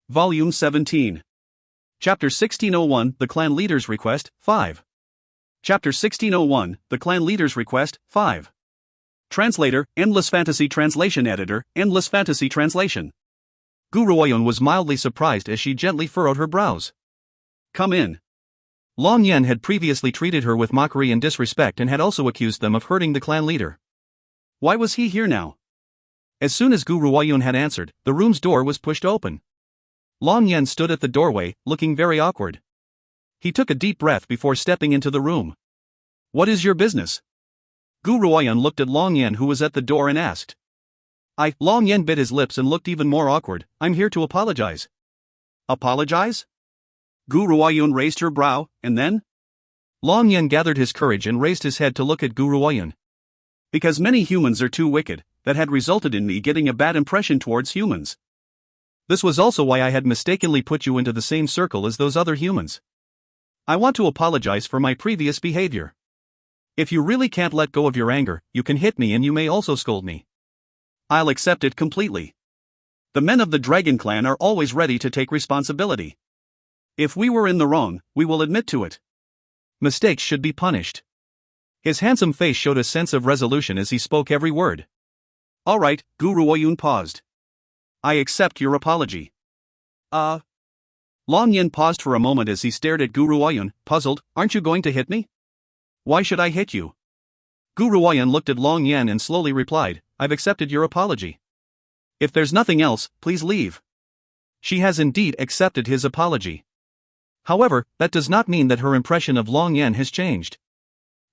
Volume 17. Chapter 1601, The Clan Leader's Request, 5. Chapter 1601, The Clan Leader's Request, 5. Translator, Endless Fantasy Translation Editor, Endless Fantasy Translation. Gu Ruoyun was mildly surprised as she gently furrowed her brows. Come in. Long Yen had previously treated her with mockery and disrespect and had also accused them of hurting the clan leader. Why was he here now? As soon as Gu Ruoyun had answered, the room's door was pushed open. Long Yen stood at the doorway, looking very awkward. He took a deep breath before stepping into the room. What is your business? Gu Ruoyun looked at Long Yen, who was at the door, and asked. Long Yen bit his lips and looked even more awkward. I'm here to apologize. Apologize? Gu Ruoyun raised her brow, and then? Long Yen gathered his courage and raised his head to look at Gu Ruoyun. Because many humans are too wicked, that had resulted in me getting a bad impression towards humans. This was also why I had mistakenly put you into the same circle as those other humans. I want to apologize for my previous behavior. If you really can't let go of your anger, you can hit me and you may also scold me. I'll accept it completely. The men of the Dragon Clan are always ready to take responsibility. If we were in the wrong, we will admit to it. Mistakes should be punished. His handsome face showed a sense of resolution as he spoke every word. All right, Gu Ruoyun paused. I accept your apology. Long Yen paused for a moment as he stared at Gu Ruoyun, puzzled. Aren't you going to hit me? Why should I hit you? Gu Ruoyun looked at Long Yen and slowly replied, I've accepted your apology. If there's nothing else, please leave. She has indeed accepted his apology. However, that does not mean that her impression of Long Yen has changed.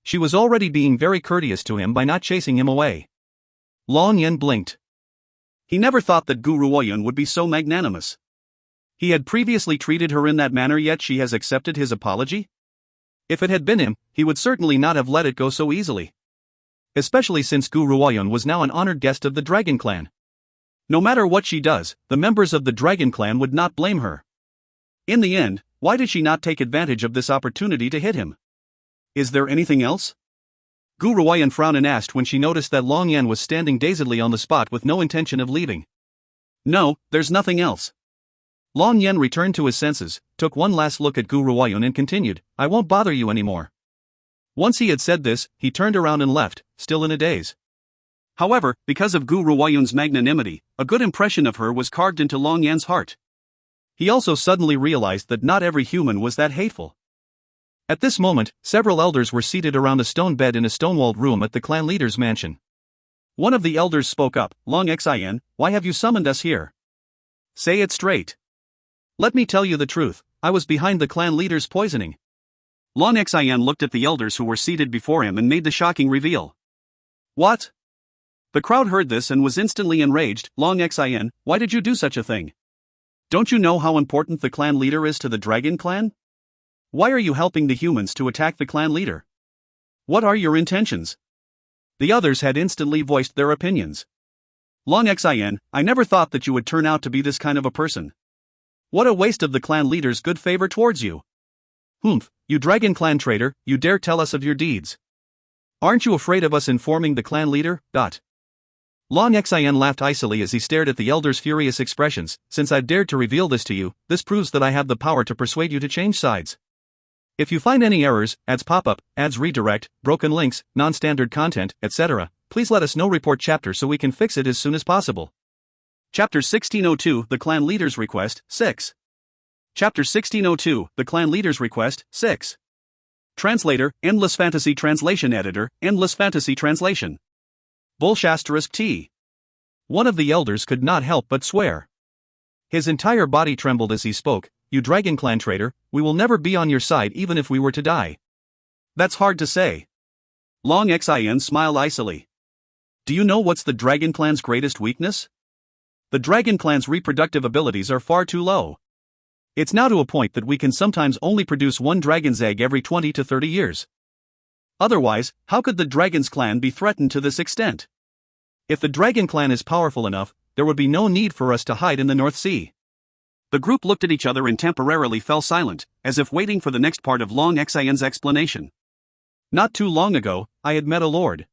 She was already being very courteous to him by not chasing him away. Long Yen blinked. He never thought that Gu Ruoyun would be so magnanimous. He had previously treated her in that manner, yet she has accepted his apology? If it had been him, he would certainly not have let it go so easily. Especially since Gu Ruoyun was now an honored guest of the Dragon Clan. No matter what she does, the members of the Dragon Clan would not blame her. In the end, why did she not take advantage of this opportunity to hit him? Is there anything else? Gu Ruoyun frowned and asked when she noticed that Long Yen was standing dazedly on the spot with no intention of leaving. No, there's nothing else. Long Yen returned to his senses, took one last look at Gu Ruoyun and continued, I won't bother you anymore. Once he had said this, he turned around and left, still in a daze. However, because of Gu Ruoyun's magnanimity, a good impression of her was carved into Long Yen's heart. He also suddenly realized that not every human was that hateful. At this moment, several elders were seated around a stone bed in a stone-walled room at the clan leader's mansion. One of the elders spoke up, Long Xian, why have you summoned us here? Say it straight. Let me tell you the truth, I was behind the clan leader's poisoning. Long Xian looked at the elders who were seated before him and made the shocking reveal. What? The crowd heard this and was instantly enraged. Long Xian, why did you do such a thing? Don't you know how important the clan leader is to the Dragon Clan? Why are you helping the humans to attack the clan leader? What are your intentions? The others had instantly voiced their opinions. Long Xian, I never thought that you would turn out to be this kind of a person. What a waste of the clan leader's good favor towards you. Humph, you Dragon Clan traitor, you dare tell us of your deeds. Aren't you afraid of us informing the clan leader? Long Xian laughed icily as he stared at the elder's furious expressions. Since I've dared to reveal this to you, this proves that I have the power to persuade you to change sides. If you find any errors, ads pop up, ads redirect, broken links, non-standard content, etc., please let us know. Report chapter so we can fix it as soon as possible. Chapter 1602, The Clan Leader's Request, 6. Chapter 1602, The Clan Leader's Request, 6. Translator, Endless Fantasy Translation Editor, Endless Fantasy Translation. Bullshasterisk T. One of the elders could not help but swear. His entire body trembled as he spoke. You Dragon Clan traitor, we will never be on your side even if we were to die. That's hard to say. Long Xian smiled icily. Do you know what's the Dragon Clan's greatest weakness? The Dragon Clan's reproductive abilities are far too low. It's now to a point that we can sometimes only produce one dragon's egg every 20 to 30 years. Otherwise, how could the Dragon's Clan be threatened to this extent? If the Dragon Clan is powerful enough, there would be no need for us to hide in the North Sea. The group looked at each other and temporarily fell silent, as if waiting for the next part of Long Xian's explanation. Not too long ago, I had met a lord.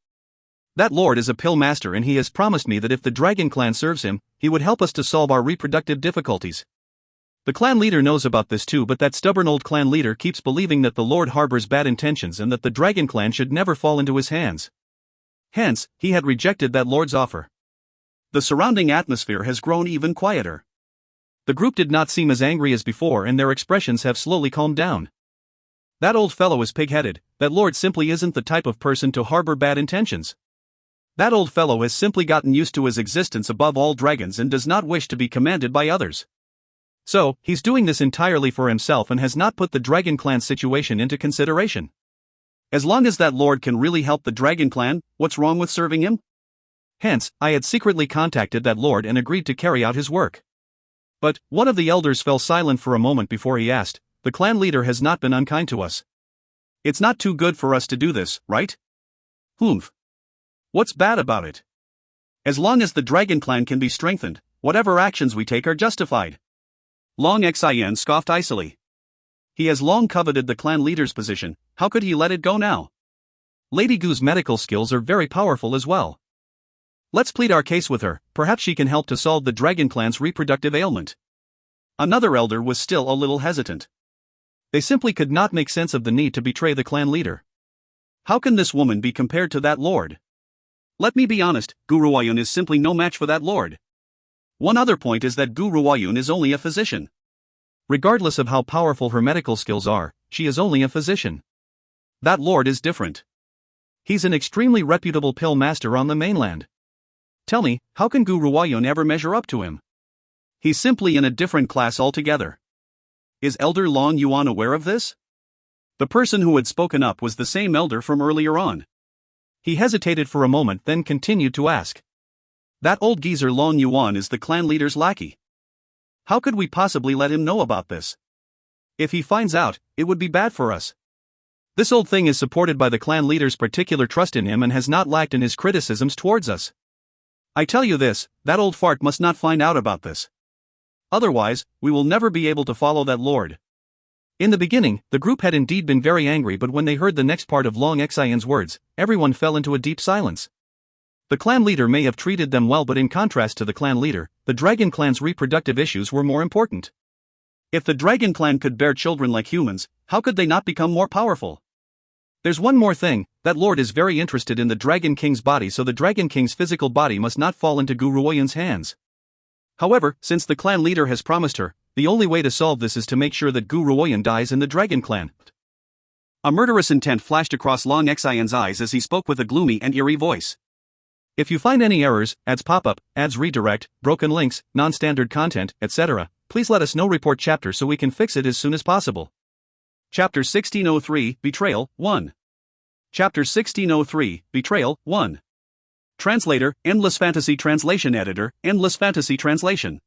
That lord is a pill master and he has promised me that if the Dragon Clan serves him, he would help us to solve our reproductive difficulties. The clan leader knows about this too, but that stubborn old clan leader keeps believing that the Lord harbors bad intentions and that the dragon clan should never fall into his hands. Hence, he had rejected that Lord's offer. The surrounding atmosphere has grown even quieter. The group did not seem as angry as before, and their expressions have slowly calmed down. That old fellow is pig-headed. That Lord simply isn't the type of person to harbor bad intentions. That old fellow has simply gotten used to his existence above all dragons and does not wish to be commanded by others. So, he's doing this entirely for himself and has not put the Dragon Clan's situation into consideration. As long as that Lord can really help the Dragon Clan, what's wrong with serving him? Hence, I had secretly contacted that Lord and agreed to carry out his work. But, one of the elders fell silent for a moment before he asked, "The clan leader has not been unkind to us. It's not too good for us to do this, right?" "Humph. What's bad about it? As long as the Dragon Clan can be strengthened, whatever actions we take are justified." Long Xin scoffed icily. He has long coveted the clan leader's position, how could he let it go now? Lady Gu's medical skills are very powerful as well. Let's plead our case with her, perhaps she can help to solve the Dragon Clan's reproductive ailment. Another elder was still a little hesitant. They simply could not make sense of the need to betray the clan leader. How can this woman be compared to that lord? Let me be honest, Gu Ruoyun is simply no match for that lord. One other point is that Gu Ruoyun is only a physician. Regardless of how powerful her medical skills are, she is only a physician. That lord is different. He's an extremely reputable pill master on the mainland. Tell me, how can Gu Ruoyun ever measure up to him? He's simply in a different class altogether. Is Elder Long Yuan aware of this? The person who had spoken up was the same elder from earlier on. He hesitated for a moment, then continued to ask. That old geezer Long Yuan is the clan leader's lackey. How could we possibly let him know about this? If he finds out, it would be bad for us. This old thing is supported by the clan leader's particular trust in him and has not lacked in his criticisms towards us. I tell you this, that old fart must not find out about this. Otherwise, we will never be able to follow that lord. In the beginning, the group had indeed been very angry, but when they heard the next part of Long Xian's words, everyone fell into a deep silence. The clan leader may have treated them well, but in contrast to the clan leader, the Dragon Clan's reproductive issues were more important. If the Dragon Clan could bear children like humans, how could they not become more powerful? There's one more thing, that lord is very interested in the Dragon King's body, so the Dragon King's physical body must not fall into Gu Ruoyun's hands. However, since the clan leader has promised her, the only way to solve this is to make sure that Gu Ruoyun dies in the Dragon Clan. A murderous intent flashed across Long Xian's eyes as he spoke with a gloomy and eerie voice. If you find any errors, ads pop up, ads redirect, broken links, non-standard content, etc., please let us know. Report chapter so we can fix it as soon as possible. Chapter 1603, Betrayal, 1. Chapter 1603, Betrayal, 1. Translator, Endless Fantasy Translation. Editor, Endless Fantasy Translation.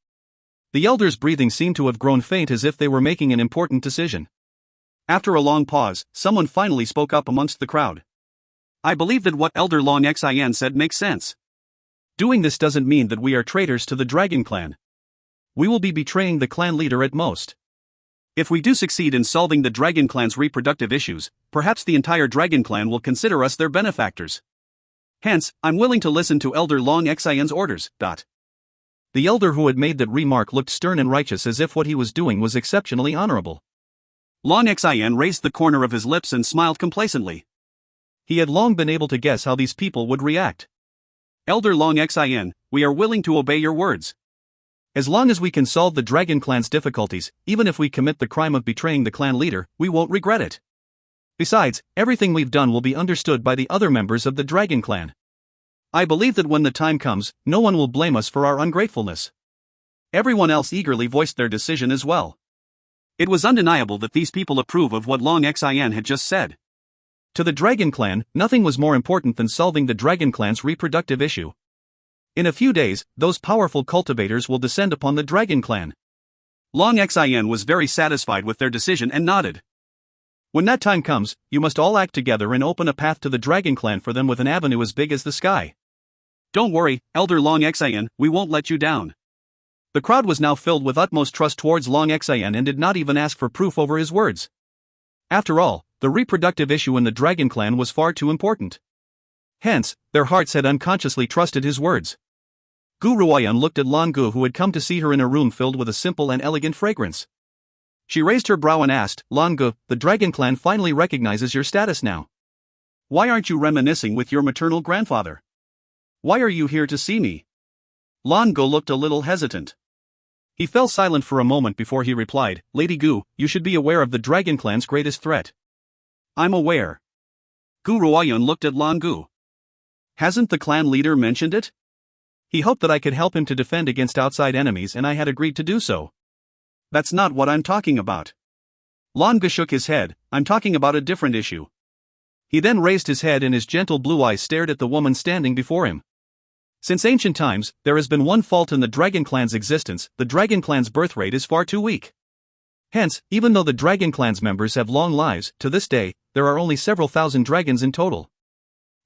The elder's breathing seemed to have grown faint, as if they were making an important decision. After a long pause, someone finally spoke up amongst the crowd. I believe that what Elder Long Xian said makes sense. Doing this doesn't mean that we are traitors to the Dragon Clan. We will be betraying the clan leader at most. If we do succeed in solving the Dragon Clan's reproductive issues, perhaps the entire Dragon Clan will consider us their benefactors. Hence, I'm willing to listen to Elder Long Xian's orders. The elder who had made that remark looked stern and righteous, as if what he was doing was exceptionally honorable. Long Xian raised the corner of his lips and smiled complacently. He had long been able to guess how these people would react. Elder Long Xian, we are willing to obey your words. As long as we can solve the Dragon Clan's difficulties, even if we commit the crime of betraying the clan leader, we won't regret it. Besides, everything we've done will be understood by the other members of the Dragon Clan. I believe that when the time comes, no one will blame us for our ungratefulness. Everyone else eagerly voiced their decision as well. It was undeniable that these people approve of what Long Xian had just said. To the Dragon Clan, nothing was more important than solving the Dragon Clan's reproductive issue. In a few days, those powerful cultivators will descend upon the Dragon Clan. Long Xian was very satisfied with their decision and nodded. When that time comes, you must all act together and open a path to the Dragon Clan for them with an avenue as big as the sky. Don't worry, Elder Long Xian, we won't let you down. The crowd was now filled with utmost trust towards Long Xian and did not even ask for proof over his words. After all, the reproductive issue in the Dragon Clan was far too important. Hence, their hearts had unconsciously trusted his words. Gu Ruoyan looked at Lan Gu, who had come to see her in a room filled with a simple and elegant fragrance. She raised her brow and asked, Lan Gu, the Dragon Clan finally recognizes your status now. Why aren't you reminiscing with your maternal grandfather? Why are you here to see me? Lan Gu looked a little hesitant. He fell silent for a moment before he replied, Lady Gu, you should be aware of the Dragon Clan's greatest threat. I'm aware. Gu Ruoyan looked at Lan Gu. Hasn't the clan leader mentioned it? He hoped that I could help him to defend against outside enemies, and I had agreed to do so. That's not what I'm talking about. Lan Gu shook his head. I'm talking about a different issue. He then raised his head and his gentle blue eyes stared at the woman standing before him. Since ancient times, there has been one fault in the Dragon Clan's existence: the Dragon Clan's birth rate is far too weak. Hence, even though the Dragon Clan's members have long lives, to this day, there are only several thousand dragons in total.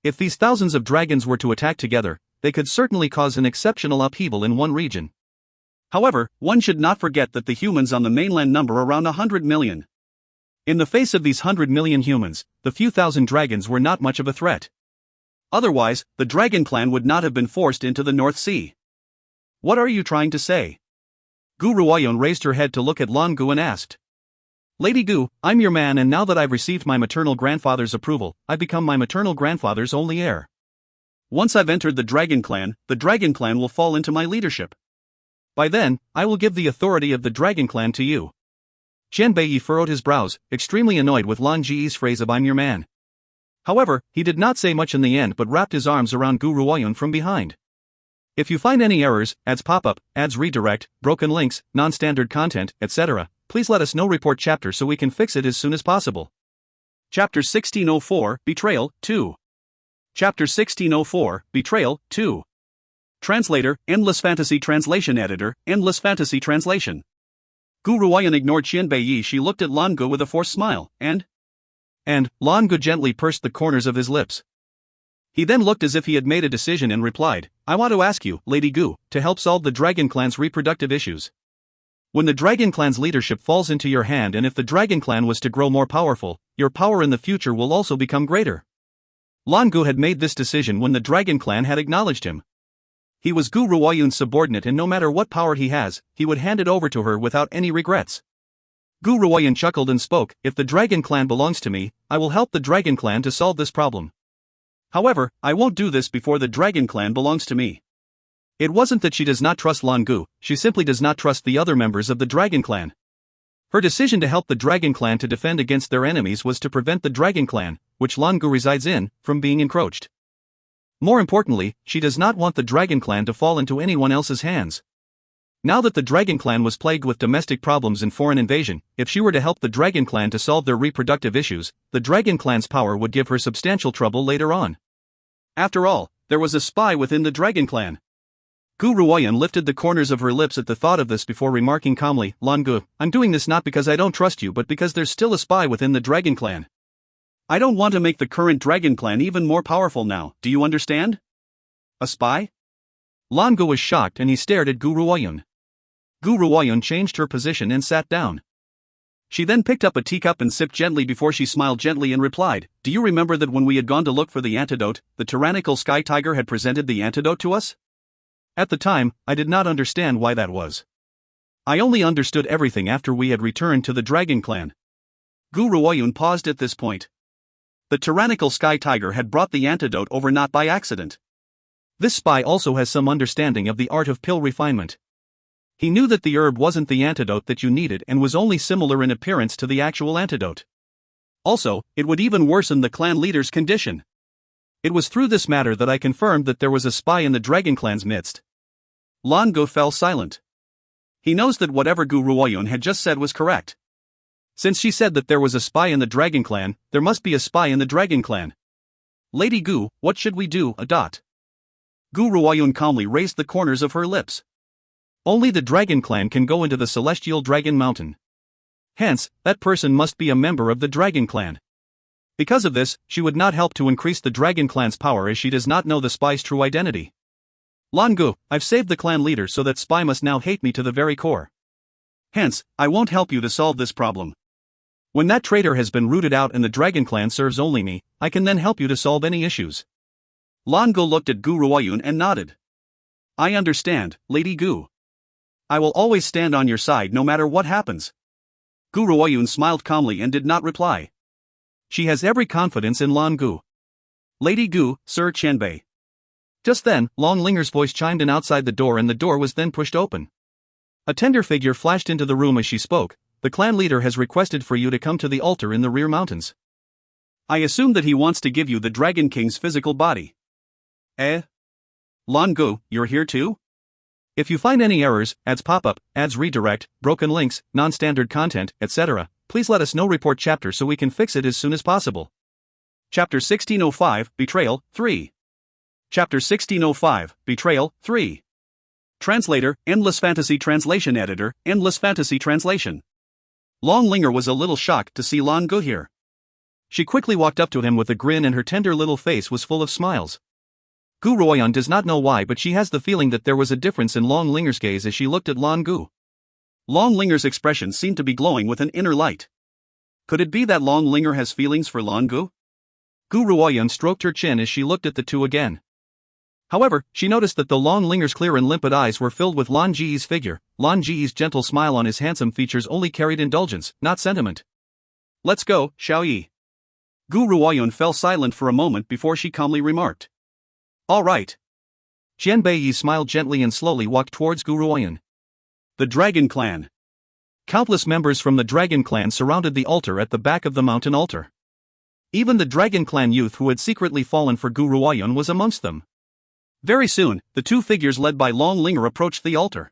If these thousands of dragons were to attack together, they could certainly cause an exceptional upheaval in one region. However, one should not forget that the humans on the mainland number around 100 million. In the face of these 100 million humans, the few thousand dragons were not much of a threat. Otherwise, the Dragon Clan would not have been forced into the North Sea. What are you trying to say? Gu Ruoyan raised her head to look at Lan Gu and asked. Lady Gu, I'm your man, and now that I've received my maternal grandfather's approval, I've become my maternal grandfather's only heir. Once I've entered the Dragon Clan will fall into my leadership. By then, I will give the authority of the Dragon Clan to you. Qian Beiyi furrowed his brows, extremely annoyed with Lan Ji's phrase of I'm your man. However, he did not say much in the end but wrapped his arms around Gu Ruoyan from behind. If you find any errors, ads pop-up, ads redirect, broken links, non-standard content, etc., please let us know. Report chapter so we can fix it as soon as possible. Chapter 1604, Betrayal, 2. Chapter 1604, Betrayal, 2. Translator, Endless Fantasy Translation. Editor, Endless Fantasy Translation. Gu Ruoyan ignored Qian Beiyi. She looked at Lan Gu with a forced smile, and Lan Gu gently pursed the corners of his lips. He then looked as if he had made a decision and replied, I want to ask you, Lady Gu, to help solve the Dragon Clan's reproductive issues. When the Dragon Clan's leadership falls into your hand, and if the Dragon Clan was to grow more powerful, your power in the future will also become greater. Lan Gu had made this decision when the Dragon Clan had acknowledged him. He was Gu Ruoyan's subordinate, and no matter what power he has, he would hand it over to her without any regrets. Gu Ruoyan chuckled and spoke, if the Dragon Clan belongs to me, I will help the Dragon Clan to solve this problem. However, I won't do this before the Dragon Clan belongs to me. It wasn't that she does not trust Lan Gu, she simply does not trust the other members of the Dragon Clan. Her decision to help the Dragon Clan to defend against their enemies was to prevent the Dragon Clan, which Lan Gu resides in, from being encroached. More importantly, she does not want the Dragon Clan to fall into anyone else's hands. Now that the Dragon Clan was plagued with domestic problems and foreign invasion, if she were to help the Dragon Clan to solve their reproductive issues, the Dragon Clan's power would give her substantial trouble later on. After all, there was a spy within the Dragon Clan. Gu Ruoyan lifted the corners of her lips at the thought of this before remarking calmly, Lan Gu, I'm doing this not because I don't trust you but because there's still a spy within the Dragon Clan. I don't want to make the current Dragon Clan even more powerful now, do you understand? A spy? Lan Gu was shocked and he stared at Gu Ruoyan. Gu Ruoyan changed her position and sat down. She then picked up a teacup and sipped gently before she smiled gently and replied, Do you remember that when we had gone to look for the antidote, the tyrannical sky tiger had presented the antidote to us? At the time, I did not understand why that was. I only understood everything after we had returned to the Dragon Clan. Gu Ruoyan paused at this point. The tyrannical sky tiger had brought the antidote over not by accident. This spy also has some understanding of the art of pill refinement. He knew that the herb wasn't the antidote that you needed and was only similar in appearance to the actual antidote. Also, it would even worsen the clan leader's condition. It was through this matter that I confirmed that there was a spy in the Dragon Clan's midst. Lan Gu fell silent. He knows that whatever Gu Ruoyan had just said was correct. Since she said that there was a spy in the Dragon Clan, there must be a spy in the Dragon Clan. Lady Gu, what should we do? Gu Ruoyan calmly raised the corners of her lips. Only the Dragon Clan can go into the Celestial Dragon Mountain. Hence, that person must be a member of the Dragon Clan. Because of this, she would not help to increase the Dragon Clan's power as she does not know the spy's true identity. Lan Gu, I've saved the clan leader so that spy must now hate me to the very core. Hence, I won't help you to solve this problem. When that traitor has been rooted out and the Dragon Clan serves only me, I can then help you to solve any issues. Lan Gu looked at Gu Ruoyan and nodded. I understand, Lady Gu. I will always stand on your side no matter what happens. Gu Ruoyun smiled calmly and did not reply. She has every confidence in Lan Gu. Lady Gu, Sir Qianbei. Just then, Long Linger's voice chimed in outside the door and the door was then pushed open. A tender figure flashed into the room as she spoke. The clan leader has requested for you to come to the altar in the rear mountains. I assume that he wants to give you the Dragon King's physical body. Eh? Lan Gu, you're here too? If you find any errors, ads pop up, ads redirect, broken links, non-standard content, etc., please let us know. Report chapter so we can fix it as soon as possible. Chapter 1605, Betrayal, 3. Chapter 1605, Betrayal, 3. Translator, Endless Fantasy Translation Editor, Endless Fantasy Translation. Long Linger was a little shocked to see Lan Gu here. She quickly walked up to him with a grin and her tender little face was full of smiles. Gu Ruoyun does not know why, but she has the feeling that there was a difference in Long Linger's gaze as she looked at Lan Gu. Long Linger's expression seemed to be glowing with an inner light. Could it be that Long Linger has feelings for Lan Gu? Gu Ruoyun stroked her chin as she looked at the two again. However, she noticed that the Long Linger's clear and limpid eyes were filled with Lan Ji's figure. Lan Ji's gentle smile on his handsome features only carried indulgence, not sentiment. Let's go, Xiao Yi. Gu Ruoyun fell silent for a moment before she calmly remarked. All right. Qian Beiyi smiled gently and slowly walked towards Gu Ruoyun. The Dragon Clan. Countless members from the Dragon Clan surrounded the altar at the back of the mountain altar. Even the Dragon Clan youth who had secretly fallen for Gu Ruoyun was amongst them. Very soon, the two figures led by Long Linger approached the altar.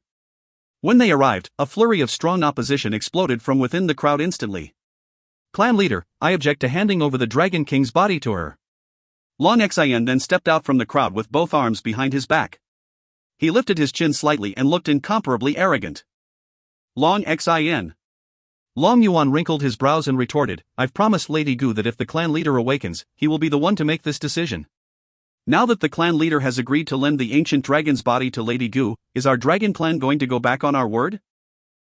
When they arrived, a flurry of strong opposition exploded from within the crowd instantly. Clan leader, I object to handing over the Dragon King's body to her. Long Xian then stepped out from the crowd with both arms behind his back. He lifted his chin slightly and looked incomparably arrogant. Long Xian. Long Yuan wrinkled his brows and retorted, I've promised Lady Gu that if the clan leader awakens, he will be the one to make this decision. Now that the clan leader has agreed to lend the ancient dragon's body to Lady Gu, is our dragon clan going to go back on our word?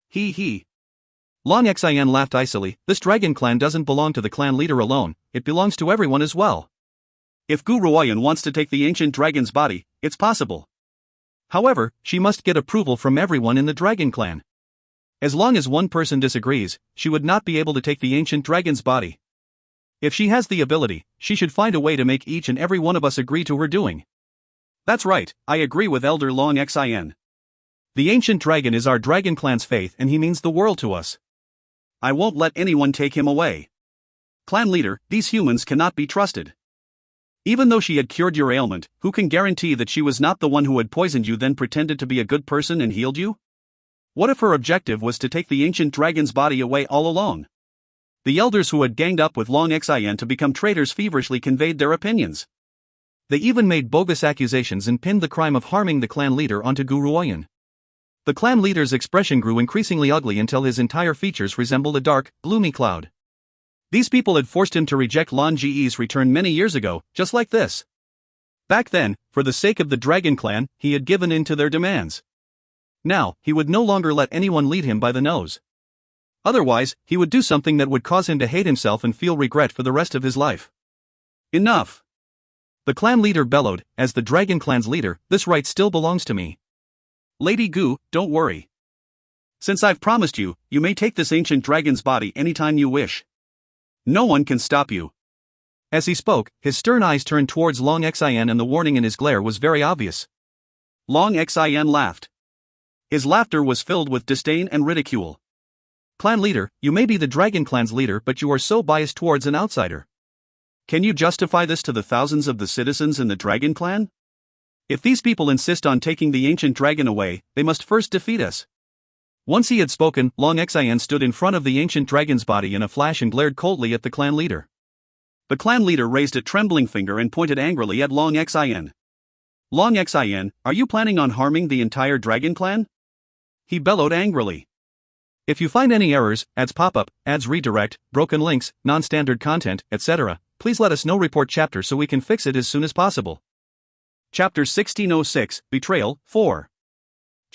He. Long Xian laughed icily, this dragon clan doesn't belong to the clan leader alone, it belongs to everyone as well. If Gu Ruoyun wants to take the ancient dragon's body, it's possible. However, she must get approval from everyone in the dragon clan. As long as one person disagrees, she would not be able to take the ancient dragon's body. If she has the ability, she should find a way to make each and every one of us agree to her doing. That's right, I agree with Elder Long Xian. The ancient dragon is our dragon clan's faith and he means the world to us. I won't let anyone take him away. Clan leader, these humans cannot be trusted. Even though she had cured your ailment, who can guarantee that she was not the one who had poisoned you then pretended to be a good person and healed you? What if her objective was to take the ancient dragon's body away all along? The elders who had ganged up with Long Xian to become traitors feverishly conveyed their opinions. They even made bogus accusations and pinned the crime of harming the clan leader onto Gu Ruoyun. The clan leader's expression grew increasingly ugly until his entire features resembled a dark, gloomy cloud. These people had forced him to reject Lan Ji's return many years ago, just like this. Back then, for the sake of the Dragon Clan, he had given in to their demands. Now, he would no longer let anyone lead him by the nose. Otherwise, he would do something that would cause him to hate himself and feel regret for the rest of his life. Enough! The clan leader bellowed, as the Dragon Clan's leader, this right still belongs to me. Lady Gu, don't worry. Since I've promised you, you may take this ancient dragon's body anytime you wish. No one can stop you. As he spoke, his stern eyes turned towards Long Xian and the warning in his glare was very obvious. Long Xian laughed. His laughter was filled with disdain and ridicule. Clan leader, you may be the Dragon Clan's leader but you are so biased towards an outsider. Can you justify this to the thousands of the citizens in the Dragon Clan? If these people insist on taking the ancient dragon away, they must first defeat us. Once he had spoken, Long Xian stood in front of the ancient dragon's body in a flash and glared coldly at the clan leader. The clan leader raised a trembling finger and pointed angrily at Long Xian. Long Xian, are you planning on harming the entire Dragon Clan? He bellowed angrily. If you find any errors, ads pop up, ads redirect, broken links, non-standard content, etc., please let us know. Report chapter so we can fix it as soon as possible. Chapter 1606, Betrayal, 4.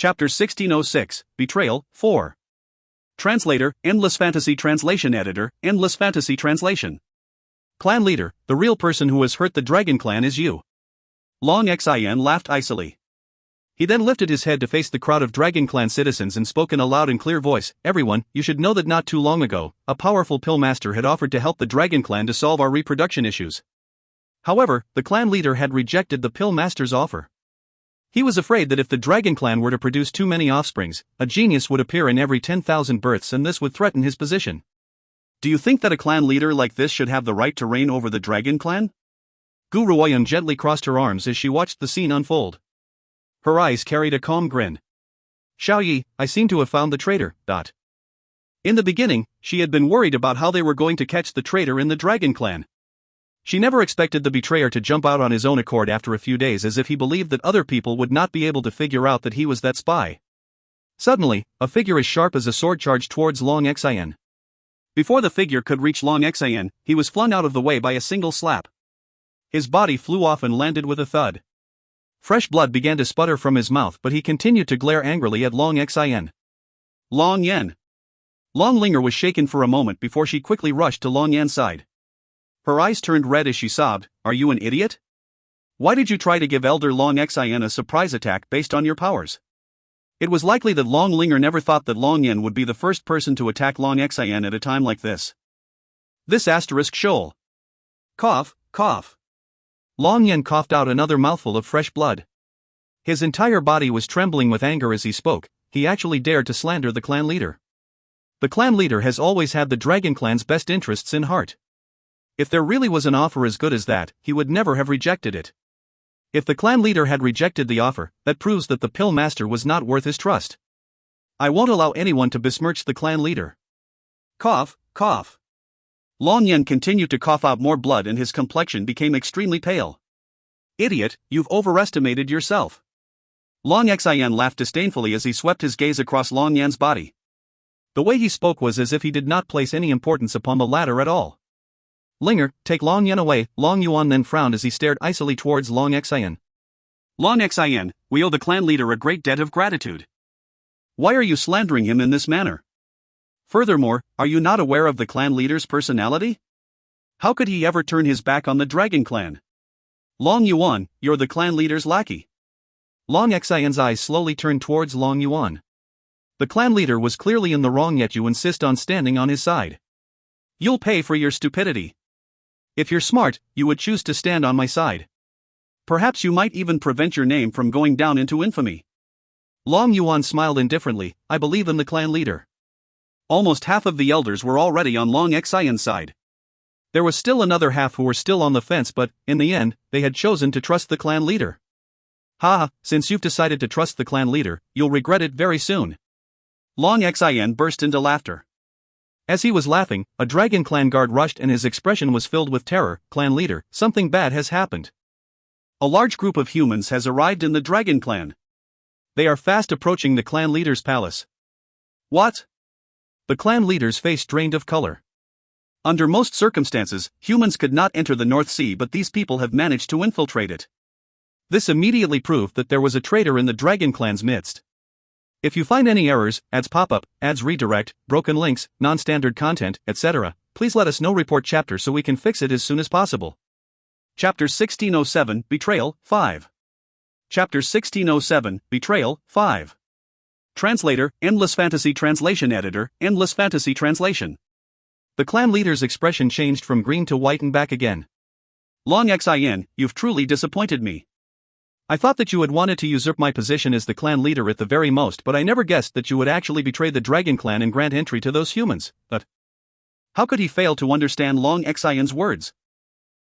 Chapter 1606, Betrayal, 4. Translator, Endless Fantasy Translation Editor, Endless Fantasy Translation. Clan leader, the real person who has hurt the Dragon Clan is you. Long Xian laughed icily. He then lifted his head to face the crowd of Dragon Clan citizens and spoke in a loud and clear voice, "Everyone, you should know that not too long ago, a powerful pill master had offered to help the Dragon Clan to solve our reproduction issues. However, the clan leader had rejected the pill master's offer. He was afraid that if the Dragon Clan were to produce too many offsprings, a genius would appear in every 10,000 births and this would threaten his position. Do you think that a clan leader like this should have the right to reign over the Dragon Clan?" Gu Ruoyan gently crossed her arms as she watched the scene unfold. Her eyes carried a calm grin. "Xiao Yi, I seem to have found the traitor." In the beginning, she had been worried about how they were going to catch the traitor in the Dragon Clan. She never expected the betrayer to jump out on his own accord after a few days as if he believed that other people would not be able to figure out that he was that spy. Suddenly, a figure as sharp as a sword charged towards Long Xian. Before the figure could reach Long Xian, he was flung out of the way by a single slap. His body flew off and landed with a thud. Fresh blood began to sputter from his mouth, but he continued to glare angrily at Long Xian. "Long Yan." Long Linger was shaken for a moment before she quickly rushed to Long Yan's side. Her eyes turned red as she sobbed, "Are you an idiot? Why did you try to give Elder Long Xian a surprise attack based on your powers?" It was likely that Long Linger never thought that Long Yan would be the first person to attack Long Xian at a time like this. This asterisk shoal. Cough, cough. Long Yan coughed out another mouthful of fresh blood. His entire body was trembling with anger as he spoke. He actually dared to slander the clan leader. The clan leader has always had the Dragon Clan's best interests in heart. If there really was an offer as good as that, he would never have rejected it. If the clan leader had rejected the offer, that proves that the pill master was not worth his trust. I won't allow anyone to besmirch the clan leader. Cough, cough. Long Yan continued to cough out more blood and his complexion became extremely pale. "Idiot, you've overestimated yourself." Long Xian laughed disdainfully as he swept his gaze across Long Yan's body. The way he spoke was as if he did not place any importance upon the latter at all. "Linger, take Long Yan away." Long Yuan then frowned as he stared icily towards Long Xian. "Long Xian, we owe the clan leader a great debt of gratitude. Why are you slandering him in this manner? Furthermore, are you not aware of the clan leader's personality? How could he ever turn his back on the Dragon Clan? Long Yuan, you're the clan leader's lackey." Long Xian's eyes slowly turned towards Long Yuan. The clan leader was clearly in the wrong, yet you insist on standing on his side. "You'll pay for your stupidity. If you're smart, you would choose to stand on my side. Perhaps you might even prevent your name from going down into infamy." Long Yuan smiled indifferently. "I believe in the clan leader." Almost half of the elders were already on Long Xian's side. There was still another half who were still on the fence, but, in the end, they had chosen to trust the clan leader. "Ha, since you've decided to trust the clan leader, you'll regret it very soon." Long Xian burst into laughter. As he was laughing, a Dragon Clan guard rushed and his expression was filled with terror. "Clan leader, something bad has happened. A large group of humans has arrived in the Dragon Clan. They are fast approaching the clan leader's palace." "What?" The clan leader's face drained of color. Under most circumstances, humans could not enter the North Sea, but these people have managed to infiltrate it. This immediately proved that there was a traitor in the Dragon Clan's midst. If you find any errors, ads pop up, ads redirect, broken links, non-standard content, etc., please let us know. Report chapter so we can fix it as soon as possible. Chapter 1607, Betrayal, 5. Chapter 1607, Betrayal, 5. Translator, Endless Fantasy Translation Editor, Endless Fantasy Translation. The clan leader's expression changed from green to white and back again. "Long Xian, you've truly disappointed me. I thought that you had wanted to usurp my position as the clan leader at the very most, but I never guessed that you would actually betray the Dragon Clan and grant entry to those humans." But how could he fail to understand Long Xian's words?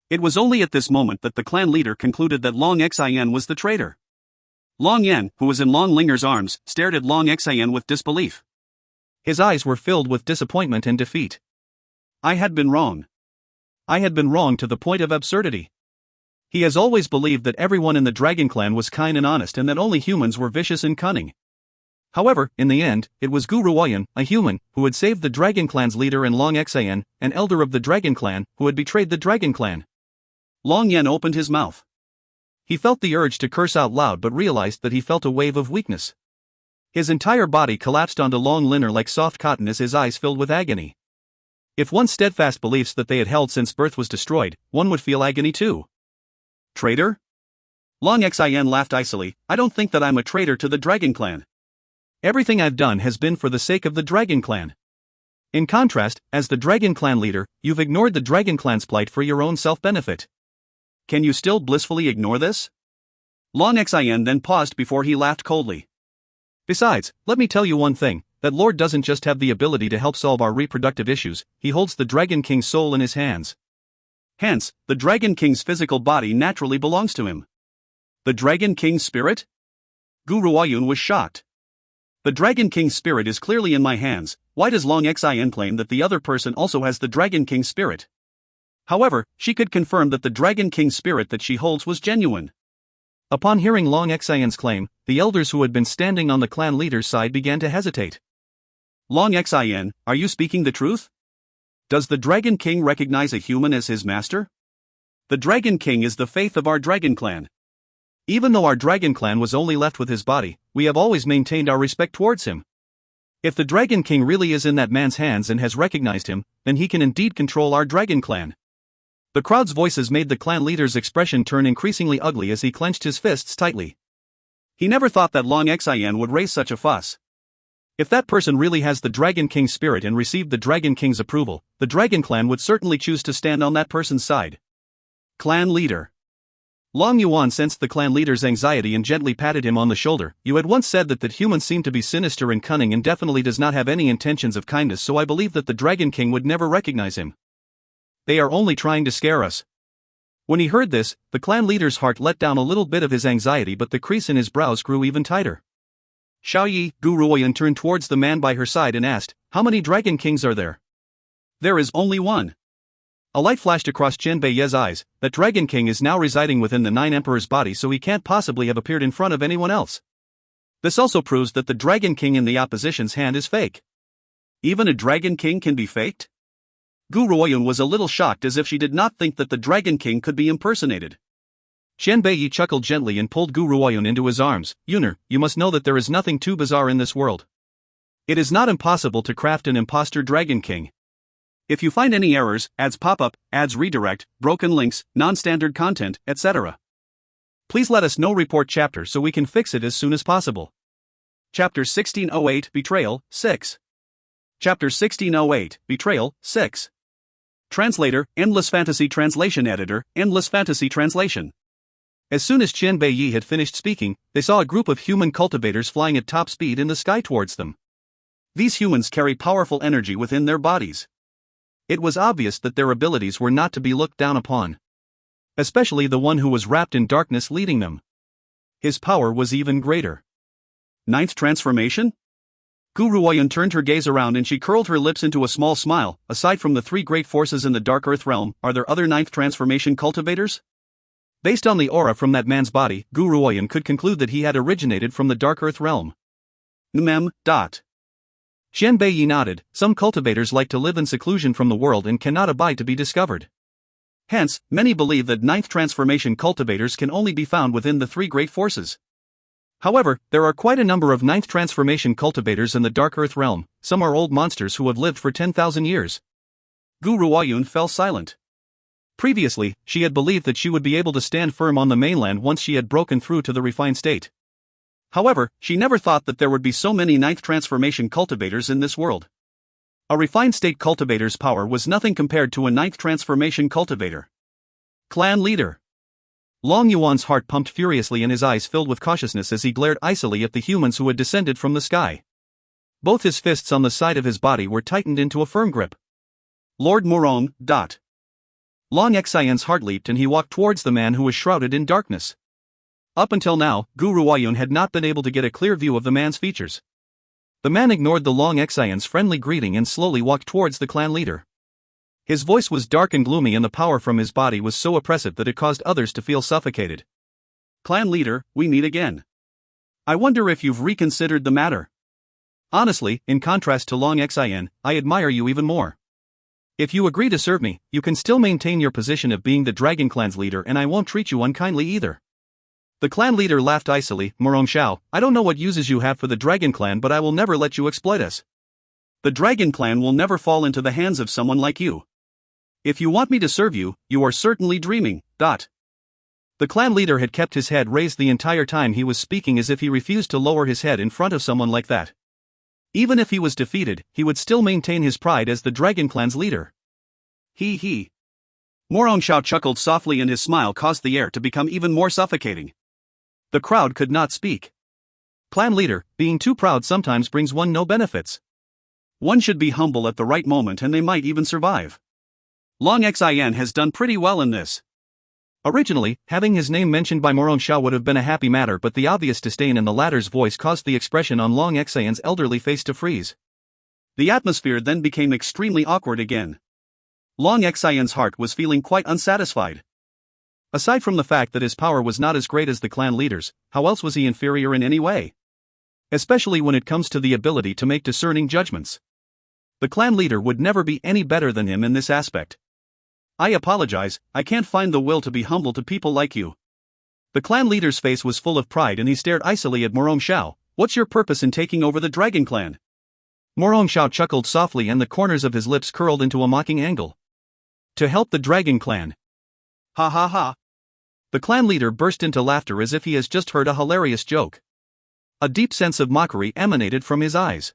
It was only at this moment that the clan leader concluded that Long Xian was the traitor. Long Yan, who was in Long Linger's arms, stared at Long Xian with disbelief. His eyes were filled with disappointment and defeat. I had been wrong. I had been wrong to the point of absurdity. He has always believed that everyone in the Dragon Clan was kind and honest and that only humans were vicious and cunning. However, in the end, it was Gu Ruoyan, a human, who had saved the Dragon Clan's leader, and Long Xian, an elder of the Dragon Clan, who had betrayed the Dragon Clan. Long Yan opened his mouth. He felt the urge to curse out loud but realized that he felt a wave of weakness. His entire body collapsed onto Long Linger like soft cotton as his eyes filled with agony. If one's steadfast beliefs that they had held since birth was destroyed, one would feel agony too. Traitor? Long Xin laughed icily. I don't think that I'm a traitor to the Dragon Clan. Everything I've done has been for the sake of the Dragon Clan. In contrast, as the Dragon Clan leader, you've ignored the Dragon Clan's plight for your own self-benefit. Can you still blissfully ignore this? Long Xin then paused before he laughed coldly. Besides, let me tell you one thing, that Lord doesn't just have the ability to help solve our reproductive issues, he holds the Dragon King's soul in his hands. Hence, the Dragon King's physical body naturally belongs to him. The Dragon King's spirit? Gu Ruoyun was shocked. The Dragon King's spirit is clearly in my hands. Why does Long Xin claim that the other person also has the Dragon King's spirit? However, she could confirm that the Dragon King's spirit that she holds was genuine. Upon hearing Long Xin's claim, the elders who had been standing on the clan leader's side began to hesitate. Long Xin, are you speaking the truth? Does the Dragon King recognize a human as his master? The Dragon King is the faith of our Dragon Clan. Even though our Dragon Clan was only left with his body, we have always maintained our respect towards him. If the Dragon King really is in that man's hands and has recognized him, then he can indeed control our Dragon Clan. The crowd's voices made the clan leader's expression turn increasingly ugly as he clenched his fists tightly. He never thought that Long Xin would raise such a fuss. If that person really has the Dragon King's spirit and received the Dragon King's approval, the Dragon Clan would certainly choose to stand on that person's side. Clan leader. Long Yuan sensed the clan leader's anxiety and gently patted him on the shoulder. You had once said that humans seem to be sinister and cunning and definitely does not have any intentions of kindness, so I believe that the Dragon King would never recognize him. They are only trying to scare us. When he heard this, the clan leader's heart let down a little bit of his anxiety, but the crease in his brows grew even tighter. Xiaoyi, Gu Ruoyan turned towards the man by her side and asked, how many Dragon Kings are there? There is only one. A light flashed across Chen Beiye's eyes. That Dragon King is now residing within the Nine Emperor's body, so he can't possibly have appeared in front of anyone else. This also proves that the Dragon King in the opposition's hand is fake. Even a Dragon King can be faked? Gu Ruoyan was a little shocked, as if she did not think that the Dragon King could be impersonated. Chen Beiyi chuckled gently and pulled Gu Ruoyan into his arms. Yuner, you must know that there is nothing too bizarre in this world. It is not impossible to craft an imposter Dragon King. If you find any errors, ads pop up, ads redirect, broken links, non-standard content, etc., please let us know. Report chapter so we can fix it as soon as possible. Chapter 1608 Betrayal 6. Chapter 1608 Betrayal 6. Translator, Endless Fantasy Translation Editor, Endless Fantasy Translation. As soon as Chen Beiyi had finished speaking, they saw a group of human cultivators flying at top speed in the sky towards them. These humans carry powerful energy within their bodies. It was obvious that their abilities were not to be looked down upon. Especially the one who was wrapped in darkness leading them. His power was even greater. Ninth transformation? Gu Ruoyan turned her gaze around and she curled her lips into a small smile. Aside from the three great forces in the Dark Earth realm, are there other ninth transformation cultivators? Based on the aura from that man's body, Gu Ruoyan could conclude that he had originated from the Dark Earth realm. Nmem. Chen Beiyi nodded. Some cultivators like to live in seclusion from the world and cannot abide to be discovered. Hence, many believe that ninth transformation cultivators can only be found within the three great forces. However, there are quite a number of ninth transformation cultivators in the Dark Earth realm. Some are old monsters who have lived for 10,000 years. Gu Ruoyun fell silent. Previously, she had believed that she would be able to stand firm on the mainland once she had broken through to the refined state. However, she never thought that there would be so many ninth transformation cultivators in this world. A refined state cultivator's power was nothing compared to a ninth transformation cultivator. Clan leader. Long Yuan's heart pumped furiously and his eyes filled with cautiousness as he glared icily at the humans who had descended from the sky. Both his fists on the side of his body were tightened into a firm grip. Lord Morong. Long Xian's heart leaped and he walked towards the man who was shrouded in darkness. Up until now, Gu Ruoyun had not been able to get a clear view of the man's features. The man ignored the Long Xian's friendly greeting and slowly walked towards the clan leader. His voice was dark and gloomy and the power from his body was so oppressive that it caused others to feel suffocated. Clan leader, we meet again. I wonder if you've reconsidered the matter. Honestly, in contrast to Long Xian, I admire you even more. If you agree to serve me, you can still maintain your position of being the Dragon Clan's leader and I won't treat you unkindly either. The clan leader laughed icily. Morong Xiao, I don't know what uses you have for the Dragon Clan, but I will never let you exploit us. The Dragon Clan will never fall into the hands of someone like you. If you want me to serve you, you are certainly dreaming. The clan leader had kept his head raised the entire time he was speaking, as if he refused to lower his head in front of someone like that. Even if he was defeated, he would still maintain his pride as the Dragon Clan's leader. He. Morong Xiao chuckled softly, and his smile caused the air to become even more suffocating. The crowd could not speak. Clan leader, being too proud sometimes brings one no benefits. One should be humble at the right moment and they might even survive. Long Xin has done pretty well in this. Originally, having his name mentioned by Morong Xiao would have been a happy matter, but the obvious disdain in the latter's voice caused the expression on Long Xian's elderly face to freeze. The atmosphere then became extremely awkward again. Long Xian's heart was feeling quite unsatisfied. Aside from the fact that his power was not as great as the clan leaders, how else was he inferior in any way? Especially when it comes to the ability to make discerning judgments. The clan leader would never be any better than him in this aspect. I apologize, I can't find the will to be humble to people like you. The clan leader's face was full of pride and he stared icily at Morong Xiao. What's your purpose in taking over the Dragon Clan? Morong Xiao chuckled softly and the corners of his lips curled into a mocking angle. To help the Dragon Clan. Ha ha ha. The clan leader burst into laughter as if he has just heard a hilarious joke. A deep sense of mockery emanated from his eyes.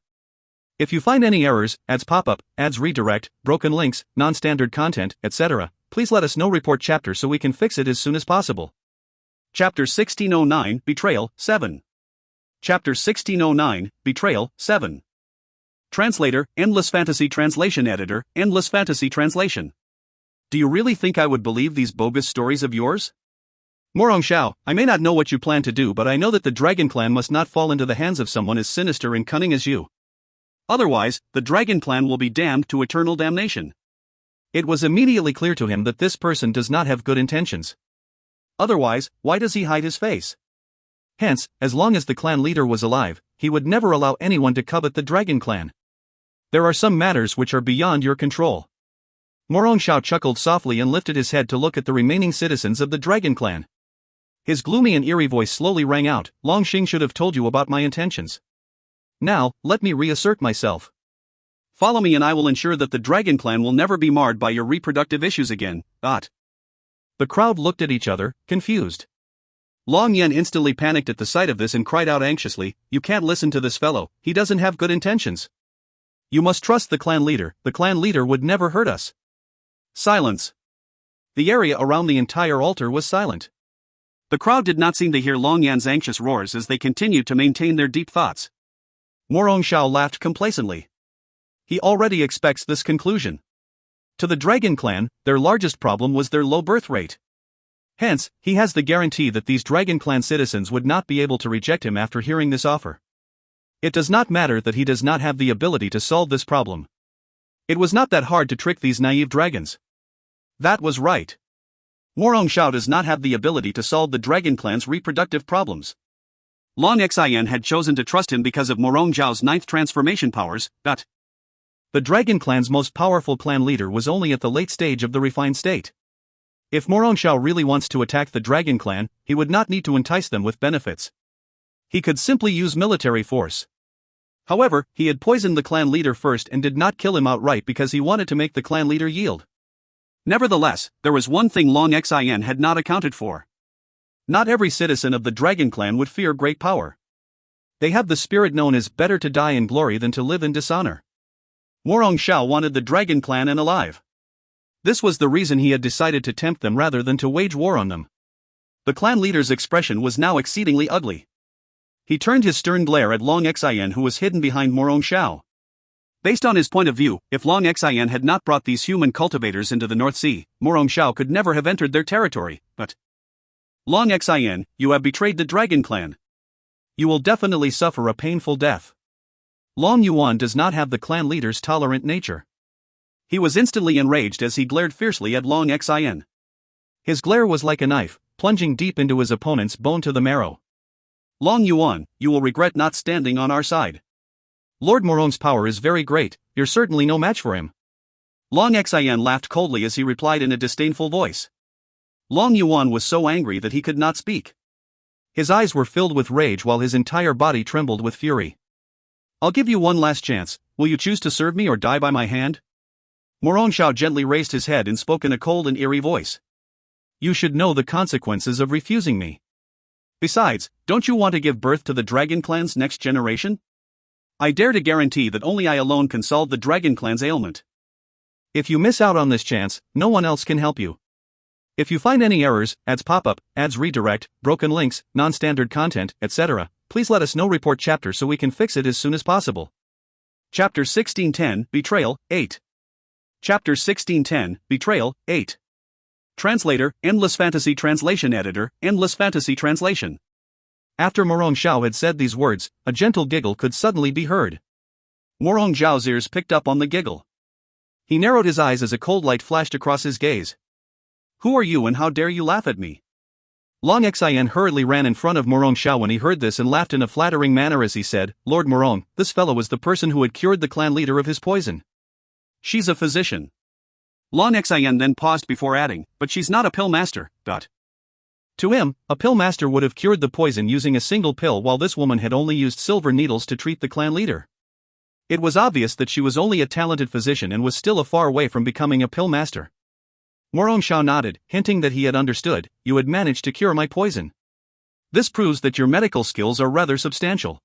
If you find any errors, ads pop up, ads redirect, broken links, non-standard content, etc., please let us know. Report chapter so we can fix it as soon as possible. Chapter 1609, Betrayal, 7. Chapter 1609, Betrayal, 7. Translator, Endless Fantasy Translation Editor, Endless Fantasy Translation. Do you really think I would believe these bogus stories of yours? Morong Xiao, I may not know what you plan to do, but I know that the Dragon Clan must not fall into the hands of someone as sinister and cunning as you. Otherwise, the Dragon Clan will be damned to eternal damnation. It was immediately clear to him that this person does not have good intentions. Otherwise, why does he hide his face? Hence, as long as the clan leader was alive, he would never allow anyone to covet the Dragon Clan. There are some matters which are beyond your control. Morong Xiao chuckled softly and lifted his head to look at the remaining citizens of the Dragon Clan. His gloomy and eerie voice slowly rang out, Long Xing should have told you about my intentions. Now, let me reassert myself. Follow me and I will ensure that the Dragon Clan will never be marred by your reproductive issues again. The crowd looked at each other, confused. Long Yan instantly panicked at the sight of this and cried out anxiously, you can't listen to this fellow, he doesn't have good intentions. You must trust the clan leader would never hurt us. Silence. The area around the entire altar was silent. The crowd did not seem to hear Long Yan's anxious roars as they continued to maintain their deep thoughts. Morong Xiao laughed complacently. He already expects this conclusion. To the Dragon Clan, their largest problem was their low birth rate. Hence, he has the guarantee that these Dragon Clan citizens would not be able to reject him after hearing this offer. It does not matter that he does not have the ability to solve this problem. It was not that hard to trick these naive dragons. That was right. Morong Xiao does not have the ability to solve the Dragon Clan's reproductive problems. Long Xian had chosen to trust him because of Morong Xiao's 9th transformation powers. The Dragon Clan's most powerful clan leader was only at the late stage of the refined state. If Morong Xiao really wants to attack the Dragon Clan, he would not need to entice them with benefits. He could simply use military force. However, he had poisoned the clan leader first and did not kill him outright because he wanted to make the clan leader yield. Nevertheless, there was one thing Long Xian had not accounted for. Not every citizen of the Dragon Clan would fear great power. They have the spirit known as better to die in glory than to live in dishonor. Morong Xiao wanted the Dragon Clan and alive. This was the reason he had decided to tempt them rather than to wage war on them. The clan leader's expression was now exceedingly ugly. He turned his stern glare at Long Xian, who was hidden behind Morong Xiao. Based on his point of view, if Long Xian had not brought these human cultivators into the North Sea, Morong Xiao could never have entered their territory, but Long Xian, you have betrayed the Dragon Clan. You will definitely suffer a painful death. Long Yuan does not have the clan leader's tolerant nature. He was instantly enraged as he glared fiercely at Long Xian. His glare was like a knife, plunging deep into his opponent's bone to the marrow. Long Yuan, you will regret not standing on our side. Lord Morong's power is very great, you're certainly no match for him. Long Xian laughed coldly as he replied in a disdainful voice. Long Yuan was so angry that he could not speak. His eyes were filled with rage while his entire body trembled with fury. I'll give you one last chance, will you choose to serve me or die by my hand? Morong Xiao gently raised his head and spoke in a cold and eerie voice. You should know the consequences of refusing me. Besides, don't you want to give birth to the Dragon Clan's next generation? I dare to guarantee that only I alone can solve the Dragon Clan's ailment. If you miss out on this chance, no one else can help you. If you find any errors, ads pop up, ads redirect, broken links, non-standard content, etc., please let us know. Report chapter so we can fix it as soon as possible. Chapter 1610, Betrayal, 8. Chapter 1610, Betrayal, 8. Translator, Endless Fantasy Translation Editor, Endless Fantasy Translation. After Morong Xiao had said these words, a gentle giggle could suddenly be heard. Morong Xiao's ears picked up on the giggle. He narrowed his eyes as a cold light flashed across his gaze. Who are you and how dare you laugh at me? Long Xian hurriedly ran in front of Morong Xiao when he heard this and laughed in a flattering manner as he said, Lord Morong, this fellow is the person who had cured the clan leader of his poison. She's a physician. Long Xian then paused before adding, but she's not a pill master. To him, a pill master would have cured the poison using a single pill while this woman had only used silver needles to treat the clan leader. It was obvious that she was only a talented physician and was still a far way from becoming a pill master. Morong Xiao nodded, hinting that he had understood. You had managed to cure my poison. This proves that your medical skills are rather substantial.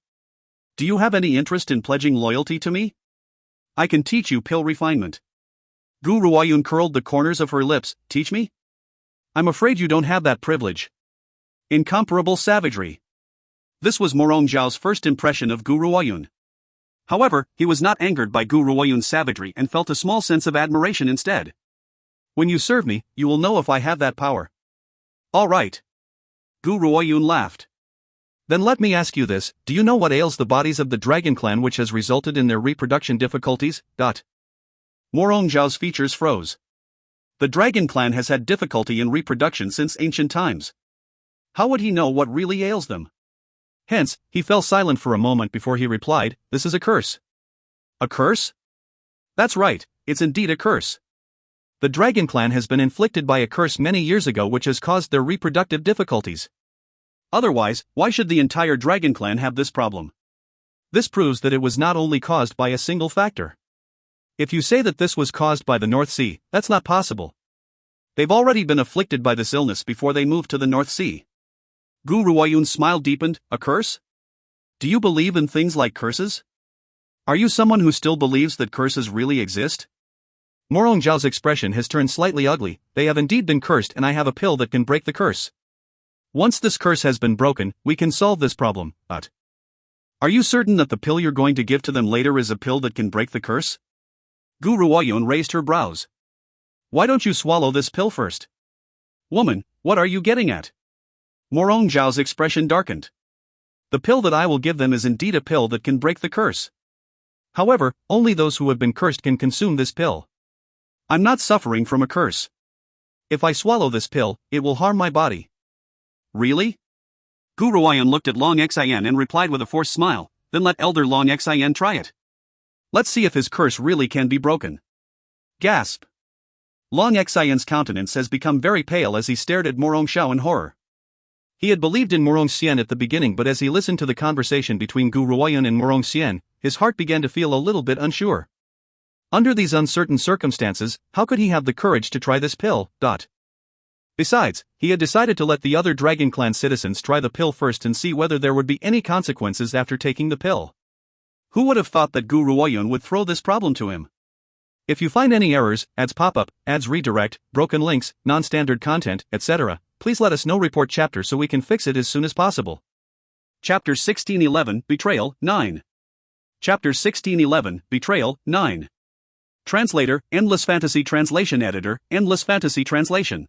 Do you have any interest in pledging loyalty to me? I can teach you pill refinement. Gu Ruoyun curled the corners of her lips. Teach me? I'm afraid you don't have that privilege. Incomparable savagery. This was Morong Xiao's first impression of Gu Ruoyun. However, he was not angered by Gu Ruoyun's savagery and felt a small sense of admiration instead. When you serve me, you will know if I have that power. All right. Gu Ruoyun laughed. Then let me ask you this, do you know what ails the bodies of the Dragon Clan which has resulted in their reproduction difficulties? Morong Xiao's features froze. The Dragon Clan has had difficulty in reproduction since ancient times. How would he know what really ails them? Hence, he fell silent for a moment before he replied, this is a curse. A curse? That's right, it's indeed a curse. The Dragon Clan has been inflicted by a curse many years ago which has caused their reproductive difficulties. Otherwise, why should the entire Dragon Clan have this problem? This proves that it was not only caused by a single factor. If you say that this was caused by the North Sea, that's not possible. They've already been afflicted by this illness before they moved to the North Sea. Gu Ruoyun's smile deepened. A curse? Do you believe in things like curses? Are you someone who still believes that curses really exist? Morong Xiao's expression has turned slightly ugly. They have indeed been cursed and I have a pill that can break the curse. Once this curse has been broken, we can solve this problem, but... Are you certain that the pill you're going to give to them later is a pill that can break the curse? Gu Ruoyun raised her brows. Why don't you swallow this pill first? Woman, what are you getting at? Morong Xiao's expression darkened. The pill that I will give them is indeed a pill that can break the curse. However, only those who have been cursed can consume this pill. I'm not suffering from a curse. If I swallow this pill, it will harm my body. Really? Gu Ruoyun looked at Long Xian and replied with a forced smile, then let Elder Long Xian try it. Let's see if his curse really can be broken. Gasp. Long Xian's countenance has become very pale as he stared at Morong Xiao in horror. He had believed in Morong Xian at the beginning, but as he listened to the conversation between Gu Ruoyun and Morong Xian, his heart began to feel a little bit unsure. Under these uncertain circumstances, how could he have the courage to try this pill? Besides, he had decided to let the other Dragon Clan citizens try the pill first and see whether there would be any consequences after taking the pill. Who would have thought that Gu Ruoyun would throw this problem to him? If you find any errors, ads pop up, ads redirect, broken links, non-standard content, etc., please let us know. Report chapter so we can fix it as soon as possible. Chapter 1611, Betrayal, 9. Chapter 1611, Betrayal, 9. Translator, Endless Fantasy Translation Editor, Endless Fantasy Translation.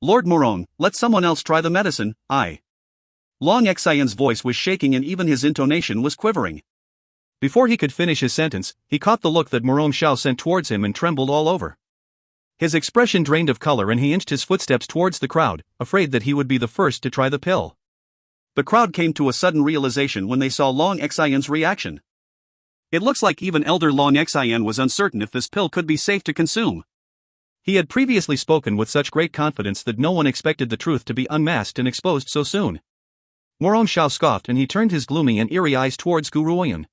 Lord Morong, let someone else try the medicine, Long Xian's voice was shaking and even his intonation was quivering. Before he could finish his sentence, he caught the look that Morong Xiao sent towards him and trembled all over. His expression drained of color and he inched his footsteps towards the crowd, afraid that he would be the first to try the pill. The crowd came to a sudden realization when they saw Long Xian's reaction. It looks like even Elder Long Xian was uncertain if this pill could be safe to consume. He had previously spoken with such great confidence that no one expected the truth to be unmasked and exposed so soon. Morong Xiao scoffed and he turned his gloomy and eerie eyes towards Gu Ruoyun.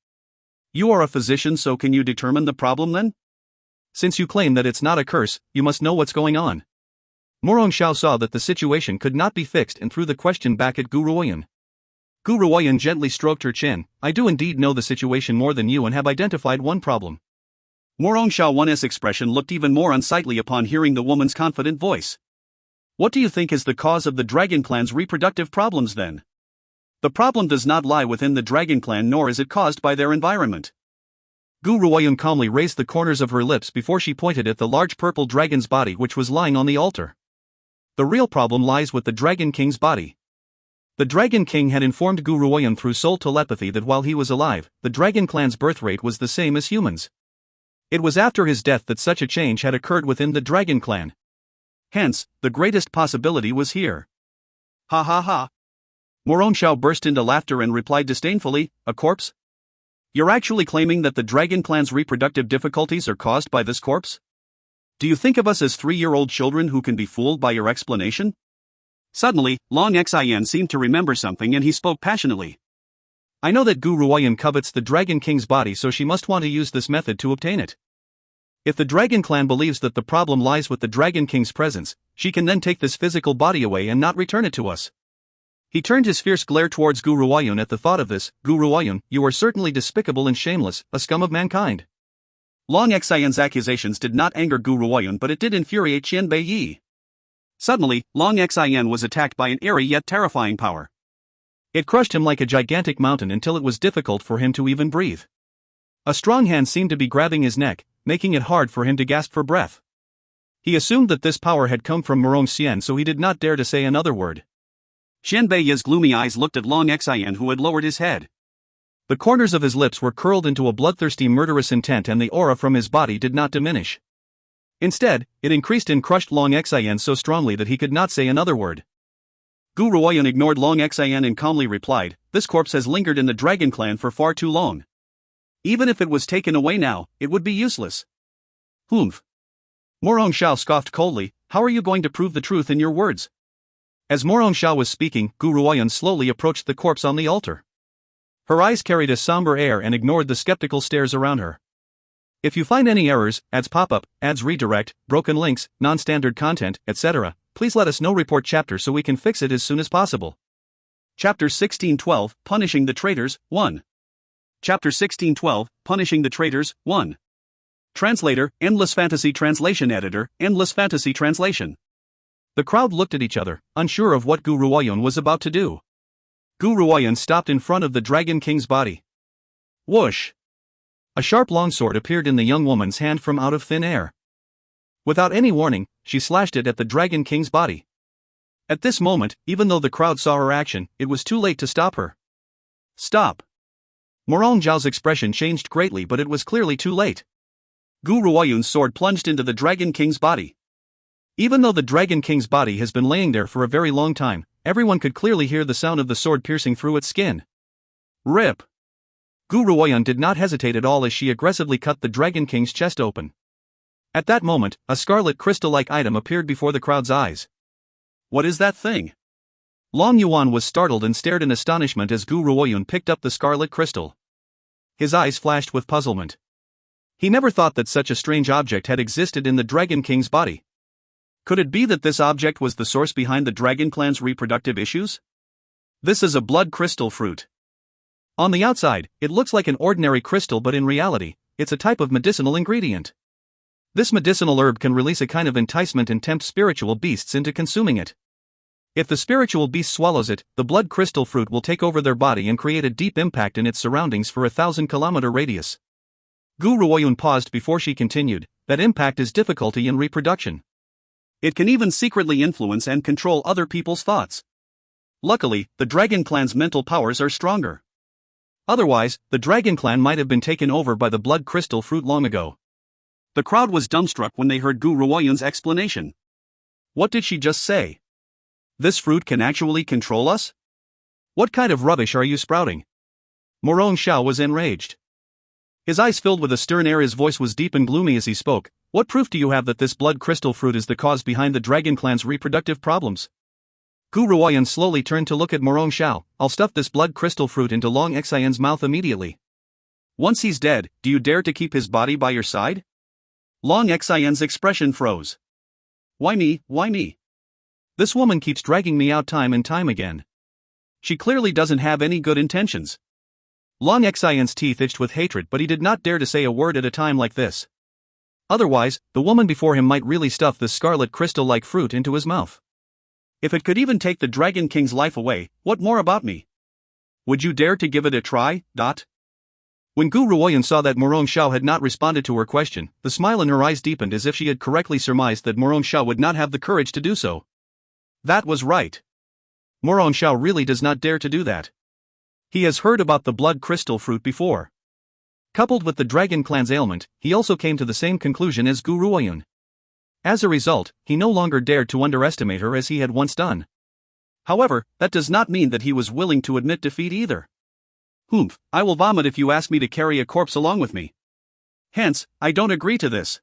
You are a physician, so can you determine the problem then? Since you claim that it's not a curse, you must know what's going on. Morong Xiao saw that the situation could not be fixed and threw the question back at Gu Ruoyan. Gu Ruoyan gently stroked her chin. I do indeed know the situation more than you and have identified one problem. Morong Xiao's expression looked even more unsightly upon hearing the woman's confident voice. What do you think is the cause of the Dragon Clan's reproductive problems then? The problem does not lie within the Dragon Clan nor is it caused by their environment. Gu Ruoyan calmly raised the corners of her lips before she pointed at the large purple dragon's body which was lying on the altar. The real problem lies with the Dragon King's body. The Dragon King had informed Gu Ruoyan through soul telepathy that while he was alive, the Dragon Clan's birth rate was the same as humans. It was after his death that such a change had occurred within the Dragon Clan. Hence, the greatest possibility was here. Ha ha ha. Morong Xiao burst into laughter and replied disdainfully, a corpse? You're actually claiming that the Dragon Clan's reproductive difficulties are caused by this corpse? Do you think of us as 3-year-old children who can be fooled by your explanation? Suddenly, Long Xian seemed to remember something and he spoke passionately. I know that Gu Ruoyan covets the Dragon King's body, so she must want to use this method to obtain it. If the Dragon Clan believes that the problem lies with the Dragon King's presence, she can then take this physical body away and not return it to us. He turned his fierce glare towards Gu Ruoyan at the thought of this. Gu Ruoyan, you are certainly despicable and shameless, a scum of mankind. Long Xian's accusations did not anger Gu Ruoyan, but it did infuriate Qian Bei Yi. Suddenly, Long Xian was attacked by an airy yet terrifying power. It crushed him like a gigantic mountain until it was difficult for him to even breathe. A strong hand seemed to be grabbing his neck, making it hard for him to gasp for breath. He assumed that this power had come from Morong Xian, so he did not dare to say another word. Qian Bei Yi's gloomy eyes looked at Long Xian, who had lowered his head. The corners of his lips were curled into a bloodthirsty murderous intent, and the aura from his body did not diminish. Instead, it increased and crushed Long Xian so strongly that he could not say another word. Gu Ruoyan ignored Long Xian and calmly replied, this corpse has lingered in the Dragon Clan for far too long. Even if it was taken away now, it would be useless. Humph. Morong Xiao scoffed coldly, how are you going to prove the truth in your words? As Morong Xiao was speaking, Gu Ruoyan slowly approached the corpse on the altar. Her eyes carried a somber air and ignored the skeptical stares around her. If you find any errors, ads pop up, ads redirect, broken links, non-standard content, etc., please let us know. Report chapter so we can fix it as soon as possible. Chapter 1612, Punishing the Traitors, 1. Chapter 1612, Punishing the Traitors, 1. Translator, Endless Fantasy Translation Editor, Endless Fantasy Translation. The crowd looked at each other, unsure of what Gu Ruoyan was about to do. Gu Ruoyan stopped in front of the Dragon King's body. Whoosh! A sharp longsword appeared in the young woman's hand from out of thin air. Without any warning, she slashed it at the Dragon King's body. At this moment, even though the crowd saw her action, it was too late to stop her. Stop! Morong Xiao's expression changed greatly, but it was clearly too late. Gu Ruoyan's sword plunged into the Dragon King's body. Even though the Dragon King's body has been laying there for a very long time, everyone could clearly hear the sound of the sword piercing through its skin. Rip! Gu Ruoyan did not hesitate at all as she aggressively cut the Dragon King's chest open. At that moment, a scarlet crystal-like item appeared before the crowd's eyes. What is that thing? Long Yuan was startled and stared in astonishment as Gu Ruoyan picked up the scarlet crystal. His eyes flashed with puzzlement. He never thought that such a strange object had existed in the Dragon King's body. Could it be that this object was the source behind the Dragon Clan's reproductive issues? This is a blood crystal fruit. On the outside, it looks like an ordinary crystal, but in reality, it's a type of medicinal ingredient. This medicinal herb can release a kind of enticement and tempt spiritual beasts into consuming it. If the spiritual beast swallows it, the blood crystal fruit will take over their body and create a deep impact in its surroundings for a 1,000-kilometer radius. Gu Ruoyan paused before she continued, that impact is difficulty in reproduction. It can even secretly influence and control other people's thoughts. Luckily, the Dragon Clan's mental powers are stronger. Otherwise, the Dragon Clan might have been taken over by the blood crystal fruit long ago. The crowd was dumbstruck when they heard Gu Ruoyan's explanation. What did she just say? This fruit can actually control us? What kind of rubbish are you sprouting? Morong Xiao was enraged. His eyes filled with a stern air, his voice was deep and gloomy as he spoke. What proof do you have that this blood crystal fruit is the cause behind the Dragon Clan's reproductive problems? Gu Ruoyan slowly turned to look at Morong Xiao. I'll stuff this blood crystal fruit into Long Xian's mouth immediately. Once he's dead, do you dare to keep his body by your side? Long Xian's expression froze. Why me, why me? This woman keeps dragging me out time and time again. She clearly doesn't have any good intentions. Long Xian's teeth itched with hatred, but he did not dare to say a word at a time like this. Otherwise, the woman before him might really stuff this scarlet crystal-like fruit into his mouth. If it could even take the Dragon King's life away, what more about me? Would you dare to give it a try? When Gu Ruoyun saw that Morong Xiao had not responded to her question, the smile in her eyes deepened as if she had correctly surmised that Morong Xiao would not have the courage to do so. That was right. Morong Xiao really does not dare to do that. He has heard about the blood crystal fruit before. Coupled with the Dragon Clan's ailment, he also came to the same conclusion as Gu Ruoyun. As a result, he no longer dared to underestimate her as he had once done. However, that does not mean that he was willing to admit defeat either. Humph, I will vomit if you ask me to carry a corpse along with me. Hence, I don't agree to this.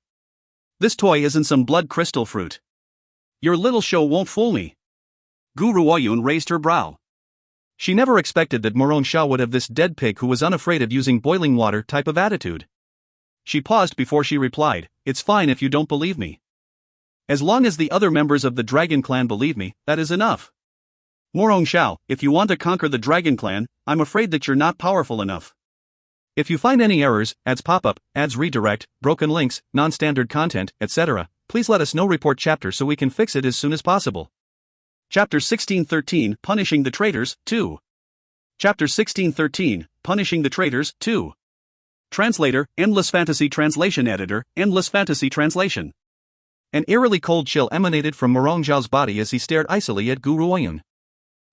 This toy isn't some blood crystal fruit. Your little show won't fool me. Gu Ruoyun raised her brow. She never expected that Morong Xiao would have this dead pig who was unafraid of using boiling water type of attitude. She paused before she replied, "It's fine if you don't believe me. As long as the other members of the Dragon Clan believe me, that is enough. Morong Xiao, if you want to conquer the Dragon Clan, I'm afraid that you're not powerful enough. If you find any errors, ads pop-up, ads redirect, broken links, non-standard content, etc., please let us know. Report chapter so we can fix it as soon as possible." Chapter 1613, Punishing the Traitors, 2. Chapter 1613, Punishing the Traitors, 2. Translator, Endless Fantasy Translation Editor, Endless Fantasy Translation. An eerily cold chill emanated from Morong Xiao's body as he stared icily at Gu Ruoyun.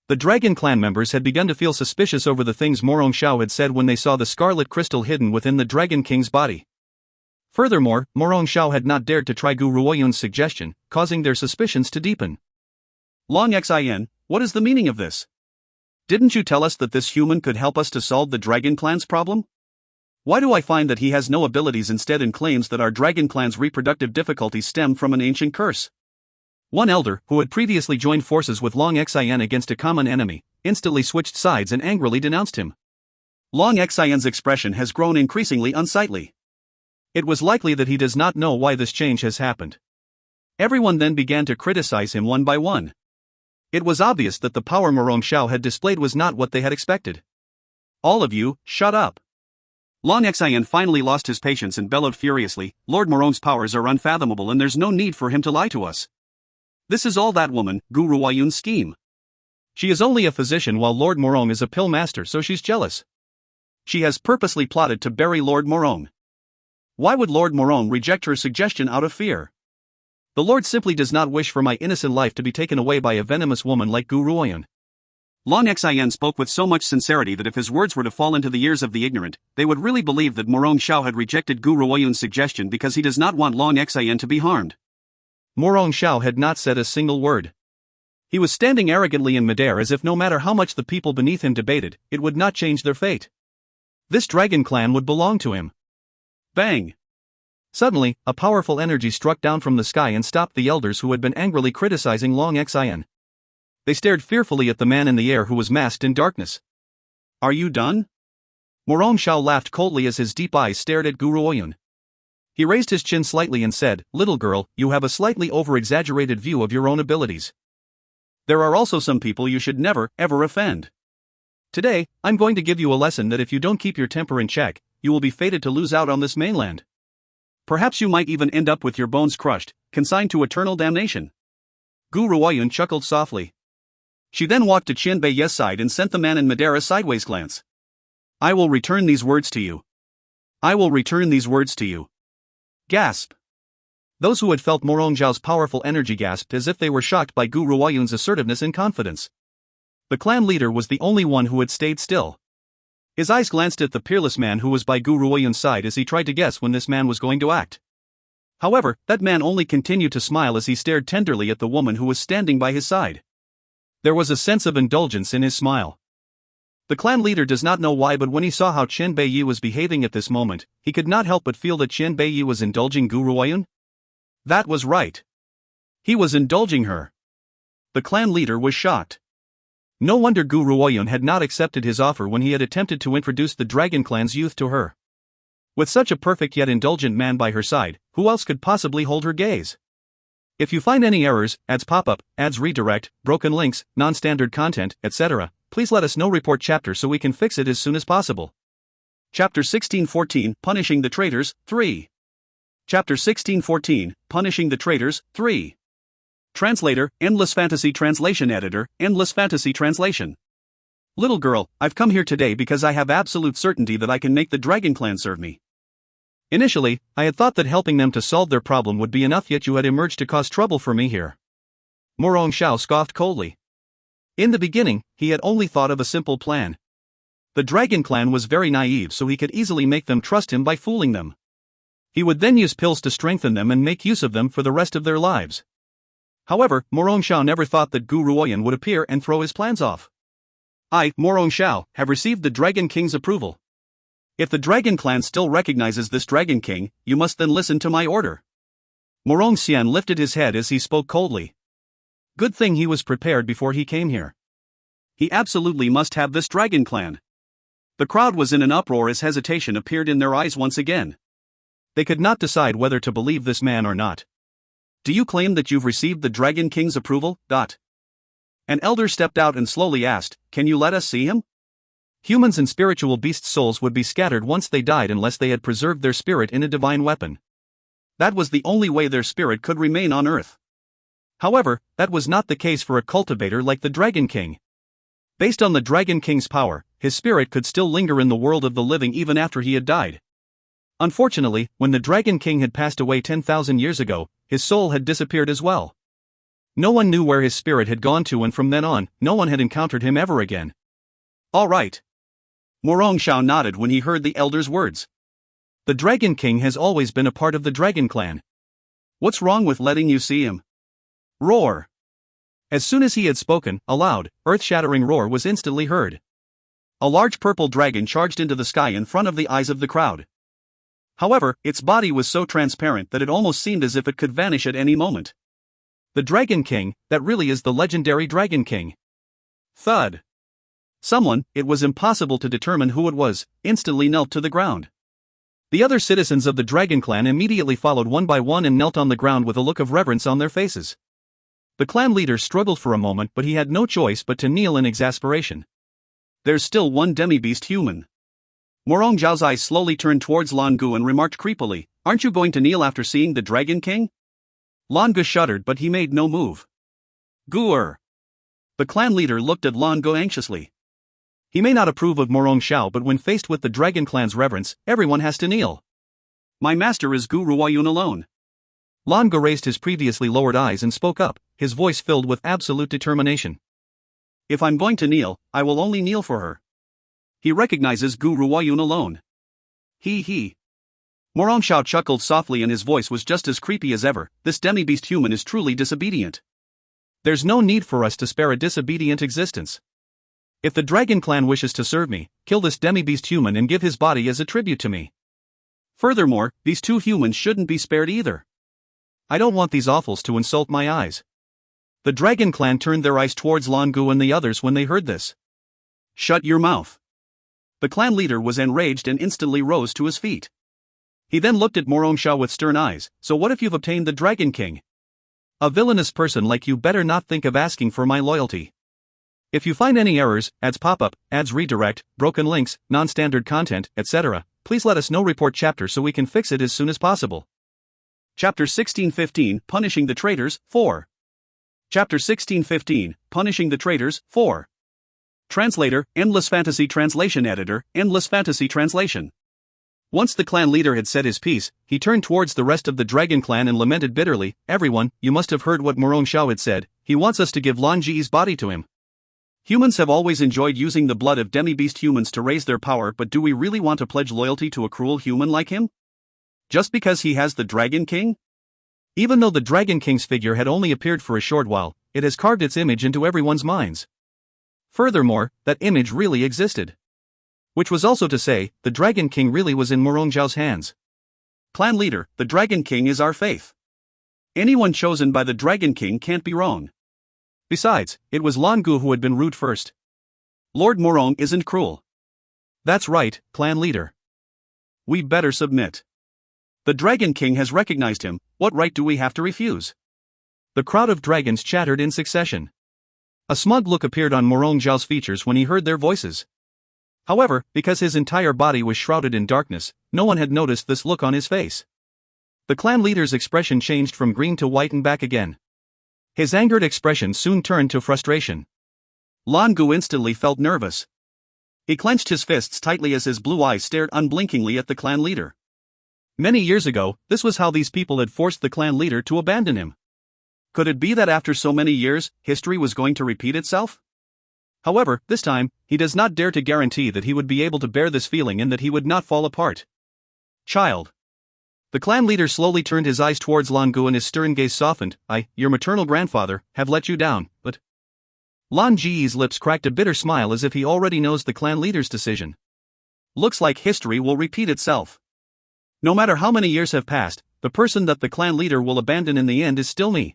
The Dragon Clan members had begun to feel suspicious over the things Morong Xiao had said when they saw the scarlet crystal hidden within the Dragon King's body. Furthermore, Morong Xiao had not dared to try Gu Ruoyun's suggestion, causing their suspicions to deepen. Long Xin, what is the meaning of this? Didn't you tell us that this human could help us to solve the Dragon Clan's problem? Why do I find that he has no abilities instead and claims that our Dragon Clan's reproductive difficulties stem from an ancient curse? One elder, who had previously joined forces with Long Xin against a common enemy, instantly switched sides and angrily denounced him. Long Xin's expression has grown increasingly unsightly. It was likely that he does not know why this change has happened. Everyone then began to criticize him one by one. It was obvious that the power Morong Xiao had displayed was not what they had expected. "All of you, shut up." Long Xin finally lost his patience and bellowed furiously, "Lord Morong's powers are unfathomable and there's no need for him to lie to us. This is all that woman, Gu Ruoyun's scheme. She is only a physician while Lord Morong is a pill master, so she's jealous. She has purposely plotted to bury Lord Morong. Why would Lord Morong reject her suggestion out of fear? The Lord simply does not wish for my innocent life to be taken away by a venomous woman like Gu Ruoyun." Long Xin spoke with so much sincerity that if his words were to fall into the ears of the ignorant, they would really believe that Morong Xiao had rejected Gu Ruoyun's suggestion because he does not want Long Xin to be harmed. Morong Xiao had not said a single word. He was standing arrogantly in midair as if no matter how much the people beneath him debated, it would not change their fate. This Dragon Clan would belong to him. Bang! Suddenly, a powerful energy struck down from the sky and stopped the elders who had been angrily criticizing Long Xin. They stared fearfully at the man in the air who was masked in darkness. "Are you done?" Morong Xiao laughed coldly as his deep eyes stared at Gu Ruoyun. He raised his chin slightly and said, "Little girl, you have a slightly over-exaggerated view of your own abilities. There are also some people you should never, ever offend. Today, I'm going to give you a lesson that if you don't keep your temper in check, you will be fated to lose out on this mainland. Perhaps you might even end up with your bones crushed, consigned to eternal damnation." Gu Ruoyun chuckled softly. She then walked to Qian Beiye's side and sent the man in midair a sideways glance. "I will return these words to you. I will return these words to you." Gasp. Those who had felt Morong Xiao's powerful energy gasped as if they were shocked by Gu Ruoyun's assertiveness and confidence. The clan leader was the only one who had stayed still. His eyes glanced at the peerless man who was by Gu Ruoyun's side as he tried to guess when this man was going to act. However, that man only continued to smile as he stared tenderly at the woman who was standing by his side. There was a sense of indulgence in his smile. The clan leader does not know why, but when he saw how Qian Beiyi was behaving at this moment, he could not help but feel that Qian Beiyi was indulging Gu Ruoyun. That was right. He was indulging her. The clan leader was shocked. No wonder Gu Ruoyun had not accepted his offer when he had attempted to introduce the Dragon Clan's youth to her. With such a perfect yet indulgent man by her side, who else could possibly hold her gaze? If you find any errors, ads pop up, ads redirect, broken links, non-standard content, etc., please let us know. Report chapter so we can fix it as soon as possible. Chapter 1614, Punishing the Traitors, 3. Chapter 1614, Punishing the Traitors, 3. Translator, Endless Fantasy Translation Editor, Endless Fantasy Translation. Little girl, I've come here today because I have absolute certainty that I can make the Dragon Clan serve me. Initially, I had thought that helping them to solve their problem would be enough, yet you had emerged to cause trouble for me here. Morong Xiao scoffed coldly. In the beginning, he had only thought of a simple plan. The Dragon Clan was very naive, so he could easily make them trust him by fooling them. He would then use pills to strengthen them and make use of them for the rest of their lives. However, Morong Xiao never thought that Gu Ruoyan would appear and throw his plans off. I, Morong Xiao, have received the Dragon King's approval. If the Dragon Clan still recognizes this Dragon King, you must then listen to my order. Morong Xian lifted his head as he spoke coldly. Good thing he was prepared before he came here. He absolutely must have this Dragon Clan. The crowd was in an uproar as hesitation appeared in their eyes once again. They could not decide whether to believe this man or not. Do you claim that you've received the Dragon King's approval? An elder stepped out and slowly asked, Can you let us see him? Humans and spiritual beasts' souls would be scattered once they died unless they had preserved their spirit in a divine weapon. That was the only way their spirit could remain on Earth. However, that was not the case for a cultivator like the Dragon King. Based on the Dragon King's power, his spirit could still linger in the world of the living even after he had died. Unfortunately, when the Dragon King had passed away 10,000 years ago, his soul had disappeared as well. No one knew where his spirit had gone to, and from then on, no one had encountered him ever again. All right. Morong Xiao nodded when he heard the elder's words. The Dragon King has always been a part of the Dragon Clan. What's wrong with letting you see him? Roar. As soon as he had spoken, a loud, earth-shattering roar was instantly heard. A large purple dragon charged into the sky in front of the eyes of the crowd. However, its body was so transparent that it almost seemed as if it could vanish at any moment. The Dragon King, that really is the legendary Dragon King. Thud. Someone, it was impossible to determine who it was, instantly knelt to the ground. The other citizens of the Dragon Clan immediately followed one by one and knelt on the ground with a look of reverence on their faces. The clan leader struggled for a moment, but he had no choice but to kneel in exasperation. There's still one demi-beast human. Morong Xiao's eyes slowly turned towards Lan Gu and remarked creepily, Aren't you going to kneel after seeing the Dragon King? Lan Gu shuddered, but he made no move. Gu-er. The clan leader looked at Lan Gu anxiously. He may not approve of Morong Xiao, but when faced with the Dragon Clan's reverence, everyone has to kneel. My master is Gu Ruoyun alone. Lan Gu raised his previously lowered eyes and spoke up, his voice filled with absolute determination. If I'm going to kneel, I will only kneel for her. He recognizes Gu Ruoyun alone. He. Morong Xiao chuckled softly and his voice was just as creepy as ever. This demi-beast human is truly disobedient. There's no need for us to spare a disobedient existence. If the Dragon Clan wishes to serve me, kill this demi-beast human and give his body as a tribute to me. Furthermore, these two humans shouldn't be spared either. I don't want these offals to insult my eyes. The Dragon Clan turned their eyes towards Lan Gu and the others when they heard this. Shut your mouth. The clan leader was enraged and instantly rose to his feet. He then looked at Morong Xiao with stern eyes. So what if you've obtained the Dragon King? A villainous person like you better not think of asking for my loyalty. If you find any errors, ads pop up, ads redirect, broken links, non-standard content, etc., please let us know. Report chapter so we can fix it as soon as possible. Chapter 1615, Punishing the Traitors, 4. Chapter 1615, Punishing the Traitors, 4. Translator, Endless Fantasy Translation Editor, Endless Fantasy Translation. Once the clan leader had said his piece, he turned towards the rest of the Dragon Clan and lamented bitterly, Everyone, you must have heard what Morong Xiao had said. He wants us to give Lan Ji's body to him. Humans have always enjoyed using the blood of demi-beast humans to raise their power, but do we really want to pledge loyalty to a cruel human like him? Just because he has the Dragon King? Even though the Dragon King's figure had only appeared for a short while, it has carved its image into everyone's minds. Furthermore, that image really existed. Which was also to say, the Dragon King really was in Morong Xiao's hands. Clan leader, the Dragon King is our faith. Anyone chosen by the Dragon King can't be wrong. Besides, it was Lan Gu who had been rude first. Lord Morong isn't cruel. That's right, clan leader. We better submit. The Dragon King has recognized him, what right do we have to refuse? The crowd of dragons chattered in succession. A smug look appeared on Morong Zhao's features when he heard their voices. However, because his entire body was shrouded in darkness, no one had noticed this look on his face. The clan leader's expression changed from green to white and back again. His angered expression soon turned to frustration. Lan Gu instantly felt nervous. He clenched his fists tightly as his blue eyes stared unblinkingly at the clan leader. Many years ago, this was how these people had forced the clan leader to abandon him. Could it be that after so many years, history was going to repeat itself? However, this time, he does not dare to guarantee that he would be able to bear this feeling and that he would not fall apart. Child. The clan leader slowly turned his eyes towards Lan Gu and his stern gaze softened. I, your maternal grandfather, have let you down, but... Lan Ji's lips cracked a bitter smile as if he already knows the clan leader's decision. Looks like history will repeat itself. No matter how many years have passed, the person that the clan leader will abandon in the end is still me.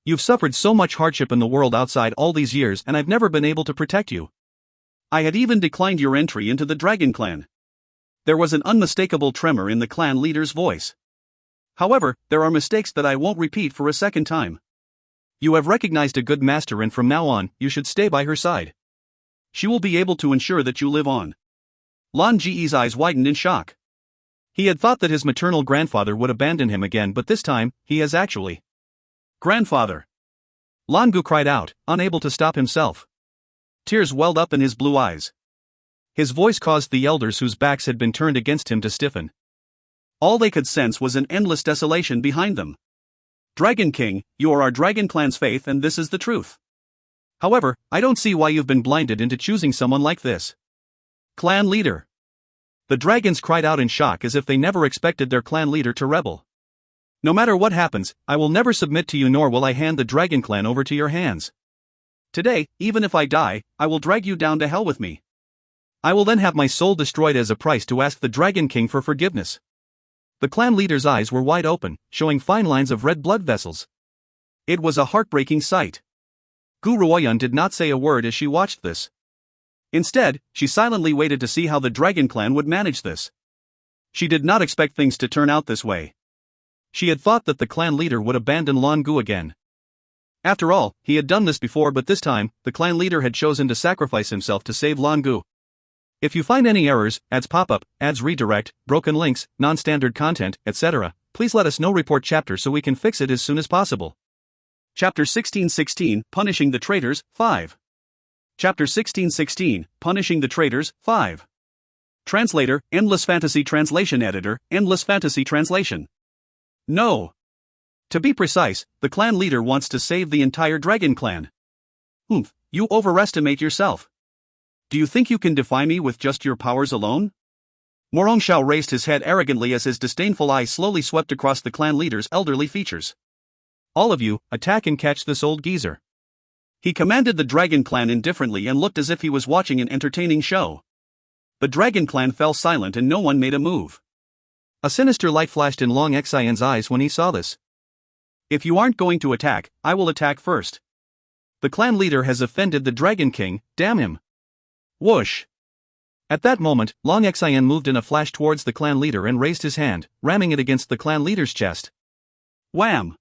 You've suffered so much hardship in the world outside all these years and I've never been able to protect you. I had even declined your entry into the Dragon Clan. There was an unmistakable tremor in the clan leader's voice. However, there are mistakes that I won't repeat for a second time. You have recognized a good master and from now on, you should stay by her side. She will be able to ensure that you live on. Lan Ji's eyes widened in shock. He had thought that his maternal grandfather would abandon him again, but this time, he has actually. Grandfather! Lan Gu cried out, unable to stop himself. Tears welled up in his blue eyes. His voice caused the elders whose backs had been turned against him to stiffen. All they could sense was an endless desolation behind them. Dragon King, you are our Dragon Clan's faith and this is the truth. However, I don't see why you've been blinded into choosing someone like this. Clan leader. The dragons cried out in shock as if they never expected their clan leader to rebel. No matter what happens, I will never submit to you nor will I hand the Dragon Clan over to your hands. Today, even if I die, I will drag you down to hell with me. I will then have my soul destroyed as a price to ask the Dragon King for forgiveness. The clan leader's eyes were wide open, showing fine lines of red blood vessels. It was a heartbreaking sight. Gu Ruoyun did not say a word as she watched this. Instead, she silently waited to see how the Dragon Clan would manage this. She did not expect things to turn out this way. She had thought that the clan leader would abandon Lan Gu again. After all, he had done this before, but this time, the clan leader had chosen to sacrifice himself to save Lan Gu. If you find any errors, ads pop-up, ads redirect, broken links, non-standard content, etc., please let us know. Report chapter so we can fix it as soon as possible. Chapter 1616, Punishing the Traitors, 5. Chapter 1616, Punishing the Traitors, 5. Translator, Endless Fantasy Translation Editor, Endless Fantasy Translation. No. To be precise, the clan leader wants to save the entire Dragon Clan. You overestimate yourself. Do you think you can defy me with just your powers alone? Morong Zhao raised his head arrogantly as his disdainful eyes slowly swept across the clan leader's elderly features. All of you, attack and catch this old geezer. He commanded the Dragon Clan indifferently and looked as if he was watching an entertaining show. The Dragon Clan fell silent and no one made a move. A sinister light flashed in Long Xian's eyes when he saw this. If you aren't going to attack, I will attack first. The clan leader has offended the Dragon King, damn him. Whoosh! At that moment, Long Xian moved in a flash towards the clan leader and raised his hand, ramming it against the clan leader's chest. Wham!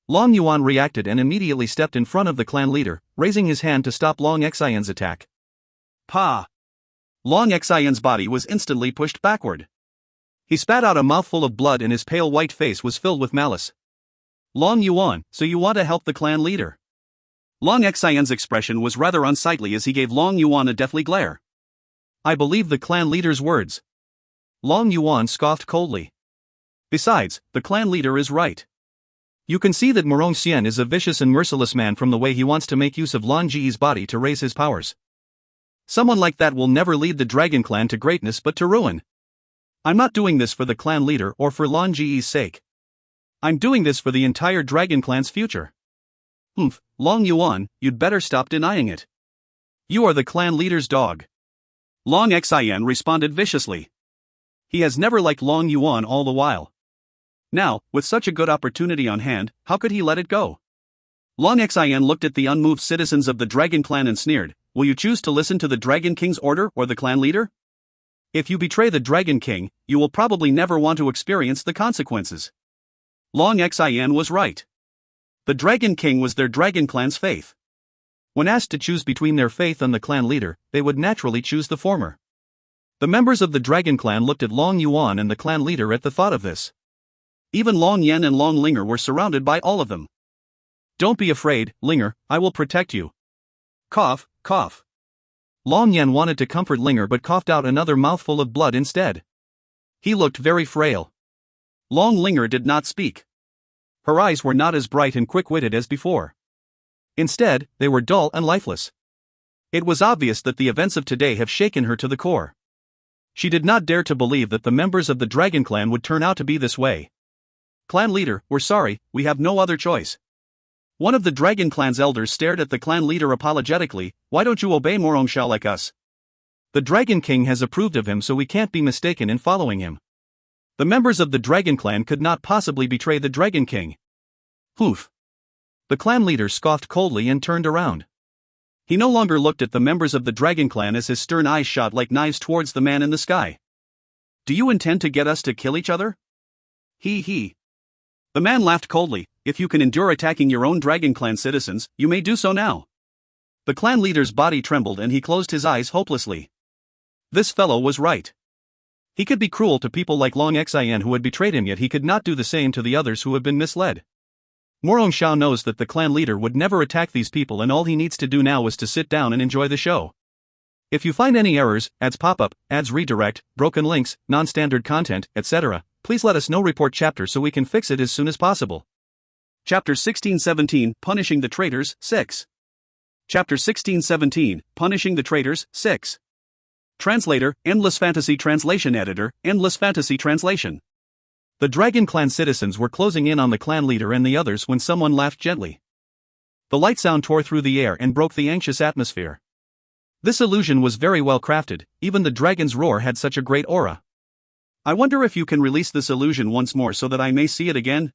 Long Yuan reacted and immediately stepped in front of the clan leader, raising his hand to stop Long Xian's attack. Pa! Long Xian's body was instantly pushed backward. He spat out a mouthful of blood and his pale white face was filled with malice. Long Yuan, so you want to help the clan leader? Long Xian's expression was rather unsightly as he gave Long Yuan a deathly glare. I believe the clan leader's words. Long Yuan scoffed coldly. Besides, the clan leader is right. You can see that Morong Xian is a vicious and merciless man from the way he wants to make use of Lan Ji's body to raise his powers. Someone like that will never lead the Dragon Clan to greatness but to ruin. I'm not doing this for the clan leader or for Lan Ji's sake. I'm doing this for the entire Dragon Clan's future. Long Yuan, you'd better stop denying it. You are the clan leader's dog. Long Xian responded viciously. He has never liked Long Yuan all the while. Now, with such a good opportunity on hand, how could he let it go? Long Xian looked at the unmoved citizens of the Dragon Clan and sneered, will you choose to listen to the Dragon King's order or the clan leader? If you betray the Dragon King, you will probably never want to experience the consequences. Long Xian was right. The Dragon King was their Dragon Clan's faith. When asked to choose between their faith and the clan leader, they would naturally choose the former. The members of the Dragon Clan looked at Long Yuan and the clan leader at the thought of this. Even Long Yen and Long Linger were surrounded by all of them. "Don't be afraid, Linger, I will protect you." Cough, cough. Long Yen wanted to comfort Linger but coughed out another mouthful of blood instead. He looked very frail. Long Linger did not speak. Her eyes were not as bright and quick-witted as before. Instead, they were dull and lifeless. It was obvious that the events of today have shaken her to the core. She did not dare to believe that the members of the Dragon Clan would turn out to be this way. "Clan leader, we're sorry, we have no other choice." One of the Dragon Clan's elders stared at the clan leader apologetically. "Why don't you obey Morong Shao like us? The Dragon King has approved of him, so we can't be mistaken in following him." The members of the Dragon Clan could not possibly betray the Dragon King. Poof. The clan leader scoffed coldly and turned around. He no longer looked at the members of the Dragon Clan as his stern eyes shot like knives towards the man in the sky. "Do you intend to get us to kill each other?" He. The man laughed coldly. "If you can endure attacking your own Dragon Clan citizens, you may do so now." The clan leader's body trembled and he closed his eyes hopelessly. This fellow was right. He could be cruel to people like Long Xin who had betrayed him, yet he could not do the same to the others who have been misled. Morong Shao knows that the clan leader would never attack these people, and all he needs to do now is to sit down and enjoy the show. If you find any errors, ads pop up, ads redirect, broken links, non-standard content, etc., please let us know. Report chapter so we can fix it as soon as possible. Chapter 16-17, Punishing the Traitors, 6. Chapter 16-17, Punishing the Traitors, 6. Translator, Endless Fantasy Translation. Editor, Endless Fantasy Translation. The Dragon Clan citizens were closing in on the clan leader and the others when someone laughed gently. The light sound tore through the air and broke the anxious atmosphere. This illusion was very well crafted. Even the dragon's roar had such a great aura. "I wonder if you can release this illusion once more so that I may see it again?"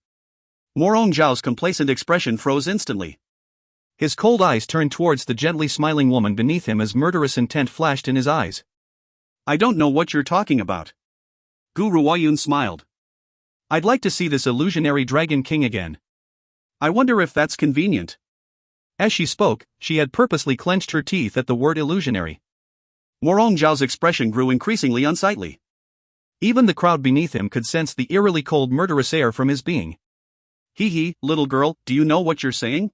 Morong Zhao's complacent expression froze instantly. His cold eyes turned towards the gently smiling woman beneath him as murderous intent flashed in his eyes. "I don't know what you're talking about." Gu Ruoyun smiled. "I'd like to see this illusionary Dragon King again. I wonder if that's convenient." As she spoke, she had purposely clenched her teeth at the word illusionary. Morong Zhao's expression grew increasingly unsightly. Even the crowd beneath him could sense the eerily cold murderous air from his being. He, little girl, do you know what you're saying?"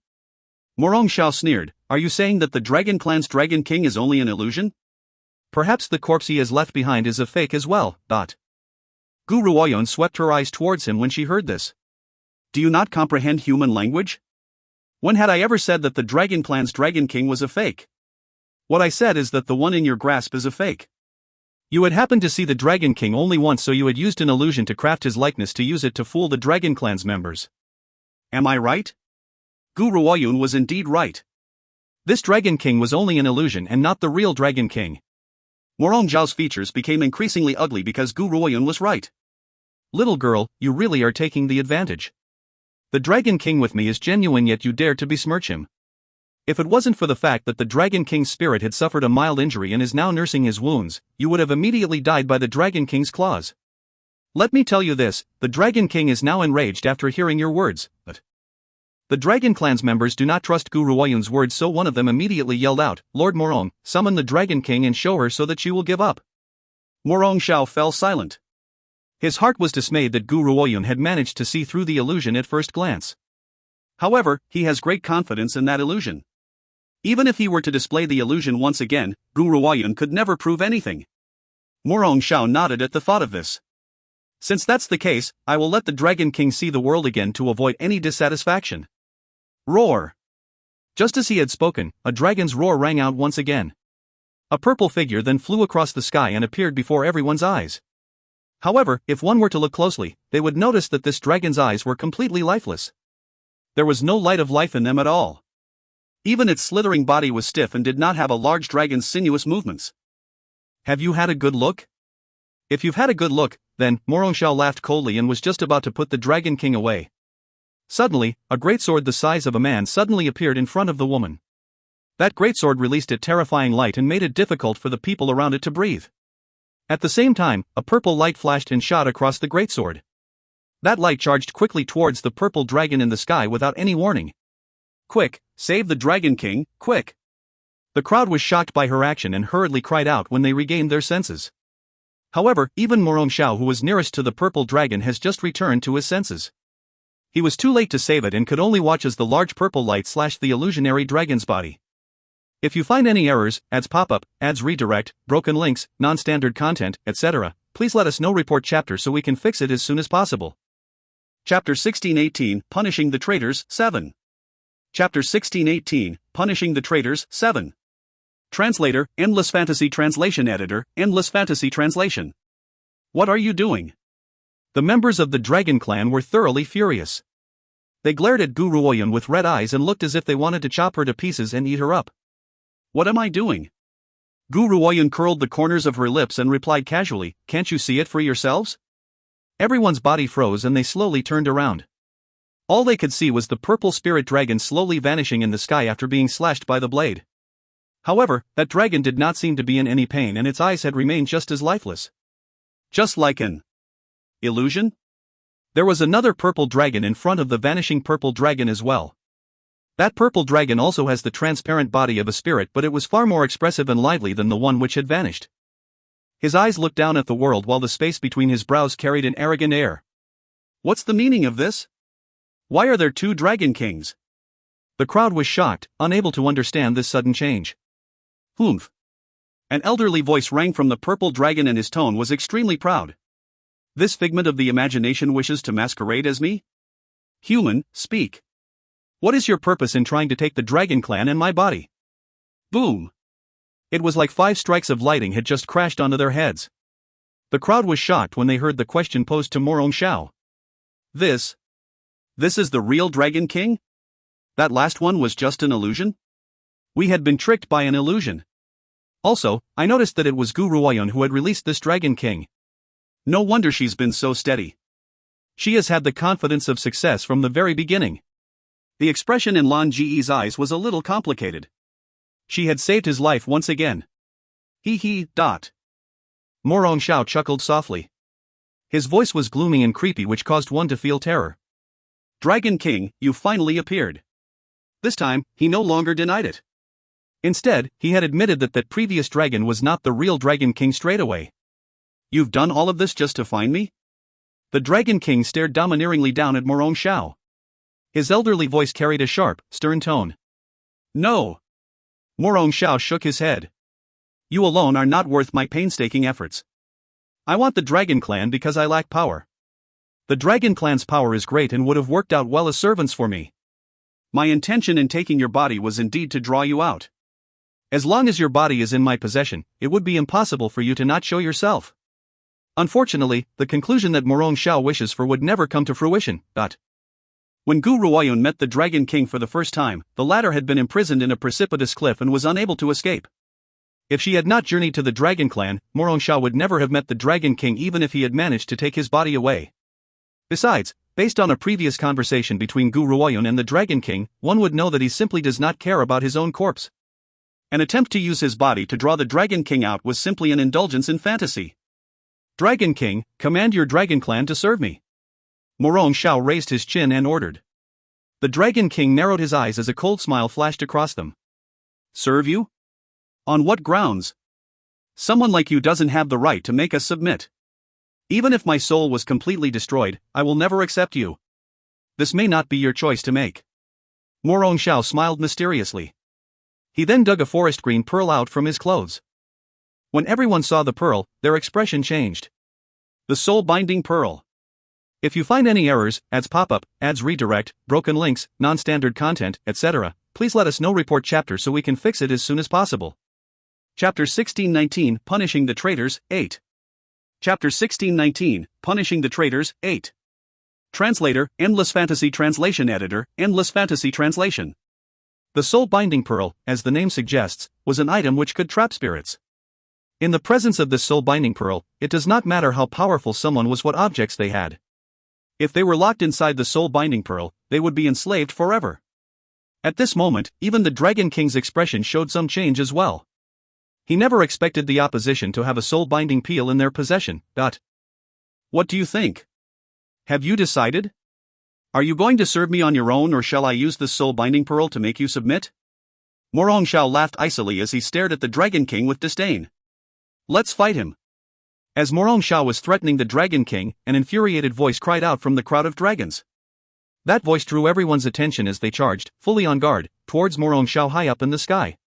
Morong Shao sneered. "Are you saying that the Dragon Clan's Dragon King is only an illusion? Perhaps the corpse he has left behind is a fake as well." Gu Ruoyun swept her eyes towards him when she heard this. "Do you not comprehend human language? When had I ever said that the Dragon Clan's Dragon King was a fake? What I said is that the one in your grasp is a fake. You had happened to see the Dragon King only once, so you had used an illusion to craft his likeness to use it to fool the Dragon Clan's members. Am I right?" Gu Ruoyun was indeed right. This Dragon King was only an illusion and not the real Dragon King. Morong Zhao's features became increasingly ugly because Gu Ruoyun was right. "Little girl, you really are taking the advantage. The Dragon King with me is genuine, yet you dare to besmirch him. If it wasn't for the fact that the Dragon King's spirit had suffered a mild injury and is now nursing his wounds, you would have immediately died by the Dragon King's claws. Let me tell you this, the Dragon King is now enraged after hearing your words, but..." The Dragon Clan's members do not trust Gu Ruoyun's words, so one of them immediately yelled out, "Lord Morong, summon the Dragon King and show her so that she will give up." Morong Shao fell silent. His heart was dismayed that Gu Ruoyun had managed to see through the illusion at first glance. However, he has great confidence in that illusion. Even if he were to display the illusion once again, Gu Ruoyun could never prove anything. Morong Shao nodded at the thought of this. "Since that's the case, I will let the Dragon King see the world again to avoid any dissatisfaction." Roar! Just as he had spoken, a dragon's roar rang out once again. A purple figure then flew across the sky and appeared before everyone's eyes. However, if one were to look closely, they would notice that this dragon's eyes were completely lifeless. There was no light of life in them at all. Even its slithering body was stiff and did not have a large dragon's sinuous movements. "Have you had a good look?" "If you've had a good look, then," Morong Shao laughed coldly and was just about to put the Dragon King away. Suddenly, a greatsword the size of a man suddenly appeared in front of the woman. That greatsword released a terrifying light and made it difficult for the people around it to breathe. At the same time, a purple light flashed and shot across the greatsword. That light charged quickly towards the purple dragon in the sky without any warning. Quick, save the Dragon King, quick! The crowd was shocked by her action and hurriedly cried out when they regained their senses. However, even Morong Xiao, who was nearest to the purple dragon, has just returned to his senses. He was too late to save it and could only watch as the large purple light slashed the illusionary dragon's body. If you find any errors, ads pop up, ads redirect, broken links, non-standard content, etc., please let us know. Report chapter so we can fix it as soon as possible. Chapter 1618, Punishing the Traitors, 7. Chapter 1618, Punishing the Traitors, 7. Translator, Endless Fantasy Translation Editor, Endless Fantasy Translation. What are you doing? The members of the Dragon Clan were thoroughly furious. They glared at Gu Ruoyun with red eyes and looked as if they wanted to chop her to pieces and eat her up. What am I doing? Gu Ruoyun curled the corners of her lips and replied casually, "Can't you see it for yourselves?" Everyone's body froze and they slowly turned around. All they could see was the purple spirit dragon slowly vanishing in the sky after being slashed by the blade. However, that dragon did not seem to be in any pain and its eyes had remained just as lifeless. Just like an illusion? There was another purple dragon in front of the vanishing purple dragon as well. That purple dragon also has the transparent body of a spirit, but it was far more expressive and lively than the one which had vanished. His eyes looked down at the world while the space between his brows carried an arrogant air. What's the meaning of this? Why are there two Dragon Kings? The crowd was shocked, unable to understand this sudden change. Humph. An elderly voice rang from the purple dragon and his tone was extremely proud. This figment of the imagination wishes to masquerade as me? Human, speak. What is your purpose in trying to take the Dragon Clan and my body? Boom. It was like 5 strikes of lightning had just crashed onto their heads. The crowd was shocked when they heard the question posed to Morong Xiao. This is the real Dragon King? That last one was just an illusion? We had been tricked by an illusion. Also, I noticed that it was Gu Ruoyun who had released this Dragon King. No wonder she's been so steady. She has had the confidence of success from the very beginning. The expression in Lan Ji's eyes was a little complicated. She had saved his life once again. He. Morong Xiao chuckled softly. His voice was gloomy and creepy, which caused one to feel terror. Dragon King, you finally appeared. This time, he no longer denied it. Instead, he had admitted that that previous dragon was not the real Dragon King straight away. You've done all of this just to find me? The Dragon King stared domineeringly down at Morong Xiao. His elderly voice carried a sharp, stern tone. No. Morong Xiao shook his head. You alone are not worth my painstaking efforts. I want the Dragon Clan because I lack power. The Dragon Clan's power is great and would have worked out well as servants for me. My intention in taking your body was indeed to draw you out. As long as your body is in my possession, it would be impossible for you to not show yourself. Unfortunately, the conclusion that Morong Xiao wishes for would never come to fruition. When Gu Ruoyun met the Dragon King for the first time, the latter had been imprisoned in a precipitous cliff and was unable to escape. If she had not journeyed to the Dragon Clan, Morong Xiao would never have met the Dragon King even if he had managed to take his body away. Besides, based on a previous conversation between Gu Ruoyun and the Dragon King, one would know that he simply does not care about his own corpse. An attempt to use his body to draw the Dragon King out was simply an indulgence in fantasy. Dragon King, command your Dragon Clan to serve me. Morong Xiao raised his chin and ordered. The Dragon King narrowed his eyes as a cold smile flashed across them. Serve you? On what grounds? Someone like you doesn't have the right to make us submit. Even if my soul was completely destroyed, I will never accept you. This may not be your choice to make. Morong Xiao smiled mysteriously. He then dug a forest green pearl out from his clothes. When everyone saw the pearl, their expression changed. The soul-binding pearl. If you find any errors, ads pop up, ads redirect, broken links, non-standard content, etc., please let us know. Report chapter so we can fix it as soon as possible. Chapter 1619, Punishing the Traitors, 8. Chapter 1619, Punishing the Traitors, 8. Translator, Endless Fantasy Translation Editor, Endless Fantasy Translation. The soul-binding pearl, as the name suggests, was an item which could trap spirits. In the presence of this soul-binding pearl, it does not matter how powerful someone was, what objects they had. If they were locked inside the soul-binding pearl, they would be enslaved forever. At this moment, even the Dragon King's expression showed some change as well. He never expected the opposition to have a soul-binding pearl in their possession. What do you think? Have you decided? Are you going to serve me on your own, or shall I use this soul binding pearl to make you submit? Morong Xiao laughed icily as he stared at the Dragon King with disdain. Let's fight him. As Morong Xiao was threatening the Dragon King, an infuriated voice cried out from the crowd of dragons. That voice drew everyone's attention as they charged, fully on guard, towards Morong Xiao high up in the sky.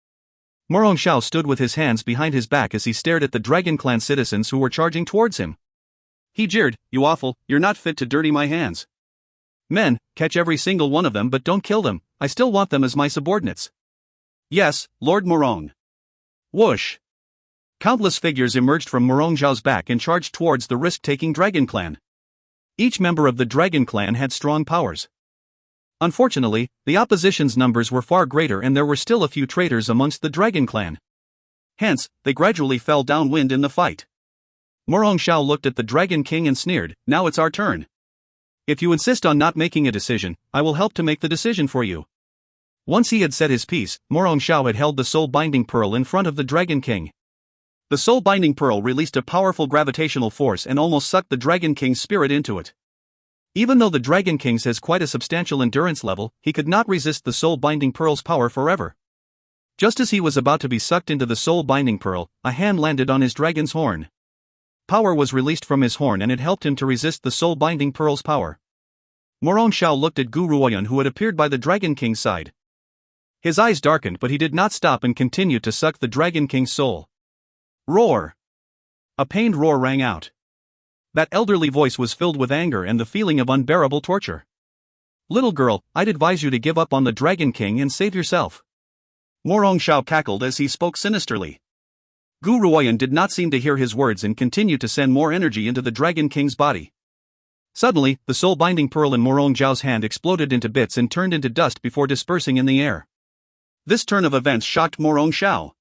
Morong Xiao stood with his hands behind his back as he stared at the Dragon Clan citizens who were charging towards him. He jeered, "You awful, you're not fit to dirty my hands. Men, catch every single one of them, but don't kill them, I still want them as my subordinates." Yes, Lord Morong. Whoosh! Countless figures emerged from Morong Xiao's back and charged towards the risk-taking Dragon Clan. Each member of the Dragon Clan had strong powers. Unfortunately, the opposition's numbers were far greater and there were still a few traitors amongst the Dragon Clan. Hence, they gradually fell downwind in the fight. Morong Xiao looked at the Dragon King and sneered, "Now it's our turn. If you insist on not making a decision, I will help to make the decision for you." Once he had said his piece, Morong Xiao had held the soul-binding pearl in front of the Dragon King. The soul-binding pearl released a powerful gravitational force and almost sucked the Dragon King's spirit into it. Even though the Dragon King has quite a substantial endurance level, he could not resist the soul-binding pearl's power forever. Just as he was about to be sucked into the soul-binding pearl, a hand landed on his dragon's horn. Power was released from his horn and it helped him to resist the soul-binding pearl's power. Morong Xiao looked at Gu Ruoyun, who had appeared by the Dragon King's side. His eyes darkened, but he did not stop and continued to suck the Dragon King's soul. Roar! A pained roar rang out. That elderly voice was filled with anger and the feeling of unbearable torture. "Little girl, I'd advise you to give up on the Dragon King and save yourself." Morong Xiao cackled as he spoke sinisterly. Gu Ruoyun did not seem to hear his words and continued to send more energy into the Dragon King's body. Suddenly, the soul-binding pearl in Morong Xiao's hand exploded into bits and turned into dust before dispersing in the air. This turn of events shocked Morong Xiao.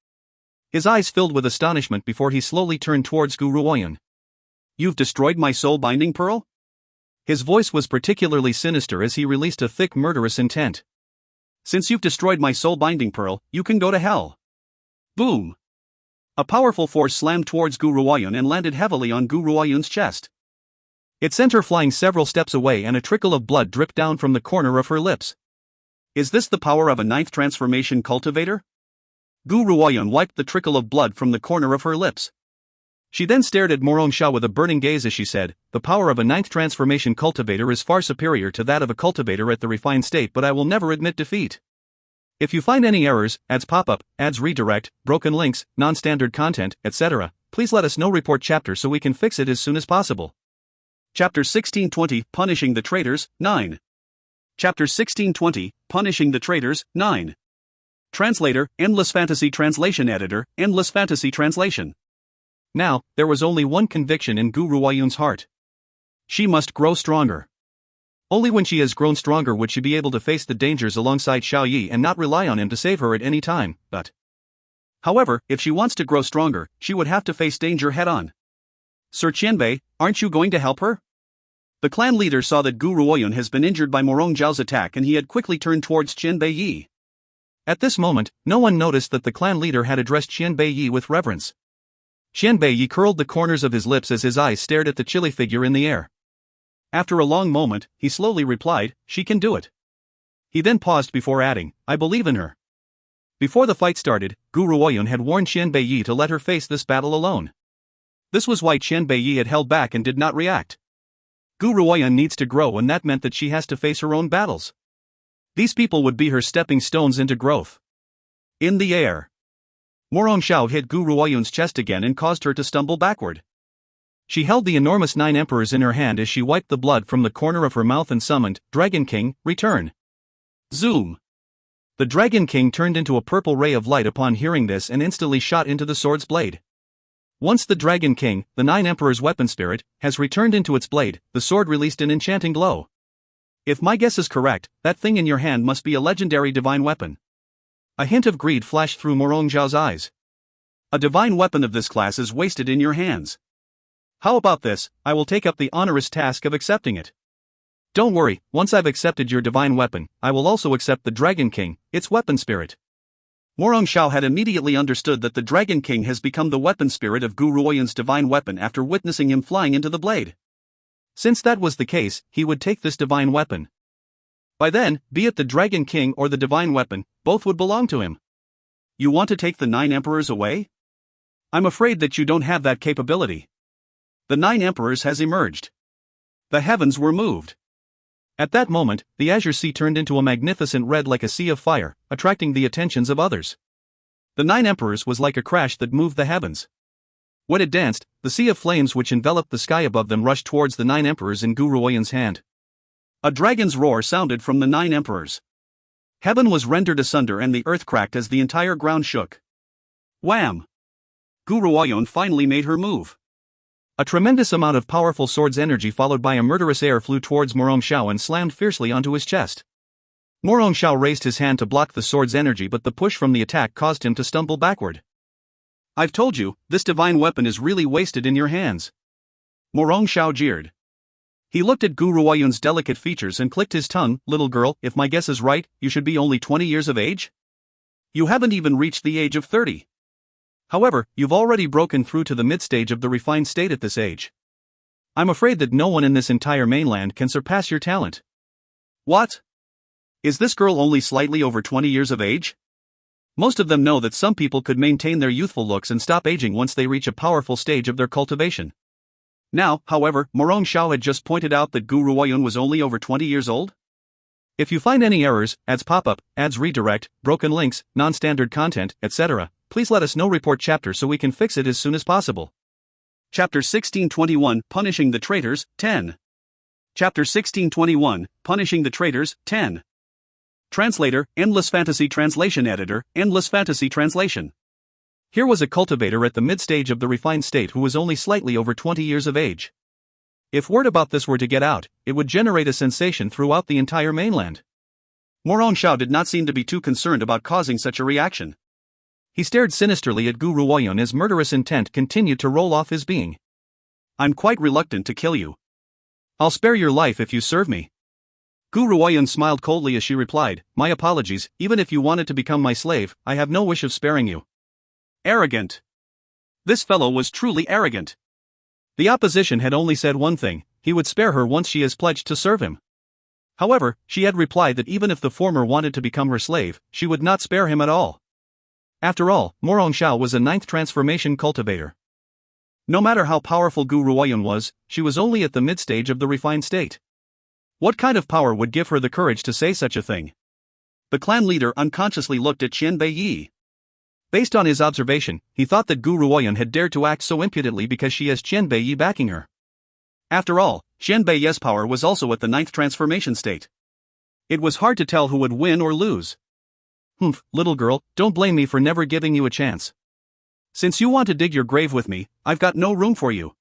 His eyes filled with astonishment before he slowly turned towards Gu Ruoyun. "You've destroyed my soul-binding pearl?" His voice was particularly sinister as he released a thick murderous intent. "Since you've destroyed my soul-binding pearl, you can go to hell." Boom! A powerful force slammed towards Gu Ruoyun and landed heavily on Gu Ruoyun's chest. It sent her flying several steps away and a trickle of blood dripped down from the corner of her lips. Is this the power of a ninth transformation cultivator? Gu Ruoyun wiped the trickle of blood from the corner of her lips. She then stared at Morong Xiao with a burning gaze as she said, "The power of a ninth transformation cultivator is far superior to that of a cultivator at the refined state, but I will never admit defeat. If you find any errors, ads pop up, ads redirect, broken links, non-standard content, etc., please let us know. Report chapter so we can fix it as soon as possible." Chapter 1620, Punishing the Traitors, 9. Chapter 1620, Punishing the Traitors, 9. Translator, Endless Fantasy Translation Editor, Endless Fantasy Translation. Now, there was only one conviction in Gu Ruoyun's heart. She must grow stronger. Only when she has grown stronger would she be able to face the dangers alongside Xiao Yi and not rely on him to save her at any time, However, if she wants to grow stronger, she would have to face danger head-on. "Sir Qianbei, aren't you going to help her?" The clan leader saw that Gu Ruoyun has been injured by Morong Xiao's attack and he had quickly turned towards Qianbei Yi. At this moment, no one noticed that the clan leader had addressed Qianbei Yi with reverence. Qianbei Yi curled the corners of his lips as his eyes stared at the chilly figure in the air. After a long moment, he slowly replied, "She can do it." He then paused before adding, "I believe in her." Before the fight started, Gu Ruoyun had warned Qianbei Yi to let her face this battle alone. This was why Qianbei Yi had held back and did not react. Gu Ruoyun needs to grow, and that meant that she has to face her own battles. These people would be her stepping stones into growth. In the air, Morong Xiao hit Gu Ruoyun's chest again and caused her to stumble backward. She held the enormous 9 emperors in her hand as she wiped the blood from the corner of her mouth and summoned, "Dragon King, return." Zoom! The Dragon King turned into a purple ray of light upon hearing this and instantly shot into the sword's blade. Once the Dragon King, the 9 emperors' weapon spirit, has returned into its blade, the sword released an enchanting glow. If my guess is correct, that thing in your hand must be a legendary divine weapon. A hint of greed flashed through Morong Xiao's eyes. A divine weapon of this class is wasted in your hands. How about this? I will take up the onerous task of accepting it. Don't worry, once I've accepted your divine weapon, I will also accept the Dragon King, its weapon spirit. Morong Xiao had immediately understood that the Dragon King has become the weapon spirit of Gu Ruoyun's divine weapon after witnessing him flying into the blade. Since that was the case, he would take this divine weapon. By then, be it the Dragon King or the divine weapon, both would belong to him. You want to take the 9 emperors away? I'm afraid that you don't have that capability. The 9 emperors has emerged. The heavens were moved. At that moment, the azure sea turned into a magnificent red like a sea of fire, attracting the attentions of others. The 9 emperors was like a crash that moved the heavens. When it danced, the sea of flames which enveloped the sky above them rushed towards the 9 emperors in Guru Oyen's hand. A dragon's roar sounded from the 9 emperors. Heaven was rendered asunder and the earth cracked as the entire ground shook. Wham! Guru Oyen finally made her move. A tremendous amount of powerful sword's energy followed by a murderous air flew towards Morong Xiao and slammed fiercely onto his chest. Morong Xiao raised his hand to block the sword's energy, but the push from the attack caused him to stumble backward. I've told you, this divine weapon is really wasted in your hands. Morong Xiao jeered. He looked at Guru Oyen's delicate features and clicked his tongue. Little girl, if my guess is right, you should be only 20 years of age? You haven't even reached the age of 30. However, you've already broken through to the mid-stage of the refined state at this age. I'm afraid that no one in this entire mainland can surpass your talent. What? Is this girl only slightly over 20 years of age? Most of them know that some people could maintain their youthful looks and stop aging once they reach a powerful stage of their cultivation. Now, however, Morong Xiao had just pointed out that Guru Oyen was only over 20 years old. If you find any errors, ads pop-up, ads redirect, broken links, non-standard content, etc., please let us know. Report chapter so we can fix it as soon as possible. Chapter 1621, Punishing the Traitors, 10. Chapter 1621, Punishing the Traitors, 10. Translator, Endless Fantasy Translation. Editor, Endless Fantasy Translation. Here was a cultivator at the mid-stage of the refined state who was only slightly over 20 years of age. If word about this were to get out, it would generate a sensation throughout the entire mainland. Morong Xiao did not seem to be too concerned about causing such a reaction. He stared sinisterly at Guru Oyen as murderous intent continued to roll off his being. I'm quite reluctant to kill you. I'll spare your life if you serve me. Guru Oyen smiled coldly as she replied, my apologies, even if you wanted to become my slave, I have no wish of sparing you. Arrogant. This fellow was truly arrogant. The opposition had only said one thing, he would spare her once she has pledged to serve him. However, she had replied that even if the former wanted to become her slave, she would not spare him at all. After all, Morong Xiao was a 9th transformation cultivator. No matter how powerful Guru Oyen was, she was only at the mid-stage of the refined state. What kind of power would give her the courage to say such a thing? The clan leader unconsciously looked at Qian Beiyi. Based on his observation, he thought that Guru Oyen had dared to act so impudently because she has Qian Beiyi backing her. After all, Qian Beiyi's power was also at the 9th transformation state. It was hard to tell who would win or lose. Humph, little girl, don't blame me for never giving you a chance. Since you want to dig your grave with me, I've got no room for you.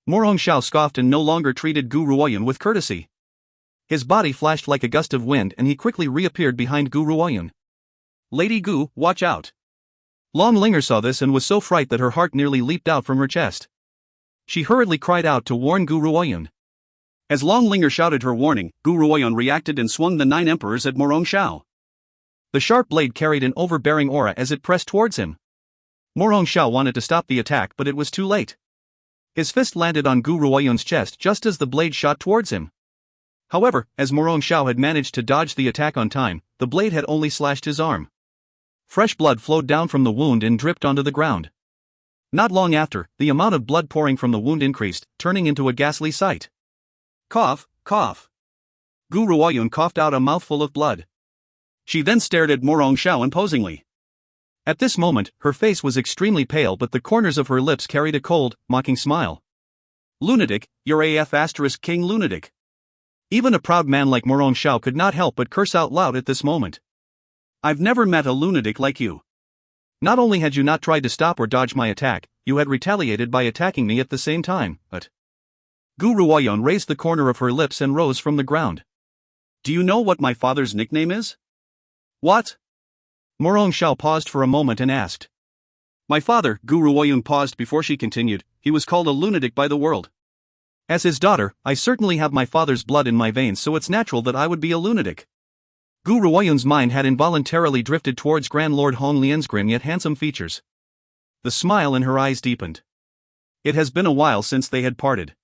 Morong Xiao scoffed and no longer treated Guru Oyen with courtesy. His body flashed like a gust of wind and he quickly reappeared behind Guru Oyen. Lady Gu, watch out. Long Linger saw this and was so frightened that her heart nearly leaped out from her chest. She hurriedly cried out to warn Guru Oyen. As Long Linger shouted her warning, Guru Oyen reacted and swung the 9 emperors at Morong Xiao. The sharp blade carried an overbearing aura as it pressed towards him. Morong Xiao wanted to stop the attack, but it was too late. His fist landed on Guru Oyen's chest just as the blade shot towards him. However, as Morong Xiao had managed to dodge the attack on time, the blade had only slashed his arm. Fresh blood flowed down from the wound and dripped onto the ground. Not long after, the amount of blood pouring from the wound increased, turning into a ghastly sight. Cough, cough. Guru Oyen coughed out a mouthful of blood. She then stared at Morong Xiao imposingly. At this moment, her face was extremely pale but the corners of her lips carried a cold, mocking smile. Lunatic, you're AF * King Lunatic. Even a proud man like Morong Xiao could not help but curse out loud at this moment. I've never met a lunatic like you. Not only had you not tried to stop or dodge my attack, you had retaliated by attacking me at the same time, but... Guru Oyen raised the corner of her lips and rose from the ground. Do you know what my father's nickname is? What? Morong Xiao paused for a moment and asked. My father, Guru Oyen paused before she continued, he was called a lunatic by the world. As his daughter, I certainly have my father's blood in my veins, so it's natural that I would be a lunatic. Guru Oyen's mind had involuntarily drifted towards Grand Lord Hong Lian's grim yet handsome features. The smile in her eyes deepened. It has been a while since they had parted.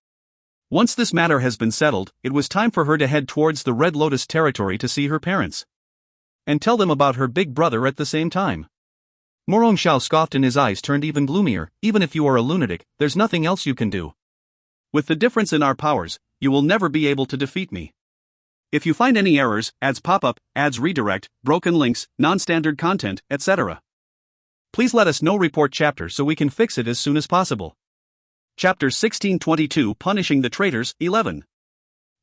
Once this matter has been settled, it was time for her to head towards the Red Lotus territory to see her parents. And tell them about her big brother at the same time. Morong Xiao scoffed and his eyes turned even gloomier. Even if you are a lunatic, there's nothing else you can do. With the difference in our powers, you will never be able to defeat me. If you find any errors, ads pop up, ads redirect, broken links, non-standard content, etc., please let us know. Report chapter so we can fix it as soon as possible. Chapter 1622 Punishing the Traitors 11.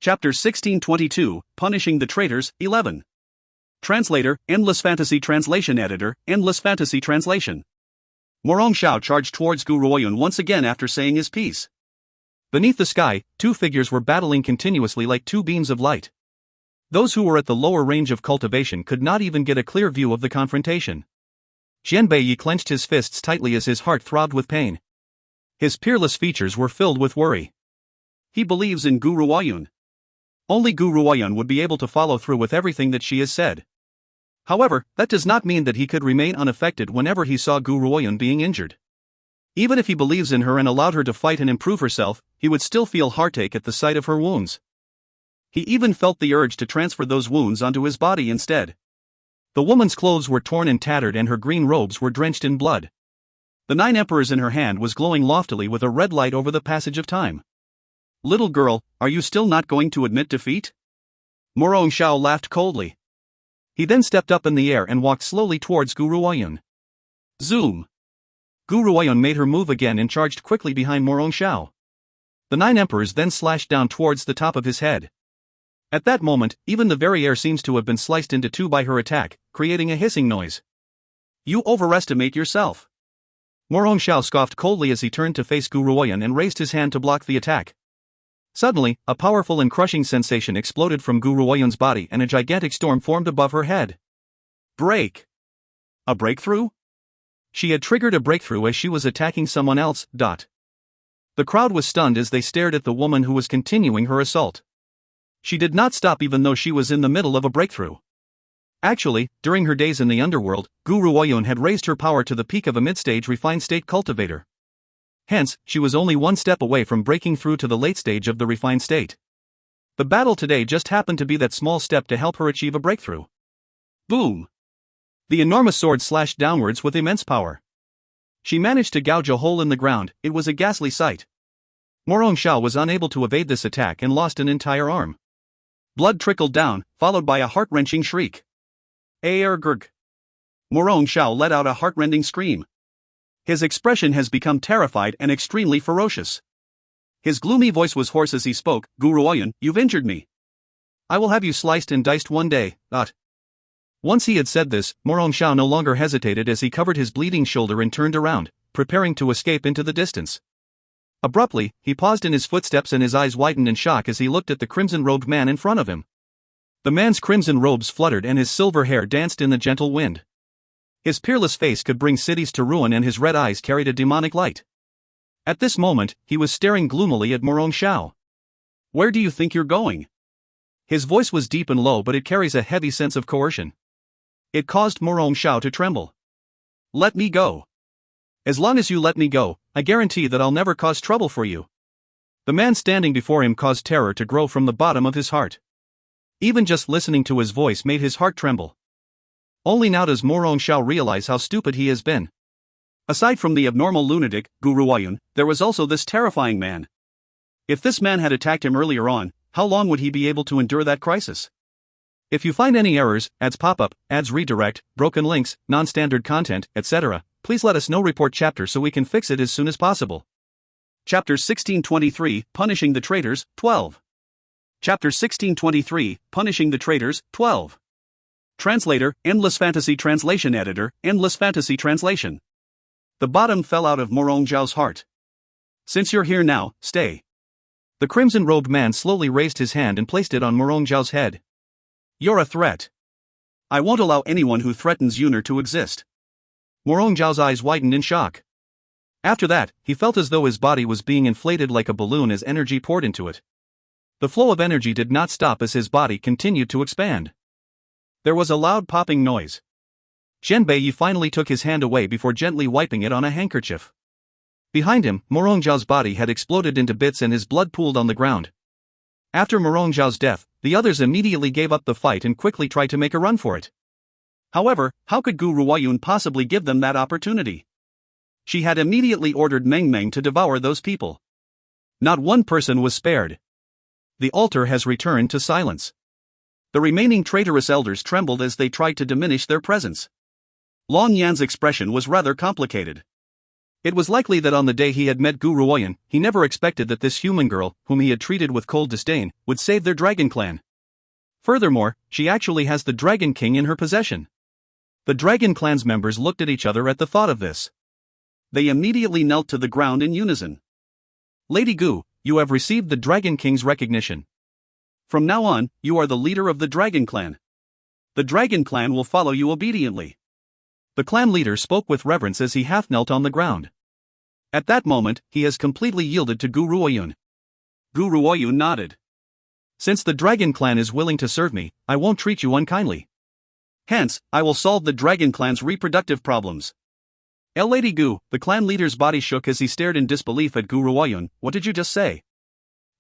Chapter 1622 Punishing the Traitors 11. Translator, Endless Fantasy Translation Editor, Endless Fantasy Translation. Morong Xiao charged towards Gu Ruoyun once again after saying his piece. Beneath the sky, two figures were battling continuously like two beams of light. Those who were at the lower range of cultivation could not even get a clear view of the confrontation. Jianbei clenched his fists tightly as his heart throbbed with pain. His peerless features were filled with worry. He believes in Gu Ruoyun. Only Gu Ruoyun would be able to follow through with everything that she has said. However, that does not mean that he could remain unaffected whenever he saw Gu Ruoyun being injured. Even if he believes in her and allowed her to fight and improve herself, he would still feel heartache at the sight of her wounds. He even felt the urge to transfer those wounds onto his body instead. The woman's clothes were torn and tattered and her green robes were drenched in blood. The 9 emperors in her hand was glowing loftily with a red light over the passage of time. Little girl, are you still not going to admit defeat? Morong Xiao laughed coldly. He then stepped up in the air and walked slowly towards Gu Ruoyun. Zoom! Gu Ruoyun made her move again and charged quickly behind Morong Xiao. The 9 emperors then slashed down towards the top of his head. At that moment, even the very air seems to have been sliced into two by her attack, creating a hissing noise. You overestimate yourself. Morong Xiao scoffed coldly as he turned to face Gu Ruoyun and raised his hand to block the attack. Suddenly, a powerful and crushing sensation exploded from Gu Ruoyun's body and a gigantic storm formed above her head. Break! A breakthrough? She had triggered a breakthrough as she was attacking someone else. The crowd was stunned as they stared at the woman who was continuing her assault. She did not stop even though she was in the middle of a breakthrough. Actually, during her days in the underworld, Gu Ruoyun had raised her power to the peak of a mid-stage refined state cultivator. Hence, she was only one step away from breaking through to the late stage of the refined state. The battle today just happened to be that small step to help her achieve a breakthrough. Boom! The enormous sword slashed downwards with immense power. She managed to gouge a hole in the ground. It was a ghastly sight. Morong Xiao was unable to evade this attack and lost an entire arm. Blood trickled down, followed by a heart-wrenching shriek. Grg. Morong Xiao let out a heart-rending scream. His expression has become terrified and extremely ferocious. His gloomy voice was hoarse as he spoke. Gu Ruoyun, you've injured me. I will have you sliced and diced one day. Once he had said this, Morong Xiao no longer hesitated as he covered his bleeding shoulder and turned around, preparing to escape into the distance. Abruptly, he paused in his footsteps and his eyes widened in shock as he looked at the crimson-robed man in front of him. The man's crimson robes fluttered and his silver hair danced in the gentle wind. His peerless face could bring cities to ruin and his red eyes carried a demonic light. At this moment, he was staring gloomily at Morong Xiao. Where do you think you're going? His voice was deep and low, but it carries a heavy sense of coercion. It caused Morong Xiao to tremble. Let me go. As long as you let me go, I guarantee that I'll never cause trouble for you. The man standing before him caused terror to grow from the bottom of his heart. Even just listening to his voice made his heart tremble. Only now does Morong Xiao realize how stupid he has been. Aside from the abnormal lunatic, Gu Ruoyun, there was also this terrifying man. If this man had attacked him earlier on, how long would he be able to endure that crisis? If you find any errors, ads pop up, ads redirect, broken links, non-standard content, etc., please let us know. Report chapter so we can fix it as soon as possible. Chapter 1623 Punishing the Traitors 12. Chapter 1623 Punishing the Traitors 12. Translator, Endless Fantasy Translation Editor, Endless Fantasy Translation. The bottom fell out of Morong Xiao's heart. Since you're here now, stay. The crimson-robed man slowly raised his hand and placed it on Morong Xiao's head. You're a threat. I won't allow anyone who threatens Yuner to exist. Morong Xiao's eyes widened in shock. After that, he felt as though his body was being inflated like a balloon as energy poured into it. The flow of energy did not stop as his body continued to expand. There was a loud popping noise. Jianbei finally took his hand away before gently wiping it on a handkerchief. Behind him, Morongjiao's body had exploded into bits and his blood pooled on the ground. After Morongjiao's death, the others immediately gave up the fight and quickly tried to make a run for it. However, how could Gu Ruoyun possibly give them that opportunity? She had immediately ordered Meng Meng to devour those people. Not one person was spared. The altar has returned to silence. The remaining traitorous elders trembled as they tried to diminish their presence. Long Yan's expression was rather complicated. It was likely that on the day he had met Gu Ruoyun, he never expected that this human girl, whom he had treated with cold disdain, would save their dragon clan. Furthermore, she actually has the Dragon King in her possession. The Dragon Clan's members looked at each other at the thought of this. They immediately knelt to the ground in unison. Lady Gu, you have received the Dragon King's recognition. From now on, you are the leader of the Dragon Clan. The Dragon Clan will follow you obediently. The clan leader spoke with reverence as he half knelt on the ground. At that moment, he has completely yielded to Gu Ruoyun. Gu Ruoyun nodded. Since the Dragon Clan is willing to serve me, I won't treat you unkindly. Hence, I will solve the Dragon Clan's reproductive problems. Lady Gu, the clan leader's body shook as he stared in disbelief at Gu Ruoyun. What did you just say?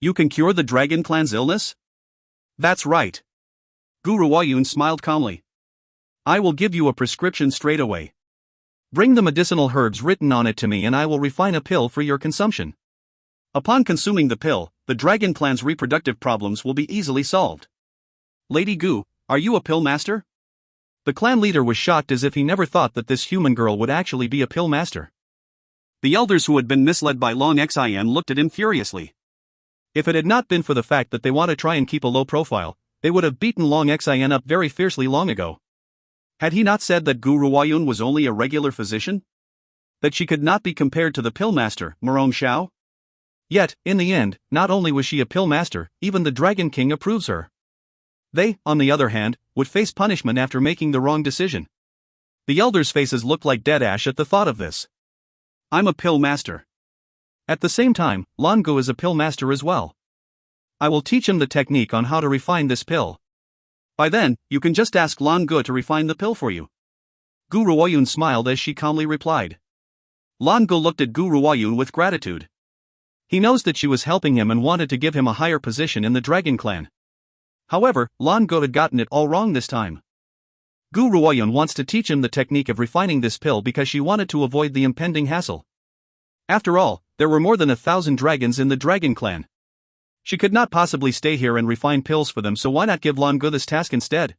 You can cure the Dragon Clan's illness? That's right. Gu Ruoyun smiled calmly. I will give you a prescription straight away. Bring the medicinal herbs written on it to me and I will refine a pill for your consumption. Upon consuming the pill, the Dragon Clan's reproductive problems will be easily solved. Lady Gu, are you a pill master? The clan leader was shocked as if he never thought that this human girl would actually be a pill master. The elders who had been misled by Long Xian looked at him furiously. If it had not been for the fact that they want to try and keep a low profile, they would have beaten Long Xian up very fiercely long ago. Had he not said that Gu Ruoyun was only a regular physician? That she could not be compared to the pill master, Morong Xiao? Yet, in the end, not only was she a pill master, even the Dragon King approves her. They, on the other hand, would face punishment after making the wrong decision. The elders' faces looked like dead ash at the thought of this. I'm a pill master. At the same time, Lan Gu is a pill master as well. I will teach him the technique on how to refine this pill. By then, you can just ask Lan Gu to refine the pill for you. Gu Ruoyun smiled as she calmly replied. Lan Gu looked at Gu Ruoyun with gratitude. He knows that she was helping him and wanted to give him a higher position in the Dragon Clan. However, Lan Gu had gotten it all wrong this time. Gu Ruoyun wants to teach him the technique of refining this pill because she wanted to avoid the impending hassle. After all, there were more than 1,000 dragons in the Dragon Clan. She could not possibly stay here and refine pills for them, so why not give Lan Gu this task instead?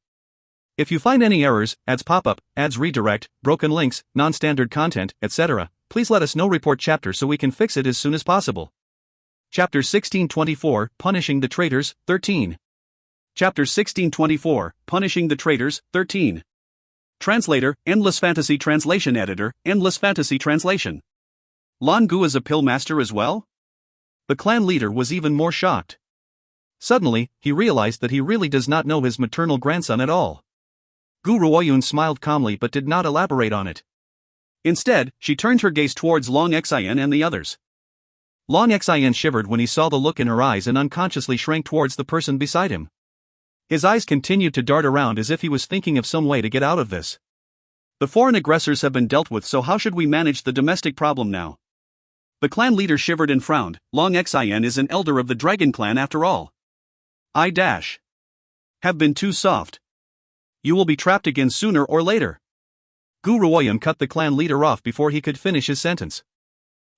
If you find any errors, ads pop up, ads redirect, broken links, non-standard content, etc., please let us know. Report chapter so we can fix it as soon as possible. Chapter 1624, Punishing the Traitors, 13. Chapter 1624, Punishing the Traitors, 13. Translator, Endless Fantasy Translation Editor, Endless Fantasy Translation. Lan Gu is a pill master as well? The clan leader was even more shocked. Suddenly, he realized that he really does not know his maternal grandson at all. Gu Ruoyun smiled calmly but did not elaborate on it. Instead, she turned her gaze towards Long Xian and the others. Long Xian shivered when he saw the look in her eyes and unconsciously shrank towards the person beside him. His eyes continued to dart around as if he was thinking of some way to get out of this. The foreign aggressors have been dealt with, so how should we manage the domestic problem now? The clan leader shivered and frowned. Long Xian is an elder of the Dragon Clan after all. Have been too soft. You will be trapped again sooner or later. Gu Ruoyun cut the clan leader off before he could finish his sentence.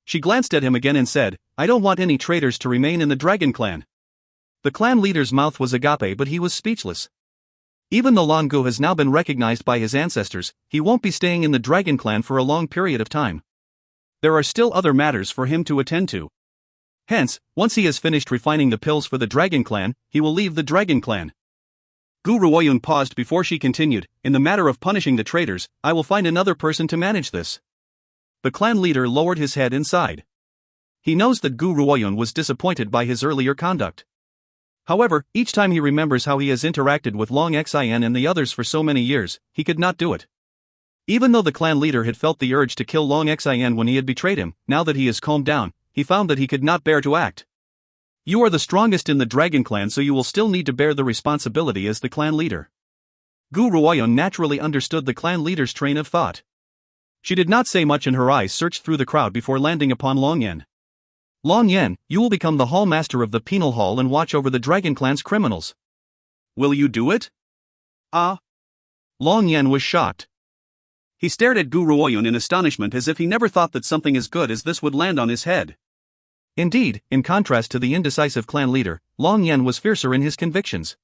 She glanced at him again and said, I don't want any traitors to remain in the Dragon Clan. The clan leader's mouth was agape, but he was speechless. Even though Lan Gu has now been recognized by his ancestors, he won't be staying in the Dragon Clan for a long period of time. There are still other matters for him to attend to. Hence, once he has finished refining the pills for the Dragon Clan, he will leave the Dragon Clan. Gu Ruoyun paused before she continued, in the matter of punishing the traitors, I will find another person to manage this. The clan leader lowered his head and sighed. He knows that Gu Ruoyun was disappointed by his earlier conduct. However, each time he remembers how he has interacted with Long Xian and the others for so many years, he could not do it. Even though the clan leader had felt the urge to kill Long Xian when he had betrayed him, now that he has calmed down, he found that he could not bear to act. You are the strongest in the Dragon Clan, so you will still need to bear the responsibility as the clan leader. Gu Ruoyun naturally understood the clan leader's train of thought. She did not say much and her eyes searched through the crowd before landing upon Long Yen. Long Yen, you will become the hall master of the penal hall and watch over the Dragon Clan's criminals. Will you do it? Ah. Long Yen was shocked. He stared at Gu Ruoyun in astonishment as if he never thought that something as good as this would land on his head. Indeed, in contrast to the indecisive clan leader, Long Yen was fiercer in his convictions.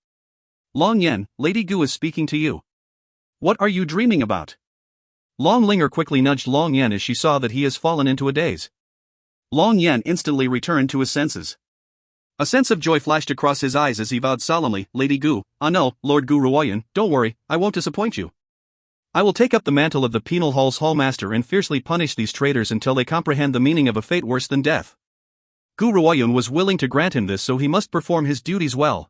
Long Yen, Lady Gu is speaking to you. What are you dreaming about? Long Linger quickly nudged Long Yen as she saw that he has fallen into a daze. Long Yen instantly returned to his senses. A sense of joy flashed across his eyes as he vowed solemnly, Lady Gu, no, Lord Gu Ruoyun, don't worry, I won't disappoint you. I will take up the mantle of the penal hall's hallmaster and fiercely punish these traitors until they comprehend the meaning of a fate worse than death. Gu Ruoyun was willing to grant him this, so he must perform his duties well.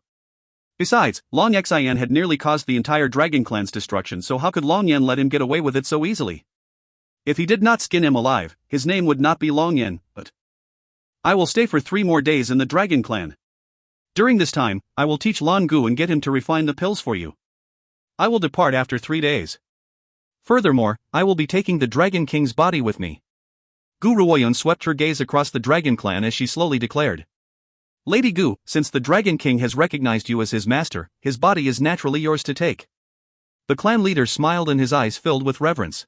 Besides, Long Xian had nearly caused the entire Dragon Clan's destruction, so how could Long Yen let him get away with it so easily? If he did not skin him alive, his name would not be Long Yen, but I will stay for 3 more days in the Dragon Clan. During this time, I will teach Lan Gu and get him to refine the pills for you. I will depart after 3 days. Furthermore, I will be taking the Dragon King's body with me. Gu Ruoyun swept her gaze across the Dragon Clan as she slowly declared. Lady Gu, since the Dragon King has recognized you as his master, his body is naturally yours to take. The clan leader smiled and his eyes filled with reverence.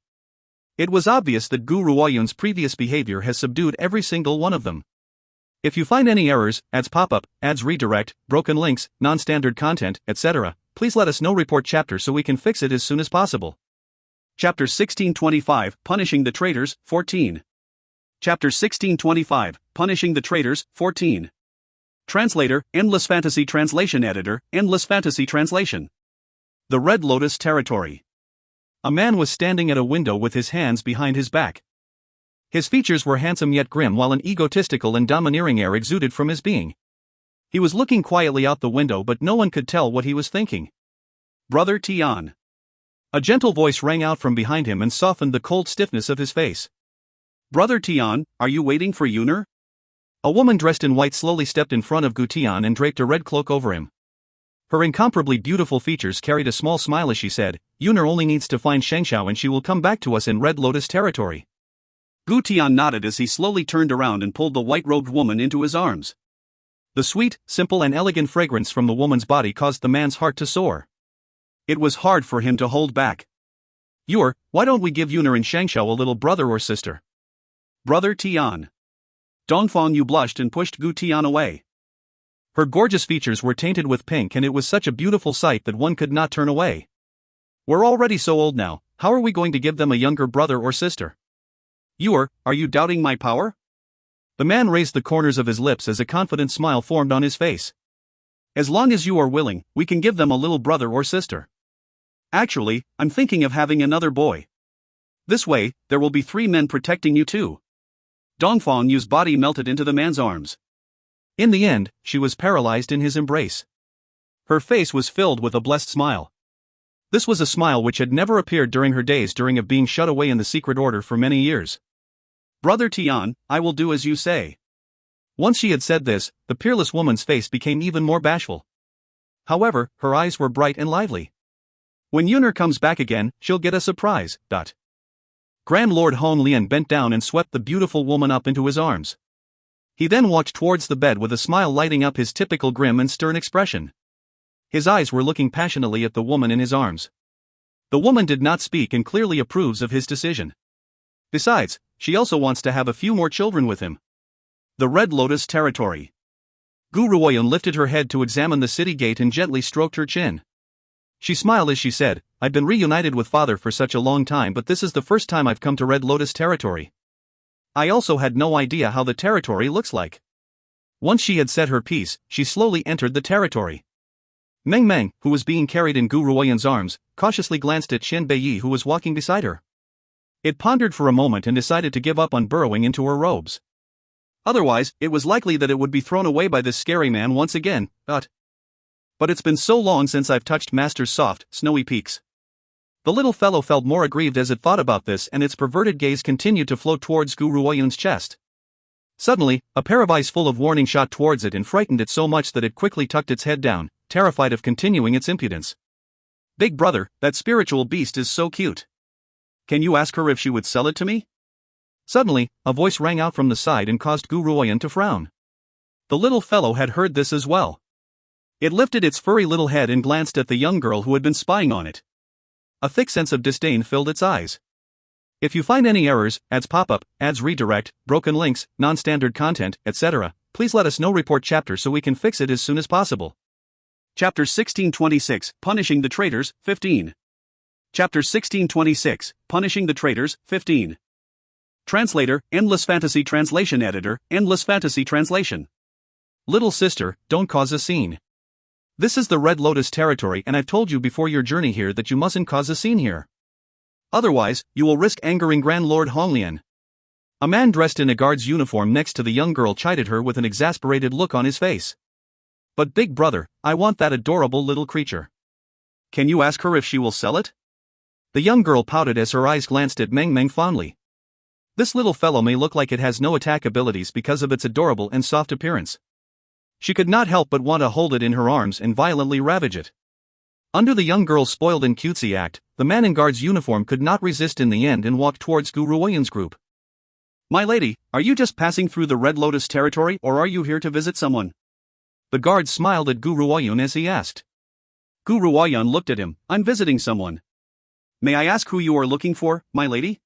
It was obvious that Gu Ruoyun's previous behavior has subdued every single one of them. If you find any errors, ads pop-up, ads redirect, broken links, non-standard content, etc., please let us know. Report chapter so we can fix it as soon as possible. Chapter 1625, Punishing the Traitors, 14. Chapter 1625, Punishing the Traitors, 14. Translator, Endless Fantasy Translation Editor, Endless Fantasy Translation. The Red Lotus Territory. A man was standing at a window with his hands behind his back. His features were handsome yet grim, while an egotistical and domineering air exuded from his being. He was looking quietly out the window, but no one could tell what he was thinking. Brother Tian. A gentle voice rang out from behind him and softened the cold stiffness of his face. Brother Tian, are you waiting for Yuner? A woman dressed in white slowly stepped in front of Gu Tian and draped a red cloak over him. Her incomparably beautiful features carried a small smile as she said, Yuner only needs to find Shengxiao and she will come back to us in Red Lotus territory. Gu Tian nodded as he slowly turned around and pulled the white-robed woman into his arms. The sweet, simple and elegant fragrance from the woman's body caused the man's heart to soar. It was hard for him to hold back. Yuer, why don't we give Yuner and Shengxiao a little brother or sister? Brother Tian. Dongfang Yu blushed and pushed Gu Tian away. Her gorgeous features were tainted with pink and it was such a beautiful sight that one could not turn away. We're already so old now, how are we going to give them a younger brother or sister? Yuer, are you doubting my power? The man raised the corners of his lips as a confident smile formed on his face. As long as you are willing, we can give them a little brother or sister. Actually, I'm thinking of having another boy. This way, there will be 3 men protecting you too. Dongfang Yu's body melted into the man's arms. In the end, she was paralyzed in his embrace. Her face was filled with a blessed smile. This was a smile which had never appeared during her days of being shut away in the secret order for many years. Brother Tian, I will do as you say. Once she had said this, the peerless woman's face became even more bashful. However, her eyes were bright and lively. When Yuner comes back again, she'll get a surprise. Grand Lord Hong Lian bent down and swept the beautiful woman up into his arms. He then walked towards the bed with a smile lighting up his typical grim and stern expression. His eyes were looking passionately at the woman in his arms. The woman did not speak and clearly approves of his decision. Besides, she also wants to have a few more children with him. The Red Lotus Territory. Gu Ruoyun lifted her head to examine the city gate and gently stroked her chin. She smiled as she said, I've been reunited with father for such a long time, but this is the first time I've come to Red Lotus territory. I also had no idea how the territory looks like. Once she had said her piece, she slowly entered the territory. Meng Meng, who was being carried in Gu Ruoyun's arms, cautiously glanced at Qian Beiyi who was walking beside her. It pondered for a moment and decided to give up on burrowing into her robes. Otherwise, it was likely that it would be thrown away by this scary man once again, But it's been so long since I've touched Master's soft, snowy peaks. The little fellow felt more aggrieved as it thought about this, and its perverted gaze continued to float towards Gu Ruoyun's chest. Suddenly, a pair of eyes full of warning shot towards it and frightened it so much that it quickly tucked its head down, terrified of continuing its impudence. Big brother, that spiritual beast is so cute. Can you ask her if she would sell it to me? Suddenly, a voice rang out from the side and caused Gu Ruoyan to frown. The little fellow had heard this as well. It lifted its furry little head and glanced at the young girl who had been spying on it. A thick sense of disdain filled its eyes. If you find any errors, ads pop up, ads redirect, broken links, non-standard content, etc., please let us know. Report chapter so we can fix it as soon as possible. Chapter 1626, Punishing the Traitors, 15. Chapter 1626, Punishing the Traitors, 15. Translator, Endless Fantasy Translation Editor, Endless Fantasy Translation. Little sister, don't cause a scene. This is the Red Lotus territory and I've told you before your journey here that you mustn't cause a scene here. Otherwise, you will risk angering Grand Lord Honglian. A man dressed in a guard's uniform next to the young girl chided her with an exasperated look on his face. But big brother, I want that adorable little creature. Can you ask her if she will sell it? The young girl pouted as her eyes glanced at Meng Meng fondly. This little fellow may look like it has no attack abilities because of its adorable and soft appearance. She could not help but want to hold it in her arms and violently ravage it. Under the young girl's spoiled and cutesy act, the man in guard's uniform could not resist in the end and walked towards Gu Ruoyan's group. My lady, are you just passing through the Red Lotus territory or are you here to visit someone? The guard smiled at Gu Ruoyan as he asked. Gu Ruoyan looked at him. I'm visiting someone. May I ask who you are looking for, my lady?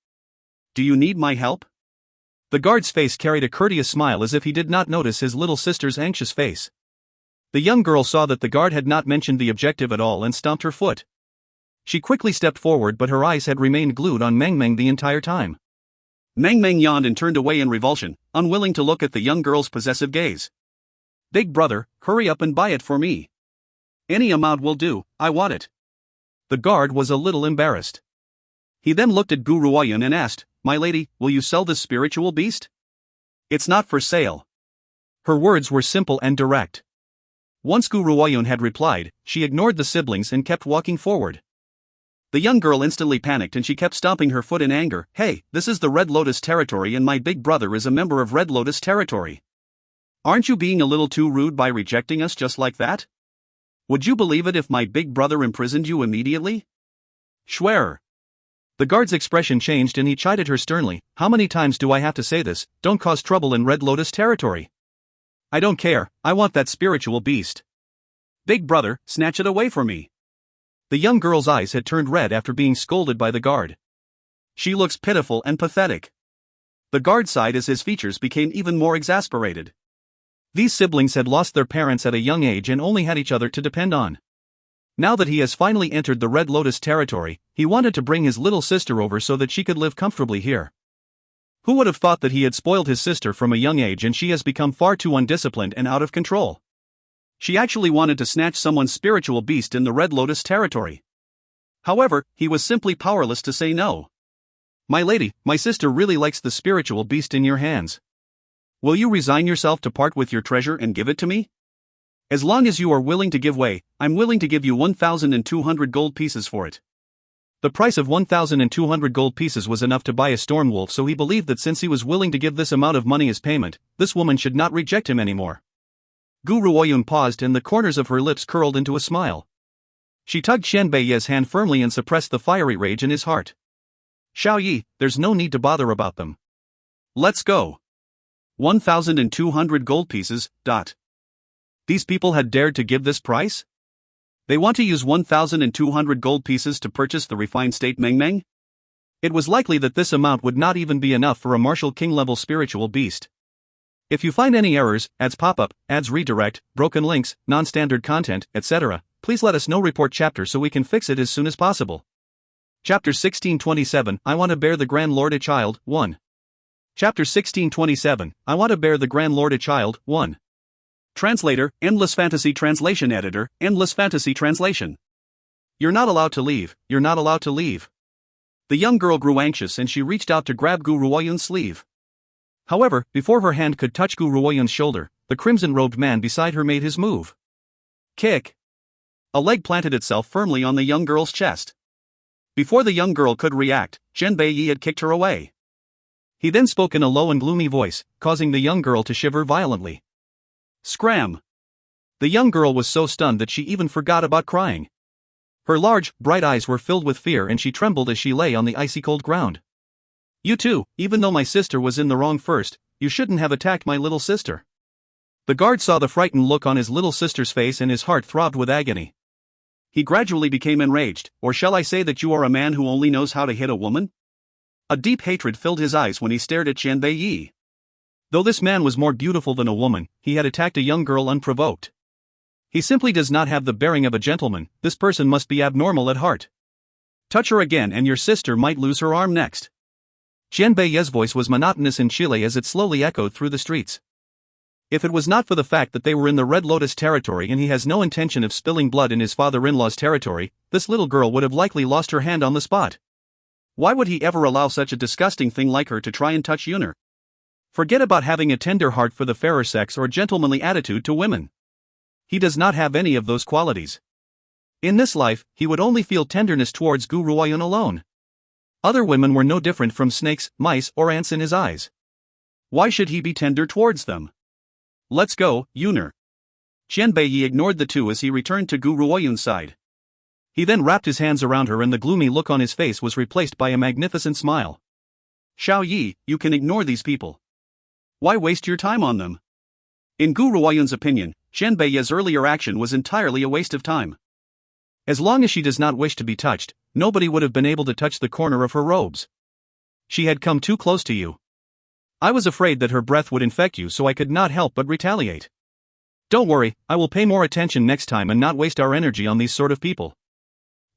Do you need my help? The guard's face carried a courteous smile as if he did not notice his little sister's anxious face. The young girl saw that the guard had not mentioned the objective at all and stomped her foot. She quickly stepped forward but her eyes had remained glued on Meng Meng the entire time. Meng Meng yawned and turned away in revulsion, unwilling to look at the young girl's possessive gaze. Big brother, hurry up and buy it for me. Any amount will do, I want it. The guard was a little embarrassed. He then looked at Gu Ruoyan and asked, My lady, will you sell this spiritual beast? It's not for sale. Her words were simple and direct. Once Gu Ruoyan had replied, she ignored the siblings and kept walking forward. The young girl instantly panicked and she kept stomping her foot in anger. Hey, this is the Red Lotus territory and my big brother is a member of Red Lotus territory. Aren't you being a little too rude by rejecting us just like that? Would you believe it if my big brother imprisoned you immediately? Schwerer. The guard's expression changed and he chided her sternly. How many times do I have to say this? Don't cause trouble in Red Lotus territory. I don't care, I want that spiritual beast. Big brother, snatch it away from me. The young girl's eyes had turned red after being scolded by the guard. She looks pitiful and pathetic. The guard sighed as his features became even more exasperated. These siblings had lost their parents at a young age and only had each other to depend on. Now that he has finally entered the Red Lotus territory, he wanted to bring his little sister over so that she could live comfortably here. Who would have thought that he had spoiled his sister from a young age and she has become far too undisciplined and out of control? She actually wanted to snatch someone's spiritual beast in the Red Lotus territory. However, he was simply powerless to say no. My lady, my sister really likes the spiritual beast in your hands. Will you resign yourself to part with your treasure and give it to me? As long as you are willing to give way, I'm willing to give you 1,200 gold pieces for it. The price of 1,200 gold pieces was enough to buy a storm wolf, so he believed that since he was willing to give this amount of money as payment, this woman should not reject him anymore. Gu Ruoyan paused and the corners of her lips curled into a smile. She tugged Shen Beiye's hand firmly and suppressed the fiery rage in his heart. Xiao Yi, there's no need to bother about them. Let's go. 1,200 gold pieces. These people had dared to give this price? They want to use 1,200 gold pieces to purchase the refined state Meng Meng? It was likely that this amount would not even be enough for a martial king level spiritual beast. If you find any errors, ads pop up, ads redirect, broken links, non-standard content, etc., please let us know. Report chapter so we can fix it as soon as possible. Chapter 1627, I want to bear the Grand Lord a child, 1. Chapter 1627, I want to bear the Grand Lord a child, 1. Translator, Endless Fantasy Translation Editor, Endless Fantasy Translation. You're not allowed to leave, you're not allowed to leave. The young girl grew anxious and she reached out to grab Gu Ruoyan's sleeve. However, before her hand could touch Gu Ruoyan's shoulder, the crimson-robed man beside her made his move. Kick. A leg planted itself firmly on the young girl's chest. Before the young girl could react, Shen Beiyi had kicked her away. He then spoke in a low and gloomy voice, causing the young girl to shiver violently. Scram! The young girl was so stunned that she even forgot about crying. Her large, bright eyes were filled with fear and she trembled as she lay on the icy cold ground. You too, even though my sister was in the wrong first, you shouldn't have attacked my little sister. The guard saw the frightened look on his little sister's face and his heart throbbed with agony. He gradually became enraged, or shall I say that you are a man who only knows how to hit a woman? A deep hatred filled his eyes when he stared at Qian Bei. Though this man was more beautiful than a woman, he had attacked a young girl unprovoked. He simply does not have the bearing of a gentleman. This person must be abnormal at heart. Touch her again and your sister might lose her arm next. Qian Bei's voice was monotonous in Chile as it slowly echoed through the streets. If it was not for the fact that they were in the Red Lotus territory and he has no intention of spilling blood in his father-in-law's territory, this little girl would have likely lost her hand on the spot. Why would he ever allow such a disgusting thing like her to try and touch Yuner? Forget about having a tender heart for the fairer sex or gentlemanly attitude to women. He does not have any of those qualities. In this life, he would only feel tenderness towards Gu Ruoyun alone. Other women were no different from snakes, mice, or ants in his eyes. Why should he be tender towards them? Let's go, Yuner. Qian Bei ignored the two as he returned to Gu Ruoyun's side. He then wrapped his hands around her and the gloomy look on his face was replaced by a magnificent smile. Xiao Yi, you can ignore these people. Why waste your time on them? In Gu Ruoyun's opinion, Qian Bei's earlier action was entirely a waste of time. As long as she does not wish to be touched, nobody would have been able to touch the corner of her robes. She had come too close to you. I was afraid that her breath would infect you, so I could not help but retaliate. Don't worry, I will pay more attention next time and not waste our energy on these sort of people.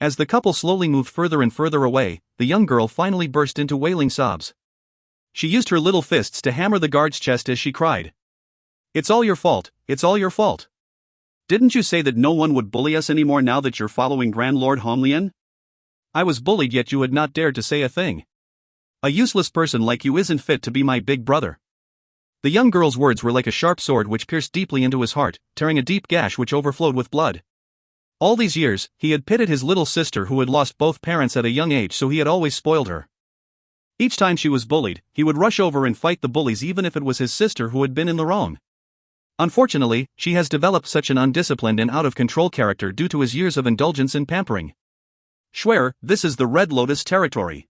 As the couple slowly moved further and further away, the young girl finally burst into wailing sobs. She used her little fists to hammer the guard's chest as she cried. It's all your fault, it's all your fault. Didn't you say that no one would bully us anymore now that you're following Grand Lord Honglian? I was bullied yet you had not dared to say a thing. A useless person like you isn't fit to be my big brother. The young girl's words were like a sharp sword which pierced deeply into his heart, tearing a deep gash which overflowed with blood. All these years, he had pitted his little sister who had lost both parents at a young age, so he had always spoiled her. Each time she was bullied, he would rush over and fight the bullies even if it was his sister who had been in the wrong. Unfortunately, she has developed such an undisciplined and out-of-control character due to his years of indulgence and pampering. Schwer, this is the Red Lotus territory.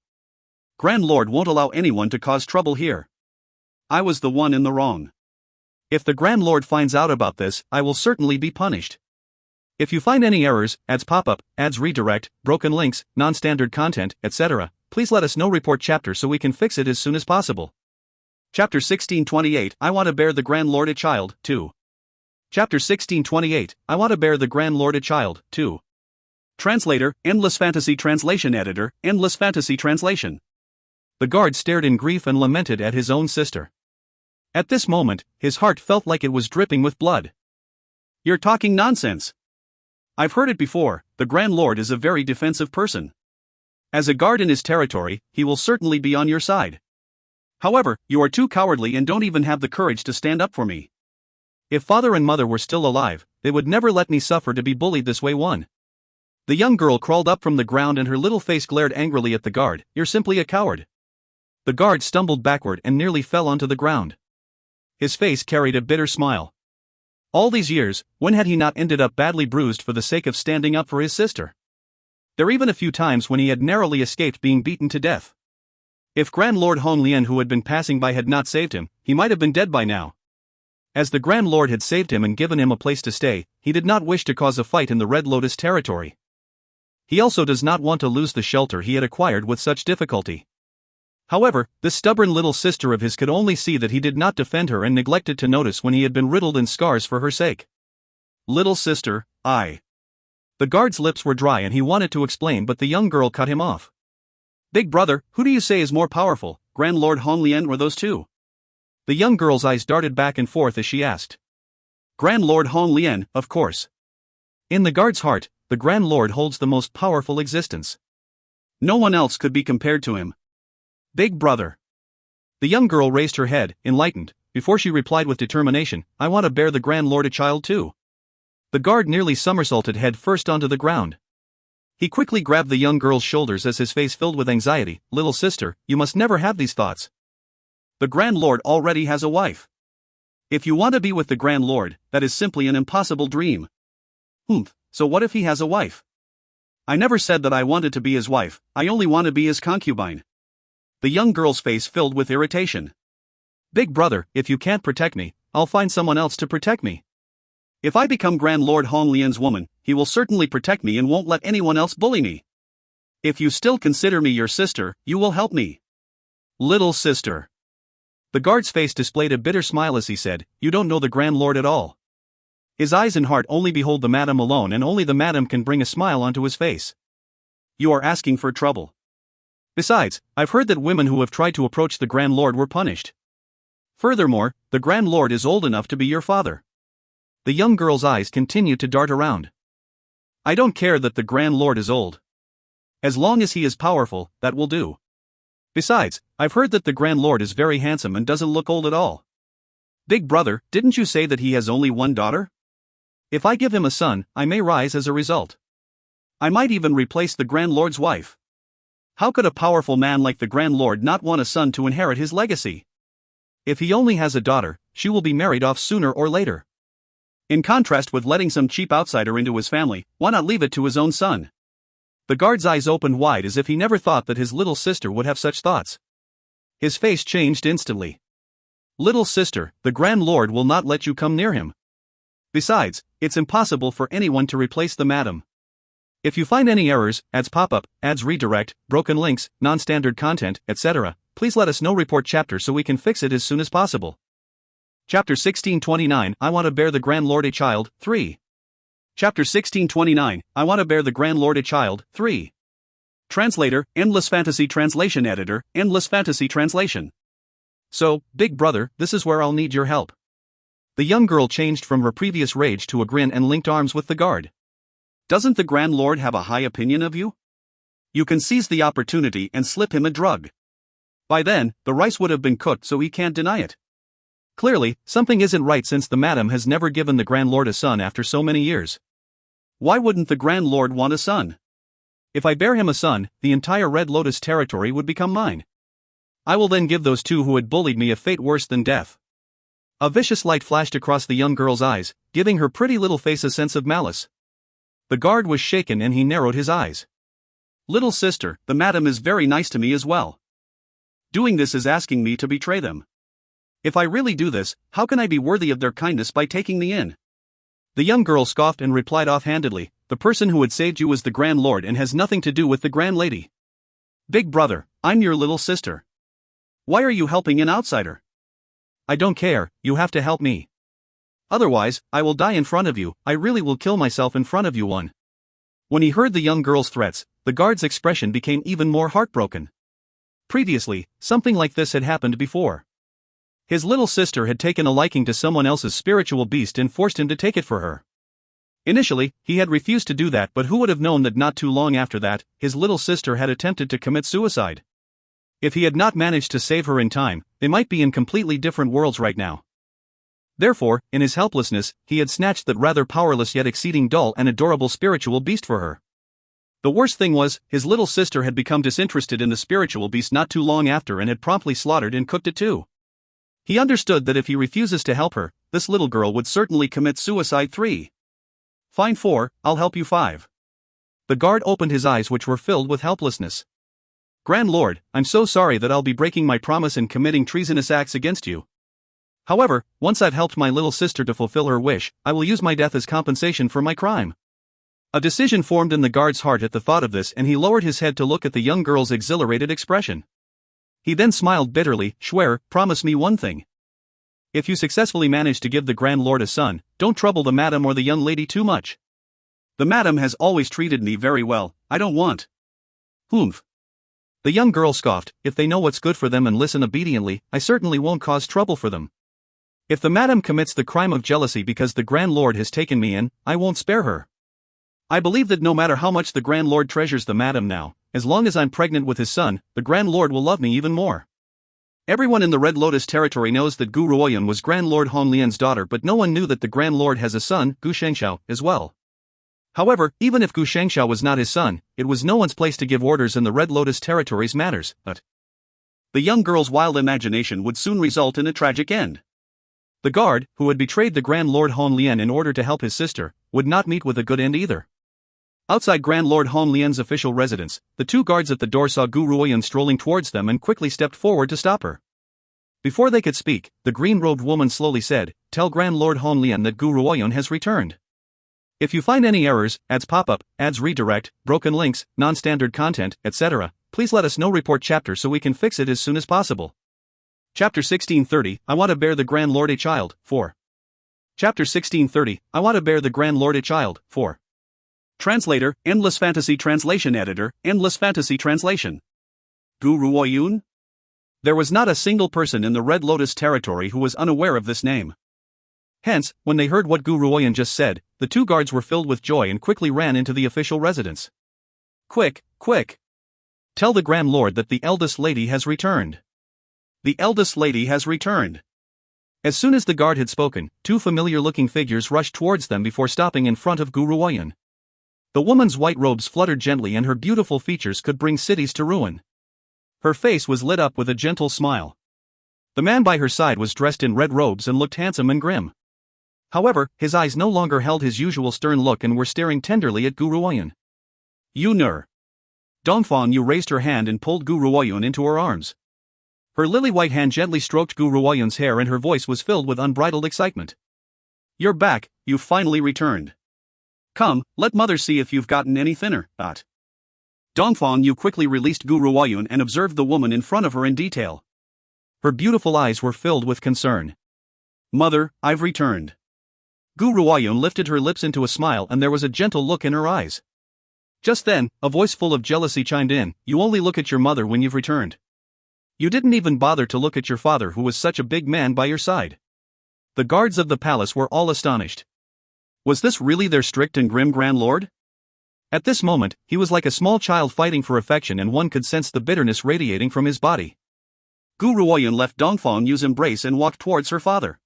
Grand Lord won't allow anyone to cause trouble here. I was the one in the wrong. If the Grand Lord finds out about this, I will certainly be punished. If you find any errors, ads pop-up, ads redirect, broken links, non-standard content, etc., please let us know. Report chapter so we can fix it as soon as possible. Chapter 1628, I Want to Bear the Grand Lord a Child, 2. Chapter 1628, I Want to Bear the Grand Lord a Child, 2. Translator, Endless Fantasy Translation Editor, Endless Fantasy Translation. The guard stared in grief and lamented at his own sister. At this moment, his heart felt like it was dripping with blood. You're talking nonsense. I've heard it before, the Grand Lord is a very defensive person. As a guard in his territory, he will certainly be on your side. However, you are too cowardly and don't even have the courage to stand up for me. If father and mother were still alive, they would never let me suffer to be bullied this way. 1. The young girl crawled up from the ground and her little face glared angrily at the guard. You're simply a coward. The guard stumbled backward and nearly fell onto the ground. His face carried a bitter smile. All these years, when had he not ended up badly bruised for the sake of standing up for his sister? There were even a few times when he had narrowly escaped being beaten to death. If Grand Lord Honglian who had been passing by had not saved him, he might have been dead by now. As the Grand Lord had saved him and given him a place to stay, he did not wish to cause a fight in the Red Lotus territory. He also does not want to lose the shelter he had acquired with such difficulty. However, this stubborn little sister of his could only see that he did not defend her and neglected to notice when he had been riddled in scars for her sake. Little sister, I. The guard's lips were dry and he wanted to explain, but the young girl cut him off. Big brother, who do you say is more powerful, Grand Lord Honglian or those two? The young girl's eyes darted back and forth as she asked. Grand Lord Honglian, of course. In the guard's heart, the Grand Lord holds the most powerful existence. No one else could be compared to him. Big brother. The young girl raised her head, enlightened, before she replied with determination, I want to bear the Grand Lord a child too. The guard nearly somersaulted head first onto the ground. He quickly grabbed the young girl's shoulders as his face filled with anxiety. Little sister, you must never have these thoughts. The Grand Lord already has a wife. If you want to be with the Grand Lord, that is simply an impossible dream. So what if he has a wife? I never said that I wanted to be his wife, I only want to be his concubine. The young girl's face filled with irritation. Big brother, if you can't protect me, I'll find someone else to protect me. If I become Grand Lord Hong Lian's woman, he will certainly protect me and won't let anyone else bully me. If you still consider me your sister, you will help me. Little sister. The guard's face displayed a bitter smile as he said, "You don't know the Grand Lord at all. His eyes and heart only behold the madam alone, and only the madam can bring a smile onto his face. You are asking for trouble. Besides, I've heard that women who have tried to approach the Grand Lord were punished. Furthermore, the Grand Lord is old enough to be your father." The young girl's eyes continued to dart around. "I don't care that the Grand Lord is old. As long as he is powerful, that will do. Besides, I've heard that the Grand Lord is very handsome and doesn't look old at all. Big brother, didn't you say that he has only one daughter? If I give him a son, I may rise as a result. I might even replace the Grand Lord's wife. How could a powerful man like the Grand Lord not want a son to inherit his legacy? If he only has a daughter, she will be married off sooner or later. In contrast with letting some cheap outsider into his family, why not leave it to his own son?" The guard's eyes opened wide as if he never thought that his little sister would have such thoughts. His face changed instantly. "Little sister, the Grand Lord will not let you come near him. Besides, it's impossible for anyone to replace the madam. If you find any errors, ads pop up, ads redirect, broken links, non-standard content, etc., please let us know. Report chapter so we can fix it as soon as possible." Chapter 1629, I Want to Bear the Grand Lord a Child, 3. Chapter 1629, I Want to Bear the Grand Lord a Child, 3. Translator, Endless Fantasy Translation Editor, Endless Fantasy Translation. "So, big brother, this is where I'll need your help." The young girl changed from her previous rage to a grin and linked arms with the guard. "Doesn't the Grand Lord have a high opinion of you? You can seize the opportunity and slip him a drug. By then, the rice would have been cooked so he can't deny it. Clearly, something isn't right since the madam has never given the Grand Lord a son after so many years. Why wouldn't the Grand Lord want a son? If I bear him a son, the entire Red Lotus territory would become mine. I will then give those two who had bullied me a fate worse than death." A vicious light flashed across the young girl's eyes, giving her pretty little face a sense of malice. The guard was shaken and he narrowed his eyes. "Little sister, the madam is very nice to me as well. Doing this is asking me to betray them. If I really do this, how can I be worthy of their kindness by taking me in?" The young girl scoffed and replied offhandedly, "The person who had saved you was the Grand Lord and has nothing to do with the Grand Lady. Big brother, I'm your little sister. Why are you helping an outsider?" "I don't care, you have to help me. Otherwise, I will die in front of you, I really will kill myself in front of you." When he heard the young girl's threats, the guard's expression became even more heartbroken. Previously, something like this had happened before. His little sister had taken a liking to someone else's spiritual beast and forced him to take it for her. Initially, he had refused to do that, but who would have known that not too long after that, his little sister had attempted to commit suicide. If he had not managed to save her in time, they might be in completely different worlds right now. Therefore, in his helplessness, he had snatched that rather powerless yet exceeding dull and adorable spiritual beast for her. The worst thing was, his little sister had become disinterested in the spiritual beast not too long after and had promptly slaughtered and cooked it too. He understood that if he refuses to help her, this little girl would certainly commit suicide. 3. "Fine 4, I'll help you 5. The guard opened his eyes, which were filled with helplessness. "Grand Lord, I'm so sorry that I'll be breaking my promise and committing treasonous acts against you. However, once I've helped my little sister to fulfill her wish, I will use my death as compensation for my crime." A decision formed in the guard's heart at the thought of this, and he lowered his head to look at the young girl's exhilarated expression. He then smiled bitterly. "Schwer, promise me one thing. If you successfully manage to give the Grand Lord a son, don't trouble the madam or the young lady too much. The madam has always treated me very well, I don't want." "Humph." The young girl scoffed, "If they know what's good for them and listen obediently, I certainly won't cause trouble for them. If the madam commits the crime of jealousy because the Grand Lord has taken me in, I won't spare her. I believe that no matter how much the Grand Lord treasures the madam now, as long as I'm pregnant with his son, the Grand Lord will love me even more. Everyone in the Red Lotus territory knows that Gu Ruoyan was Grand Lord Hong Lian's daughter, but no one knew that the Grand Lord has a son, Gu Shengxiao, as well. However, even if Gu Shengxiao was not his son, it was no one's place to give orders in the Red Lotus territory's matters, but the young girl's wild imagination would soon result in a tragic end. The guard, who had betrayed the Grand Lord Hong Lian in order to help his sister, would not meet with a good end either. Outside Grand Lord Hong Lian's official residence, the two guards at the door saw Gu Ruoyan strolling towards them and quickly stepped forward to stop her. Before they could speak, the green-robed woman slowly said, "Tell Grand Lord Hong Lian that Gu Ruoyan has returned. If you find any errors, ads pop-up, ads redirect, broken links, non-standard content, etc., please let us know. Report chapter so we can fix it as soon as possible." Chapter 1630, I Want to Bear the Grand Lord a Child, 4. Chapter 1630, I Want to Bear the Grand Lord a Child, 4. Translator, Endless Fantasy Translation Editor, Endless Fantasy Translation. Gu Ruoyun? There was not a single person in the Red Lotus territory who was unaware of this name. Hence, when they heard what Gu Ruoyan just said, the two guards were filled with joy and quickly ran into the official residence. "Quick, quick! Tell the Grand Lord that the eldest lady has returned. The eldest lady has returned." As soon as the guard had spoken, two familiar-looking figures rushed towards them before stopping in front of Gu Ruoyan. The woman's white robes fluttered gently and her beautiful features could bring cities to ruin. Her face was lit up with a gentle smile. The man by her side was dressed in red robes and looked handsome and grim. However, his eyes no longer held his usual stern look and were staring tenderly at Gu Ruoyan. "You nur." Dongfang Yu raised her hand and pulled Gu Ruoyan into her arms. Her lily-white hand gently stroked Gu Ruoyan's hair and her voice was filled with unbridled excitement. "You're back, you've finally returned. Come, let mother see if you've gotten any thinner." Dongfang Yu quickly released Gu Ruoyan and observed the woman in front of her in detail. Her beautiful eyes were filled with concern. "Mother, I've returned." Gu Ruoyan lifted her lips into a smile and there was a gentle look in her eyes. Just then, a voice full of jealousy chimed in, "You only look at your mother when you've returned. You didn't even bother to look at your father who was such a big man by your side." The guards of the palace were all astonished. Was this really their strict and grim Grand Lord? At this moment, he was like a small child fighting for affection and one could sense the bitterness radiating from his body. Gu Ruoyan left Dongfang Yu's embrace and walked towards her father.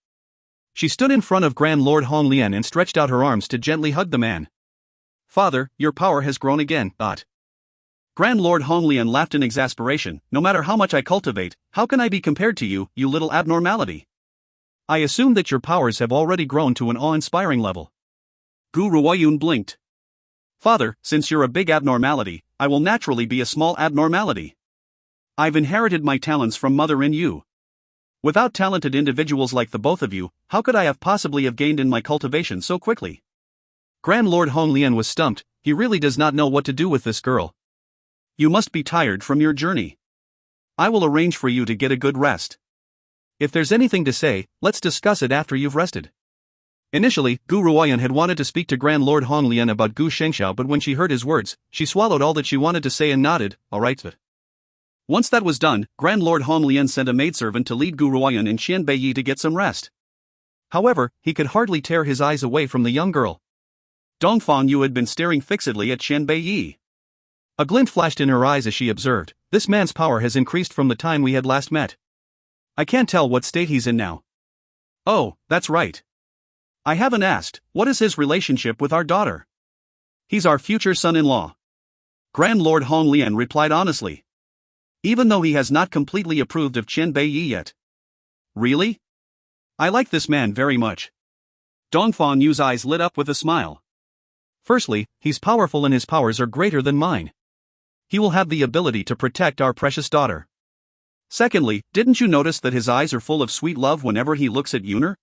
She stood in front of Grand Lord Hong Lian and stretched out her arms to gently hug the man. "Father, your power has grown again." Grand Lord Hong Lian laughed in exasperation. "No matter how much I cultivate, how can I be compared to you, you little abnormality? I assume that your powers have already grown to an awe-inspiring level." Gu Ruoyan blinked. "Father, since you're a big abnormality, I will naturally be a small abnormality. I've inherited my talents from mother in you. Without talented individuals like the both of you, how could I have possibly gained in my cultivation so quickly?" Grand Lord Hong Lian was stumped. He really does not know what to do with this girl. "You must be tired from your journey. I will arrange for you to get a good rest. If there's anything to say, let's discuss it after you've rested." Initially, Gu Ruoyan had wanted to speak to Grand Lord Hong Lian about Gu Shengxiao, but when she heard his words, she swallowed all that she wanted to say and nodded, "All right." Once that was done, Grand Lord Hong Lian sent a maidservant to lead Gu Ruoyan and Qian Beiyi to get some rest. However, he could hardly tear his eyes away from the young girl. Dongfang Yu had been staring fixedly at Qian Beiyi. A glint flashed in her eyes as she observed, "This man's power has increased from the time we had last met. I can't tell what state he's in now." "Oh, that's right. I haven't asked, what is his relationship with our daughter?" "He's our future son-in-law." Grand Lord Hong Lian replied honestly. Even though he has not completely approved of Qian Beiyi yet. "Really? I like this man very much." Dongfang Yu's eyes lit up with a smile. "Firstly, he's powerful and his powers are greater than mine. He will have the ability to protect our precious daughter. Secondly, didn't you notice that his eyes are full of sweet love whenever he looks at Yuner?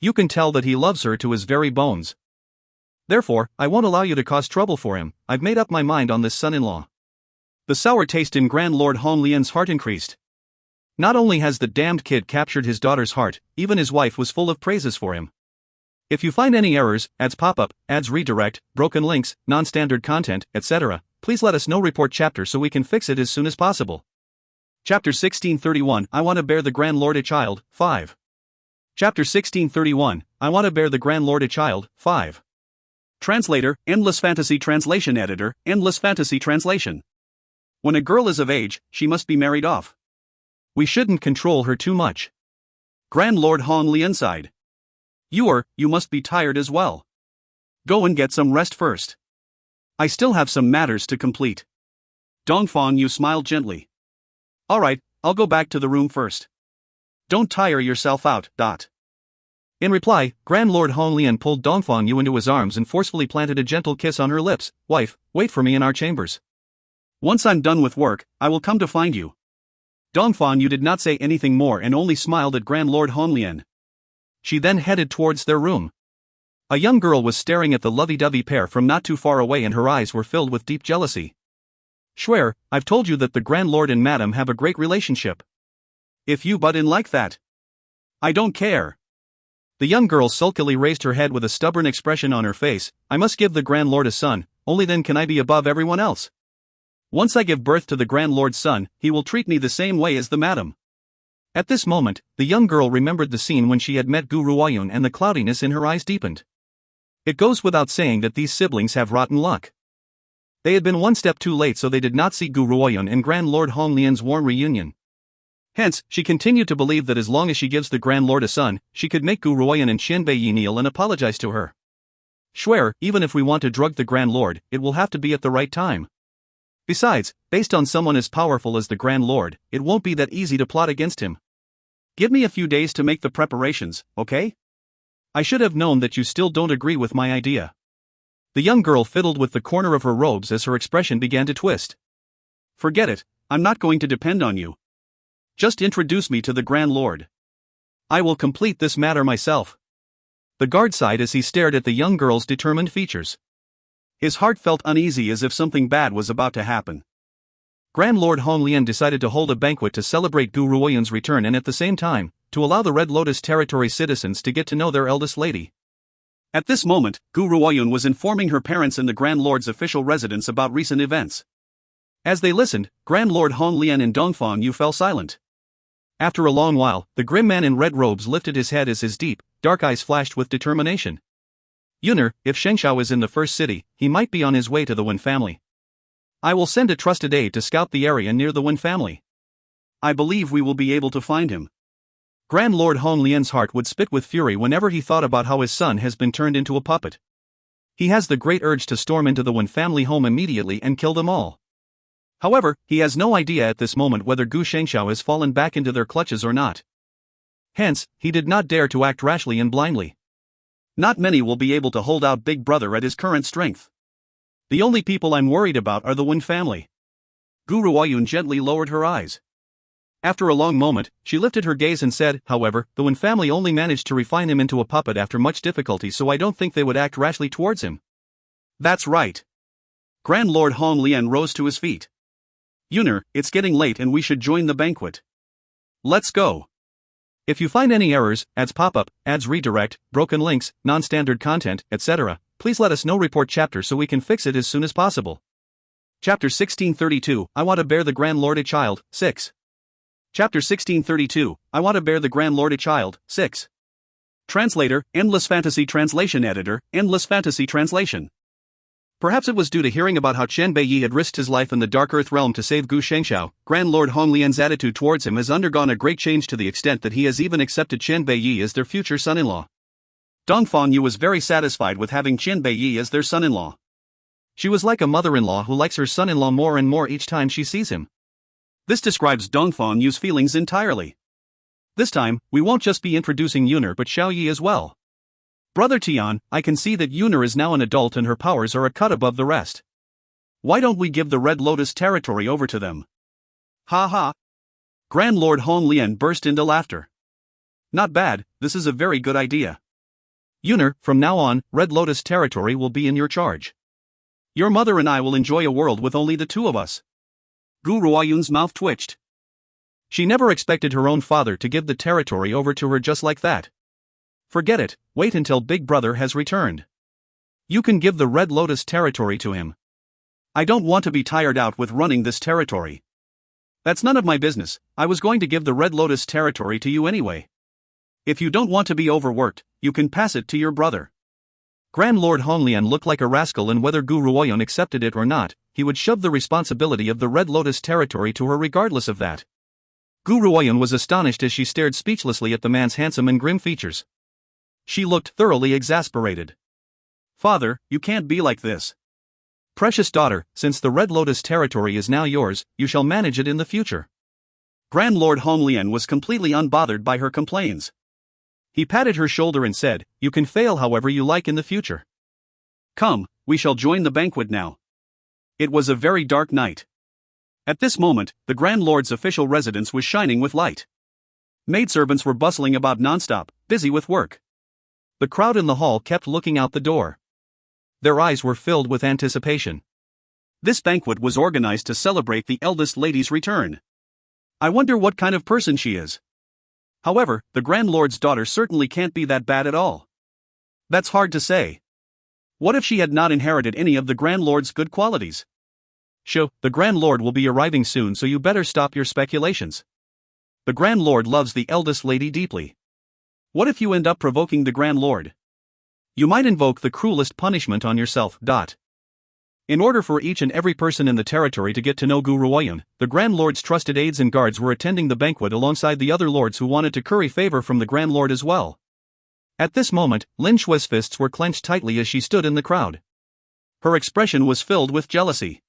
You can tell that he loves her to his very bones. Therefore, I won't allow you to cause trouble for him. I've made up my mind on this son-in-law." The sour taste in Grand Lord Hong Lian's heart increased. Not only has the damned kid captured his daughter's heart, even his wife was full of praises for him. If you find any errors, ads pop-up, ads redirect, broken links, non-standard content, etc., please let us know. Report chapter so we can fix it as soon as possible. Chapter 1631, I Want to Bear the Grand Lord a Child, 5. Chapter 1631, I Want to Bear the Grand Lord a Child, 5. Translator, Endless Fantasy Translation Editor, Endless Fantasy Translation. When a girl is of age, she must be married off. We shouldn't control her too much. Grand Lord Hong Lian sighed. You must be tired as well. Go and get some rest first. I still have some matters to complete. Dongfang Yu smiled gently. Alright, I'll go back to the room first. Don't tire yourself out. In reply, Grand Lord Honglian pulled Dongfang Yu into his arms and forcefully planted a gentle kiss on her lips. Wife, wait for me in our chambers. Once I'm done with work, I will come to find you. Dongfang Yu did not say anything more and only smiled at Grand Lord Honglian. She then headed towards their room. A young girl was staring at the lovey-dovey pair from not too far away and her eyes were filled with deep jealousy. Swear, I've told you that the Grand Lord and Madam have a great relationship. If you butt in like that, I don't care. The young girl sulkily raised her head with a stubborn expression on her face. I must give the Grand Lord a son, only then can I be above everyone else. Once I give birth to the Grand Lord's son, he will treat me the same way as the Madam. At this moment, the young girl remembered the scene when she had met Gu Ruoyun and the cloudiness in her eyes deepened. It goes without saying that these siblings have rotten luck. They had been one step too late, so they did not see Gu Ruoyun and Grand Lord Honglian's warm reunion. Hence, she continued to believe that as long as she gives the Grand Lord a son, she could make Gu Ruoyun and Qianbei kneel and apologize to her. Swear, even if we want to drug the Grand Lord, it will have to be at the right time. Besides, based on someone as powerful as the Grand Lord, it won't be that easy to plot against him. Give me a few days to make the preparations, okay? I should have known that you still don't agree with my idea. The young girl fiddled with the corner of her robes as her expression began to twist. Forget it, I'm not going to depend on you. Just introduce me to the Grand Lord. I will complete this matter myself. The guard sighed as he stared at the young girl's determined features. His heart felt uneasy as if something bad was about to happen. Grand Lord Honglian decided to hold a banquet to celebrate Gu Ruoyun's return and at the same time, to allow the Red Lotus Territory citizens to get to know their eldest lady. At this moment, Gu Ruoyun was informing her parents in the Grand Lord's official residence about recent events. As they listened, Grand Lord Honglian and Dongfang Yu fell silent. After a long while, the grim man in red robes lifted his head as his deep, dark eyes flashed with determination. Yuner, if Shengshao is in the first city, he might be on his way to the Wen family. I will send a trusted aide to scout the area near the Wen family. I believe we will be able to find him. Grand Lord Honglian's heart would spit with fury whenever he thought about how his son has been turned into a puppet. He has the great urge to storm into the Wen family home immediately and kill them all. However, he has no idea at this moment whether Gu Shengshao has fallen back into their clutches or not. Hence, he did not dare to act rashly and blindly. Not many will be able to hold out Big Brother at his current strength. The only people I'm worried about are the Wen family. Gu Ruoyun gently lowered her eyes. After a long moment, she lifted her gaze and said, however, the Wen family only managed to refine him into a puppet after much difficulty, so I don't think they would act rashly towards him. That's right. Grand Lord Honglian rose to his feet. Yuner, it's getting late and we should join the banquet. Let's go. If you find any errors, ads pop up, ads redirect, broken links, non-standard content, etc., please let us know. Report chapter so we can fix it as soon as possible. Chapter 1632, I Want to Bear the Grand Lord a Child, 6. Chapter 1632, I Want to Bear the Grand Lord a Child, 6. Translator, Endless Fantasy Translation Editor, Endless Fantasy Translation. Perhaps it was due to hearing about how Qianbei Yi had risked his life in the Dark Earth realm to save Gu Shengshao. Grand Lord Honglian's attitude towards him has undergone a great change to the extent that he has even accepted Qianbei Yi as their future son-in-law. Dongfang Yu was very satisfied with having Qianbei Yi as their son-in-law. She was like a mother-in-law who likes her son-in-law more and more each time she sees him. This describes Dongfang Yu's feelings entirely. This time, we won't just be introducing Yuner but Xiao Yi as well. Brother Tian, I can see that Yuner is now an adult and her powers are a cut above the rest. Why don't we give the Red Lotus territory over to them? Ha ha! Grand Lord Honglian burst into laughter. Not bad, this is a very good idea. Yuner, from now on, Red Lotus territory will be in your charge. Your mother and I will enjoy a world with only the two of us. Gu Ruoyun's mouth twitched. She never expected her own father to give the territory over to her just like that. Forget it, wait until Big Brother has returned. You can give the Red Lotus territory to him. I don't want to be tired out with running this territory. That's none of my business, I was going to give the Red Lotus territory to you anyway. If you don't want to be overworked, you can pass it to your brother. Grand Lord Honglian looked like a rascal, and whether Gu Ruoyun accepted it or not, he would shove the responsibility of the Red Lotus territory to her regardless of that. Gu Ruoyun was astonished as she stared speechlessly at the man's handsome and grim features. She looked thoroughly exasperated. Father, you can't be like this. Precious daughter, since the Red Lotus territory is now yours, you shall manage it in the future. Grand Lord Honglian was completely unbothered by her complaints. He patted her shoulder and said, "You can fail however you like in the future. Come, we shall join the banquet now." It was a very dark night. At this moment, the Grand Lord's official residence was shining with light. Maidservants were bustling about nonstop, busy with work. The crowd in the hall kept looking out the door. Their eyes were filled with anticipation. This banquet was organized to celebrate the eldest lady's return. I wonder what kind of person she is. However, the Grand Lord's daughter certainly can't be that bad at all. That's hard to say. What if she had not inherited any of the Grand Lord's good qualities? Shoo, the Grand Lord will be arriving soon, so you better stop your speculations. The Grand Lord loves the eldest lady deeply. What if you end up provoking the Grand Lord? You might invoke the cruelest punishment on yourself. In order for each and every person in the territory to get to know Guru Oyen, the Grand Lord's trusted aides and guards were attending the banquet alongside the other lords who wanted to curry favor from the Grand Lord as well. At this moment, Lin Shui's fists were clenched tightly as she stood in the crowd. Her expression was filled with jealousy.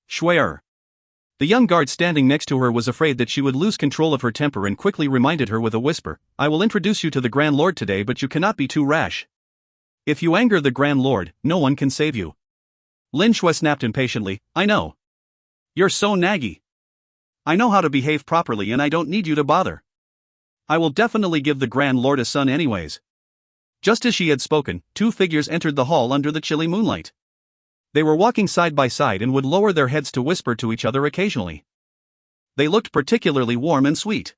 Shui'er. The young guard standing next to her was afraid that she would lose control of her temper and quickly reminded her with a whisper, "I will introduce you to the Grand Lord today, but you cannot be too rash. If you anger the Grand Lord, no one can save you." Lin Shui snapped impatiently, "I know. You're so naggy. I know how to behave properly and I don't need you to bother. I will definitely give the Grand Lord a son anyways." Just as she had spoken, two figures entered the hall under the chilly moonlight. They were walking side by side and would lower their heads to whisper to each other occasionally. They looked particularly warm and sweet.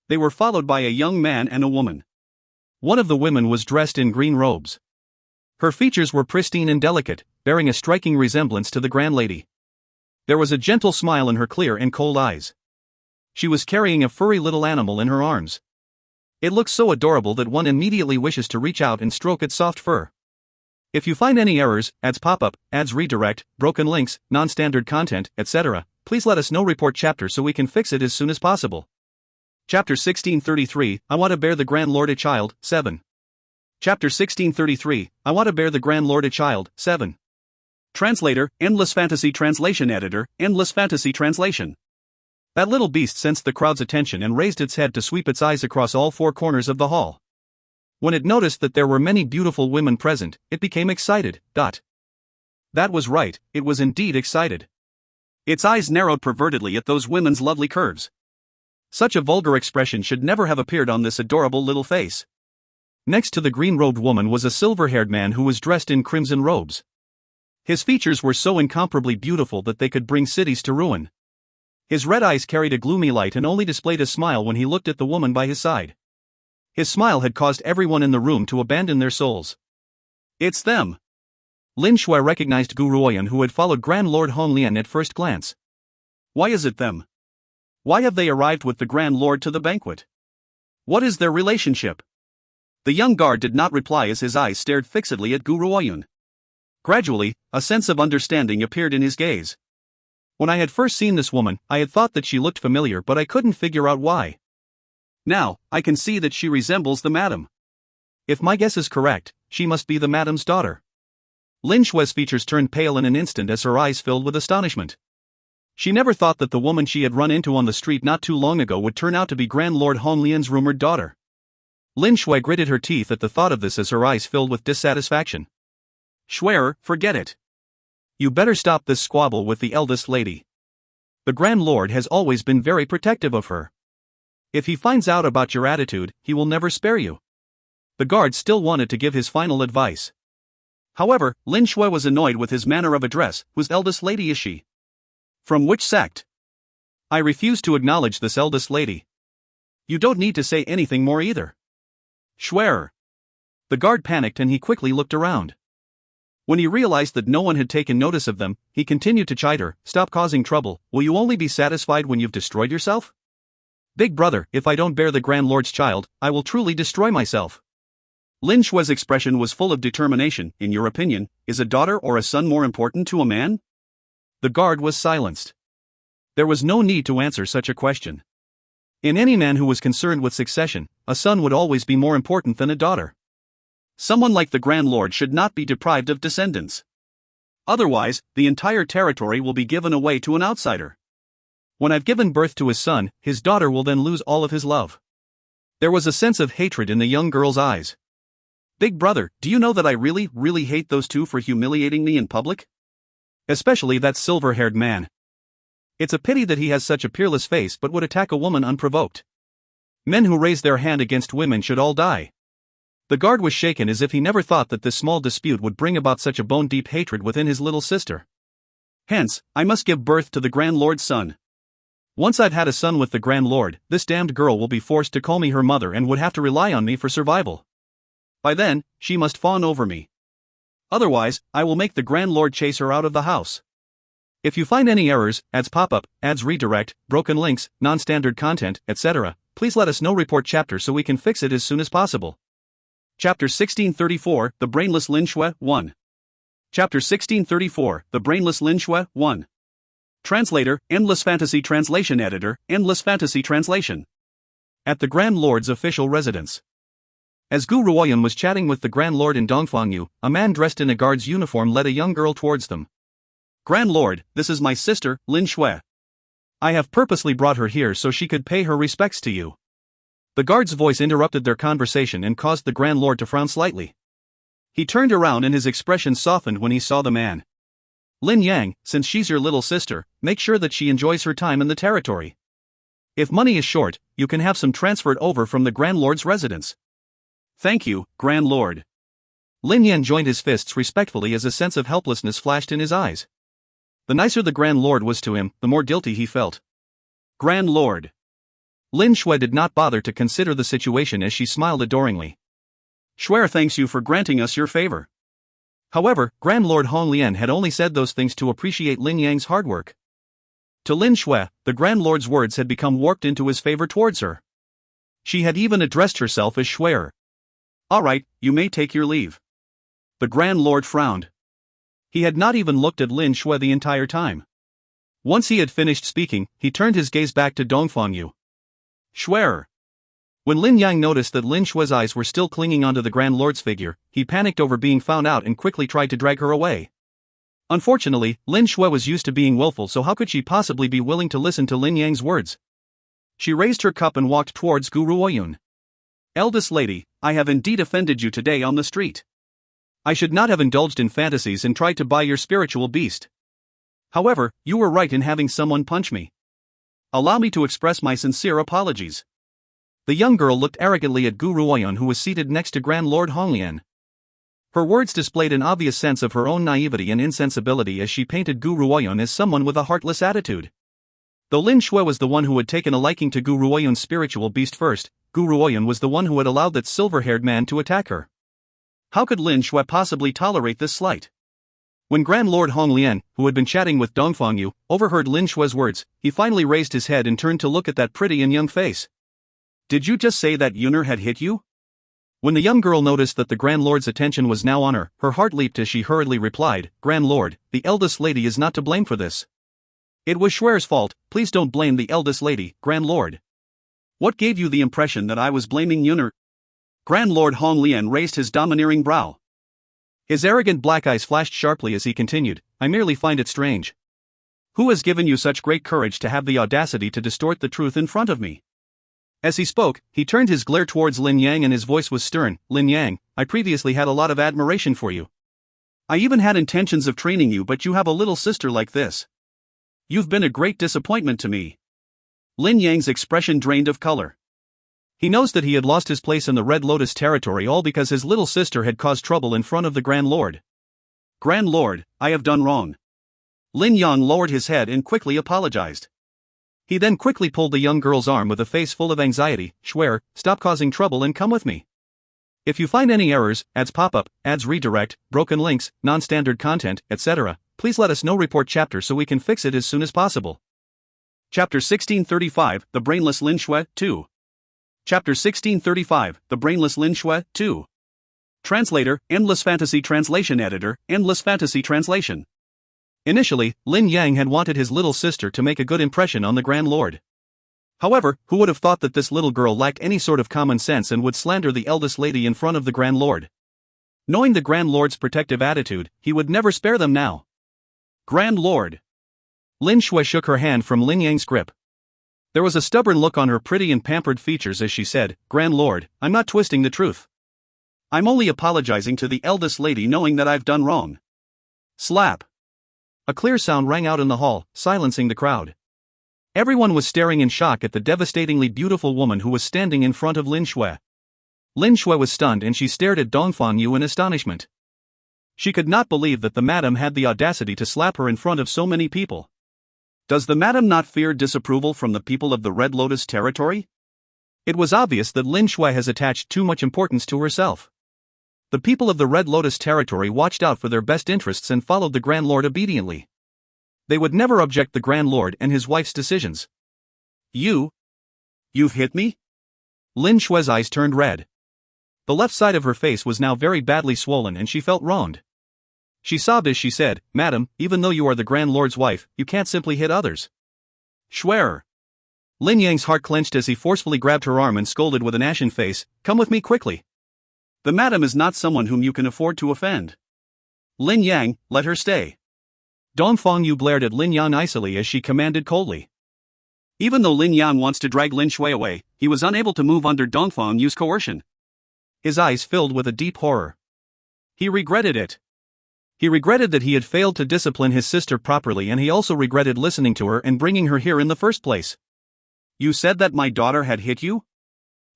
They were followed by a young man and a woman. One of the women was dressed in green robes. Her features were pristine and delicate, bearing a striking resemblance to the Grand Lady. There was a gentle smile in her clear and cold eyes. She was carrying a furry little animal in her arms. It looked so adorable that one immediately wishes to reach out and stroke its soft fur. If you find any errors, ads pop up, ads redirect, broken links, non-standard content, etc., please let us know. Report chapter so we can fix it as soon as possible. Chapter 1633, I Want to Bear the Grand Lord a Child, 7. Chapter 1633, I Want to Bear the Grand Lord a Child, 7. Translator, Endless Fantasy Translation Editor, Endless Fantasy Translation. That little beast sensed the crowd's attention and raised its head to sweep its eyes across all four corners of the hall. When it noticed that there were many beautiful women present, it became excited. That was right, it was indeed excited. Its eyes narrowed pervertedly at those women's lovely curves. Such a vulgar expression should never have appeared on this adorable little face. Next to the green-robed woman was a silver-haired man who was dressed in crimson robes. His features were so incomparably beautiful that they could bring cities to ruin. His red eyes carried a gloomy light and only displayed a smile when he looked at the woman by his side. His smile had caused everyone in the room to abandon their souls. "It's them." Lin Shui recognized Guru Oyen, who had followed Grand Lord Hong Lian at first glance. "Why is it them? Why have they arrived with the Grand Lord to the banquet? What is their relationship?" The young guard did not reply as his eyes stared fixedly at Guru Oyen. Gradually, a sense of understanding appeared in his gaze. "When I had first seen this woman, I had thought that she looked familiar, but I couldn't figure out why. Now, I can see that she resembles the madam. If my guess is correct, she must be the madam's daughter." Lin Shui's features turned pale in an instant as her eyes filled with astonishment. She never thought that the woman she had run into on the street not too long ago would turn out to be Grand Lord Hong Lian's rumored daughter. Lin Shui gritted her teeth at the thought of this as her eyes filled with dissatisfaction. "Shui'er, forget it. You better stop this squabble with the eldest lady. The Grand Lord has always been very protective of her. If he finds out about your attitude, he will never spare you." The guard still wanted to give his final advice. However, Lin Shui was annoyed with his manner of address. "Whose eldest lady is she? From which sect? I refuse to acknowledge this eldest lady. You don't need to say anything more either." "Shui'er." The guard panicked and he quickly looked around. When he realized that no one had taken notice of them, he continued to chide her, "Stop causing trouble. Will you only be satisfied when you've destroyed yourself? Big brother, if I don't bear the Grand Lord's child, I will truly destroy myself." Lin Shui's expression was full of determination. "In your opinion, is a daughter or a son more important to a man?" The guard was silenced. There was no need to answer such a question. In any man who was concerned with succession, a son would always be more important than a daughter. Someone like the Grand Lord should not be deprived of descendants. Otherwise, the entire territory will be given away to an outsider. When I've given birth to his son, his daughter will then lose all of his love. There was a sense of hatred in the young girl's eyes. Big brother, do you know that I really hate those two for humiliating me in public? Especially that silver-haired man. It's a pity that he has such a peerless face but would attack a woman unprovoked. Men who raise their hand against women should all die. The guard was shaken as if he never thought that this small dispute would bring about such a bone-deep hatred within his little sister. Hence, I must give birth to the Grand Lord's son. Once I've had a son with the Grand Lord, this damned girl will be forced to call me her mother and would have to rely on me for survival. By then, she must fawn over me. Otherwise, I will make the Grand Lord chase her out of the house. If you find any errors, ads pop up, ads redirect, broken links, non-standard content, etc., please let us know. Report chapter so we can fix it as soon as possible. Chapter 1634, The Brainless Lin Shui, 1. Chapter 1634, The Brainless Lin Shui, 1. Translator, Endless Fantasy Translation Editor, Endless Fantasy Translation. At the Grand Lord's official residence. As Gu Ruoyun was chatting with the Grand Lord in Dongfangyu, a man dressed in a guard's uniform led a young girl towards them. Grand Lord, this is my sister, Lin Shui. I have purposely brought her here so she could pay her respects to you. The guard's voice interrupted their conversation and caused the Grand Lord to frown slightly. He turned around and his expression softened when he saw the man. Lin Yang, since she's your little sister, make sure that she enjoys her time in the territory. If money is short, you can have some transferred over from the Grand Lord's residence. Thank you, Grand Lord. Lin Yan joined his fists respectfully as a sense of helplessness flashed in his eyes. The nicer the Grand Lord was to him, the more guilty he felt. Grand Lord. Lin Shui did not bother to consider the situation as she smiled adoringly. Shui thanks you for granting us your favor. However, Grand Lord Hong Lian had only said those things to appreciate Lin Yang's hard work. To Lin Shui, the Grand Lord's words had become warped into his favor towards her. She had even addressed herself as Shui. All right, you may take your leave. The Grand Lord frowned. He had not even looked at Lin Shui the entire time. Once he had finished speaking, he turned his gaze back to Dongfangyu. Shui. When Lin Yang noticed that Lin Shui's eyes were still clinging onto the Grand Lord's figure, he panicked over being found out and quickly tried to drag her away. Unfortunately, Lin Shui was used to being willful, so how could she possibly be willing to listen to Lin Yang's words? She raised her cup and walked towards Gu Ruoyun. Eldest lady, I have indeed offended you today on the street. I should not have indulged in fantasies and tried to buy your spiritual beast. However, you were right in having someone punch me. Allow me to express my sincere apologies. The young girl looked arrogantly at Gu Ruoyun, who was seated next to Grand Lord Honglian. Her words displayed an obvious sense of her own naivety and insensibility as she painted Gu Ruoyun as someone with a heartless attitude. Though Lin Shui was the one who had taken a liking to Gu Ruoyun's spiritual beast first, Gu Ruoyun was the one who had allowed that silver-haired man to attack her. How could Lin Shui possibly tolerate this slight? When Grand Lord Honglian, who had been chatting with Dongfangyu, overheard Lin Shui's words, he finally raised his head and turned to look at that pretty and young face. Did you just say that Yuner had hit you? When the young girl noticed that the Grand Lord's attention was now on her, her heart leaped as she hurriedly replied, Grand Lord, the eldest lady is not to blame for this. It was Shui's fault, please don't blame the eldest lady, Grand Lord. What gave you the impression that I was blaming Yuner? Grand Lord Honglian raised his domineering brow. His arrogant black eyes flashed sharply as he continued, I merely find it strange. Who has given you such great courage to have the audacity to distort the truth in front of me? As he spoke, he turned his glare towards Lin Yang and his voice was stern. Lin Yang, I previously had a lot of admiration for you. I even had intentions of training you, but you have a little sister like this. You've been a great disappointment to me. Lin Yang's expression drained of color. He knows that he had lost his place in the Red Lotus territory all because his little sister had caused trouble in front of the Grand Lord. Grand Lord, I have done wrong. Lin Yang lowered his head and quickly apologized. He then quickly pulled the young girl's arm with a face full of anxiety. Shui, stop causing trouble and come with me. If you find any errors, ads pop up, ads redirect, broken links, non-standard content, etc., please let us know. Report chapter so we can fix it as soon as possible. Chapter 1635, The Brainless Lin Shui, 2. Chapter 1635, The Brainless Lin Shui, 2. Translator, Endless Fantasy Translation Editor, Endless Fantasy Translation. Initially, Lin Yang had wanted his little sister to make a good impression on the Grand Lord. However, who would have thought that this little girl lacked any sort of common sense and would slander the eldest lady in front of the Grand Lord? Knowing the Grand Lord's protective attitude, he would never spare them now. Grand Lord. Lin Shui shook her hand from Lin Yang's grip. There was a stubborn look on her pretty and pampered features as she said, "Grand Lord, I'm not twisting the truth. I'm only apologizing to the eldest lady knowing that I've done wrong." Slap. A clear sound rang out in the hall, silencing the crowd. Everyone was staring in shock at the devastatingly beautiful woman who was standing in front of Lin Shui. Lin Shui was stunned and she stared at Dongfang Yu in astonishment. She could not believe that the madam had the audacity to slap her in front of so many people. Does the madam not fear disapproval from the people of the Red Lotus territory? It was obvious that Lin Shui has attached too much importance to herself. The people of the Red Lotus territory watched out for their best interests and followed the Grand Lord obediently. They would never object the Grand Lord and his wife's decisions. You've hit me? Lin Shui's eyes turned red. The left side of her face was now very badly swollen and she felt wronged. She sobbed as she said, "Madam, even though you are the Grand Lord's wife, you can't simply hit others." Schwerer. Lin Yang's heart clenched as he forcefully grabbed her arm and scolded with an ashen face, "Come with me quickly. The madam is not someone whom you can afford to offend. Lin Yang, let her stay." Dongfang Yu blared at Lin Yang icily as she commanded coldly. Even though Lin Yang wants to drag Lin Shui away, he was unable to move under Dongfang Yu's coercion. His eyes filled with a deep horror. He regretted it. He regretted that he had failed to discipline his sister properly, and he also regretted listening to her and bringing her here in the first place. "You said that my daughter had hit you?"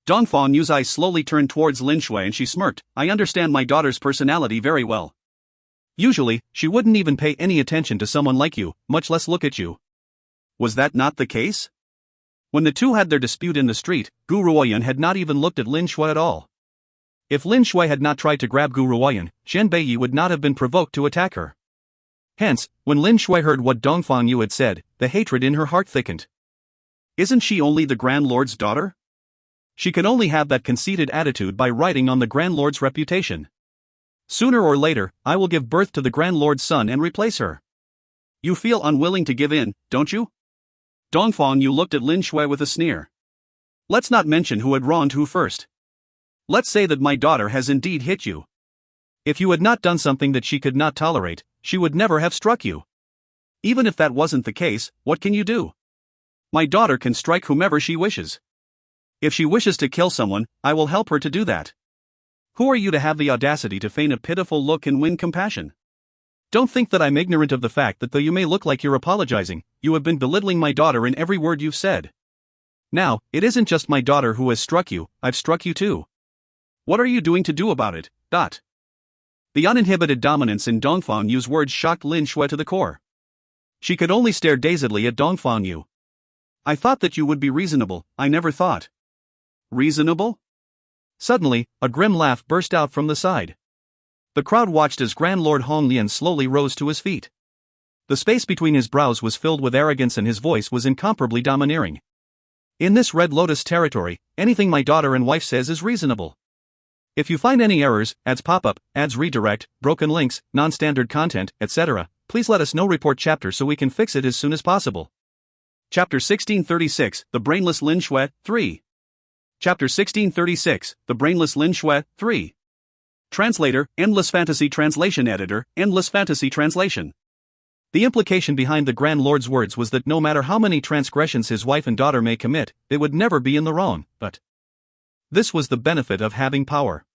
Dongfang Yu's eyes slowly turned towards Lin Shui and she smirked, "I understand my daughter's personality very well. Usually, she wouldn't even pay any attention to someone like you, much less look at you. Was that not the case?" When the two had their dispute in the street, Gu Ruoyan had not even looked at Lin Shui at all. If Lin Shui had not tried to grab Gu Ruoyan, Zhen Beiyi would not have been provoked to attack her. Hence, when Lin Shui heard what Dongfang Yu had said, the hatred in her heart thickened. Isn't she only the Grand Lord's daughter? She can only have that conceited attitude by riding on the Grand Lord's reputation. Sooner or later, I will give birth to the Grand Lord's son and replace her. You feel unwilling to give in, don't you? Dongfang Yu looked at Lin Shui with a sneer. Let's not mention who had wronged who first. Let's say that my daughter has indeed hit you. If you had not done something that she could not tolerate, she would never have struck you. Even if that wasn't the case, what can you do? My daughter can strike whomever she wishes. If she wishes to kill someone, I will help her to do that. Who are you to have the audacity to feign a pitiful look and win compassion? Don't think that I'm ignorant of the fact that though you may look like you're apologizing, you have been belittling my daughter in every word you've said. Now, it isn't just my daughter who has struck you, I've struck you too. What are you doing to do about it? The uninhibited dominance in Dongfang Yu's words shocked Lin Shui to the core. She could only stare dazedly at Dongfang Yu. I thought that you would be reasonable, I never thought. Reasonable? Suddenly, a grim laugh burst out from the side. The crowd watched as Grand Lord Hong Lian slowly rose to his feet. The space between his brows was filled with arrogance and his voice was incomparably domineering. In this Red Lotus territory, anything my daughter and wife says is reasonable. If you find any errors, ads pop up, ads redirect, broken links, non-standard content, etc., please let us know. Report chapter so we can fix it as soon as possible. Chapter 1636, The Brainless Lin Shui, 3. Chapter 1636, The Brainless Lin Shui, 3. Translator, Endless Fantasy Translation Editor, Endless Fantasy Translation. The implication behind the Grand Lord's words was that no matter how many transgressions his wife and daughter may commit, they would never be in the wrong, but this was the benefit of having power.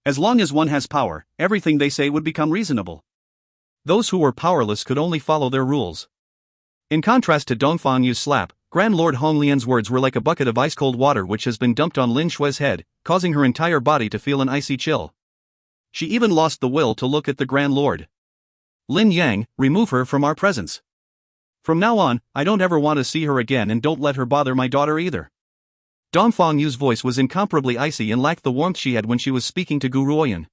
As long as one has power, everything they say would become reasonable. Those who were powerless could only follow their rules. In contrast to Dongfang Yu's slap, Grand Lord Hong Lian's words were like a bucket of ice-cold water which has been dumped on Lin Shui's head, causing her entire body to feel an icy chill. She even lost the will to look at the Grand Lord. Lin Yang, remove her from our presence. From now on, I don't ever want to see her again, and don't let her bother my daughter either. Dongfang Yu's voice was incomparably icy and lacked the warmth she had when she was speaking to Gu Ruoyan.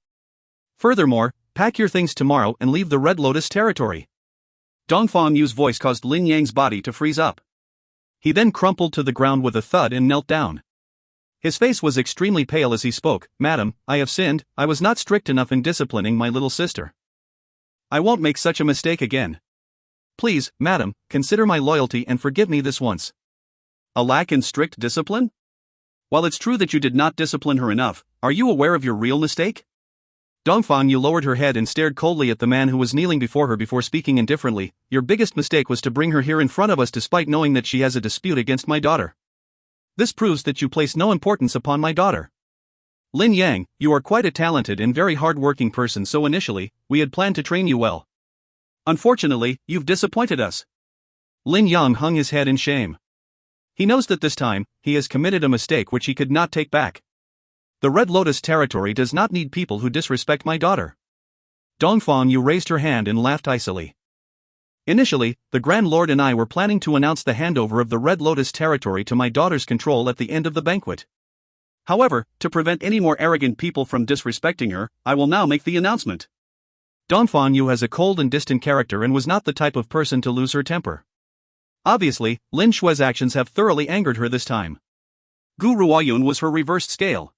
Furthermore, pack your things tomorrow and leave the Red Lotus territory. Dongfang Yu's voice caused Lin Yang's body to freeze up. He then crumpled to the ground with a thud and knelt down. His face was extremely pale as he spoke. Madam, I have sinned, I was not strict enough in disciplining my little sister. I won't make such a mistake again. Please, madam, consider my loyalty and forgive me this once. A lack in strict discipline? While it's true that you did not discipline her enough, are you aware of your real mistake? Dongfang Yu lowered her head and stared coldly at the man who was kneeling before her before speaking indifferently. Your biggest mistake was to bring her here in front of us despite knowing that she has a dispute against my daughter. This proves that you place no importance upon my daughter. Lin Yang, you are quite a talented and very hard-working person, so initially, we had planned to train you well. Unfortunately, you've disappointed us. Lin Yang hung his head in shame. He knows that this time, he has committed a mistake which he could not take back. The Red Lotus territory does not need people who disrespect my daughter. Dongfang Yu raised her hand and laughed icily. Initially, the Grand Lord and I were planning to announce the handover of the Red Lotus territory to my daughter's control at the end of the banquet. However, to prevent any more arrogant people from disrespecting her, I will now make the announcement. Dongfang Yu has a cold and distant character and was not the type of person to lose her temper. Obviously, Lin Shue's actions have thoroughly angered her this time. Gu Ruoyun was her reversed scale.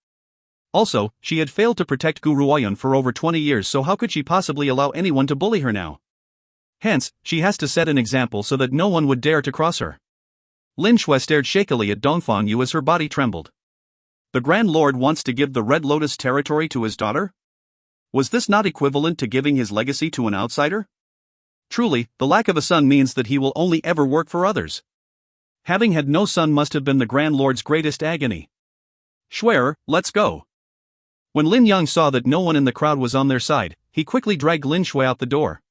Also, she had failed to protect Gu Ruoyun for over 20 years, so how could she possibly allow anyone to bully her now? Hence, she has to set an example so that no one would dare to cross her. Lin Shue stared shakily at Dongfang Yu as her body trembled. The Grand Lord wants to give the Red Lotus territory to his daughter? Was this not equivalent to giving his legacy to an outsider? Truly, the lack of a son means that he will only ever work for others. Having had no son must have been the Grand Lord's greatest agony. Shuer, let's go. When Lin Yang saw that no one in the crowd was on their side, he quickly dragged Lin Shui out the door.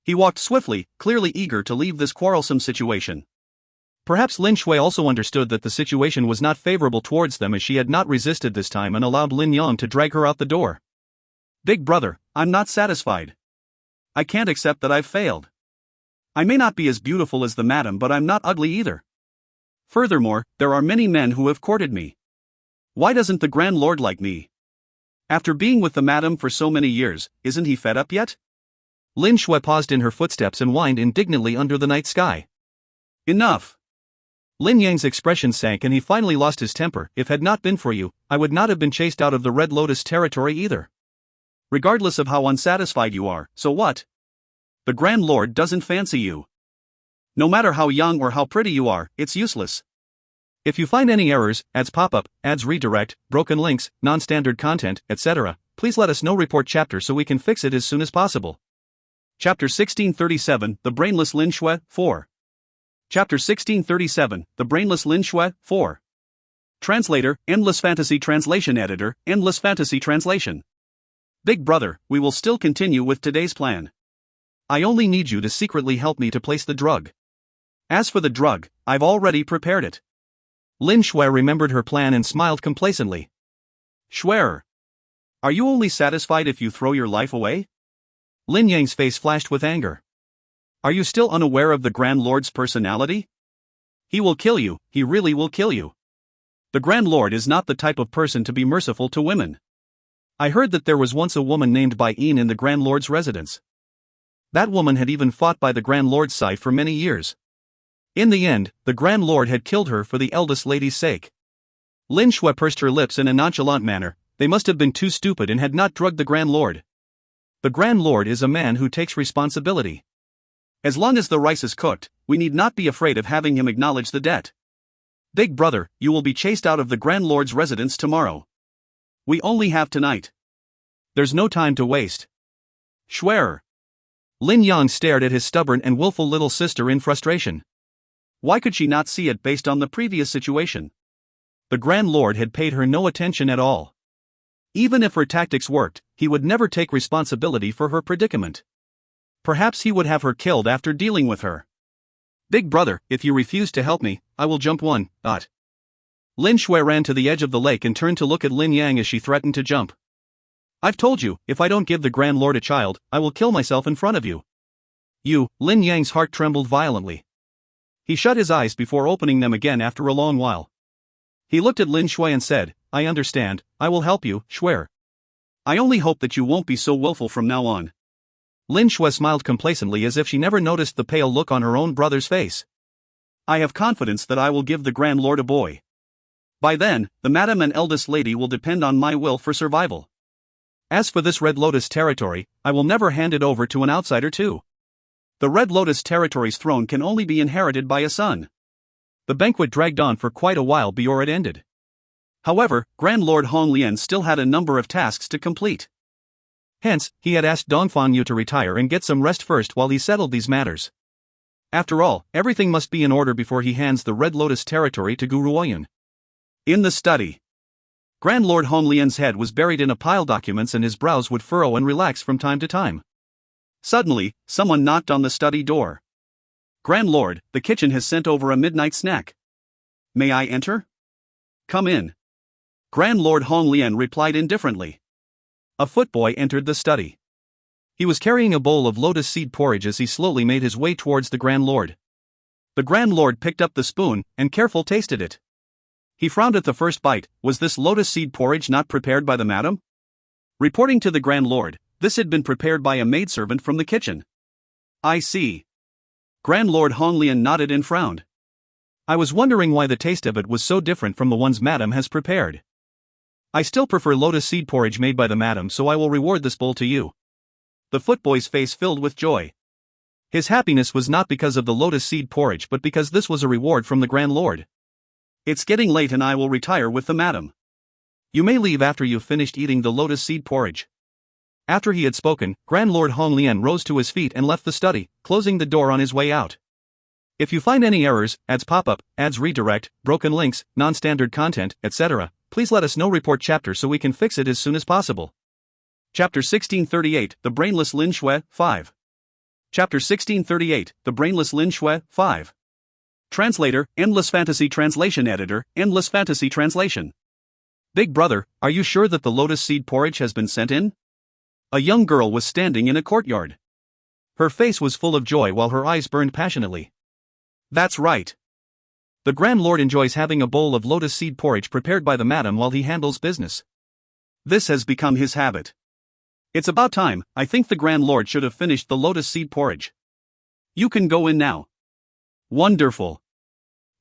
He walked swiftly, clearly eager to leave this quarrelsome situation. Perhaps Lin Shui also understood that the situation was not favorable towards them, as she had not resisted this time and allowed Lin Yang to drag her out the door. Big brother, I'm not satisfied. I can't accept that I've failed. I may not be as beautiful as the madam, but I'm not ugly either. Furthermore, there are many men who have courted me. Why doesn't the Grand Lord like me? After being with the madam for so many years, isn't he fed up yet? Lin Shui paused in her footsteps and whined indignantly under the night sky. Enough! Lin Yang's expression sank and he finally lost his temper. If had not been for you, I would not have been chased out of the Red Lotus territory either. Regardless of how unsatisfied you are, so what? The Grand Lord doesn't fancy you. No matter how young or how pretty you are, it's useless. If you find any errors, ads pop up, ads redirect, broken links, non-standard content, etc., please let us know. Report chapter so we can fix it as soon as possible. Chapter 1637, The Brainless Lin Shui, 4. Chapter 1637, The Brainless Lin Shui, 4. Translator, Endless Fantasy Translation Editor, Endless Fantasy Translation. Big brother, we will still continue with today's plan. I only need you to secretly help me to place the drug. As for the drug, I've already prepared it. Lin Shui remembered her plan and smiled complacently. Shuer, are you only satisfied if you throw your life away? Lin Yang's face flashed with anger. Are you still unaware of the Grand Lord's personality? He will kill you, he really will kill you. The Grand Lord is not the type of person to be merciful to women. I heard that there was once a woman named Bai Yin in the Grand Lord's residence. That woman had even fought by the Grand Lord's side for many years. In the end, the Grand Lord had killed her for the eldest lady's sake. Lin Shui pursed her lips in a nonchalant manner. They must have been too stupid and had not drugged the Grand Lord. The Grand Lord is a man who takes responsibility. As long as the rice is cooked, we need not be afraid of having him acknowledge the debt. Big brother, you will be chased out of the Grand Lord's residence tomorrow. We only have tonight. There's no time to waste. Shuer. Lin Yang stared at his stubborn and willful little sister in frustration. Why could she not see it based on the previous situation? The Grand Lord had paid her no attention at all. Even if her tactics worked, he would never take responsibility for her predicament. Perhaps he would have her killed after dealing with her. Big brother, if you refuse to help me, I will jump one. Lin Shui ran to the edge of the lake and turned to look at Lin Yang as she threatened to jump. I've told you, if I don't give the Grand Lord a child, I will kill myself in front of you. Lin Yang's heart trembled violently. He shut his eyes before opening them again after a long while. He looked at Lin Shui and said, I understand, I will help you, Shuer. I only hope that you won't be so willful from now on. Lin Shui smiled complacently as if she never noticed the pale look on her own brother's face. I have confidence that I will give the Grand Lord a boy. By then, the madam and eldest lady will depend on my will for survival. As for this Red Lotus territory, I will never hand it over to an outsider too. The Red Lotus territory's throne can only be inherited by a son. The banquet dragged on for quite a while before it ended. However, Grand Lord Hong Lian still had a number of tasks to complete. Hence, he had asked Dongfang Yu to retire and get some rest first while he settled these matters. After all, everything must be in order before he hands the Red Lotus territory to Guru Oyen. In the study, Grand Lord Hong Lian's head was buried in a pile of documents and his brows would furrow and relax from time to time. Suddenly, someone knocked on the study door. Grand Lord, the kitchen has sent over a midnight snack. May I enter? Come in. Grand Lord Hong Lian replied indifferently. A footboy entered the study. He was carrying a bowl of lotus seed porridge as he slowly made his way towards the Grand Lord. The Grand Lord picked up the spoon and carefully tasted it. He frowned at the first bite. Was this lotus seed porridge not prepared by the madam? Reporting to the Grand Lord, this had been prepared by a maidservant from the kitchen. I see. Grand Lord Hong Lian nodded and frowned. I was wondering why the taste of it was so different from the ones madam has prepared. I still prefer lotus seed porridge made by the madam, so I will reward this bowl to you. The footboy's face filled with joy. His happiness was not because of the lotus seed porridge but because this was a reward from the Grand Lord. It's getting late and I will retire with the madam. You may leave after you've finished eating the lotus seed porridge. After he had spoken, Grand Lord Hong Lian rose to his feet and left the study, closing the door on his way out. If you find any errors, ads pop up, ads redirect, broken links, non-standard content, etc., please let us know. Report chapter so we can fix it as soon as possible. Chapter 1638, The Brainless Lin Shui, 5. Chapter 1638, The Brainless Lin Shui, 5. Translator, Endless Fantasy Translation Editor, Endless Fantasy Translation. Big brother, are you sure that the lotus seed porridge has been sent in? A young girl was standing in a courtyard. Her face was full of joy while her eyes burned passionately. That's right. The Grand Lord enjoys having a bowl of lotus seed porridge prepared by the madam while he handles business. This has become his habit. It's about time. I think the Grand Lord should have finished the lotus seed porridge. You can go in now. Wonderful.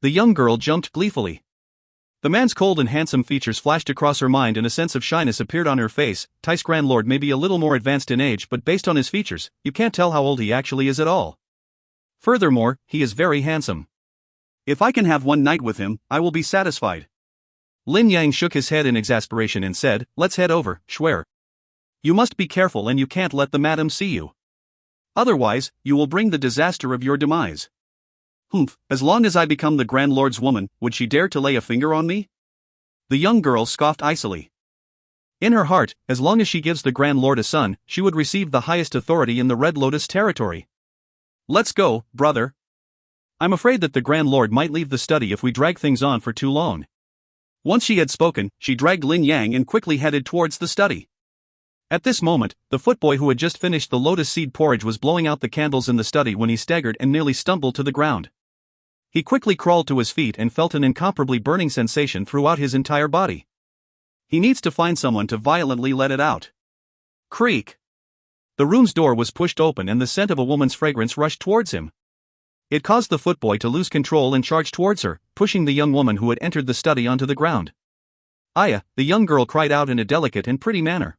The young girl jumped gleefully. The man's cold and handsome features flashed across her mind and a sense of shyness appeared on her face. Tice Grand Lord may be a little more advanced in age, but based on his features, you can't tell how old he actually is at all. Furthermore, he is very handsome. If I can have one night with him, I will be satisfied. Lin Yang shook his head in exasperation and said, Let's head over, Schwer. You must be careful and you can't let the madam see you. Otherwise, you will bring the disaster of your demise. Humph, as long as I become the Grand Lord's woman, would she dare to lay a finger on me? The young girl scoffed icily. In her heart, as long as she gives the Grand Lord a son, she would receive the highest authority in the Red Lotus territory. Let's go, brother. I'm afraid that the Grand Lord might leave the study if we drag things on for too long. Once she had spoken, she dragged Lin Yang and quickly headed towards the study. At this moment, the footboy who had just finished the lotus seed porridge was blowing out the candles in the study when he staggered and nearly stumbled to the ground. He quickly crawled to his feet and felt an incomparably burning sensation throughout his entire body. He needs to find someone to violently let it out. Creak! The room's door was pushed open and the scent of a woman's fragrance rushed towards him. It caused the footboy to lose control and charge towards her, pushing the young woman who had entered the study onto the ground. Aya, the young girl cried out in a delicate and pretty manner.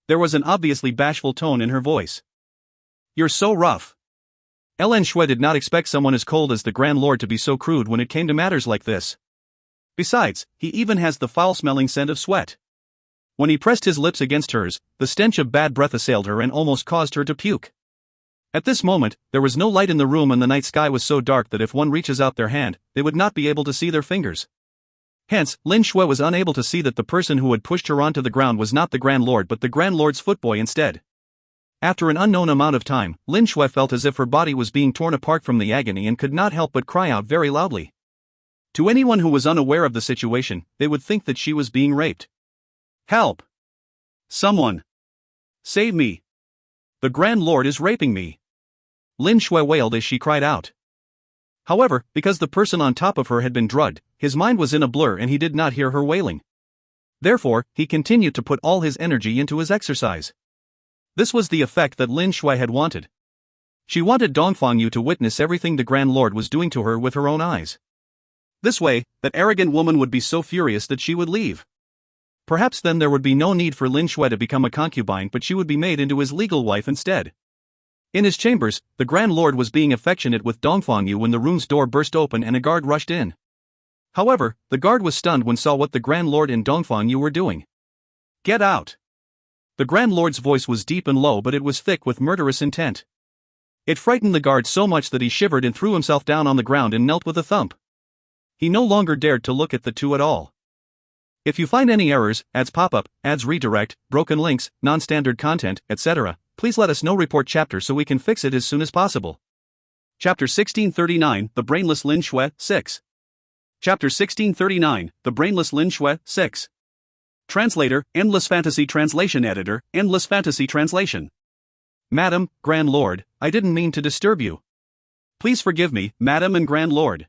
There was an obviously bashful tone in her voice. You're so rough. Lin Shui did not expect someone as cold as the Grand Lord to be so crude when it came to matters like this. Besides, he even has the foul-smelling scent of sweat. When he pressed his lips against hers, the stench of bad breath assailed her and almost caused her to puke. At this moment, there was no light in the room and the night sky was so dark that if one reaches out their hand, they would not be able to see their fingers. Hence, Lin Shui was unable to see that the person who had pushed her onto the ground was not the Grand Lord but the Grand Lord's footboy instead. After an unknown amount of time, Lin Shui felt as if her body was being torn apart from the agony and could not help but cry out very loudly. To anyone who was unaware of the situation, they would think that she was being raped. Help! Someone! Save me! The Grand Lord is raping me! Lin Shui wailed as she cried out. However, because the person on top of her had been drugged, his mind was in a blur and he did not hear her wailing. Therefore, he continued to put all his energy into his exercise. This was the effect that Lin Shui had wanted. She wanted Dongfang Yu to witness everything the Grand Lord was doing to her with her own eyes. This way, that arrogant woman would be so furious that she would leave. Perhaps then there would be no need for Lin Shui to become a concubine but she would be made into his legal wife instead. In his chambers, the Grand Lord was being affectionate with Dongfang Yu when the room's door burst open and a guard rushed in. However, the guard was stunned when saw what the Grand Lord and Dongfang Yu were doing. Get out! The Grand Lord's voice was deep and low, but it was thick with murderous intent. It frightened the guard so much that he shivered and threw himself down on the ground and knelt with a thump. He no longer dared to look at the two at all. If you find any errors, ads pop up, ads redirect, broken links, non-standard content, etc., please let us know. Report chapter so we can fix it as soon as possible. Chapter 1639, The Brainless Lin Shui, 6. Chapter 1639, The Brainless Lin Shui, 6. Translator, Endless Fantasy Translation Editor, Endless Fantasy Translation. Madam, Grand Lord, I didn't mean to disturb you. Please forgive me, Madam and Grand Lord.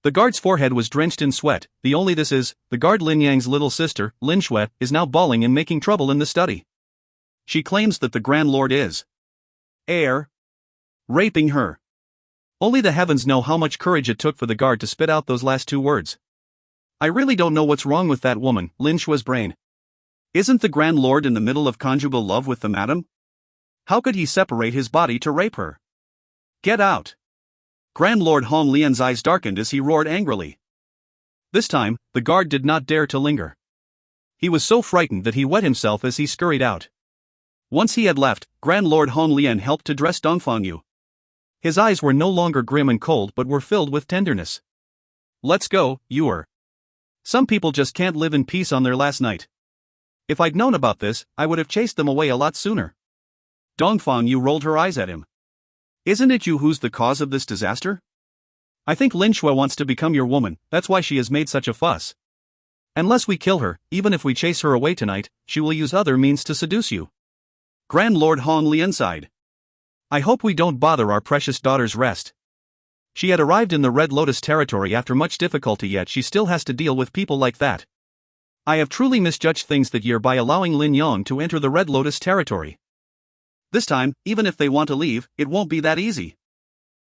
The guard's forehead was drenched in sweat. The guard Lin Yang's little sister, Lin Shui, is now bawling and making trouble in the study. She claims that the Grand Lord is raping her. Only the heavens know how much courage it took for the guard to spit out those last two words. I really don't know what's wrong with that woman, Lin Shui's brain. Isn't the Grand Lord in the middle of conjugal love with the madam? How could he separate his body to rape her? Get out! Grand Lord Hong Lian's eyes darkened as he roared angrily. This time, the guard did not dare to linger. He was so frightened that he wet himself as he scurried out. Once he had left, Grand Lord Hong Lian helped to dress Dongfang Yu. His eyes were no longer grim and cold but were filled with tenderness. Let's go, Yuer. Some people just can't live in peace on their last night. If I'd known about this, I would have chased them away a lot sooner. Dongfang Yu rolled her eyes at him. Isn't it you who's the cause of this disaster? I think Lin Shui wants to become your woman, that's why she has made such a fuss. Unless we kill her, even if we chase her away tonight, she will use other means to seduce you. Grand Lord Hong Lian sighed. I hope we don't bother our precious daughter's rest. She had arrived in the Red Lotus territory after much difficulty, yet she still has to deal with people like that. I have truly misjudged things that year by allowing Lin Yang to enter the Red Lotus territory. This time, even if they want to leave, it won't be that easy.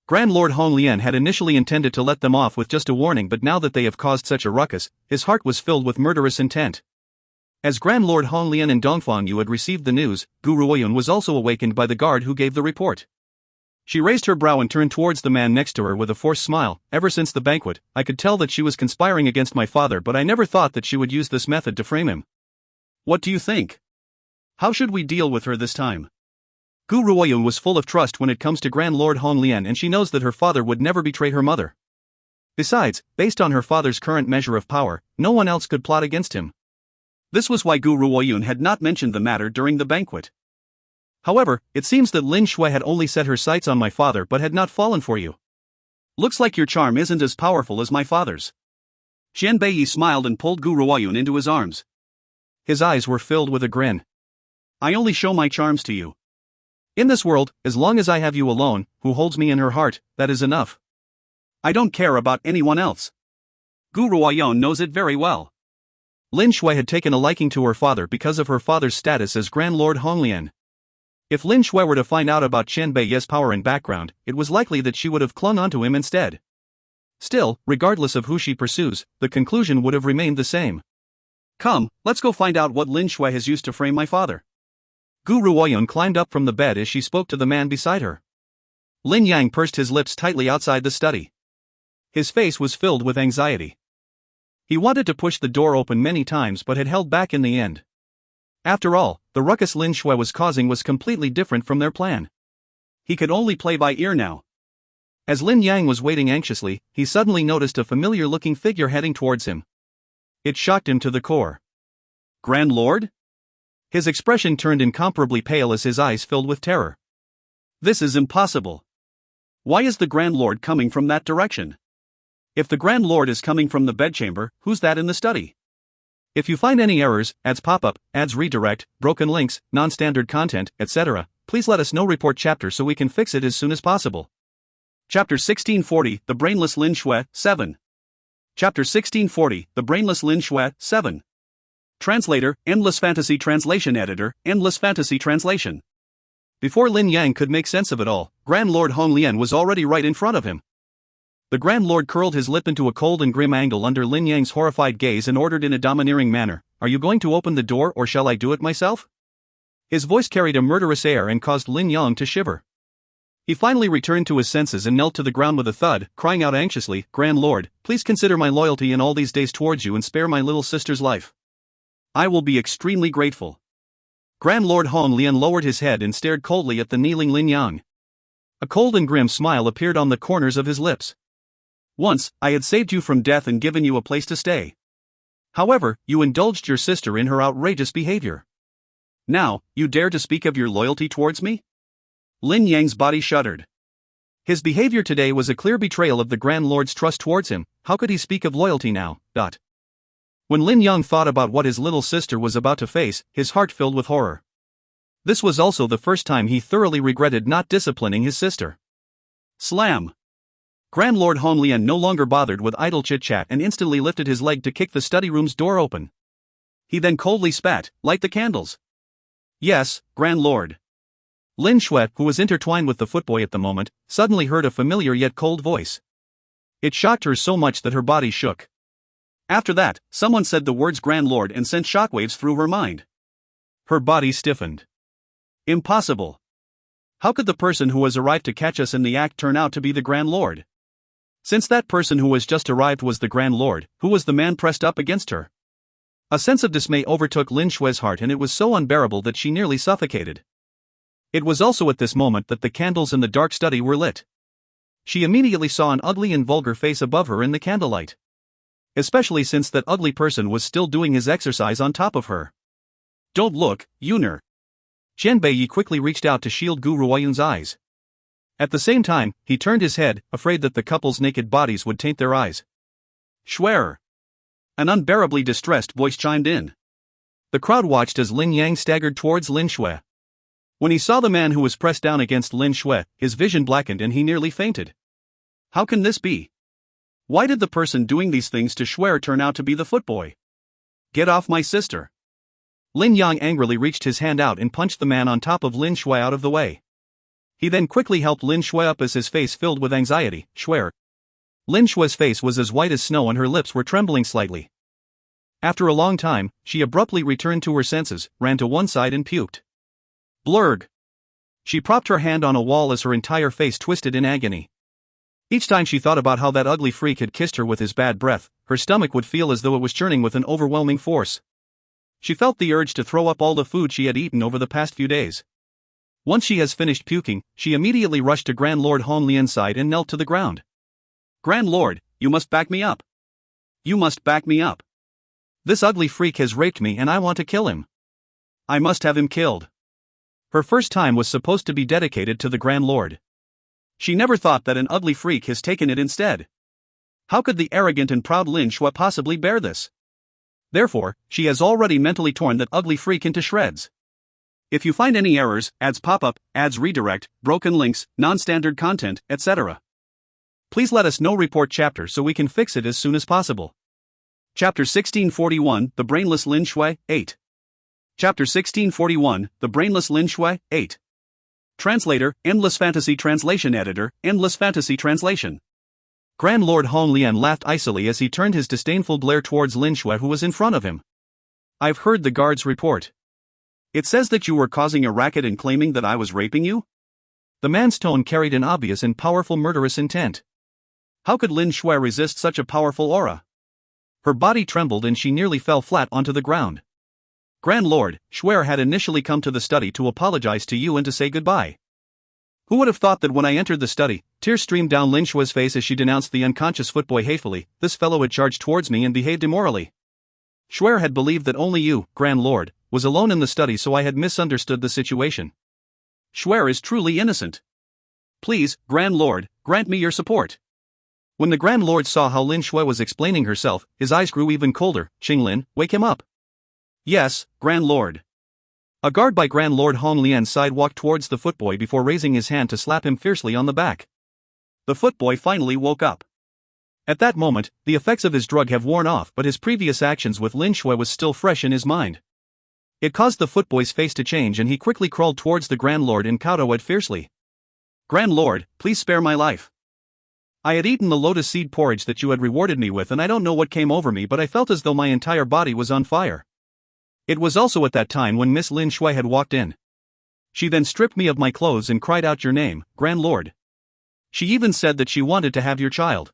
Grand Lord Hong Lian had initially intended to let them off with just a warning, but now that they have caused such a ruckus, his heart was filled with murderous intent. As Grand Lord Hong Lian and Dongfang Yu had received the news, Gu Ruoyun was also awakened by the guard who gave the report. She raised her brow and turned towards the man next to her with a forced smile. Ever since the banquet, I could tell that she was conspiring against my father, but I never thought that she would use this method to frame him. What do you think? How should we deal with her this time? Gu Ruoyun was full of trust when it comes to Grand Lord Hong Lian, and she knows that her father would never betray her mother. Besides, based on her father's current measure of power, no one else could plot against him. This was why Gu Ruoyun had not mentioned the matter during the banquet. However, it seems that Lin Shui had only set her sights on my father but had not fallen for you. Looks like your charm isn't as powerful as my father's. Xian Beiyi smiled and pulled Gu Ruoyun into his arms. His eyes were filled with a grin. I only show my charms to you. In this world, as long as I have you alone, who holds me in her heart, that is enough. I don't care about anyone else. Gu Ruoyun knows it very well. Lin Shui had taken a liking to her father because of her father's status as Grand Lord Hong Lian. If Lin Shui were to find out about Qian Beiyi's power and background, it was likely that she would have clung onto him instead. Still, regardless of who she pursues, the conclusion would have remained the same. Come, let's go find out what Lin Shui has used to frame my father. Gu Ruoyun climbed up from the bed as she spoke to the man beside her. Lin Yang pursed his lips tightly outside the study. His face was filled with anxiety. He wanted to push the door open many times but had held back in the end. After all, the ruckus Lin Shui was causing was completely different from their plan. He could only play by ear now. As Lin Yang was waiting anxiously, he suddenly noticed a familiar-looking figure heading towards him. It shocked him to the core. Grand Lord? His expression turned incomparably pale as his eyes filled with terror. This is impossible. Why is the Grand Lord coming from that direction? If the Grand Lord is coming from the bedchamber, who's that in the study? If you find any errors, ads pop up, ads redirect, broken links, non-standard content, etc., please let us know. Report chapter so we can fix it as soon as possible. Chapter 1640, The Brainless Lin Shui, 7. Chapter 1640, The Brainless Lin Shui, 7. Translator, Endless Fantasy Translation Editor, Endless Fantasy Translation. Before Lin Yang could make sense of it all, Grand Lord Hong Lian was already right in front of him. The Grand Lord curled his lip into a cold and grim angle under Lin Yang's horrified gaze and ordered in a domineering manner, "Are you going to open the door or shall I do it myself?" His voice carried a murderous air and caused Lin Yang to shiver. He finally returned to his senses and knelt to the ground with a thud, crying out anxiously, "Grand Lord, please consider my loyalty in all these days towards you and spare my little sister's life. I will be extremely grateful." Grand Lord Hong Lian lowered his head and stared coldly at the kneeling Lin Yang. A cold and grim smile appeared on the corners of his lips. Once, I had saved you from death and given you a place to stay. However, you indulged your sister in her outrageous behavior. Now, you dare to speak of your loyalty towards me? Lin Yang's body shuddered. His behavior today was a clear betrayal of the Grand Lord's trust towards him. How could he speak of loyalty now? When Lin Yang thought about what his little sister was about to face, his heart filled with horror. This was also the first time he thoroughly regretted not disciplining his sister. Slam! Grand Lord Hong Lian no longer bothered with idle chit-chat and instantly lifted his leg to kick the study room's door open. He then coldly spat, "Light the candles." "Yes, Grand Lord." Lin Shui, who was intertwined with the footboy at the moment, suddenly heard a familiar yet cold voice. It shocked her so much that her body shook. After that, someone said the words Grand Lord and sent shockwaves through her mind. Her body stiffened. Impossible. How could the person who has arrived to catch us in the act turn out to be the Grand Lord? Since that person who was just arrived was the Grand Lord, who was the man pressed up against her? A sense of dismay overtook Lin Shui's heart, and it was so unbearable that she nearly suffocated. It was also at this moment that the candles in the dark study were lit. She immediately saw an ugly and vulgar face above her in the candlelight. Especially since that ugly person was still doing his exercise on top of her. "Don't look, Yuner." Qian Beiyi quickly reached out to shield Gu Ruoyun's eyes. At the same time, he turned his head, afraid that the couple's naked bodies would taint their eyes. "Schwerer." An unbearably distressed voice chimed in. The crowd watched as Lin Yang staggered towards Lin Shui. When he saw the man who was pressed down against Lin Shui, his vision blackened and he nearly fainted. How can this be? Why did the person doing these things to Schwer turn out to be the footboy? Get off my sister. Lin Yang angrily reached his hand out and punched the man on top of Lin Shui out of the way. He then quickly helped Lin Shui up as his face filled with anxiety. Schwer. Lin Shui's face was as white as snow and her lips were trembling slightly. After a long time, she abruptly returned to her senses, ran to one side and puked. Blurg. She propped her hand on a wall as her entire face twisted in agony. Each time she thought about how that ugly freak had kissed her with his bad breath, her stomach would feel as though it was churning with an overwhelming force. She felt the urge to throw up all the food she had eaten over the past few days. Once she has finished puking, she immediately rushed to Grand Lord Hong Lian's side and knelt to the ground. Grand Lord, you must back me up. You must back me up. This ugly freak has raped me and I want to kill him. I must have him killed. Her first time was supposed to be dedicated to the Grand Lord. She never thought that an ugly freak has taken it instead. How could the arrogant and proud Lin Shui possibly bear this? Therefore, she has already mentally torn that ugly freak into shreds. If you find any errors, ads pop up, ads redirect, broken links, non-standard content, etc., please let us know. Report chapter so we can fix it as soon as possible. Chapter 1641, The Brainless Lin Shui, 8. Chapter 1641, The Brainless Lin Shui, 8. Translator, Endless Fantasy Translation Editor, Endless Fantasy Translation. Grand Lord Hong Lian laughed icily as he turned his disdainful glare towards Lin Shui who was in front of him. I've heard the guards report. It says that you were causing a racket and claiming that I was raping you? The man's tone carried an obvious and powerful murderous intent. How could Lin Shui resist such a powerful aura? Her body trembled and she nearly fell flat onto the ground. Grand Lord, Schwer had initially come to the study to apologize to you and to say goodbye. Who would have thought that when I entered the study, tears streamed down Lin Shui's face as she denounced the unconscious footboy hatefully. This fellow had charged towards me and behaved immorally. Schwer had believed that only you, Grand Lord, was alone in the study, so I had misunderstood the situation. Schwer is truly innocent. Please, Grand Lord, grant me your support. When the Grand Lord saw how Lin Shui was explaining herself, his eyes grew even colder. Qinglin, wake him up. Yes, Grand Lord. A guard by Grand Lord Hong Lian's side walked towards the footboy before raising his hand to slap him fiercely on the back. The footboy finally woke up. At that moment, the effects of his drug have worn off, but his previous actions with Lin Shui was still fresh in his mind. It caused the footboy's face to change and he quickly crawled towards the Grand Lord and kowtowed fiercely. Grand Lord, please spare my life. I had eaten the lotus seed porridge that you had rewarded me with and I don't know what came over me, but I felt as though my entire body was on fire. It was also at that time when Miss Lin Shui had walked in. She then stripped me of my clothes and cried out your name, Grand Lord. She even said that she wanted to have your child.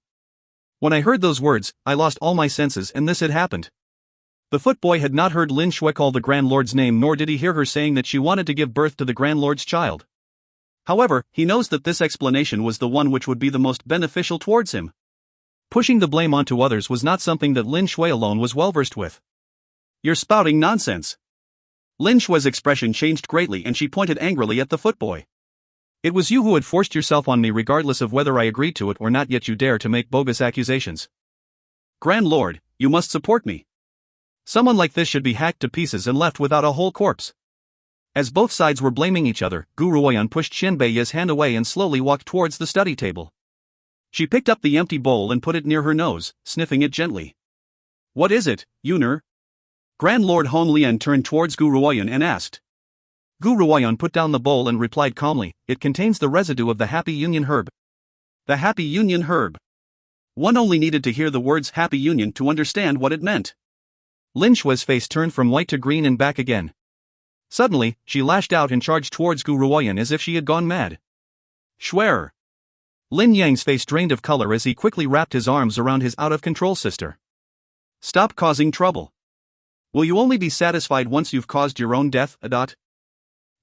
When I heard those words, I lost all my senses and this had happened. The footboy had not heard Lin Shui call the Grand Lord's name, nor did he hear her saying that she wanted to give birth to the Grand Lord's child. However, he knows that this explanation was the one which would be the most beneficial towards him. Pushing the blame onto others was not something that Lin Shui alone was well versed with. "You're spouting nonsense." Lin Shui's expression changed greatly and she pointed angrily at the footboy. "It was you who had forced yourself on me regardless of whether I agreed to it or not, yet you dare to make bogus accusations. Grand Lord, you must support me. Someone like this should be hacked to pieces and left without a whole corpse." As both sides were blaming each other, Gu Ruoyan pushed Qianbei's hand away and slowly walked towards the study table. She picked up the empty bowl and put it near her nose, sniffing it gently. "What is it, Yuner?" Grand Lord Hong Lian turned towards Gu Ruoyan and asked. Gu Ruoyan put down the bowl and replied calmly, "It contains the residue of the Happy Union herb." The Happy Union herb. One only needed to hear the words Happy Union to understand what it meant. Lin Shui's face turned from white to green and back again. Suddenly, she lashed out and charged towards Gu Ruoyan as if she had gone mad. "Schwerer!" Lin Yang's face drained of color as he quickly wrapped his arms around his out-of-control sister. "Stop causing trouble. Will you only be satisfied once you've caused your own death, Adot?"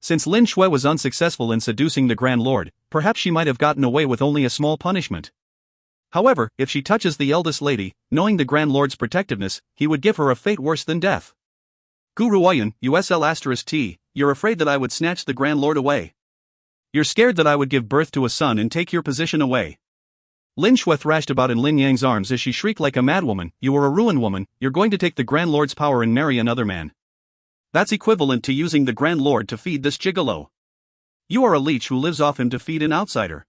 Since Lin Shui was unsuccessful in seducing the Grand Lord, perhaps she might have gotten away with only a small punishment. However, if she touches the eldest lady, knowing the Grand Lord's protectiveness, he would give her a fate worse than death. "Gu Ruoyan, USL*T, you're afraid that I would snatch the Grand Lord away. You're scared that I would give birth to a son and take your position away." Lin Shui thrashed about in Lin Yang's arms as she shrieked like a madwoman, "You are a ruined woman, you're going to take the Grand Lord's power and marry another man. That's equivalent to using the Grand Lord to feed this gigolo. You are a leech who lives off him to feed an outsider.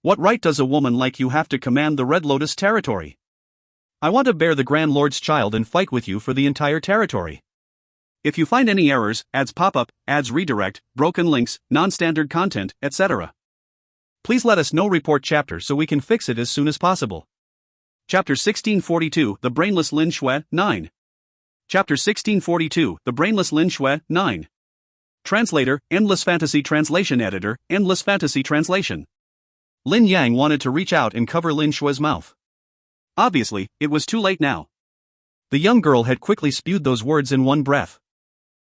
What right does a woman like you have to command the Red Lotus territory? I want to bear the Grand Lord's child and fight with you for the entire territory. If you find any errors, ads pop up, ads redirect, broken links, non-standard content, etc., please let us know. Report chapter so we can fix it as soon as possible." Chapter 1642, The Brainless Lin Shui, 9. Chapter 1642, The Brainless Lin Shui, 9. Translator, Endless Fantasy Translation Editor, Endless Fantasy Translation. Lin Yang wanted to reach out and cover Lin Shui's mouth. Obviously, it was too late now. The young girl had quickly spewed those words in one breath.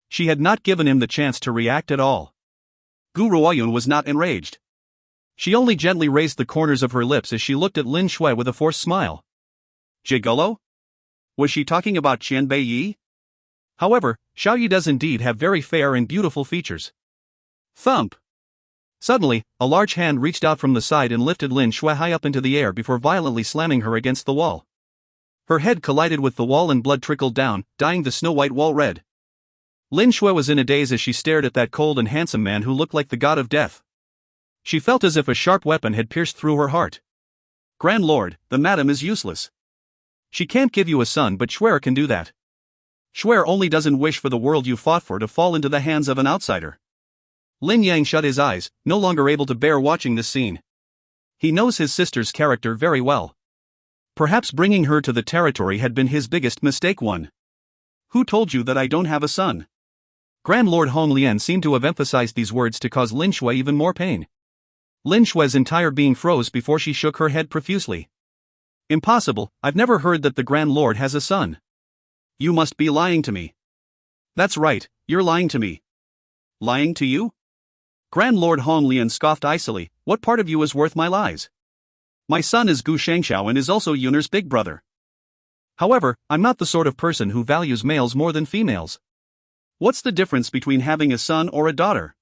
She had not given him the chance to react at all. Gu Ruoyan was not enraged. She only gently raised the corners of her lips as she looked at Lin Shui with a forced smile. Gigolo? Was she talking about Qianbei? However, Xiao Yi does indeed have very fair and beautiful features. Thump! Suddenly, a large hand reached out from the side and lifted Lin Shui high up into the air before violently slamming her against the wall. Her head collided with the wall and blood trickled down, dyeing the snow-white wall red. Lin Shui was in a daze as she stared at that cold and handsome man who looked like the god of death. She felt as if a sharp weapon had pierced through her heart. Grand Lord, the madam is useless. She can't give you a son, but Schwerer can do that. Schwerer only doesn't wish for the world you fought for to fall into the hands of an outsider. Lin Yang shut his eyes, no longer able to bear watching this scene. He knows his sister's character very well. Perhaps bringing her to the territory had been his biggest mistake. Who told you that I don't have a son? Grand Lord Hong Lian seemed to have emphasized these words to cause Lin Shui even more pain. Lin Shui's entire being froze before she shook her head profusely. Impossible, I've never heard that the Grand Lord has a son. You must be lying to me. That's right, you're lying to me. Lying to you? Grand Lord Hong Lian scoffed icily, what part of you is worth my lies? My son is Gu Shangxiao and is also Yuner's big brother. However, I'm not the sort of person who values males more than females. What's the difference between having a son or a daughter?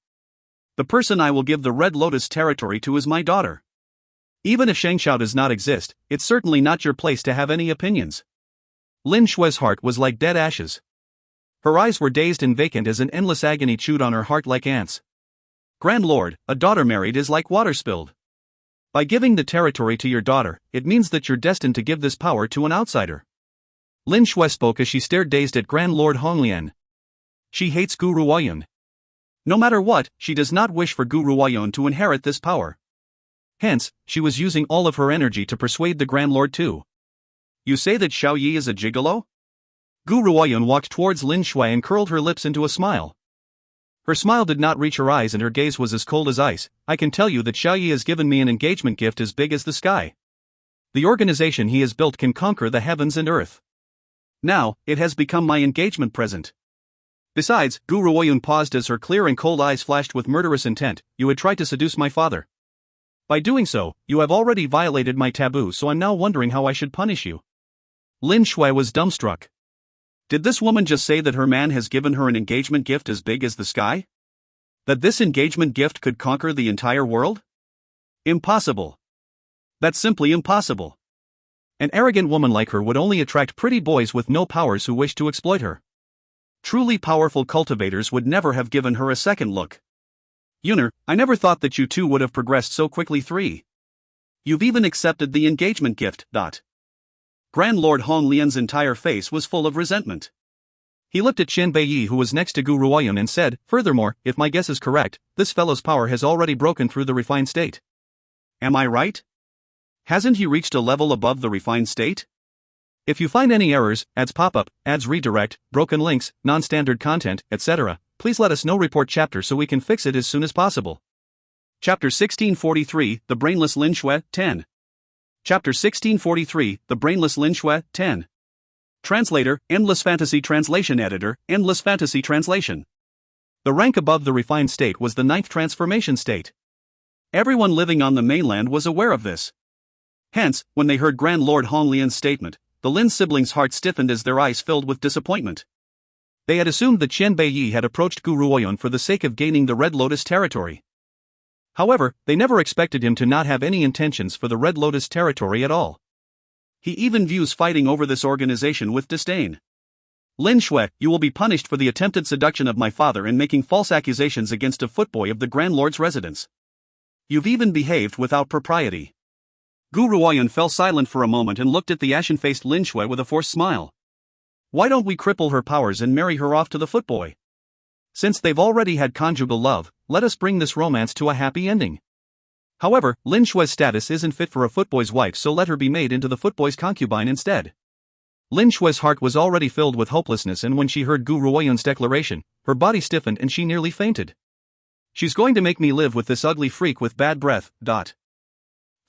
The person I will give the Red Lotus territory to is my daughter. Even if Shangxiao does not exist, it's certainly not your place to have any opinions. Lin Shui's heart was like dead ashes. Her eyes were dazed and vacant as an endless agony chewed on her heart like ants. Grand Lord, a daughter married is like water spilled. By giving the territory to your daughter, it means that you're destined to give this power to an outsider. Lin Shui spoke as she stared dazed at Grand Lord Hong Lian. She hates Gu Ruoyan. No matter what, she does not wish for Gu Ruoyan to inherit this power. Hence, she was using all of her energy to persuade the Grand Lord too. You say that Xiao Yi is a gigolo? Gu Ruoyan walked towards Lin Shui and curled her lips into a smile. Her smile did not reach her eyes and her gaze was as cold as ice. I can tell you that Xiao Yi has given me an engagement gift as big as the sky. The organization he has built can conquer the heavens and earth. Now, it has become my engagement present. Besides, Gu Ruoyun paused as her clear and cold eyes flashed with murderous intent. You had tried to seduce my father. By doing so, you have already violated my taboo, so I'm now wondering how I should punish you. Lin Shui was dumbstruck. Did this woman just say that her man has given her an engagement gift as big as the sky? That this engagement gift could conquer the entire world? Impossible. That's simply impossible. An arrogant woman like her would only attract pretty boys with no powers who wish to exploit her. Truly powerful cultivators would never have given her a second look. Yuner, I never thought that you two would have progressed so quickly. 3. You've even accepted the engagement gift. Grand Lord Hong Lian's entire face was full of resentment. He looked at Qin Beiyi, who was next to Gu Ruoyun, and said, furthermore, if my guess is correct, this fellow's power has already broken through the refined state. Am I right? Hasn't he reached a level above the refined state? If you find any errors, ads pop up, ads redirect, broken links, non-standard content, etc., please let us know. Report chapter so we can fix it as soon as possible. Chapter 1643, The Brainless Lin Shui, 10. Chapter 1643, The Brainless Lin Shui, 10. Translator, Endless Fantasy Translation. Editor, Endless Fantasy Translation. The rank above the refined state was the 9th transformation state. Everyone living on the mainland was aware of this. Hence, when they heard Grand Lord Hong Lian's statement, the Lin siblings' hearts stiffened as their eyes filled with disappointment. They had assumed that Qian Beiyi had approached Gu Ruoyun for the sake of gaining the Red Lotus territory. However, they never expected him to not have any intentions for the Red Lotus territory at all. He even views fighting over this organization with disdain. Lin Shui, you will be punished for the attempted seduction of my father and making false accusations against a footboy of the Grand Lord's residence. You've even behaved without propriety. Gu Ruoyun fell silent for a moment and looked at the ashen-faced Lin Shui with a forced smile. Why don't we cripple her powers and marry her off to the footboy? Since they've already had conjugal love, let us bring this romance to a happy ending. However, Lin Shui's status isn't fit for a footboy's wife, so let her be made into the footboy's concubine instead. Lin Shui's heart was already filled with hopelessness, and when she heard Gu Ruoyun's declaration, her body stiffened and she nearly fainted. She's going to make me live with this ugly freak with bad breath.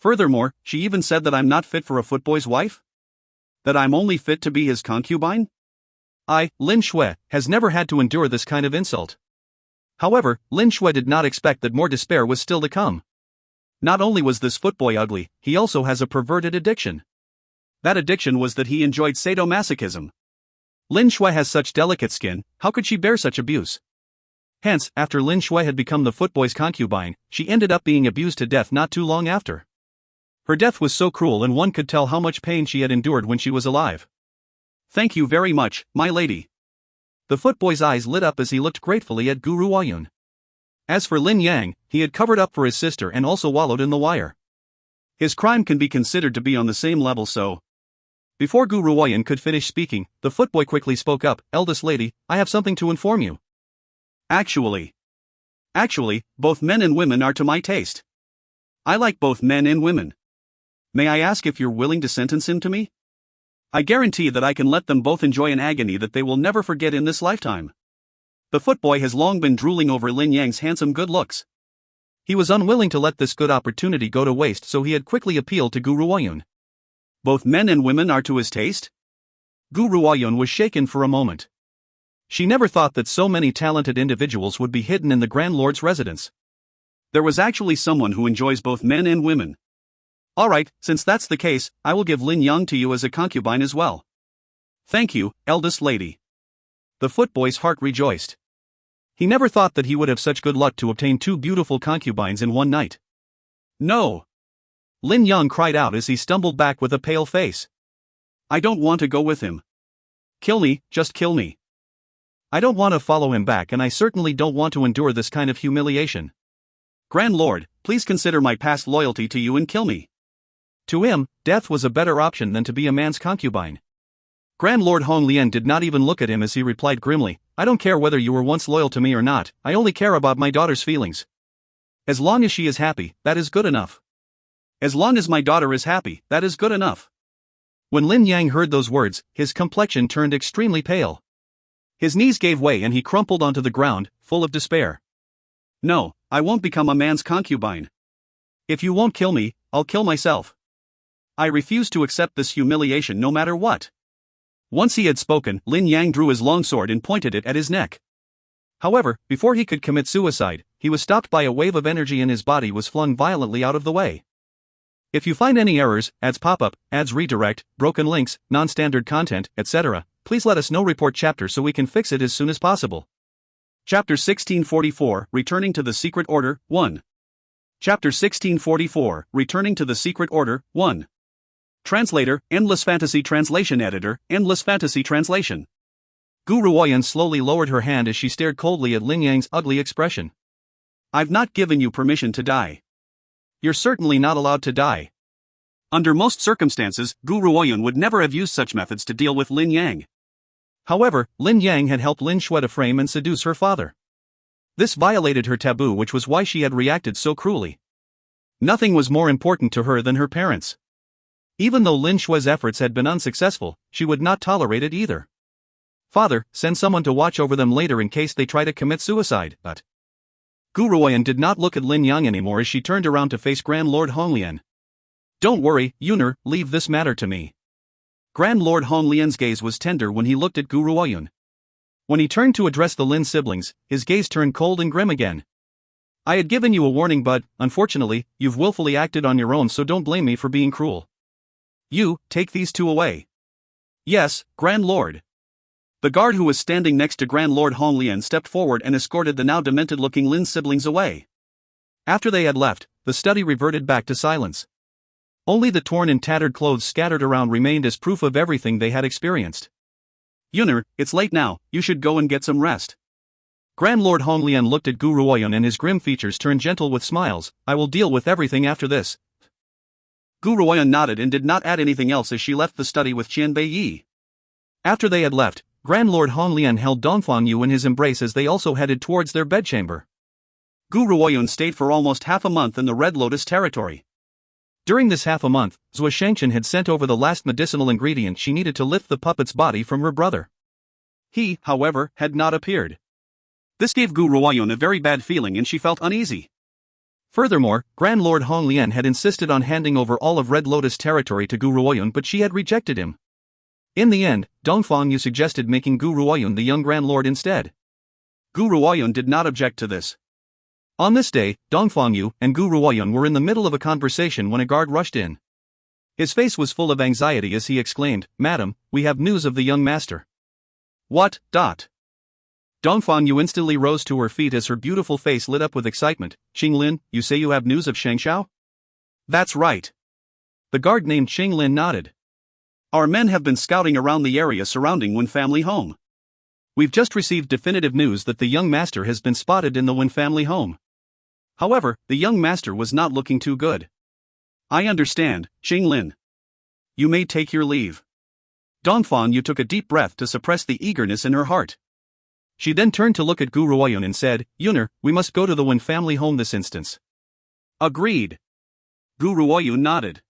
Furthermore, she even said that I'm not fit for a footboy's wife? That I'm only fit to be his concubine? Lin Shui, has never had to endure this kind of insult. However, Lin Shui did not expect that more despair was still to come. Not only was this footboy ugly, he also has a perverted addiction. That addiction was that he enjoyed sadomasochism. Lin Shui has such delicate skin, how could she bear such abuse? Hence, after Lin Shui had become the footboy's concubine, she ended up being abused to death not too long after. Her death was so cruel, and one could tell how much pain she had endured when she was alive. Thank you very much, my lady. The footboy's eyes lit up as he looked gratefully at Gu Ruoyun. As for Lin Yang, he had covered up for his sister and also wallowed in the wire. His crime can be considered to be on the same level, so... Before Gu Ruoyun could finish speaking, the footboy quickly spoke up. Eldest lady, I have something to inform you. Actually, both men and women are to my taste. I like both men and women. May I ask if you're willing to sentence him to me? I guarantee that I can let them both enjoy an agony that they will never forget in this lifetime. The footboy has long been drooling over Lin Yang's handsome good looks. He was unwilling to let this good opportunity go to waste, so he had quickly appealed to Gu Ruoyun. Both men and women are to his taste? Gu Ruoyun was shaken for a moment. She never thought that so many talented individuals would be hidden in the Grand Lord's residence. There was actually someone who enjoys both men and women. Alright, since that's the case, I will give Lin Yang to you as a concubine as well. Thank you, eldest lady. The footboy's heart rejoiced. He never thought that he would have such good luck to obtain 2 beautiful concubines in one night. No! Lin Yang cried out as he stumbled back with a pale face. I don't want to go with him. Kill me, just kill me. I don't want to follow him back, and I certainly don't want to endure this kind of humiliation. Grand Lord, please consider my past loyalty to you and kill me. To him, death was a better option than to be a man's concubine. Grand Lord Hong Lian did not even look at him as he replied grimly, I don't care whether you were once loyal to me or not, I only care about my daughter's feelings. As long as she is happy, that is good enough. As long as my daughter is happy, that is good enough. When Lin Yang heard those words, his complexion turned extremely pale. His knees gave way and he crumpled onto the ground, full of despair. No, I won't become a man's concubine. If you won't kill me, I'll kill myself. I refuse to accept this humiliation no matter what. Once he had spoken, Lin Yang drew his longsword and pointed it at his neck. However, before he could commit suicide, he was stopped by a wave of energy and his body was flung violently out of the way. If you find any errors, ads pop up, ads redirect, broken links, non-standard content, etc., please let us know. Report chapter so we can fix it as soon as possible. Chapter 1644, Returning to the Secret Order, 1. Chapter 1644, Returning to the Secret Order, 1. Translator, Endless Fantasy Translation Editor, Endless Fantasy Translation. Gu Ruoyan slowly lowered her hand as she stared coldly at Lin Yang's ugly expression. I've not given you permission to die. You're certainly not allowed to die. Under most circumstances, Gu Ruoyan would never have used such methods to deal with Lin Yang. However, Lin Yang had helped Lin Shui to frame and seduce her father. This violated her taboo, which was why she had reacted so cruelly. Nothing was more important to her than her parents. Even though Lin Shui's efforts had been unsuccessful, she would not tolerate it either. Father, send someone to watch over them later in case they try to commit suicide. But Gu Ruoyan did not look at Lin Yang anymore as she turned around to face Grand Lord Honglian. Don't worry, Yuner, leave this matter to me. Grand Lord Honglian's gaze was tender when he looked at Gu Ruoyan. When he turned to address the Lin siblings, his gaze turned cold and grim again. I had given you a warning, but, unfortunately, you've willfully acted on your own, so don't blame me for being cruel. You, take these two away. Yes, Grand Lord. The guard who was standing next to Grand Lord Honglian stepped forward and escorted the now demented-looking Lin siblings away. After they had left, the study reverted back to silence. Only the torn and tattered clothes scattered around remained as proof of everything they had experienced. Yuner, it's late now, you should go and get some rest. Grand Lord Honglian looked at Gu Ruoyan and his grim features turned gentle with smiles. I will deal with everything after this. Gu Ruoyan nodded and did not add anything else as she left the study with Qian Beiyi. After they had left, Grand Lord Honglian held Dongfang Yu in his embrace as they also headed towards their bedchamber. Gu Ruoyan stayed for almost half a month in the Red Lotus territory. During this half a month, Zhou Shangchen had sent over the last medicinal ingredient she needed to lift the puppet's body from her brother. He, however, had not appeared. This gave Gu Ruoyan a very bad feeling and she felt uneasy. Furthermore, Grand Lord Honglian had insisted on handing over all of Red Lotus territory to Gu Ruoyan, but she had rejected him. In the end, Dongfang Yu suggested making Gu Ruoyan the young Grand Lord instead. Gu Ruoyan did not object to this. On this day, Dongfang Yu and Gu Ruoyan were in the middle of a conversation when a guard rushed in. His face was full of anxiety as he exclaimed, Madam, we have news of the young master. What? Dongfang Yu instantly rose to her feet as her beautiful face lit up with excitement. Qinglin, you say you have news of Shangshao? That's right. The guard named Qinglin nodded. Our men have been scouting around the area surrounding Wen family home. We've just received definitive news that the young master has been spotted in the Wen family home. However, the young master was not looking too good. I understand, Qinglin. You may take your leave. Dongfang Yu took a deep breath to suppress the eagerness in her heart. She then turned to look at Gu Ruoyan and said, Yuner, we must go to the Wen family home this instance. Agreed. Gu Ruoyan nodded.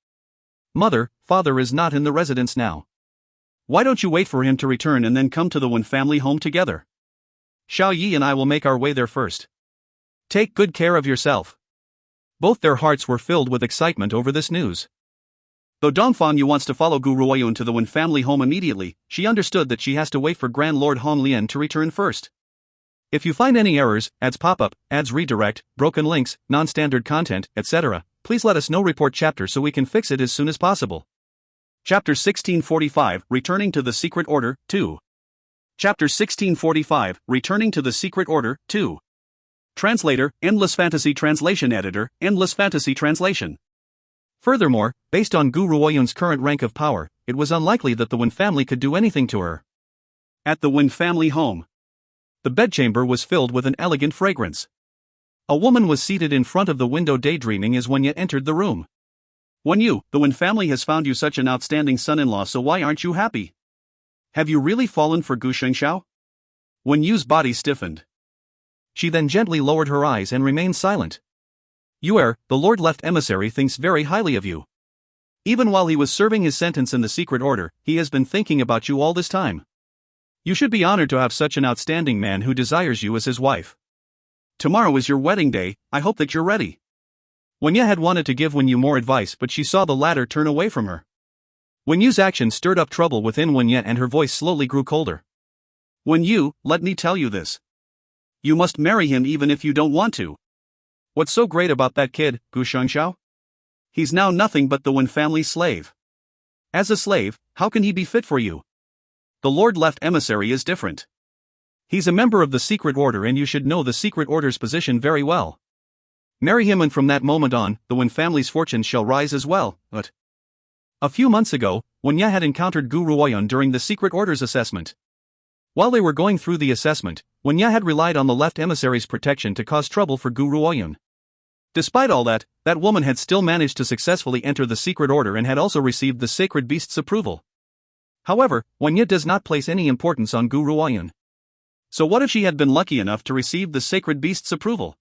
Mother, father is not in the residence now. Why don't you wait for him to return and then come to the Wen family home together? Xiao Yi and I will make our way there first. Take good care of yourself. Both their hearts were filled with excitement over this news. Though Dongfang Yu wants to follow Gu Ruoyan to the Wen family home immediately, she understood that she has to wait for Grand Lord Honglian to return first. If you find any errors, ads pop up, ads redirect, broken links, non-standard content, etc., please let us know. Report chapter so we can fix it as soon as possible. Chapter 1645, Returning to the Secret Order, 2. Chapter 1645, Returning to the Secret Order, 2. Translator, Endless Fantasy Translation Editor, Endless Fantasy Translation. Furthermore, based on Gu Ruoyan's current rank of power, it was unlikely that the Wen family could do anything to her. At the Wen family home, the bedchamber was filled with an elegant fragrance. A woman was seated in front of the window daydreaming as Wen Ye entered the room. Wen Yu, the Wen family has found you such an outstanding son-in-law, so why aren't you happy? Have you really fallen for Gu Shengshao? Wen Yu's body stiffened. She then gently lowered her eyes and remained silent. Yuer, the Lord-left emissary thinks very highly of you. Even while he was serving his sentence in the secret order, he has been thinking about you all this time. You should be honored to have such an outstanding man who desires you as his wife. Tomorrow is your wedding day, I hope that you're ready. Wen Ye had wanted to give Wen Yu more advice, but she saw the latter turn away from her. Wen Yu's action stirred up trouble within Wen Ye, and her voice slowly grew colder. Wen Yu, let me tell you this. You must marry him even if you don't want to. What's so great about that kid, Gu Shengxiao? He's now nothing but the Wen family's slave. As a slave, how can he be fit for you? The Lord Left Emissary is different. He's a member of the Secret Order, and you should know the Secret Order's position very well. Marry him, and from that moment on, the Wen family's fortunes shall rise as well. But a few months ago, Wen Ye had encountered Gu Ruoyun during the Secret Order's assessment. While they were going through the assessment, Wen Ye had relied on the Left Emissary's protection to cause trouble for Gu Ruoyun. Despite all that, that woman had still managed to successfully enter the Secret Order and had also received the Sacred Beast's approval. However, Wen Ye does not place any importance on Gu Ruoyun. So what if she had been lucky enough to receive the Sacred Beast's approval?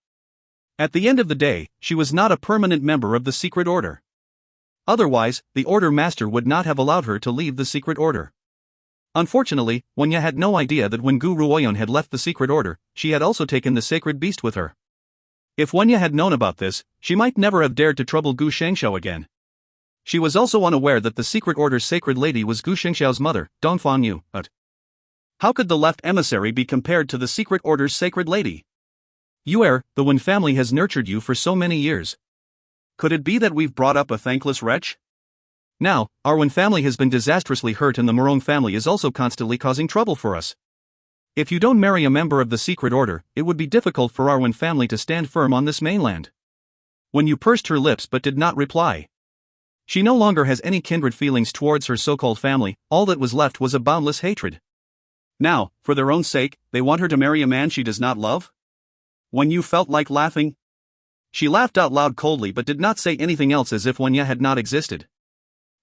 At the end of the day, she was not a permanent member of the Secret Order. Otherwise, the Order Master would not have allowed her to leave the Secret Order. Unfortunately, Wen Ye had no idea that when Gu Ruoyun had left the Secret Order, she had also taken the Sacred Beast with her. If Wen Ye had known about this, she might never have dared to trouble Gu Shengxiao again. She was also unaware that the Secret Order's Sacred Lady was Gu Shengxiao's mother, Dongfang Yu. But how could the Left Emissary be compared to the Secret Order's Sacred Lady? You the Wen family has nurtured you for so many years. Could it be that we've brought up a thankless wretch? Now, our Wen family has been disastrously hurt, and the Morong family is also constantly causing trouble for us. If you don't marry a member of the Secret Order, it would be difficult for our Wen family to stand firm on this mainland. Wen Yu pursed her lips but did not reply. She no longer has any kindred feelings towards her so-called family. All that was left was a boundless hatred. Now, for their own sake, they want her to marry a man she does not love? Wen Yu felt like laughing. She laughed out loud coldly but did not say anything else, as if Wen Ye had not existed.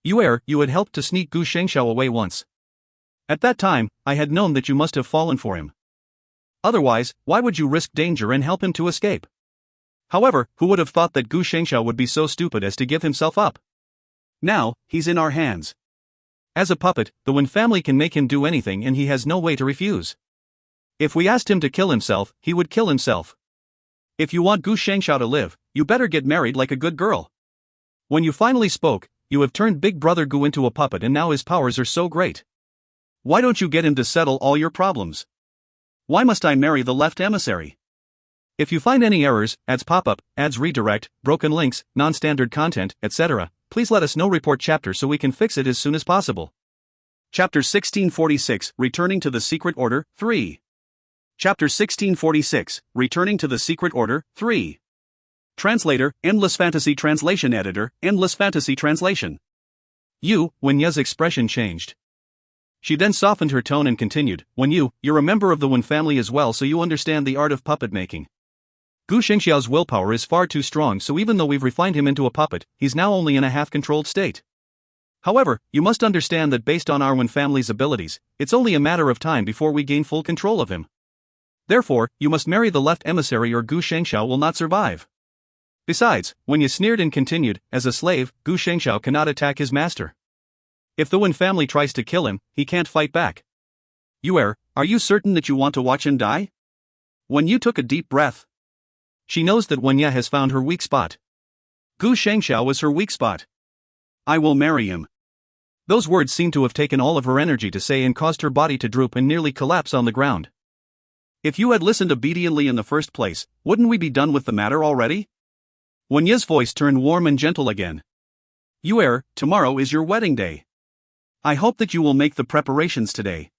You had helped to sneak Gu Shengxiao away once. At that time, I had known that you must have fallen for him. Otherwise, why would you risk danger and help him to escape? However, who would have thought that Gu Shengxiao would be so stupid as to give himself up? Now, he's in our hands. As a puppet, the Wen family can make him do anything, and he has no way to refuse. If we asked him to kill himself, he would kill himself. If you want Gu Shengxiao to live, you better get married like a good girl. When you finally spoke, you have turned Big Brother Gu into a puppet, and now his powers are so great. Why don't you get him to settle all your problems? Why must I marry the Left Emissary? If you find any errors, ads pop-up, ads redirect, broken links, non-standard content, etc., please let us know. Report chapter so we can fix it as soon as possible. Chapter 1646, Returning to the Secret Order, 3. Chapter 1646, Returning to the Secret Order, 3. Translator, Endless Fantasy Translation Editor, Endless Fantasy Translation. Wen Ye's expression changed. She then softened her tone and continued, Wen Yu, you're a member of the Wen family as well, so you understand the art of puppet making. Gu Shengxiao's willpower is far too strong, so even though we've refined him into a puppet, he's now only in a half-controlled state. However, you must understand that based on our Wen family's abilities, it's only a matter of time before we gain full control of him. Therefore, you must marry the Left Emissary or Gu Shengxiao will not survive. Besides, Wen Ye sneered and continued, as a slave, Gu Shengxiao cannot attack his master. If the Wen family tries to kill him, he can't fight back. Are you certain that you want to watch him die? Wen Yu took a deep breath. She knows that Wen Ye has found her weak spot. Gu Shengxiao was her weak spot. I will marry him. Those words seemed to have taken all of her energy to say and caused her body to droop and nearly collapse on the ground. If you had listened obediently in the first place, wouldn't we be done with the matter already? Wen Ye's voice turned warm and gentle again. Tomorrow is your wedding day. I hope that you will make the preparations today.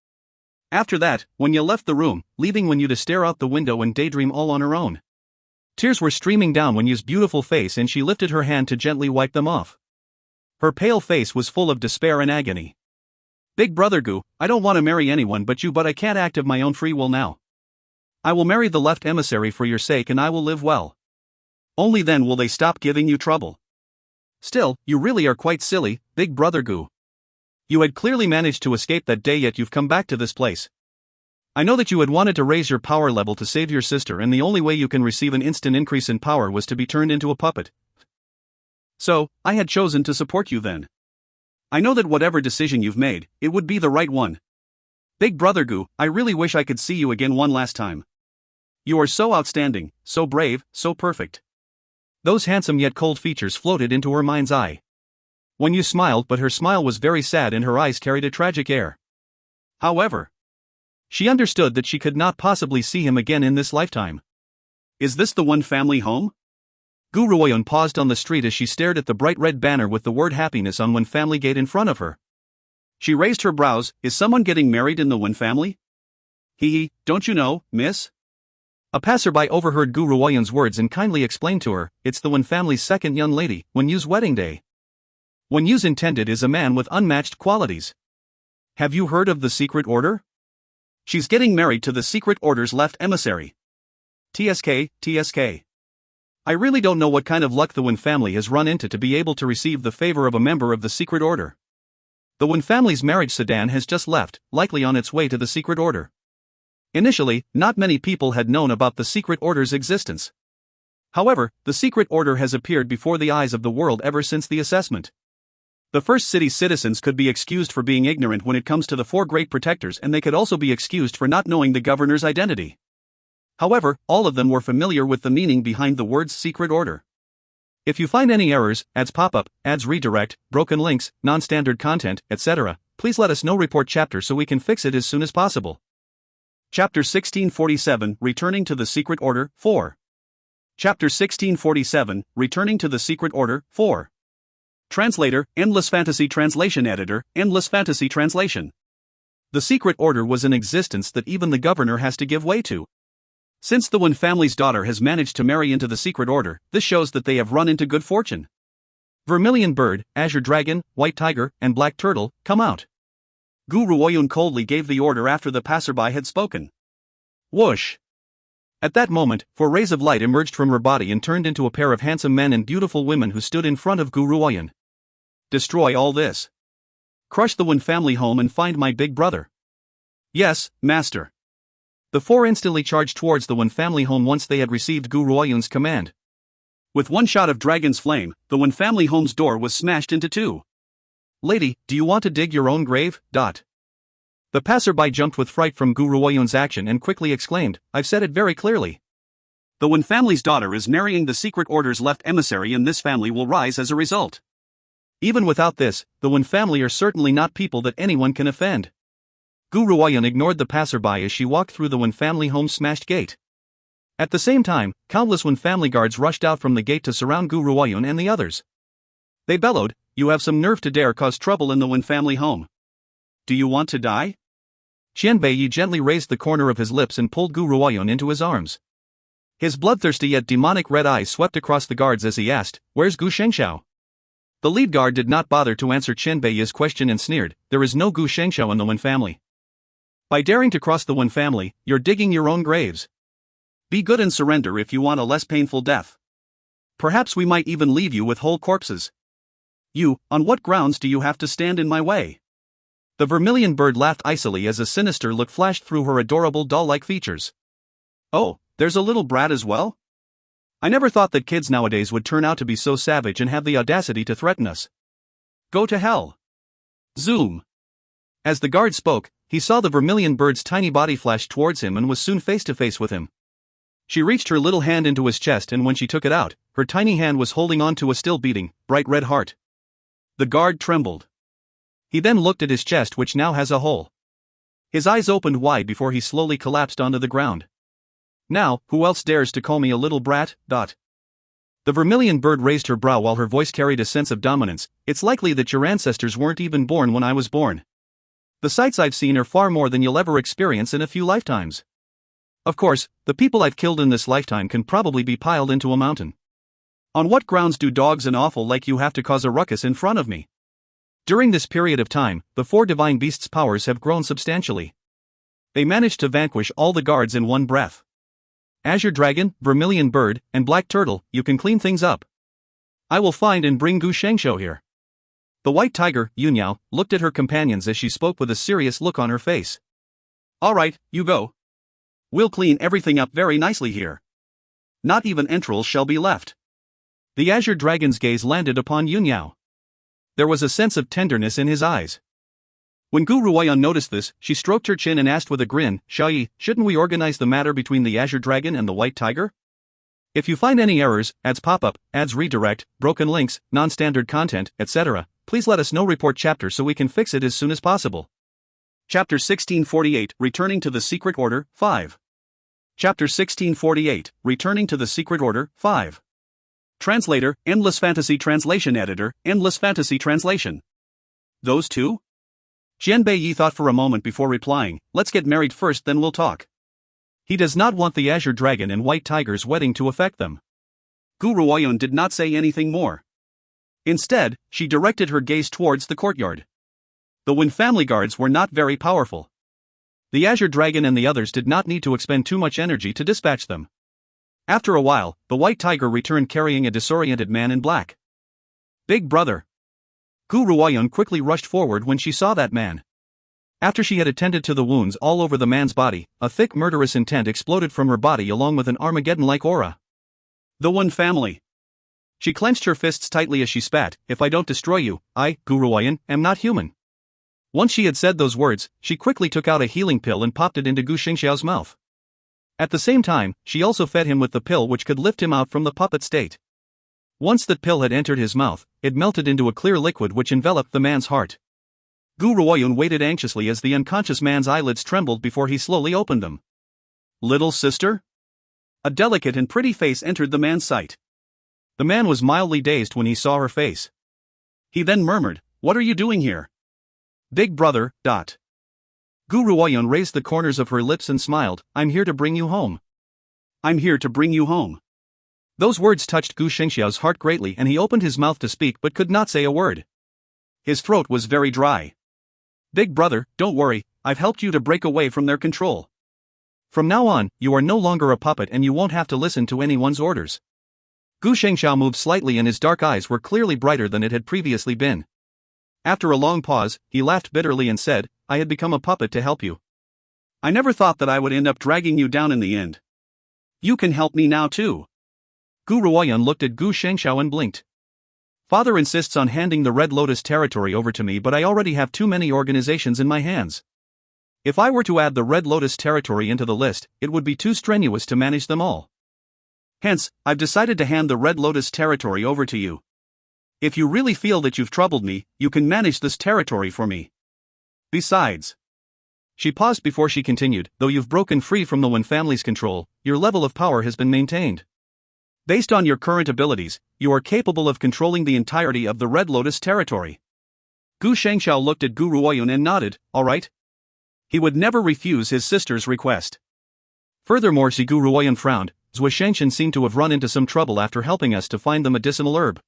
After that, Wen Ye left the room, leaving Wen Yu to stare out the window and daydream all on her own. Tears were streaming down Wen Yu's beautiful face, and she lifted her hand to gently wipe them off. Her pale face was full of despair and agony. Big Brother Gu, I don't want to marry anyone but you, but I can't act of my own free will now. I will marry the Left Emissary for your sake, and I will live well. Only then will they stop giving you trouble. Still, you really are quite silly, Big Brother Gu. You had clearly managed to escape that day, yet you've come back to this place. I know that you had wanted to raise your power level to save your sister, and the only way you can receive an instant increase in power was to be turned into a puppet. So, I had chosen to support you then. I know that whatever decision you've made, it would be the right one. Big Brother Gu, I really wish I could see you again one last time. You are so outstanding, so brave, so perfect. Those handsome yet cold features floated into her mind's eye. When you smiled, but her smile was very sad and her eyes carried a tragic air. However, she understood that she could not possibly see him again in this lifetime. Is this the one family home? Gu Ruoyun paused on the street as she stared at the bright red banner with the word happiness on one family gate in front of her. She raised her brows. Is someone getting married in the one family? Hee, don't you know, miss? A passerby overheard Gu Ruoyun's words and kindly explained to her, it's the one family's second young lady, Wen Yu's wedding day. Wen Yu's intended is a man with unmatched qualities. Have you heard of the secret order? She's getting married to the secret order's left emissary. TSK. I really don't know what kind of luck the Wen family has run into to be able to receive the favor of a member of the secret order. The Wen family's marriage sedan has just left, likely on its way to the secret order. Initially, not many people had known about the secret order's existence. However, the secret order has appeared before the eyes of the world ever since the assessment. The first city's citizens could be excused for being ignorant when it comes to the four great protectors, and they could also be excused for not knowing the governor's identity. However, all of them were familiar with the meaning behind the words secret order. If you find any errors, ads pop up, ads redirect, broken links, non-standard content, etc., please let us know. Report chapter so we can fix it as soon as possible. Chapter 1647, Returning to the Secret Order, 4. Chapter 1647, Returning to the Secret Order, 4. Translator, Endless Fantasy Translation Editor, Endless Fantasy Translation. The secret order was an existence that even the governor has to give way to. Since the Wen family's daughter has managed to marry into the secret order, this shows that they have run into good fortune. Vermilion Bird, Azure Dragon, White Tiger, and Black Turtle, come out. Gu Ruoyun coldly gave the order after the passerby had spoken. Whoosh! At that moment, 4 rays of light emerged from her body and turned into a pair of handsome men and beautiful women who stood in front of Gu Ruoyun. Destroy all this. Crush the Wen family home and find my big brother. Yes, master. The 4 instantly charged towards the Wen family home once they had received Gu Ruoyun's command. With one shot of dragon's flame, the Wen family home's door was smashed into 2. Lady, do you want to dig your own grave? The passerby jumped with fright from Gu Ruoyun's action and quickly exclaimed, I've said it very clearly. The Wen family's daughter is marrying the secret order's left emissary, and this family will rise as a result. Even without this, the Wen family are certainly not people that anyone can offend. Gu Ruoyun ignored the passerby as she walked through the Wen family home's smashed gate. At the same time, countless Wen family guards rushed out from the gate to surround Gu Ruoyun and the others. They bellowed, you have some nerve to dare cause trouble in the Wen family home. Do you want to die? Qian Beiyi gently raised the corner of his lips and pulled Gu Ruoyun into his arms. His bloodthirsty yet demonic red eyes swept across the guards as he asked, where's Gu Shengxiao? The lead guard did not bother to answer Qian Beiyi's question and sneered, there is no Gu Shengxiao in the Wen family. By daring to cross the Wen family, you're digging your own graves. Be good and surrender if you want a less painful death. Perhaps we might even leave you with whole corpses. You, on what grounds do you have to stand in my way? The Vermilion Bird laughed icily as a sinister look flashed through her adorable doll-like features. Oh, there's a little brat as well? I never thought that kids nowadays would turn out to be so savage and have the audacity to threaten us. Go to hell. Zoom. As the guard spoke, he saw the Vermilion Bird's tiny body flash towards him and was soon face to face with him. She reached her little hand into his chest, and when she took it out, her tiny hand was holding on to a still beating, bright red heart. The guard trembled. He then looked at his chest, which now has a hole. His eyes opened wide before he slowly collapsed onto the ground. Now, who else dares to call me a little brat? The Vermilion Bird raised her brow while her voice carried a sense of dominance. It's likely that your ancestors weren't even born when I was born. The sights I've seen are far more than you'll ever experience in a few lifetimes. Of course, the people I've killed in this lifetime can probably be piled into a mountain. On what grounds do dogs and awful like you have to cause a ruckus in front of me? During this period of time, the 4 divine beasts' powers have grown substantially. They managed to vanquish all the guards in one breath. Azure Dragon, Vermilion Bird, and Black Turtle, you can clean things up. I will find and bring Gu Shengxiao here. The White Tiger, Yunyao, looked at her companions as she spoke with a serious look on her face. All right, you go. We'll clean everything up very nicely here. Not even entrails shall be left. The Azure Dragon's gaze landed upon Yunyao. There was a sense of tenderness in his eyes. When Gu Ruoyun noticed this, she stroked her chin and asked with a grin, Xiaoyi, shouldn't we organize the matter between the Azure Dragon and the White Tiger? If you find any errors, ads pop up, ads redirect, broken links, non-standard content, etc., please let us know. Report chapter so we can fix it as soon as possible. Chapter 1648, Returning to the Secret Order, 5. Chapter 1648, Returning to the Secret Order, 5. Translator, Endless Fantasy Translation. Editor, Endless Fantasy Translation. Those two? Qianbei thought for a moment before replying, let's get married first, then we'll talk. He does not want the Azure Dragon and White Tiger's wedding to affect them. Gu Ruoyun did not say anything more. Instead, she directed her gaze towards the courtyard. The Wen family guards were not very powerful. The Azure Dragon and the others did not need to expend too much energy to dispatch them. After a while, the White Tiger returned carrying a disoriented man in black. Big brother. Gu Ruoyun quickly rushed forward when she saw that man. After she had attended to the wounds all over the man's body, a thick murderous intent exploded from her body along with an Armageddon-like aura. The Wen family. She clenched her fists tightly as she spat, if I don't destroy you, I, Gu Ruoyun, am not human. Once she had said those words, she quickly took out a healing pill and popped it into Gu Xingxiao's mouth. At the same time, she also fed him with the pill which could lift him out from the puppet state. Once that pill had entered his mouth, it melted into a clear liquid which enveloped the man's heart. Gu Ruoyun waited anxiously as the unconscious man's eyelids trembled before he slowly opened them. Little sister? A delicate and pretty face entered the man's sight. The man was mildly dazed when he saw her face. He then murmured, what are you doing here? Big brother, Gu Ruoyun raised the corners of her lips and smiled, I'm here to bring you home. I'm here to bring you home. Those words touched Gu Xingxiao's heart greatly and he opened his mouth to speak but could not say a word. His throat was very dry. Big brother, don't worry, I've helped you to break away from their control. From now on, you are no longer a puppet and you won't have to listen to anyone's orders. Gu Shengxiao moved slightly and his dark eyes were clearly brighter than it had previously been. After a long pause, he laughed bitterly and said, I had become a puppet to help you. I never thought that I would end up dragging you down in the end. You can help me now too. Gu Ruoyun looked at Gu Shengxiao and blinked. Father insists on handing the Red Lotus territory over to me, but I already have too many organizations in my hands. If I were to add the Red Lotus territory into the list, it would be too strenuous to manage them all. Hence, I've decided to hand the Red Lotus territory over to you. If you really feel that you've troubled me, you can manage this territory for me. Besides. She paused before she continued, though you've broken free from the Wen family's control, your level of power has been maintained. Based on your current abilities, you are capable of controlling the entirety of the Red Lotus territory. Gu Shengxiao looked at Gu Ruoyun and nodded, all right. He would never refuse his sister's request. Furthermore, Gu Ruoyun frowned. Zhou Shengxian seemed to have run into some trouble after helping us to find the medicinal herb.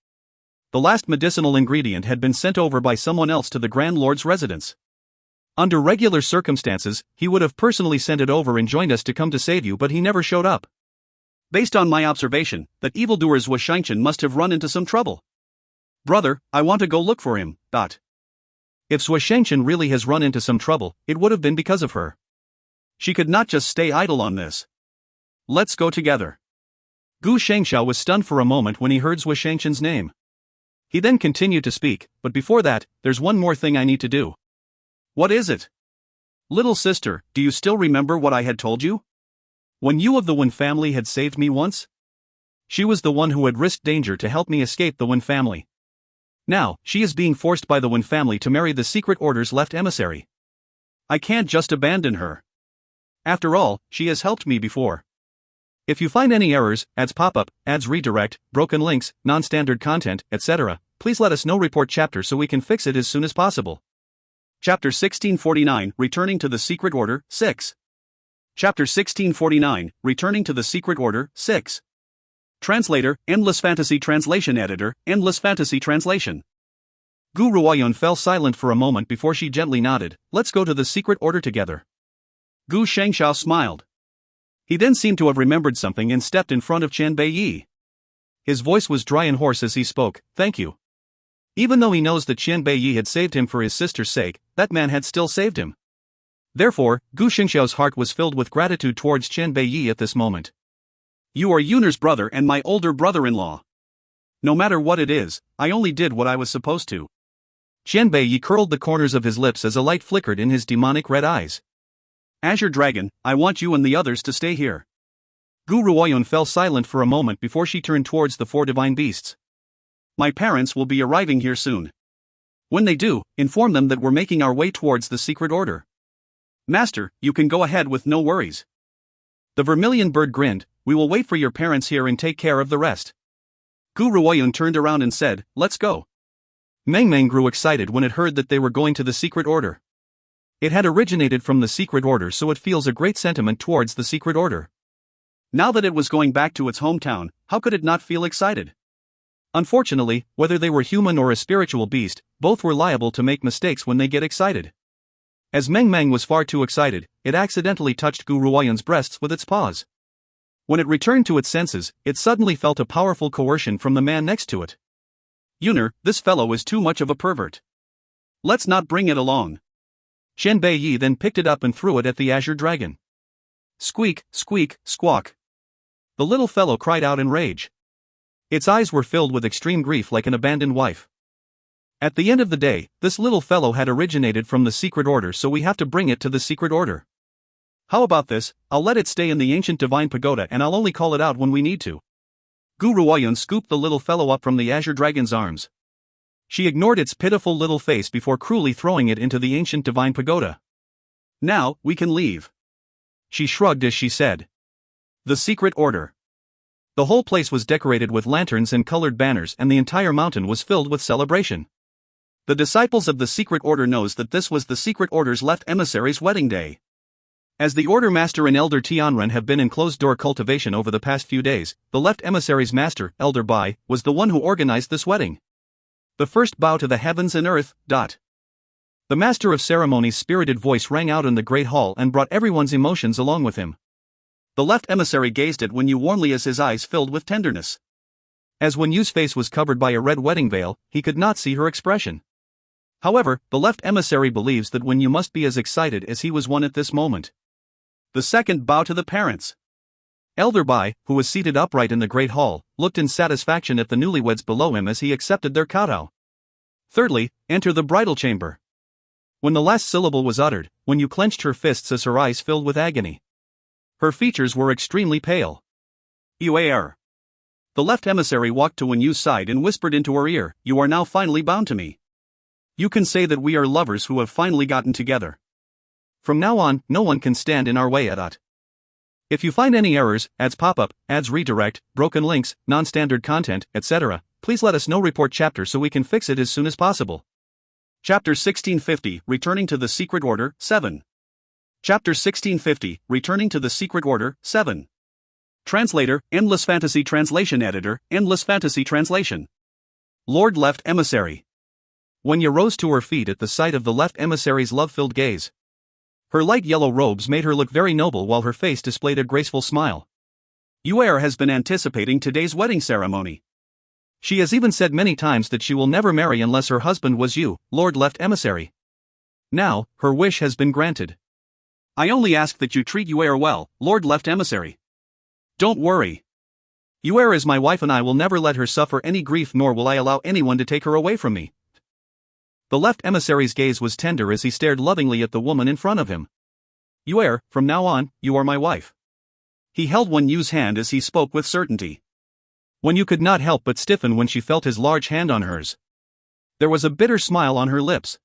The last medicinal ingredient had been sent over by someone else to the Grand Lord's residence. Under regular circumstances, he would have personally sent it over and joined us to come to save you, but he never showed up. Based on my observation, that evildoer Zhou Shengxian must have run into some trouble. Brother, I want to go look for him. If Zhou Shengxian really has run into some trouble, it would have been because of her. She could not just stay idle on this. Let's go together. Gu Shengxiao was stunned for a moment when he heard Zhou Shengxian's name. He then continued to speak, but before that, there's one more thing I need to do. What is it? Little sister, do you still remember what I had told you? When you of the Wen family had saved me once? She was the one who had risked danger to help me escape the Wen family. Now, she is being forced by the Wen family to marry the Secret Order's left emissary. I can't just abandon her. After all, she has helped me before. If you find any errors, ads pop-up, ads redirect, broken links, non-standard content, etc., please let us know. Report chapter so we can fix it as soon as possible. Chapter 1649, Returning to the Secret Order, 6. Chapter 1649, Returning to the Secret Order, 6. Translator, Endless Fantasy Translation. Editor, Endless Fantasy Translation. Gu Ruoyun fell silent for a moment before she gently nodded, let's go to the Secret Order together. Gu Shengxiao smiled. He then seemed to have remembered something and stepped in front of Qianbei. His voice was dry and hoarse as he spoke, thank you. Even though he knows that Qianbei had saved him for his sister's sake, that man had still saved him. Therefore, Gu Xingxiao's heart was filled with gratitude towards Qianbei at this moment. You are Yun'er's brother and my older brother-in-law. No matter what it is, I only did what I was supposed to. Qianbei curled the corners of his lips as a light flickered in his demonic red eyes. Azure Dragon, I want you and the others to stay here. Gu Ruoyun fell silent for a moment before she turned towards the four divine beasts. My parents will be arriving here soon. When they do, inform them that we're making our way towards the secret order. Master, you can go ahead with no worries. The vermilion bird grinned, we will wait for your parents here and take care of the rest. Gu Ruoyun turned around and said, let's go. Meng Meng grew excited when it heard that they were going to the secret order. It had originated from the secret order, so it feels a great sentiment towards the secret order. Now that it was going back to its hometown, how could it not feel excited? Unfortunately, whether they were human or a spiritual beast, both were liable to make mistakes when they get excited. As Meng Meng was far too excited, it accidentally touched Gu Ruoyun's breasts with its paws. When it returned to its senses, it suddenly felt a powerful coercion from the man next to it. Yuner, this fellow is too much of a pervert. Let's not bring it along. Shen Bei Yi then picked it up and threw it at the azure dragon. Squeak, squeak, squawk. The little fellow cried out in rage. Its eyes were filled with extreme grief like an abandoned wife. At the end of the day, this little fellow had originated from the secret order, so we have to bring it to the secret order. How about this, I'll let it stay in the ancient divine pagoda and I'll only call it out when we need to. Gu Ruoyun scooped the little fellow up from the azure dragon's arms. She ignored its pitiful little face before cruelly throwing it into the ancient divine pagoda. Now, we can leave. She shrugged as she said. The secret order. The whole place was decorated with lanterns and colored banners, and the entire mountain was filled with celebration. The disciples of the secret order knows that this was the secret order's left emissary's wedding day. As the order master and Elder Tianren have been in closed-door cultivation over the past few days, the left emissary's master, Elder Bai, was the one who organized this wedding. The first bow to the heavens and earth. The master of ceremonies' spirited voice rang out in the great hall and brought everyone's emotions along with him. The left emissary gazed at Wen Yu warmly as his eyes filled with tenderness. As Wen Yu's face was covered by a red wedding veil, he could not see her expression. However, the left emissary believes that Wen Yu must be as excited as he was one at this moment. The second bow to the parents. Elder Bai, who was seated upright in the great hall, looked in satisfaction at the newlyweds below him as he accepted their kowtow. Thirdly, enter the bridal chamber. When the last syllable was uttered, Wen Yu clenched her fists as her eyes filled with agony. Her features were extremely pale. Yuer. The left emissary walked to Wen Yu's side and whispered into her ear, you are now finally bound to me. You can say that we are lovers who have finally gotten together. From now on, no one can stand in our way at Ut. If you find any errors, ads pop-up, ads redirect, broken links, non-standard content, etc., please let us know. Report chapter so we can fix it as soon as possible. Chapter 1650, Returning to the Secret Order, 7. Chapter 1650, Returning to the Secret Order, 7. Translator, Endless Fantasy Translation Editor, Endless Fantasy Translation. Lord Left Emissary. Wen Yu rose to her feet at the sight of the left emissary's love-filled gaze. Her light yellow robes made her look very noble while her face displayed a graceful smile. Yuer has been anticipating today's wedding ceremony. She has even said many times that she will never marry unless her husband was you, Lord Left Emissary. Now, her wish has been granted. I only ask that you treat Yuer well, Lord Left Emissary. Don't worry. Yuer is my wife and I will never let her suffer any grief, nor will I allow anyone to take her away from me. The left emissary's gaze was tender as he stared lovingly at the woman in front of him. Yuer, from now on, you are my wife. He held Wen Yu's hand as he spoke with certainty. Wen Yu could not help but stiffen when she felt his large hand on hers. There was a bitter smile on her lips.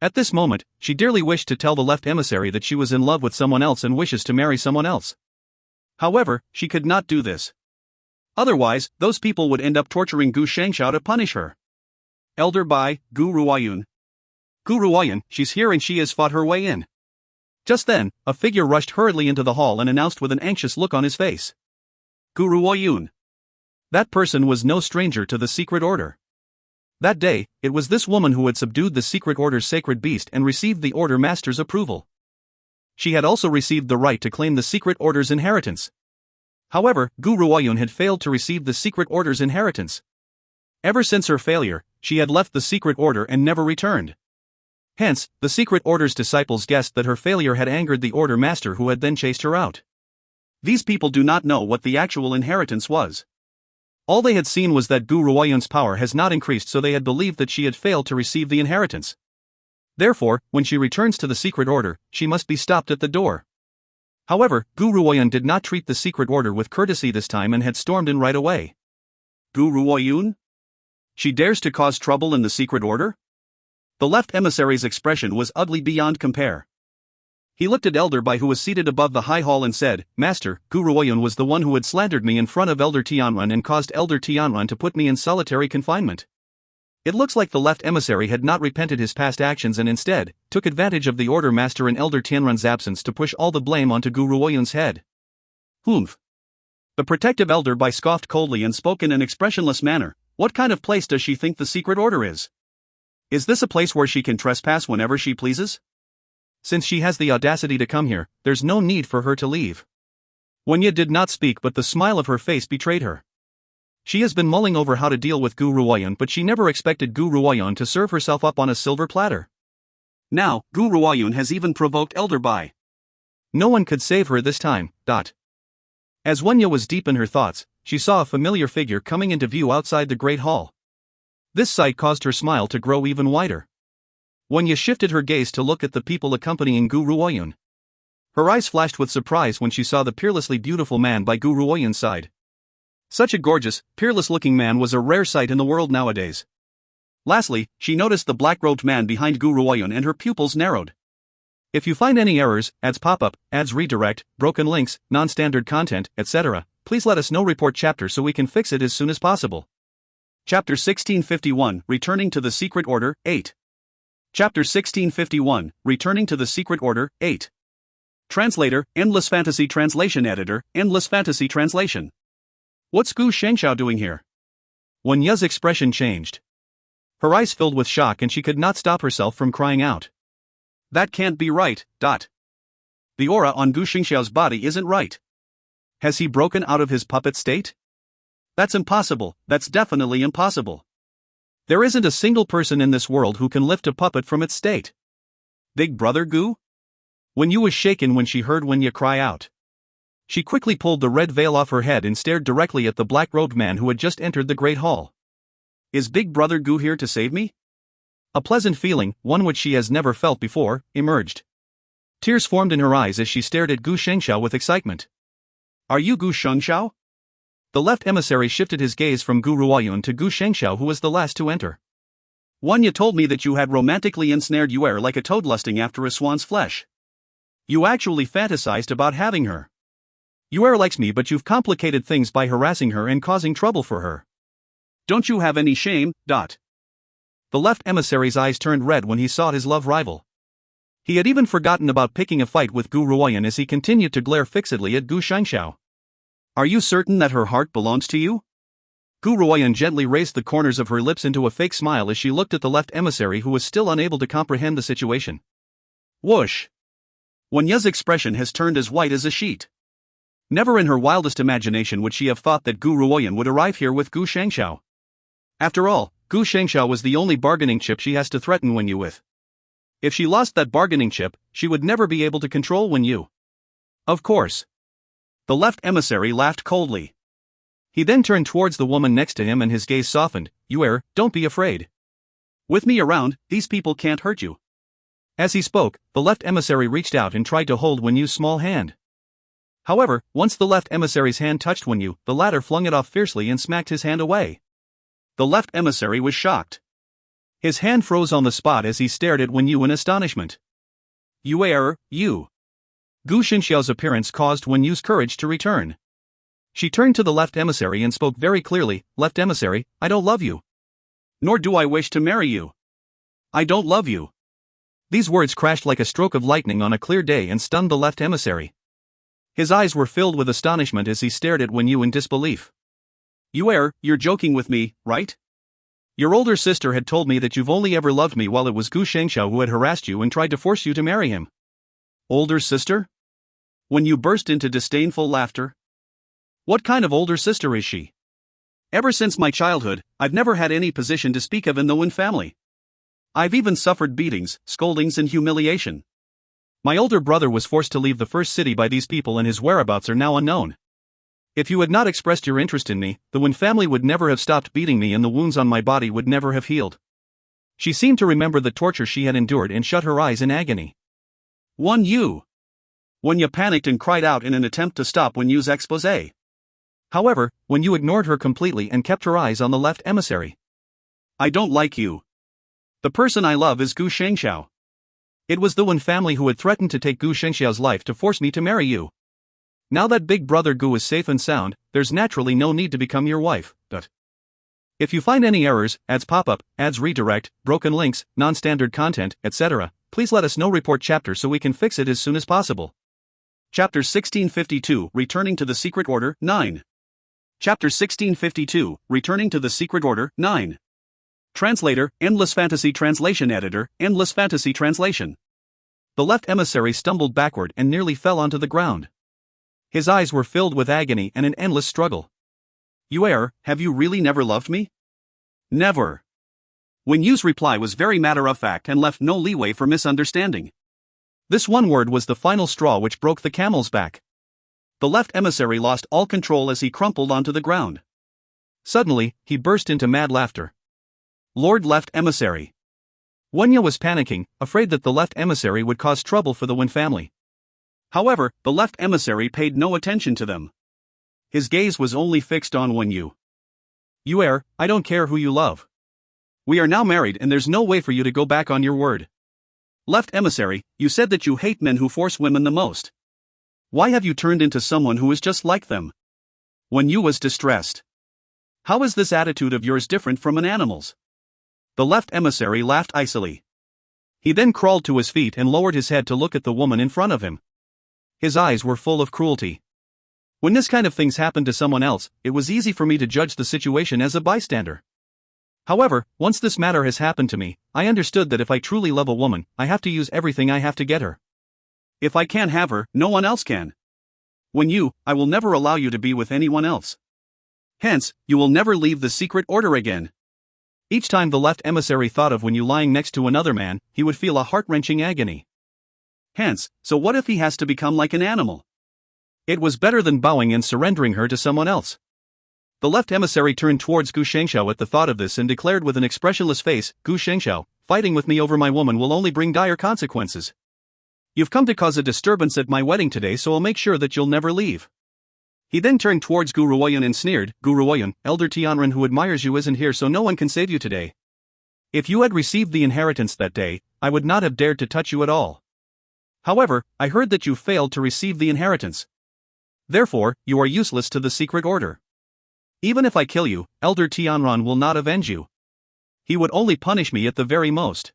At this moment, she dearly wished to tell the left emissary that she was in love with someone else and wishes to marry someone else. However, she could not do this. Otherwise, those people would end up torturing Gu Shangxiao to punish her. Elder Bai, Gu Ruoyun. Gu Ruoyun, she's here and she has fought her way in. Just then, a figure rushed hurriedly into the hall and announced with an anxious look on his face. Gu Ruoyun. That person was no stranger to the secret order. That day, it was this woman who had subdued the secret order's sacred beast and received the order master's approval. She had also received the right to claim the secret order's inheritance. However, Gu Ruoyun had failed to receive the secret order's inheritance. Ever since her failure, she had left the secret order and never returned. Hence, the secret order's disciples guessed that her failure had angered the order master, who had then chased her out. These people do not know what the actual inheritance was. All they had seen was that Gu Ruoyun's power has not increased, so they had believed that she had failed to receive the inheritance. Therefore, when she returns to the secret order, she must be stopped at the door. However, Gu Ruoyun did not treat the secret order with courtesy this time and had stormed in right away. Gu Ruoyun? She dares to cause trouble in the secret order? The left emissary's expression was ugly beyond compare. He looked at Elder Bai, who was seated above the high hall, and said, "Master, Guru Oyun was the one who had slandered me in front of Elder Tianran and caused Elder Tianran to put me in solitary confinement." It looks like the left emissary had not repented his past actions and instead took advantage of the order master in Elder Tianran's absence to push all the blame onto Guru Oyun's head. "Humph." The protective Elder Bai scoffed coldly and spoke in an expressionless manner. "What kind of place does she think the secret order is? Is this a place where she can trespass whenever she pleases? Since she has the audacity to come here, there's no need for her to leave." Wenya did not speak, but the smile of her face betrayed her. She has been mulling over how to deal with Guru Oyun, but she never expected Guru Oyun to serve herself up on a silver platter. Now, Guru Oyun has even provoked Elder Bai. No one could save her this time. As Wenya was deep in her thoughts, she saw a familiar figure coming into view outside the great hall. This sight caused her smile to grow even wider. Wenya shifted her gaze to look at the people accompanying Guru Oyun. Her eyes flashed with surprise when she saw the peerlessly beautiful man by Guru Oyun's side. Such a gorgeous, peerless-looking man was a rare sight in the world nowadays. Lastly, she noticed the black-robed man behind Guru Oyun and her pupils narrowed. If you find any errors, ads pop-up, ads redirect, broken links, non-standard content, etc., please let us know. Report chapter so we can fix it as soon as possible. Chapter 1651, Returning to the Secret Order, 8. Chapter 1651, Returning to the Secret Order, 8. Translator, Endless Fantasy Translation Editor, Endless Fantasy Translation. What's Gu Shengxiao doing here? Wenya's expression changed. Her eyes filled with shock and she could not stop herself from crying out. That can't be right. The aura on Gu Shengxiao's body isn't right. Has he broken out of his puppet state? That's impossible, that's definitely impossible. There isn't a single person in this world who can lift a puppet from its state. Big brother Gu? Wenyu was shaken when she heard Wenya cry out. She quickly pulled the red veil off her head and stared directly at the black-robed man who had just entered the great hall. Is Big Brother Gu here to save me? A pleasant feeling, one which she has never felt before, emerged. Tears formed in her eyes as she stared at Gu Shengxiao with excitement. Are you Gu Shengxiao? The left emissary shifted his gaze from Guru Oyun to Gu Shengxiao, who was the last to enter. Wanya told me that you had romantically ensnared Yuer like a toad lusting after a swan's flesh. You actually fantasized about having her. Yuer likes me, but you've complicated things by harassing her and causing trouble for her. Don't you have any shame? The left emissary's eyes turned red when he saw his love rival. He had even forgotten about picking a fight with Guru Oyun as he continued to glare fixedly at Gu Shengxiao. Are you certain that her heart belongs to you? Guru Oyun gently raised the corners of her lips into a fake smile as she looked at the left emissary, who was still unable to comprehend the situation. Whoosh! Wenya's expression has turned as white as a sheet. Never in her wildest imagination would she have thought that Guru Oyun would arrive here with Gu Shengxiao. After all, Gu Shengxiao was the only bargaining chip she has to threaten Wenyu with. If she lost that bargaining chip, she would never be able to control Wenyu. Of course. The left emissary laughed coldly. He then turned towards the woman next to him and his gaze softened. Yuer, don't be afraid. With me around, these people can't hurt you. As he spoke, the left emissary reached out and tried to hold Wenyu's small hand. However, once the left emissary's hand touched Wenyu, the latter flung it off fiercely and smacked his hand away. The left emissary was shocked. His hand froze on the spot as he stared at Wenyu in astonishment. You. Gu Shengxiao's appearance caused Wenyu's courage to return. She turned to the left emissary and spoke very clearly, Left emissary, I don't love you. Nor do I wish to marry you. I don't love you. These words crashed like a stroke of lightning on a clear day and stunned the left emissary. His eyes were filled with astonishment as he stared at Wenyu in disbelief. You're joking with me, right? Your older sister had told me that you've only ever loved me while it was Gu Shengxiao who had harassed you and tried to force you to marry him. Older sister? Wenyu burst into disdainful laughter. What kind of older sister is she? Ever since my childhood, I've never had any position to speak of in the Wen family. I've even suffered beatings, scoldings and humiliation. My older brother was forced to leave the first city by these people and his whereabouts are now unknown. If you had not expressed your interest in me, the Wen family would never have stopped beating me and the wounds on my body would never have healed. She seemed to remember the torture she had endured and shut her eyes in agony. Wenya panicked and cried out in an attempt to stop Wenyu's exposé. However, Wenyu ignored her completely and kept her eyes on the left emissary. I don't like you. The person I love is Gu Shengxiao. It was the Wen family who had threatened to take Gu Shengxiao's life to force me to marry you. Now that big brother Gu is safe and sound, there's naturally no need to become your wife. If you find any errors, ads pop up, ads redirect, broken links, non-standard content, etc., please let us know. Report chapter so we can fix it as soon as possible. Chapter 1652, Returning to the Secret Order, 9. Chapter 1652, Returning to the Secret Order, 9. Translator, Endless Fantasy Translation. Editor, Endless Fantasy Translation. The left emissary stumbled backward and nearly fell onto the ground. His eyes were filled with agony and an endless struggle. Yuer, have you really never loved me? Never. Wen Yu's reply was very matter-of-fact and left no leeway for misunderstanding. This one word was the final straw which broke the camel's back. The left emissary lost all control as he crumpled onto the ground. Suddenly, he burst into mad laughter. Lord Left Emissary. Wenya was panicking, afraid that the left emissary would cause trouble for the Wen family. However, the left emissary paid no attention to them. His gaze was only fixed on Wen Yu. Yuer, I don't care who you love. We are now married and there's no way for you to go back on your word. Left emissary, you said that you hate men who force women the most. Why have you turned into someone who is just like them? Wen Yu was distressed. How is this attitude of yours different from an animal's? The left emissary laughed icily. He then crawled to his feet and lowered his head to look at the woman in front of him. His eyes were full of cruelty. When this kind of things happened to someone else, it was easy for me to judge the situation as a bystander. However, once this matter has happened to me, I understood that if I truly love a woman, I have to use everything I have to get her. If I can't have her, no one else can. Wen Yu, I will never allow you to be with anyone else. Hence, you will never leave the secret order again. Each time the left emissary thought of Wen Yu lying next to another man, he would feel a heart-wrenching agony. Hence, so what if he has to become like an animal? It was better than bowing and surrendering her to someone else. The left emissary turned towards Gu Shengxiao at the thought of this and declared with an expressionless face, Gu Shengxiao, fighting with me over my woman will only bring dire consequences. You've come to cause a disturbance at my wedding today, so I'll make sure that you'll never leave. He then turned towards Gu Ruoyan and sneered, Gu Ruoyan, Elder Tianren who admires you isn't here so no one can save you today. If you had received the inheritance that day, I would not have dared to touch you at all. However, I heard that you failed to receive the inheritance. Therefore, you are useless to the secret order. Even if I kill you, Elder Tianren will not avenge you. He would only punish me at the very most.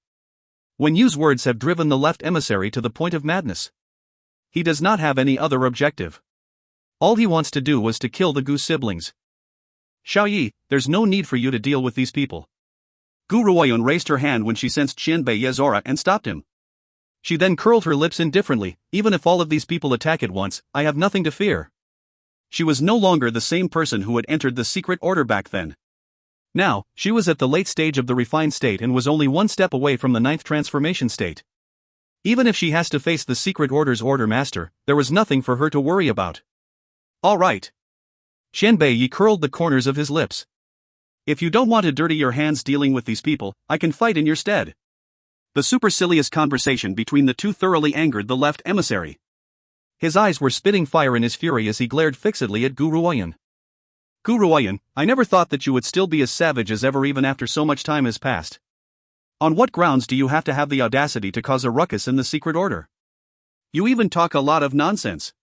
Wen Yu's words have driven the left emissary to the point of madness. He does not have any other objective. All he wants to do was to kill the Gu siblings. Xiaoyi, there's no need for you to deal with these people. Gu Ruoyan raised her hand when she sensed Qianbei Ye's aura and stopped him. She then curled her lips indifferently, even if all of these people attack at once, I have nothing to fear. She was no longer the same person who had entered the secret order back then. Now, she was at the late stage of the refined state and was only one step away from the 9th transformation state. Even if she has to face the secret order's order master, there was nothing for her to worry about. All right. Qianbei Yi curled the corners of his lips. If you don't want to dirty your hands dealing with these people, I can fight in your stead. The supercilious conversation between the two thoroughly angered the left emissary. His eyes were spitting fire in his fury as he glared fixedly at Gu Ruoyan. Gu Ruoyan, I never thought that you would still be as savage as ever even after so much time has passed. On what grounds do you have to have the audacity to cause a ruckus in the secret order? You even talk a lot of nonsense.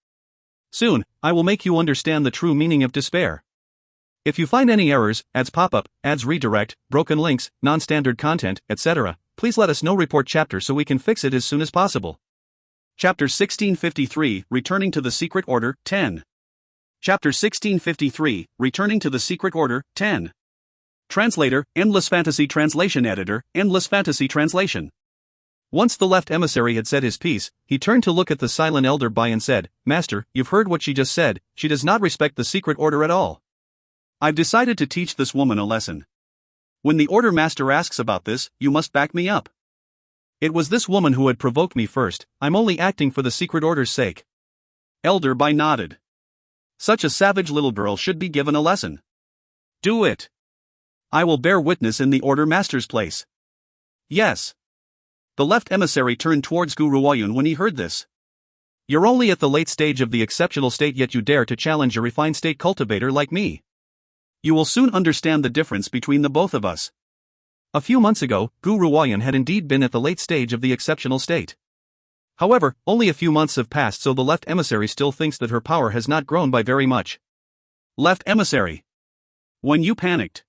Soon, I will make you understand the true meaning of despair. If you find any errors, ads pop up, ads redirect, broken links, non-standard content, etc., please let us know. Report chapter so we can fix it as soon as possible. Chapter 1653, Returning to the Secret Order, 10. Chapter 1653, Returning to the Secret Order, 10. Translator, Endless Fantasy Translation. Editor, Endless Fantasy Translation. Once the left emissary had said his piece, he turned to look at the silent elder Bai and said, Master, you've heard what she just said, she does not respect the secret order at all. I've decided to teach this woman a lesson. When the order master asks about this, you must back me up. It was this woman who had provoked me first, I'm only acting for the secret order's sake. Elder Bai nodded. Such a savage little girl should be given a lesson. Do it. I will bear witness in the order master's place. Yes. The left emissary turned towards Gu Ruoyan when he heard this. You're only at the late stage of the exceptional state yet you dare to challenge a refined state cultivator like me. You will soon understand the difference between the both of us. A few months ago, Gu Ruoyan had indeed been at the late stage of the exceptional state. However, only a few months have passed, so the left emissary still thinks that her power has not grown by very much. Left emissary. Wen Yu panicked.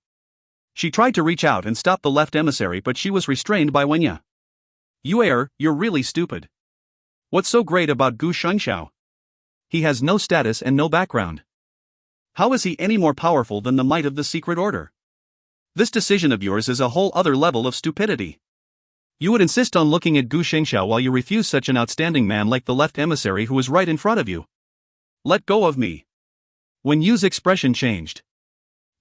She tried to reach out and stop the left emissary, but she was restrained by Wen Yu. You're really stupid. What's so great about Gu Shengxiao? He has no status and no background. How is he any more powerful than the might of the secret order? This decision of yours is a whole other level of stupidity. You would insist on looking at Gu Shengxiao while you refuse such an outstanding man like the left emissary who is right in front of you. Let go of me. Wen Yu's expression changed.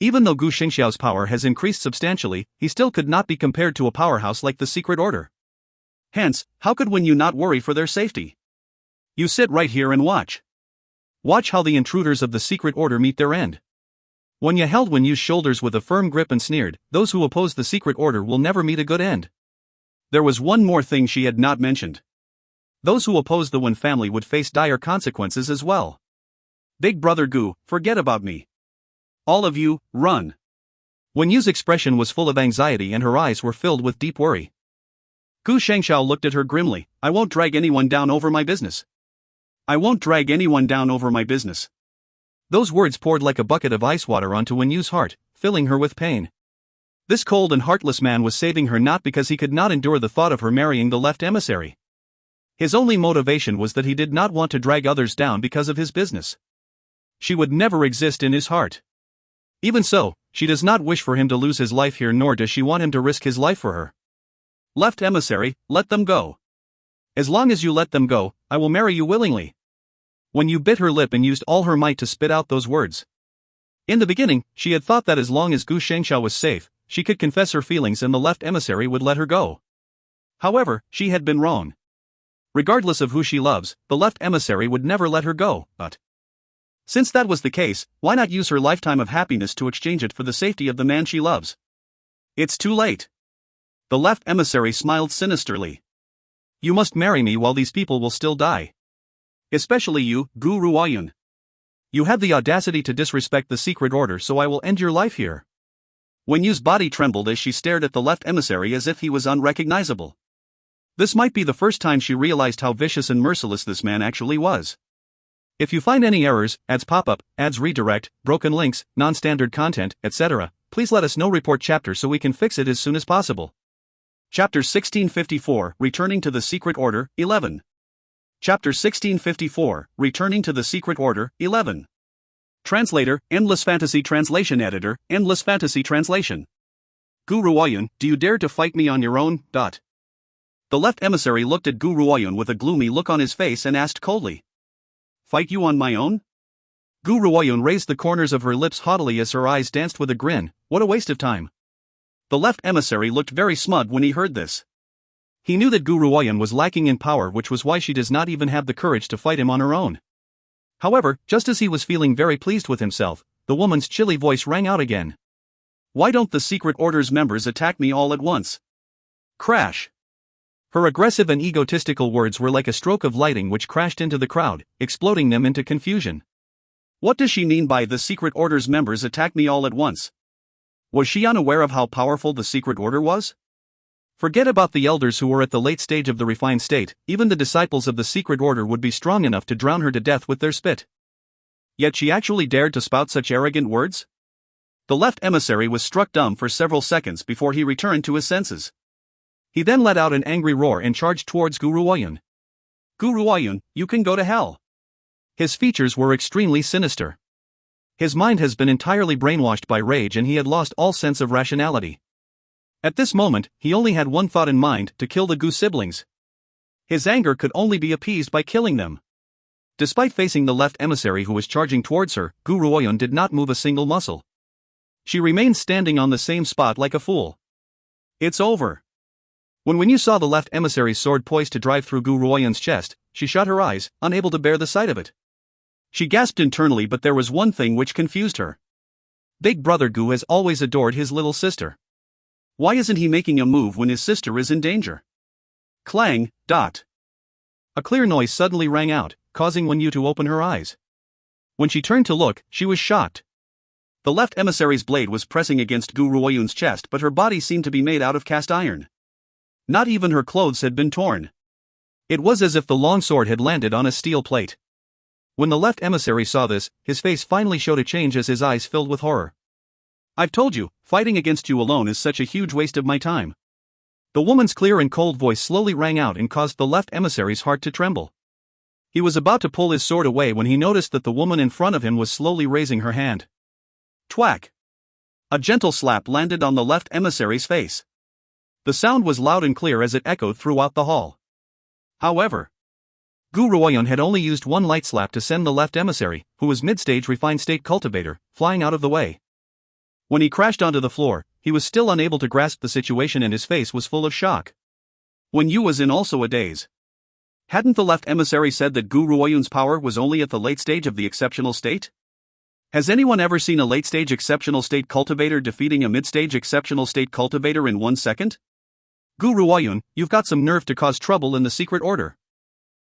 Even though Gu Shengxiao's power has increased substantially, he still could not be compared to a powerhouse like the secret order. Hence, how could Wen Yu not worry for their safety? You sit right here and watch. Watch how the intruders of the secret order meet their end. Wen Yu held Wen Yu's shoulders with a firm grip and sneered, "Those who oppose the secret order will never meet a good end." There was one more thing she had not mentioned. Those who oppose the Wen family would face dire consequences as well. Big brother Gu, forget about me. All of you, run. Wen Yu's expression was full of anxiety and her eyes were filled with deep worry. Gu Shengxiao looked at her grimly. "I won't drag anyone down over my business. I won't drag anyone down over my business." Those words poured like a bucket of ice water onto Wen Yu's heart, filling her with pain. This cold and heartless man was saving her not because he could not endure the thought of her marrying the left emissary. His only motivation was that he did not want to drag others down because of his business. She would never exist in his heart. Even so, she does not wish for him to lose his life here, nor does she want him to risk his life for her. Left emissary, let them go. As long as you let them go, I will marry you willingly. Wen Yu bit her lip and used all her might to spit out those words. In the beginning, she had thought that as long as Gu Shengxiao was safe, she could confess her feelings and the left emissary would let her go. However, she had been wrong. Regardless of who she loves, the left emissary would never let her go, but since that was the case, why not use her lifetime of happiness to exchange it for the safety of the man she loves? It's too late. The left emissary smiled sinisterly. You must marry me while these people will still die. Especially you, Gu Ruoyan. You had the audacity to disrespect the secret order, so I will end your life here. Wen Yu's body trembled as she stared at the left emissary as if he was unrecognizable. This might be the first time she realized how vicious and merciless this man actually was. If you find any errors, ads pop up, ads redirect, broken links, non-standard content, etc., please let us know. Report chapter so we can fix it as soon as possible. Chapter 1654, Returning to the Secret Order, 11. Chapter 1654, Returning to the Secret Order, 11. Translator, Endless Fantasy Translation Editor, Endless Fantasy Translation. Gu Ruoyan, do you dare to fight me on your own? The left emissary looked at Gu Ruoyan with a gloomy look on his face and asked coldly. Fight you on my own? Gu Ruoyan raised the corners of her lips haughtily as her eyes danced with a grin. What a waste of time. The left emissary looked very smug when he heard this. He knew that Gu Ruoyan was lacking in power, which was why she does not even have the courage to fight him on her own. However, just as he was feeling very pleased with himself, the woman's chilly voice rang out again. Why don't the secret order's members attack me all at once? Crash. Her aggressive and egotistical words were like a stroke of lightning which crashed into the crowd, exploding them into confusion. What does she mean by the secret order's members attack me all at once? Was she unaware of how powerful the secret order was? Forget about the elders who were at the late stage of the refined state, even the disciples of the secret order would be strong enough to drown her to death with their spit. Yet she actually dared to spout such arrogant words? The left emissary was struck dumb for several seconds before he returned to his senses. He then let out an angry roar and charged towards Gu Ruoyan. Gu Ruoyan, you can go to hell. His features were extremely sinister. His mind has been entirely brainwashed by rage and he had lost all sense of rationality. At this moment, he only had one thought in mind, to kill the Gu siblings. His anger could only be appeased by killing them. Despite facing the left emissary who was charging towards her, Gu Ruoyan did not move a single muscle. She remained standing on the same spot like a fool. It's over. When Wen Yu saw the left emissary's sword poised to drive through Gu Ruoyan's chest, she shut her eyes, unable to bear the sight of it. She gasped internally, but there was one thing which confused her. Big brother Gu has always adored his little sister. Why isn't he making a move when his sister is in danger? Clang, dot. A clear noise suddenly rang out, causing Wen Yu to open her eyes. When she turned to look, she was shocked. The left emissary's blade was pressing against Gu Ruoyun's chest, but her body seemed to be made out of cast iron. Not even her clothes had been torn. It was as if the long sword had landed on a steel plate. When the left emissary saw this, his face finally showed a change as his eyes filled with horror. "I've told you, fighting against you alone is such a huge waste of my time." The woman's clear and cold voice slowly rang out and caused the left emissary's heart to tremble. He was about to pull his sword away when he noticed that the woman in front of him was slowly raising her hand. Twack! A gentle slap landed on the left emissary's face. The sound was loud and clear as it echoed throughout the hall. However, Gu Ruoyun had only used one light slap to send the left emissary, who was mid-stage refined state cultivator, flying out of the way. When he crashed onto the floor, he was still unable to grasp the situation and his face was full of shock. Wen Yu was in also a daze. Hadn't the left emissary said that Gu Ruoyun's power was only at the late stage of the exceptional state? Has anyone ever seen a late-stage exceptional state cultivator defeating a mid-stage exceptional state cultivator in 1 second? Gu Ruoyun, you've got some nerve to cause trouble in the secret order.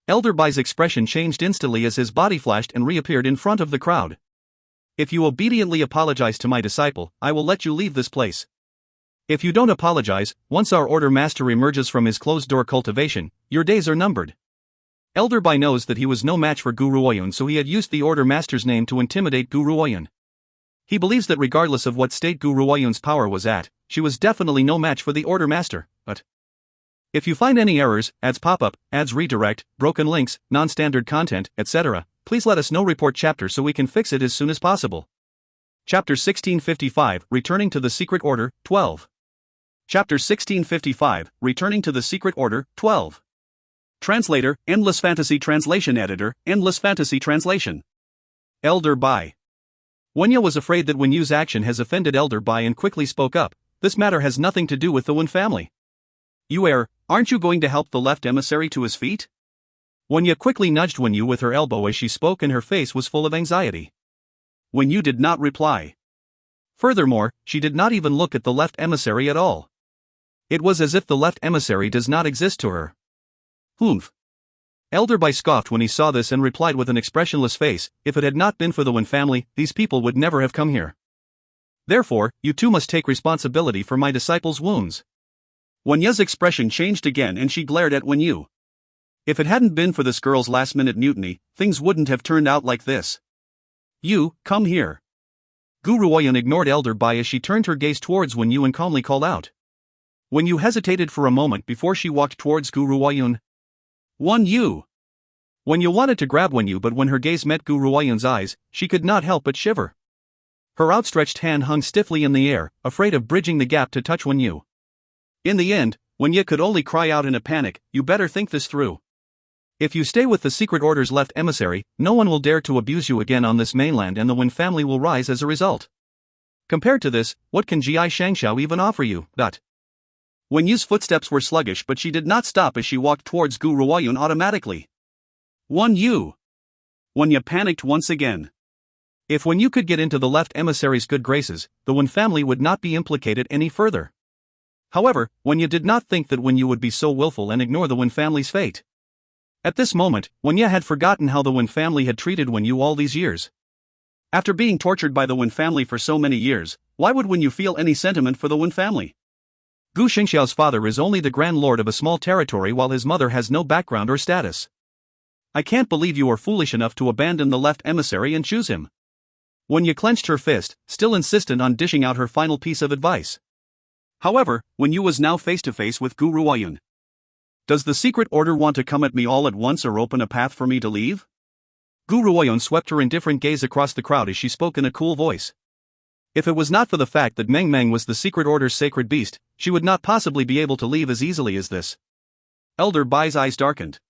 Elder Bai's expression changed instantly as his body flashed and reappeared in front of the crowd. If you obediently apologize to my disciple, I will let you leave this place. If you don't apologize, once our order master emerges from his closed-door cultivation, your days are numbered. Elder Bai knows that he was no match for Gu Ruoyun, so he had used the order master's name to intimidate Gu Ruoyun. He believes that regardless of what state Gu Ruoyun's power was at, she was definitely no match for the order master, but if you find any errors, ads pop-up, ads redirect, broken links, non-standard content, etc., please let us know. Report chapter so we can fix it as soon as possible. Chapter 1655, Returning to the Secret Order, 12. Chapter 1655, Returning to the Secret Order, 12. Translator, Endless Fantasy Translation Editor, Endless Fantasy Translation. Elder Bai. Wenya was afraid that Wen Yu's action has offended Elder Bai and quickly spoke up. This matter has nothing to do with the Wen family. You aren't you going to help the left emissary to his feet? Wenya quickly nudged Wen Yu with her elbow as she spoke and her face was full of anxiety. Wen Yu did not reply. Furthermore, she did not even look at the left emissary at all. It was as if the left emissary does not exist to her. Humph. Elder Bai scoffed when he saw this and replied with an expressionless face, if it had not been for the Wen family, these people would never have come here. Therefore, you too must take responsibility for my disciple's wounds. Wenya's expression changed again and she glared at Wen Yu. If it hadn't been for this girl's last-minute mutiny, things wouldn't have turned out like this. You, come here. Gu Ruoyun ignored Elder Bai as she turned her gaze towards Wen Yu and calmly called out. Wen Yu hesitated for a moment before she walked towards Gu Ruoyun. Wen Yu. Wen Yu wanted to grab Wen Yu, but when her gaze met Gu Ruoyun's eyes, she could not help but shiver. Her outstretched hand hung stiffly in the air, afraid of bridging the gap to touch Wen Yu. In the end, Wen Yu could only cry out in a panic, you better think this through. If you stay with the Secret Order's left emissary, no one will dare to abuse you again on this mainland and the Wen family will rise as a result. Compared to this, what can Ji Shangxiao even offer you? Wen Yu's footsteps were sluggish, but she did not stop as she walked towards Gu Ruoyun automatically. Wen Yu. Wen Yu panicked once again. If Wen Yu could get into the left emissary's good graces, the Wen family would not be implicated any further. However, Wen Yu did not think that Wen Yu would be so willful and ignore the Wen family's fate. At this moment, Wen Yu had forgotten how the Wen family had treated Wen Yu all these years. After being tortured by the Wen family for so many years, why would Wen Yu feel any sentiment for the Wen family? Gu Xingxiao's father is only the Grand Lord of a small territory while his mother has no background or status. I can't believe you are foolish enough to abandon the left emissary and choose him. Wen Yu clenched her fist, still insistent on dishing out her final piece of advice. However, Wen Yu was now face to face with Gu Ruoyun. Does the Secret Order want to come at me all at once or open a path for me to leave? Gu Ruoyun swept her indifferent gaze across the crowd as she spoke in a cool voice. If it was not for the fact that Meng Meng was the Secret Order's sacred beast, she would not possibly be able to leave as easily as this. Elder Bai's eyes darkened.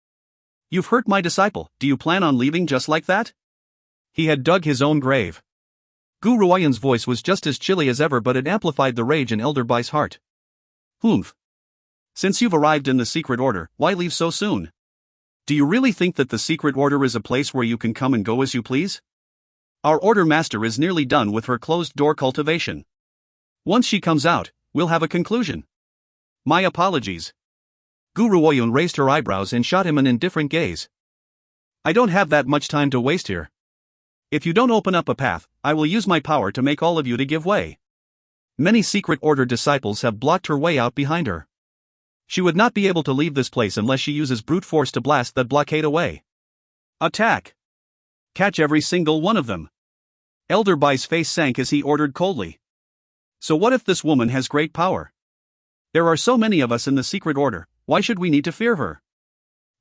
You've hurt my disciple, do you plan on leaving just like that? He had dug his own grave. Gu Ruoyun's voice was just as chilly as ever, but it amplified the rage in Elder Bai's heart. Humph. Since you've arrived in the Secret Order, why leave so soon? Do you really think that the Secret Order is a place where you can come and go as you please? Our Order Master is nearly done with her closed-door cultivation. Once she comes out, we'll have a conclusion. My apologies. Gu Ruoyun raised her eyebrows and shot him an indifferent gaze. I don't have that much time to waste here. If you don't open up a path, I will use my power to make all of you to give way. Many secret order disciples have blocked her way out behind her. She would not be able to leave this place unless she uses brute force to blast that blockade away. Attack! Catch every single one of them. Elder Bai's face sank as he ordered coldly. So what if this woman has great power? There are so many of us in the secret order, why should we need to fear her?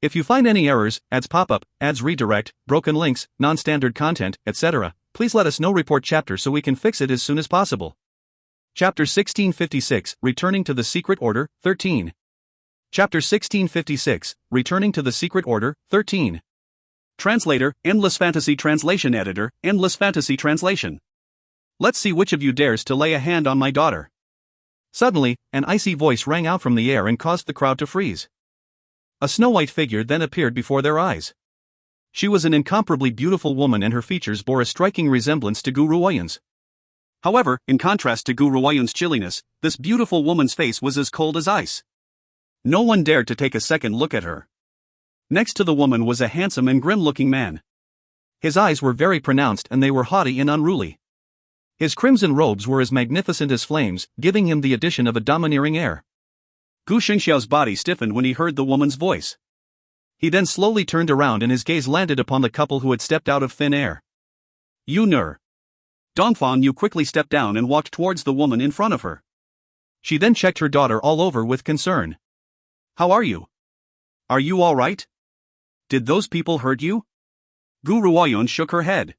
If you find any errors, ads pop up, ads redirect, broken links, non-standard content, etc., please let us know. Report chapter so we can fix it as soon as possible. Chapter 1656, Returning to the Secret Order, 13. Chapter 1656, Returning to the Secret Order, 13. Translator, Endless Fantasy Translation Editor, Endless Fantasy Translation. Let's see which of you dares to lay a hand on my daughter. Suddenly, an icy voice rang out from the air and caused the crowd to freeze. A snow-white figure then appeared before their eyes. She was an incomparably beautiful woman and her features bore a striking resemblance to Gu Ruoyan's. However, in contrast to Gu Ruoyan's chilliness, this beautiful woman's face was as cold as ice. No one dared to take a second look at her. Next to the woman was a handsome and grim-looking man. His eyes were very pronounced and they were haughty and unruly. His crimson robes were as magnificent as flames, giving him the addition of a domineering air. Gu Xingxiao's body stiffened when he heard the woman's voice. He then slowly turned around and his gaze landed upon the couple who had stepped out of thin air. You nur. Dongfang Yu quickly stepped down and walked towards the woman in front of her. She then checked her daughter all over with concern. How are you? Are you all right? Did those people hurt you? Gu Ruoyan shook her head.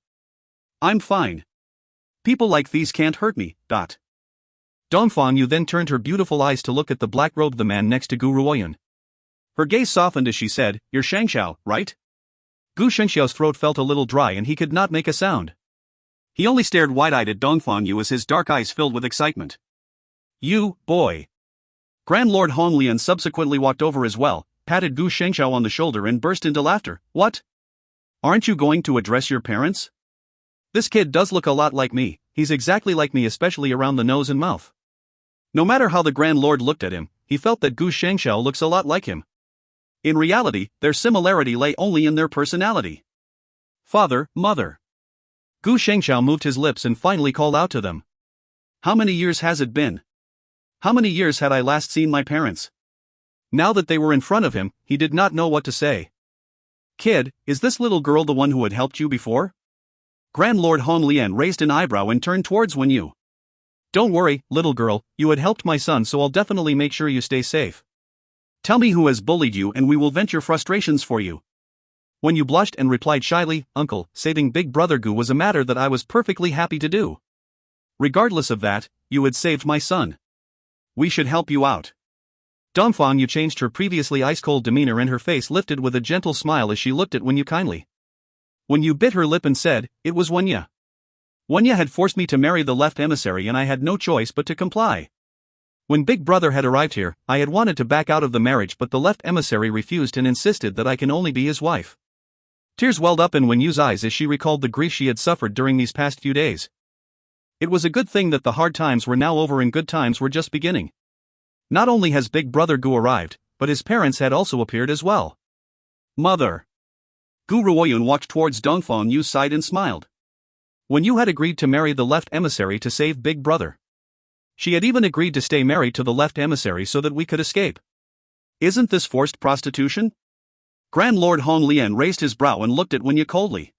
I'm fine. People like these can't hurt me. Dongfang Yu then turned her beautiful eyes to look at the black-robed man next to Gu Ruoyan. Her gaze softened as she said, You're Shangxiao, right? Gu Shengxiao's throat felt a little dry and he could not make a sound. He only stared wide-eyed at Dongfang Yu as his dark eyes filled with excitement. You, boy. Grand Lord Honglian subsequently walked over as well, patted Gu Shengxiao on the shoulder and burst into laughter. What? Aren't you going to address your parents? This kid does look a lot like me, he's exactly like me especially around the nose and mouth. No matter how the Grand Lord looked at him, he felt that Gu Shengxiao looks a lot like him. In reality, their similarity lay only in their personality. Father, mother. Gu Shengxiao moved his lips and finally called out to them. How many years has it been? How many years had I last seen my parents? Now that they were in front of him, he did not know what to say. Kid, is this little girl the one who had helped you before? Grand Lord Honglian raised an eyebrow and turned towards Wen Yu. Don't worry, little girl, you had helped my son so I'll definitely make sure you stay safe. Tell me who has bullied you and we will vent your frustrations for you. Wen Yu blushed and replied shyly, Uncle, saving Big Brother Gu was a matter that I was perfectly happy to do. Regardless of that, you had saved my son. We should help you out. Dongfang Yu changed her previously ice-cold demeanor and her face lifted with a gentle smile as she looked at Wen Yu kindly. Wen Yu bit her lip and said, It was Wen Yu. Wen Yu had forced me to marry the left emissary and I had no choice but to comply. When Big Brother had arrived here, I had wanted to back out of the marriage but the left emissary refused and insisted that I can only be his wife. Tears welled up in Wen Yu's eyes as she recalled the grief she had suffered during these past few days. It was a good thing that the hard times were now over and good times were just beginning. Not only has Big Brother Gu arrived, but his parents had also appeared as well. Mother. Gu Ruoyan walked towards Dongfang Yu's side and smiled. Wen Yu had agreed to marry the left emissary to save Big Brother. She had even agreed to stay married to the left emissary so that we could escape. Isn't this forced prostitution? Grand Lord Honglian raised his brow and looked at Wen Yu coldly.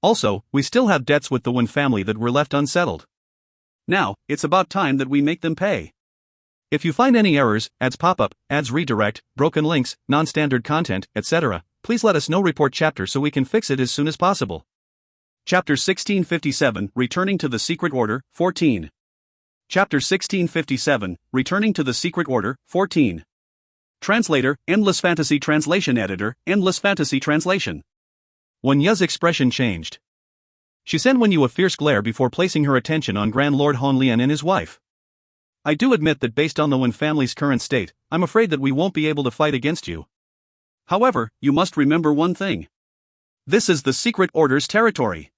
Also, we still have debts with the Wen family that were left unsettled. Now, it's about time that we make them pay. If you find any errors, ads pop up, ads redirect, broken links, non-standard content, etc., please let us know. Report chapter so we can fix it as soon as possible. Chapter 1657, Returning to the Secret Order, 14. Chapter 1657, Returning to the Secret Order, 14. Translator, Endless Fantasy Translation Editor, Endless Fantasy Translation. Wen Yu's expression changed. She sent Wen Yu a fierce glare before placing her attention on Grand Lord Honglian and his wife. I do admit that based on the Wen family's current state, I'm afraid that we won't be able to fight against you. However, you must remember one thing. This is the Secret Order's territory.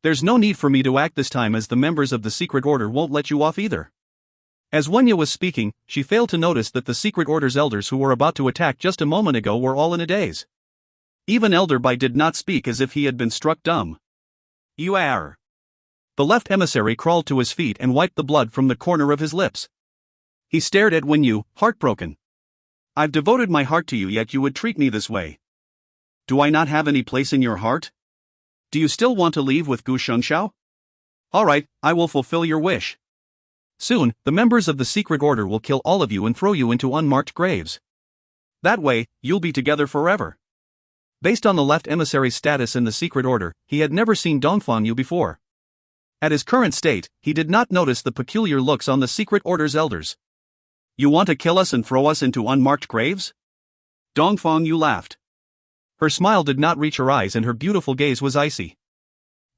There's no need for me to act this time as the members of the Secret Order won't let you off either. As Wen Yu was speaking, she failed to notice that the Secret Order's elders who were about to attack just a moment ago were all in a daze. Even Elder Bai did not speak as if he had been struck dumb. You are. The left emissary crawled to his feet and wiped the blood from the corner of his lips. He stared at Wen Yu, heartbroken. I've devoted my heart to you, yet you would treat me this way. Do I not have any place in your heart? Do you still want to leave with Gu Shengxiao? Alright, I will fulfill your wish. Soon, the members of the secret order will kill all of you and throw you into unmarked graves. That way, you'll be together forever. Based on the left emissary's status in the secret order, he had never seen Dongfang Yu before. At his current state, he did not notice the peculiar looks on the secret order's elders. You want to kill us and throw us into unmarked graves? Dongfang Yu laughed. Her smile did not reach her eyes and her beautiful gaze was icy.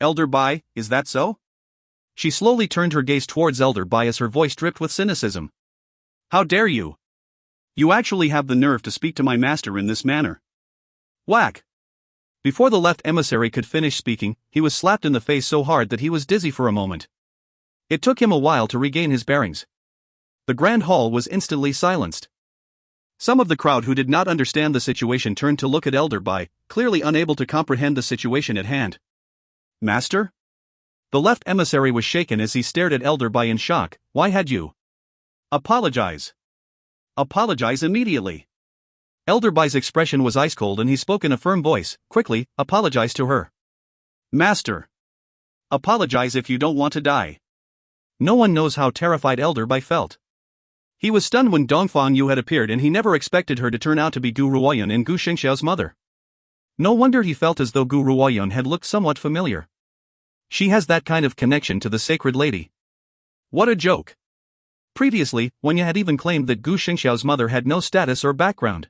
Elder Bai, is that so? She slowly turned her gaze towards Elder Bai as her voice dripped with cynicism. How dare you? You actually have the nerve to speak to my master in this manner. Whack! Before the left emissary could finish speaking, he was slapped in the face so hard that he was dizzy for a moment. It took him a while to regain his bearings. The grand hall was instantly silenced. Some of the crowd who did not understand the situation turned to look at Elder Bai, clearly unable to comprehend the situation at hand. Master? The left emissary was shaken as he stared at Elder Bai in shock. Why had you? Apologize. Apologize immediately. Elder Bai's expression was ice cold and he spoke in a firm voice. Quickly, apologize to her. Master. Apologize if you don't want to die. No one knows how terrified Elder Bai felt. He was stunned when Dongfang Yu had appeared and he never expected her to turn out to be Gu Ruoyun and Gu Shengxiao's mother. No wonder he felt as though Gu Ruoyun had looked somewhat familiar. She has that kind of connection to the sacred lady. What a joke. Previously, Wenya had even claimed that Gu Shengxiao's mother had no status or background.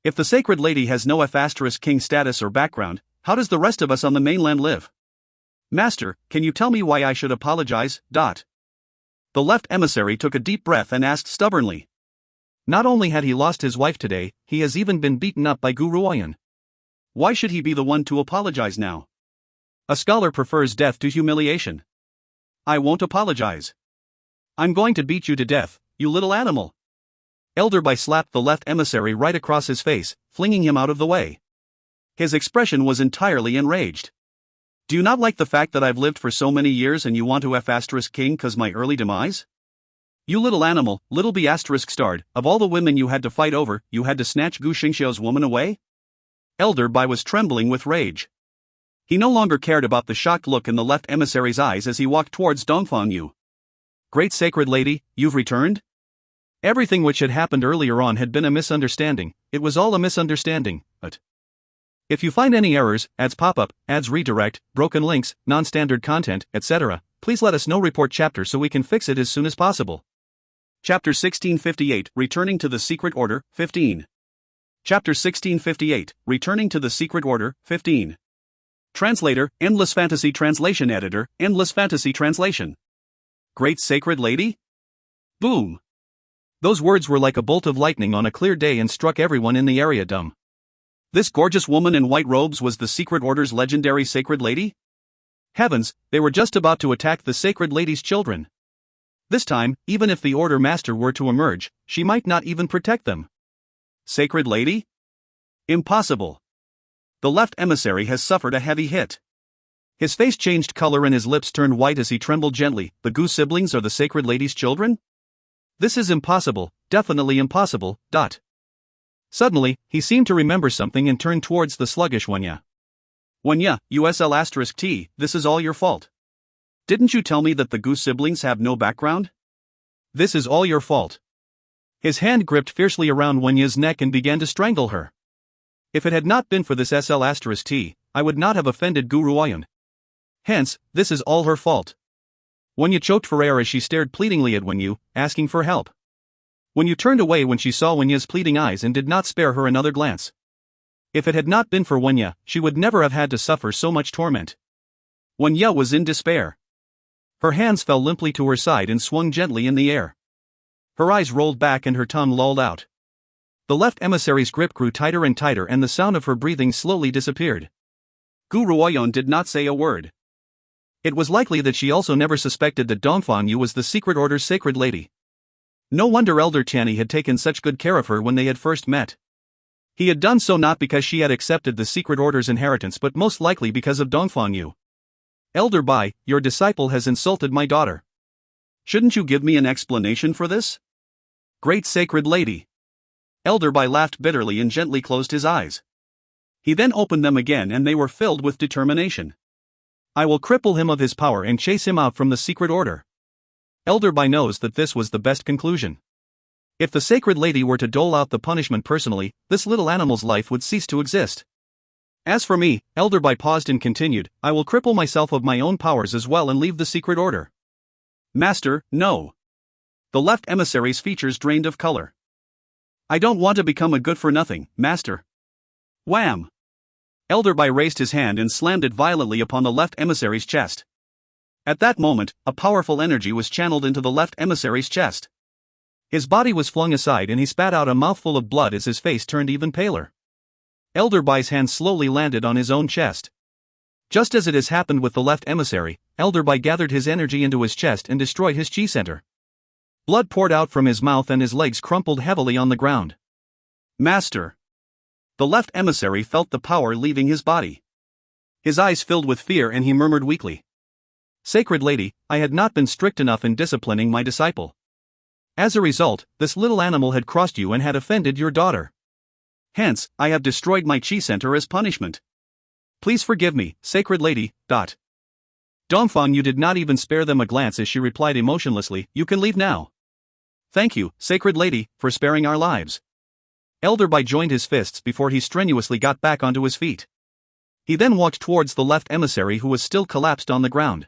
If the sacred lady has no F***king status or background, how does the rest of us on the mainland live? Master, can you tell me why I should apologize? The left emissary took a deep breath and asked stubbornly. Not only had he lost his wife today, he has even been beaten up by Gu Ruoyun. Why should he be the one to apologize now? A scholar prefers death to humiliation. I won't apologize. I'm going to beat you to death, you little animal. Elder Bai slapped the left emissary right across his face, flinging him out of the way. His expression was entirely enraged. Do you not like the fact that I've lived for so many years and you want to F***king cause my early demise? You little animal, little B** starred, of all the women you had to fight over, you had to snatch Gu Shengxiao's woman away? Elder Bai was trembling with rage. He no longer cared about the shocked look in the left emissary's eyes as he walked towards Dongfang Yu. Great sacred lady, you've returned? Everything which had happened earlier on had been a misunderstanding. It was all a misunderstanding, but... If you find any errors, ads pop-up, ads redirect, broken links, non-standard content, etc., please let us know. Report chapter so we can fix it as soon as possible. Chapter 1658, Returning to the Secret Order, 15. Chapter 1658, Returning to the Secret Order, 15. Translator, Endless Fantasy Translation Editor, Endless Fantasy Translation. Great Sacred Lady? Boom! Those words were like a bolt of lightning on a clear day and struck everyone in the area dumb. This gorgeous woman in white robes was the Secret Order's legendary Sacred Lady? Heavens, they were just about to attack the Sacred Lady's children. This time, even if the Order Master were to emerge, she might not even protect them. Sacred Lady? Impossible. The left emissary has suffered a heavy hit. His face changed color and his lips turned white as he trembled gently. The Gu siblings are the Sacred Lady's children? This is impossible, definitely impossible. Suddenly, he seemed to remember something and turned towards the sluggish Wenya. Wenya, USL*T, this is all your fault. Didn't you tell me that the Gu siblings have no background? This is all your fault. His hand gripped fiercely around Wenya's neck and began to strangle her. If it had not been for this SL*T, I would not have offended Gu Ruoyun. Hence, this is all her fault. Wenya choked for air as she stared pleadingly at Wenyu, asking for help. Wenyu turned away when she saw Wenya's pleading eyes and did not spare her another glance. If it had not been for Wenya, she would never have had to suffer so much torment. Wenya was in despair. Her hands fell limply to her side and swung gently in the air. Her eyes rolled back and her tongue lolled out. The left emissary's grip grew tighter and tighter and the sound of her breathing slowly disappeared. Gu Ruoyun did not say a word. It was likely that she also never suspected that Dongfang Yu was the Secret Order's Sacred Lady. No wonder Elder Tianyi had taken such good care of her when they had first met. He had done so not because she had accepted the Secret Order's inheritance but most likely because of Dongfang Yu. Elder Bai, your disciple has insulted my daughter. Shouldn't you give me an explanation for this? Great sacred lady. Elder Bai laughed bitterly and gently closed his eyes. He then opened them again and they were filled with determination. I will cripple him of his power and chase him out from the secret order. Elder Bai knows that this was the best conclusion. If the sacred lady were to dole out the punishment personally, this little animal's life would cease to exist. As for me, Elder Bai paused and continued, I will cripple myself of my own powers as well and leave the secret order. Master, no. The left emissary's features drained of color. I don't want to become a good-for-nothing, Master. Wham! Elder Bai raised his hand and slammed it violently upon the left emissary's chest. At that moment, a powerful energy was channeled into the left emissary's chest. His body was flung aside and he spat out a mouthful of blood as his face turned even paler. Elder Bai's hand slowly landed on his own chest. Just as it has happened with the left emissary, Elder Bai gathered his energy into his chest and destroyed his chi center. Blood poured out from his mouth and his legs crumpled heavily on the ground. Master! The left emissary felt the power leaving his body. His eyes filled with fear and he murmured weakly. Sacred lady, I had not been strict enough in disciplining my disciple. As a result, this little animal had crossed you and had offended your daughter. Hence, I have destroyed my chi center as punishment. Please forgive me, sacred lady. Dongfang, you did not even spare them a glance as she replied emotionlessly, you can leave now. Thank you, sacred lady, for sparing our lives. Elder Bai joined his fists before he strenuously got back onto his feet. He then walked towards the left emissary who was still collapsed on the ground.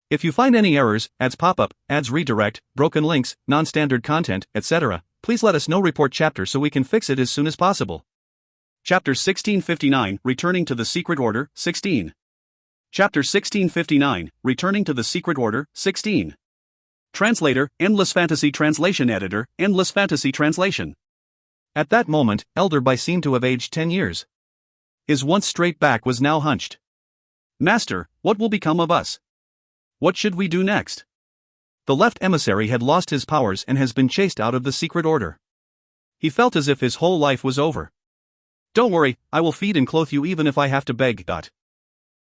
If you find any errors, ads pop-up, ads redirect, broken links, non-standard content, etc., please let us know. Report chapter so we can fix it as soon as possible. Chapter 1659, Returning to the Secret Order, 16. Chapter 1659, Returning to the Secret Order, 16. Translator, Endless Fantasy Translation Editor, Endless Fantasy Translation. At that moment, Elder Bai seemed to have aged 10 years. His once straight back was now hunched. Master, what will become of us? What should we do next? The left emissary had lost his powers and has been chased out of the secret order. He felt as if his whole life was over. Don't worry, I will feed and clothe you even if I have to beg.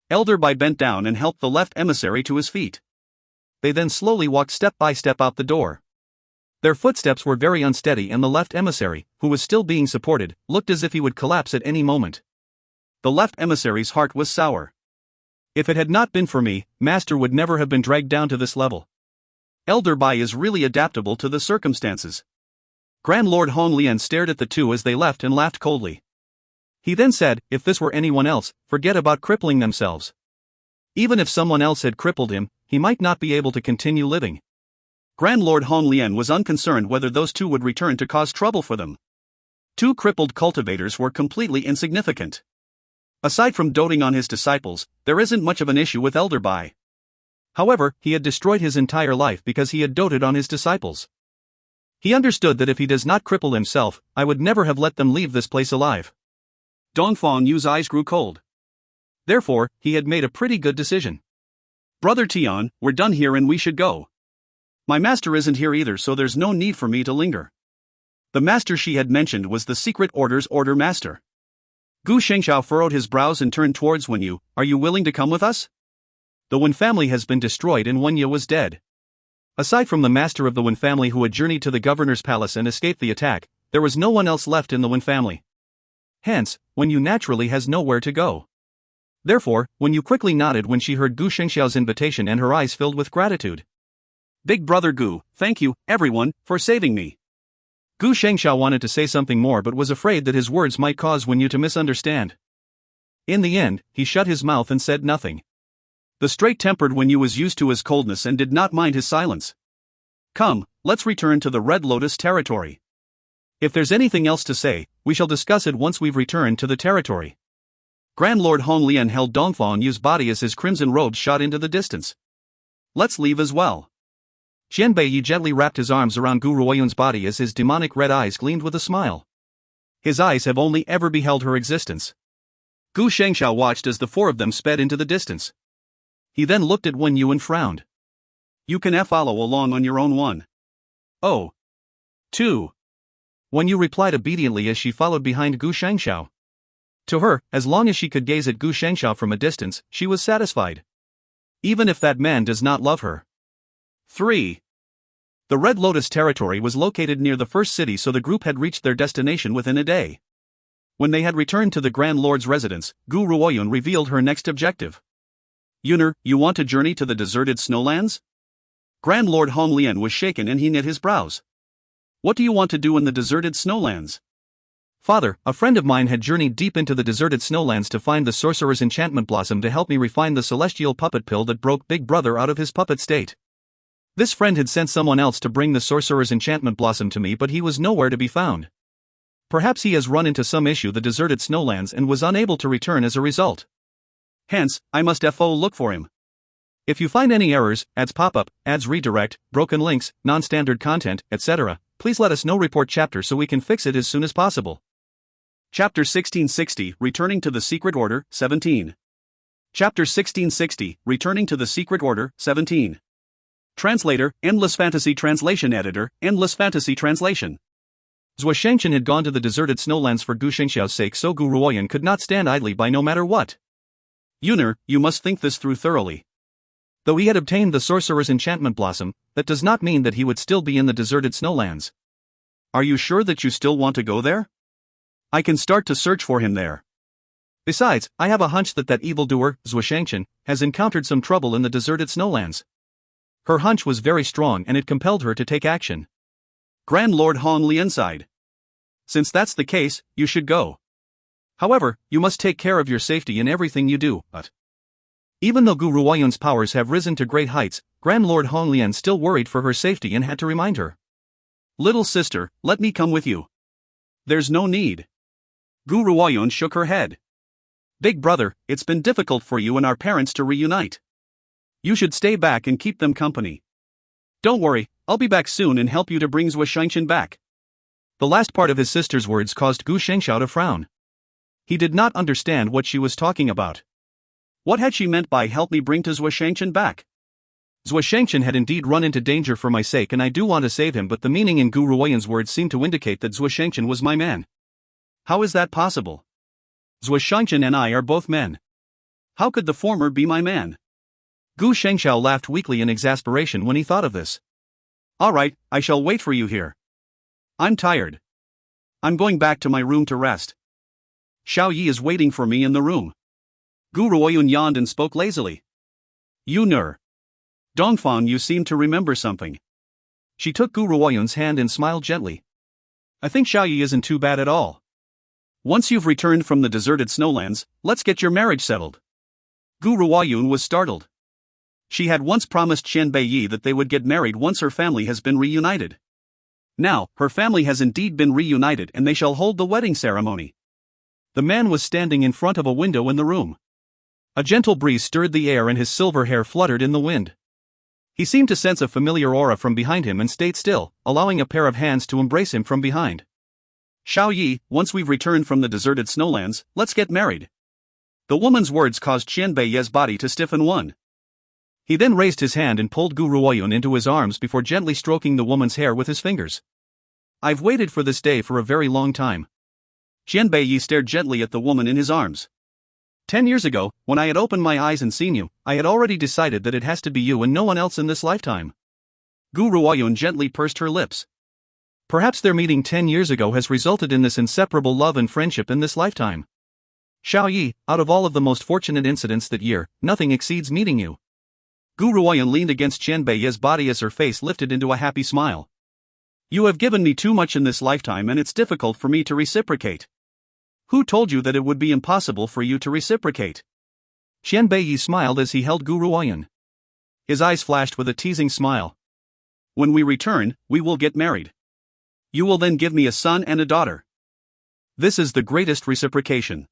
Elder Bai bent down and helped the left emissary to his feet. They then slowly walked step by step out the door. Their footsteps were very unsteady and the left emissary, who was still being supported, looked as if he would collapse at any moment. The left emissary's heart was sour. If it had not been for me, Master would never have been dragged down to this level. Elder Bai is really adaptable to the circumstances. Grand Lord Hong Lian stared at the two as they left and laughed coldly. He then said, if this were anyone else, forget about crippling themselves. Even if someone else had crippled him, he might not be able to continue living. Grand Lord Hong Lian was unconcerned whether those two would return to cause trouble for them. Two crippled cultivators were completely insignificant. Aside from doting on his disciples, there isn't much of an issue with Elder Bai. However, he had destroyed his entire life because he had doted on his disciples. He understood that if he does not cripple himself, I would never have let them leave this place alive. Dongfang Yu's eyes grew cold. Therefore, he had made a pretty good decision. Brother Tian, we're done here and we should go. My master isn't here either, so there's no need for me to linger. The master she had mentioned was the secret order's order master. Gu Shengxiao furrowed his brows and turned towards Wenyu. Are you willing to come with us? The Wen family has been destroyed and Wenyu was dead. Aside from the master of the Wen family who had journeyed to the governor's palace and escaped the attack, there was no one else left in the Wen family. Hence, Wenyu naturally has nowhere to go. Therefore, Wenyu quickly nodded when she heard Gu Shengxiao's invitation and her eyes filled with gratitude. Big brother Gu, thank you, everyone, for saving me. Gu Shengxiao wanted to say something more but was afraid that his words might cause Wenyu to misunderstand. In the end, he shut his mouth and said nothing. The straight-tempered Wenyu was used to his coldness and did not mind his silence. Come, let's return to the Red Lotus territory. If there's anything else to say, we shall discuss it once we've returned to the territory. Grand Lord Hong Lian held Dongfang Yu's body as his crimson robes shot into the distance. Let's leave as well. Qian Beiyi gently wrapped his arms around Gu Ruoyun's body as his demonic red eyes gleamed with a smile. His eyes have only ever beheld her existence. Gu Shengxiao watched as the four of them sped into the distance. He then looked at Wenyu and frowned. You can follow along on your own. 1. Oh. 2. Wenyu replied obediently as she followed behind Gu Shengxiao. To her, as long as she could gaze at Gu Shengxiao from a distance, she was satisfied. even if that man does not love her. 3. The Red Lotus territory was located near the first city, so the group had reached their destination within a day. When they had returned to the Grand Lord's residence, Gu Ruoyun revealed her next objective. Yuner, you want to journey to the deserted snowlands? Grand Lord Hong Lian was shaken and he knit his brows. What do you want to do in the deserted snowlands? Father, a friend of mine had journeyed deep into the deserted snowlands to find the sorcerer's enchantment blossom to help me refine the celestial puppet pill that broke Big Brother out of his puppet state. This friend had sent someone else to bring the sorcerer's enchantment blossom to me, but he was nowhere to be found. Perhaps he has run into some issue the deserted snowlands and was unable to return as a result. Hence, I must look for him. If you find any errors, ads pop-up, ads redirect, broken links, non-standard content, etc., please let us know. Report chapter so we can fix it as soon as possible. Chapter 1660, Returning to the Secret Order, 17. Chapter 1660, Returning to the Secret Order, 17. Translator, Endless Fantasy Translation Editor, Endless Fantasy Translation. Zhou Shengchen had gone to the deserted snowlands for Gu Shengxiao's sake, so Gu Ruoyun could not stand idly by no matter what. Yuner, you must think this through thoroughly. Though he had obtained the sorcerer's enchantment blossom, that does not mean that he would still be in the deserted snowlands. Are you sure that you still want to go there? I can start to search for him there. Besides, I have a hunch that evildoer, Zhou Shengchen, has encountered some trouble in the deserted snowlands. Her hunch was very strong and it compelled her to take action. Grand Lord Hong Lian sighed. Since that's the case, you should go. However, you must take care of your safety in everything you do. But even though Gu Ruoyun's powers have risen to great heights, Grand Lord Hong Lian still worried for her safety and had to remind her. Little sister, let me come with you. There's no need. Gu Ruoyun shook her head. Big brother, it's been difficult for you and our parents to reunite. You should stay back and keep them company. Don't worry, I'll be back soon and help you to bring Zhou Shengchen back. The last part of his sister's words caused Gu Shengxiao to frown. He did not understand what she was talking about. What had she meant by help me bring to Zhou Shengchen back? Zhou Shengchen had indeed run into danger for my sake and I do want to save him, but the meaning in Gu Ruoyun's words seemed to indicate that Zhou Shengchen was my man. How is that possible? Zhou Shengchen and I are both men. How could the former be my man? Gu Shengxiao laughed weakly in exasperation when he thought of this. Alright, I shall wait for you here. I'm tired. I'm going back to my room to rest. Xiao Yi is waiting for me in the room. Gu Ruoyun yawned and spoke lazily. Yuner. Dongfang, you seem to remember something. She took Gu Ruoyun's hand and smiled gently. I think Xiao Yi isn't too bad at all. Once you've returned from the deserted snowlands, let's get your marriage settled. Gu Ruoyun was startled. She had once promised Qian Beiyi that they would get married once her family has been reunited. Now, her family has indeed been reunited and they shall hold the wedding ceremony. The man was standing in front of a window in the room. A gentle breeze stirred the air and his silver hair fluttered in the wind. He seemed to sense a familiar aura from behind him and stayed still, allowing a pair of hands to embrace him from behind. Xiao Yi, once we've returned from the deserted snowlands, let's get married. The woman's words caused Qian Beiye's body to stiffen one. He then raised his hand and pulled Gu Ruoyun into his arms before gently stroking the woman's hair with his fingers. I've waited for this day for a very long time. Qian Beiyi stared gently at the woman in his arms. 10 years ago, when I had opened my eyes and seen you, I had already decided that it has to be you and no one else in this lifetime. Gu Ruoyun gently pursed her lips. Perhaps their meeting 10 years ago has resulted in this inseparable love and friendship in this lifetime. Xiao Yi, out of all of the most fortunate incidents that year, nothing exceeds meeting you. Gu Ruoyun leaned against Qian Beiye's body as her face lifted into a happy smile. You have given me too much in this lifetime and it's difficult for me to reciprocate. Who told you that it would be impossible for you to reciprocate? Qian Beiyi smiled as he held Gu Ruoyun. His eyes flashed with a teasing smile. When we return, we will get married. You will then give me a son and a daughter. This is the greatest reciprocation.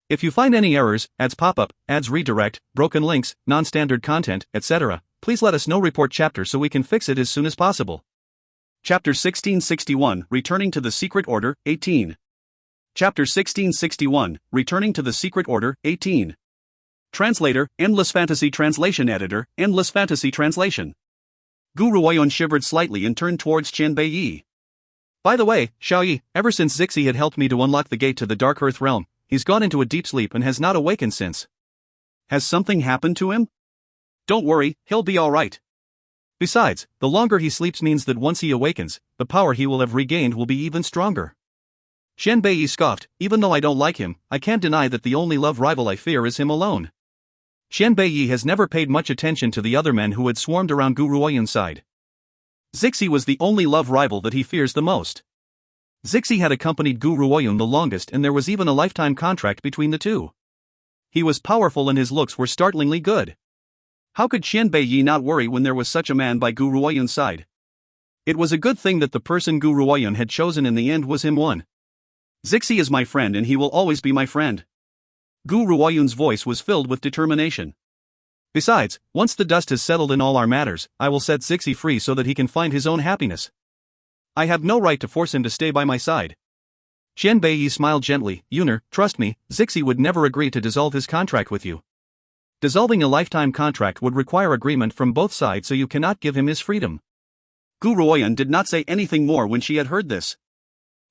If you find any errors, ads pop-up, ads redirect, broken links, non-standard content, etc., please let us know. Report chapter so we can fix it as soon as possible. Chapter 1661, Returning to the Secret Order, 18. Chapter 1661, Returning to the Secret Order, 18. Translator, Endless Fantasy Translation Editor, Endless Fantasy Translation. Gu Ruoyun shivered slightly and turned towards Qian Beiyi. By the way, Xiao Yi, ever since Zixi had helped me to unlock the gate to the Dark Earth realm, he's gone into a deep sleep and has not awakened since. Has something happened to him? Don't worry, he'll be alright. Besides, the longer he sleeps means that once he awakens, the power he will have regained will be even stronger. Xian Bei scoffed, even though I don't like him, I can't deny that the only love rival I fear is him alone. Xian Bei has never paid much attention to the other men who had swarmed around Gu Ruoyun's side. Zixi was the only love rival that he fears the most. Zixi had accompanied Gu Ruoyun the longest, and there was even a lifetime contract between the two. He was powerful and his looks were startlingly good. How could Xian Bei not worry when there was such a man by Gu Ruoyun's side? It was a good thing that the person Gu Ruoyun had chosen in the end was him one. Zixi is my friend and he will always be my friend. Gu Ruoyun's voice was filled with determination. Besides, once the dust has settled in all our matters, I will set Zixi free so that he can find his own happiness. I have no right to force him to stay by my side. Xian Bei smiled gently. Yuner, trust me, Zixi would never agree to dissolve his contract with you. Dissolving a lifetime contract would require agreement from both sides, so you cannot give him his freedom. Gu Ruoyun did not say anything more when she had heard this.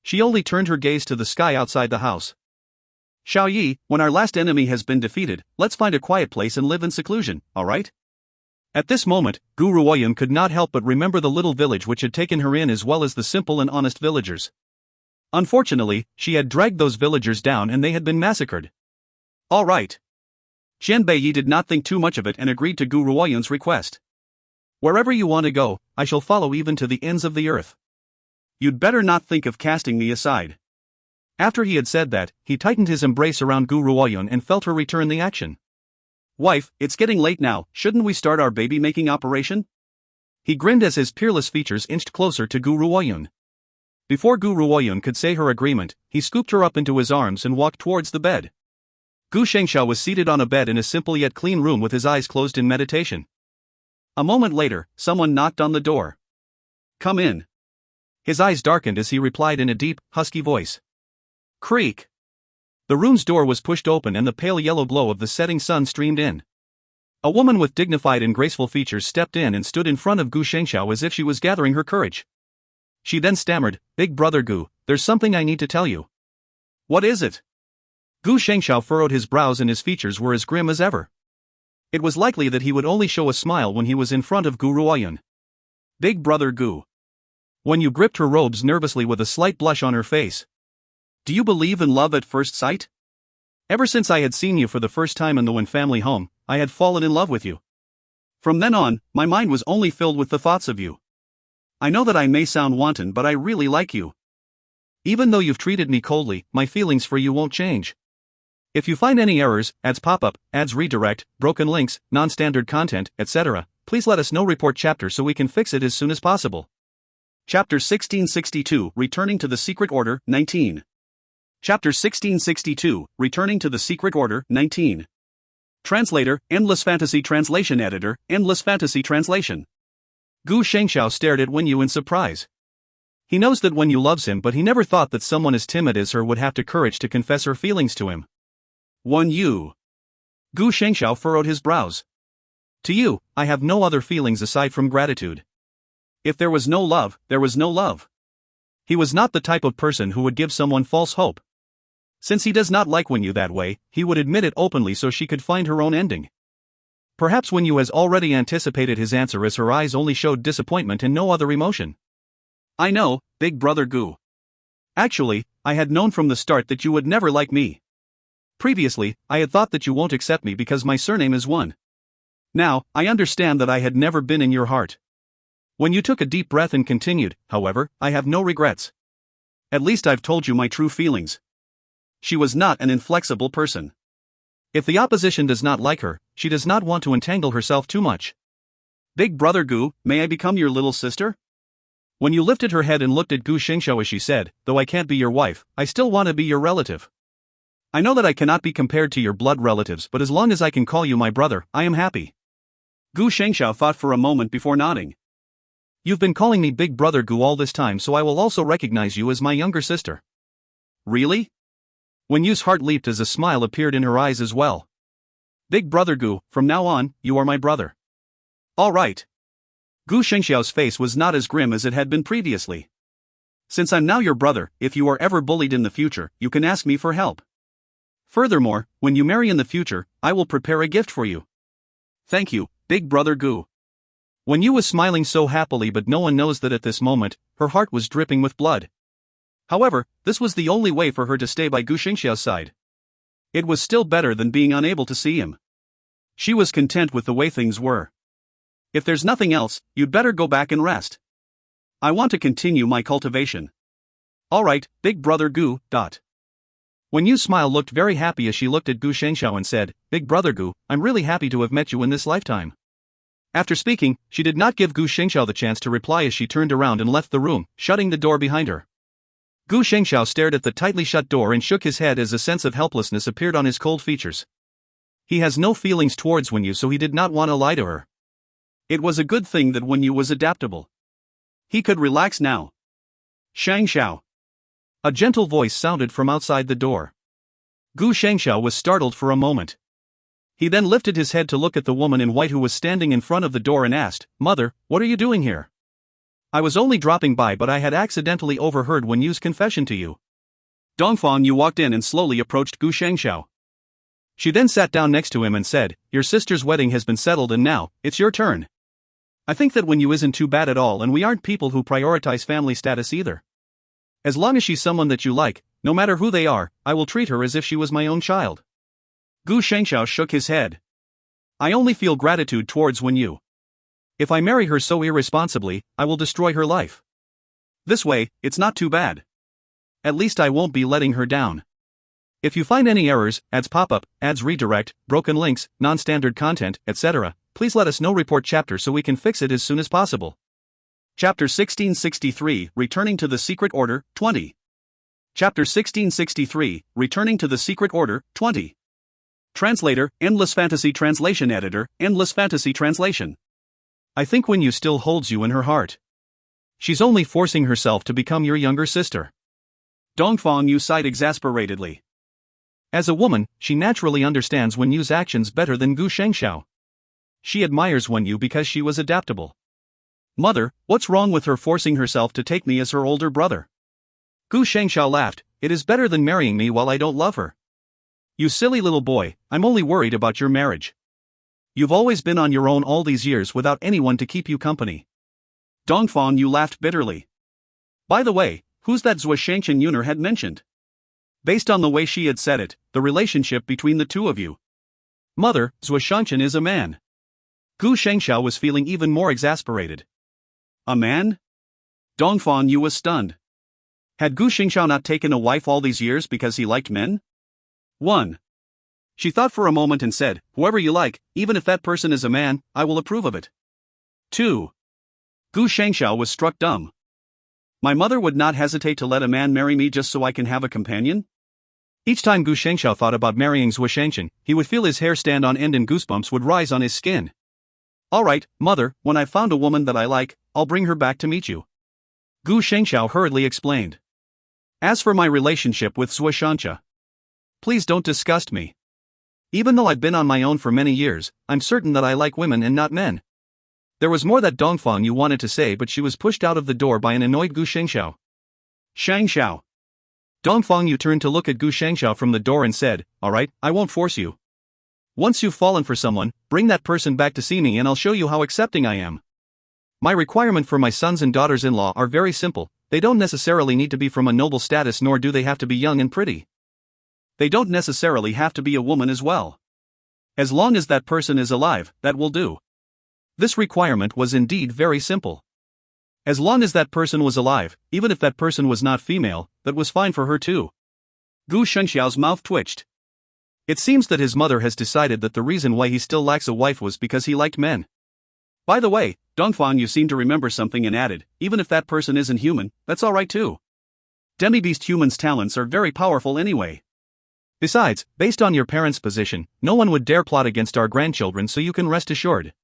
She only turned her gaze to the sky outside the house. Xiao Yi, when our last enemy has been defeated, let's find a quiet place and live in seclusion, alright? At this moment, Gu Ruoyun could not help but remember the little village which had taken her in as well as the simple and honest villagers. Unfortunately, she had dragged those villagers down and they had been massacred. Alright. Xian Bei did not think too much of it and agreed to Gu Ruoyun's request. Wherever you want to go, I shall follow even to the ends of the earth. You'd better not think of casting me aside. After he had said that, he tightened his embrace around Gu Ruoyun and felt her return the action. Wife, it's getting late now, shouldn't we start our baby-making operation? He grinned as his peerless features inched closer to Gu Ruoyun. Before Gu Ruoyun could say her agreement, he scooped her up into his arms and walked towards the bed. Gu Shengxiao was seated on a bed in a simple yet clean room with his eyes closed in meditation. A moment later, someone knocked on the door. Come in. His eyes darkened as he replied in a deep, husky voice. Creak. The room's door was pushed open and the pale yellow glow of the setting sun streamed in. A woman with dignified and graceful features stepped in and stood in front of Gu Shengxiao as if she was gathering her courage. She then stammered, Big brother Gu, there's something I need to tell you. What is it? Gu Shengxiao furrowed his brows and his features were as grim as ever. It was likely that he would only show a smile when he was in front of Gu Ruoyun. Big brother Gu. When you gripped her robes nervously with a slight blush on her face. Do you believe in love at first sight? Ever since I had seen you for the first time in the Wen family home, I had fallen in love with you. From then on, my mind was only filled with the thoughts of you. I know that I may sound wanton, but I really like you. Even though you've treated me coldly, my feelings for you won't change. If you find any errors, ads pop up, ads redirect, broken links, non-standard content, etc., please let us know. Report chapter so we can fix it as soon as possible. Chapter 1662, Returning to the Secret Order, 19. Chapter 1662, Returning to the Secret Order, 19. Translator, Endless Fantasy Translation Editor, Endless Fantasy Translation. Gu Shengxiao stared at Wenyu in surprise. He knows that Wenyu loves him, but he never thought that someone as timid as her would have the courage to confess her feelings to him. Wenyu. Gu Shengxiao furrowed his brows. To you, I have no other feelings aside from gratitude. If there was no love, there was no love. He was not the type of person who would give someone false hope. Since he does not like Wenyu that way, he would admit it openly so she could find her own ending. Perhaps Wenyu has already anticipated his answer as her eyes only showed disappointment and no other emotion. I know, big brother Gu. Actually, I had known from the start that you would never like me. Previously, I had thought that you won't accept me because my surname is Wen. Now, I understand that I had never been in your heart. Wenyu took a deep breath and continued, however, I have no regrets. At least I've told you my true feelings. She was not an inflexible person. If the opposition does not like her, she does not want to entangle herself too much. Big brother Gu, may I become your little sister? Wenyu lifted her head and looked at Gu Shengxiao as she said, though I can't be your wife, I still want to be your relative. I know that I cannot be compared to your blood relatives, but as long as I can call you my brother, I am happy. Gu Shengxiao thought for a moment before nodding. You've been calling me Big Brother Gu all this time, so I will also recognize you as my younger sister. Really? Wenyu's heart leaped as a smile appeared in her eyes as well. Big Brother Gu, from now on, you are my brother. All right. Gu Shengxiao's face was not as grim as it had been previously. Since I'm now your brother, if you are ever bullied in the future, you can ask me for help. Furthermore, when you marry in the future, I will prepare a gift for you. Thank you, Big Brother Gu. When Yu was smiling so happily, but no one knows that at this moment, her heart was dripping with blood. However, this was the only way for her to stay by Gu Xingxiao's side. It was still better than being unable to see him. She was content with the way things were. If there's nothing else, you'd better go back and rest. I want to continue my cultivation. Alright, Big Brother Gu. When Yu's smile looked very happy as she looked at Gu Shengxiao and said, Big Brother Gu, I'm really happy to have met you in this lifetime. After speaking, she did not give Gu Shengxiao the chance to reply as she turned around and left the room, shutting the door behind her. Gu Shengxiao stared at the tightly shut door and shook his head as a sense of helplessness appeared on his cold features. He has no feelings towards Wen Yu, so he did not want to lie to her. It was a good thing that Wen Yu was adaptable. He could relax now. Shangxiao. A gentle voice sounded from outside the door. Gu Shengxiao was startled for a moment. He then lifted his head to look at the woman in white who was standing in front of the door and asked, Mother, what are you doing here? I was only dropping by, but I had accidentally overheard Wen Yu's confession to you. Dongfang Yu walked in and slowly approached Gu Shengxiao. She then sat down next to him and said, Your sister's wedding has been settled and now, it's your turn. I think that Wen Yu isn't too bad at all, and we aren't people who prioritize family status either. As long as she's someone that you like, no matter who they are, I will treat her as if she was my own child. Gu Shengxiao shook his head. I only feel gratitude towards Wen Yu. If I marry her so irresponsibly, I will destroy her life. This way, it's not too bad. At least I won't be letting her down. If you find any errors, ads pop-up, ads redirect, broken links, non-standard content, etc., please let us know. Report chapter so we can fix it as soon as possible. Chapter 1663, Returning to the Secret Order, 20. Chapter 1663, Returning to the Secret Order, 20. Translator, Endless Fantasy Translation Editor, Endless Fantasy Translation. I think Wen Yu still holds you in her heart. She's only forcing herself to become your younger sister. Dongfang Yu sighed exasperatedly. As a woman, she naturally understands Wen Yu's actions better than Gu Shengxiao. She admires Wen Yu because she was adaptable. Mother, what's wrong with her forcing herself to take me as her older brother? Gu Shengxiao laughed, It is better than marrying me while I don't love her. You silly little boy, I'm only worried about your marriage. You've always been on your own all these years without anyone to keep you company. Dongfang Yu laughed bitterly. By the way, who's that Zhou Shangchen Yuner had mentioned? Based on the way she had said it, the relationship between the two of you. Mother, Zhou Shangchen is a man. Gu Shengxiao was feeling even more exasperated. A man? Dongfang Yu was stunned. Had Gu Shengxiao not taken a wife all these years because he liked men? 1. She thought for a moment and said, Whoever you like, even if that person is a man, I will approve of it. 2. Gu Shengxiao was struck dumb. My mother would not hesitate to let a man marry me just so I can have a companion? Each time Gu Shengxiao thought about marrying Zhou Shangchen, he would feel his hair stand on end and goosebumps would rise on his skin. Alright, mother, when I've found a woman that I like, I'll bring her back to meet you. Gu Shengxiao hurriedly explained. As for my relationship with Zhou Shangchen, please don't disgust me. Even though I've been on my own for many years, I'm certain that I like women and not men. There was more that Dongfang Yu wanted to say, but she was pushed out of the door by an annoyed Gu Shengxiao. Shangxiao. Dongfang Yu turned to look at Gu Shengxiao from the door and said, Alright, I won't force you. Once you've fallen for someone, bring that person back to see me and I'll show you how accepting I am. My requirement for my sons and daughters-in-law are very simple. They don't necessarily need to be from a noble status, nor do they have to be young and pretty. They don't necessarily have to be a woman as well. As long as that person is alive, that will do. This requirement was indeed very simple. As long as that person was alive, even if that person was not female, that was fine for her too. Gu Shengxiao's mouth twitched. It seems that his mother has decided that the reason why he still lacks a wife was because he liked men. By the way, Dongfang Yu seemed to remember something and added, even if that person isn't human, that's alright too. Demi-beast humans' talents are very powerful anyway. Besides, based on your parents' position, no one would dare plot against our grandchildren, so you can rest assured.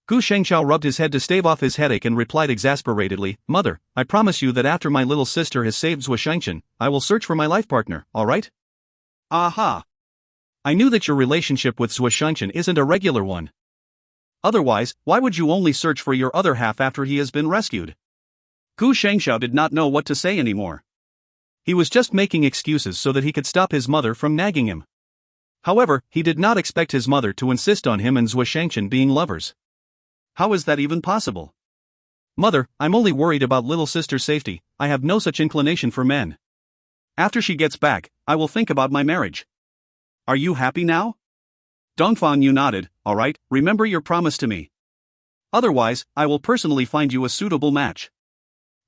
Gu Shengxiao rubbed his head to stave off his headache and replied exasperatedly, Mother, I promise you that after my little sister has saved Zhou Shangchen, I will search for my life partner, alright? Aha! I knew that your relationship with Zhou Shangchen isn't a regular one. Otherwise, why would you only search for your other half after he has been rescued? Gu Shengxiao did not know what to say anymore. He was just making excuses so that he could stop his mother from nagging him. However, he did not expect his mother to insist on him and Zhuo Shangchen being lovers. How is that even possible? Mother, I'm only worried about little sister's safety, I have no such inclination for men. After she gets back, I will think about my marriage. Are you happy now? Dongfang Yu nodded, alright, remember your promise to me. Otherwise, I will personally find you a suitable match.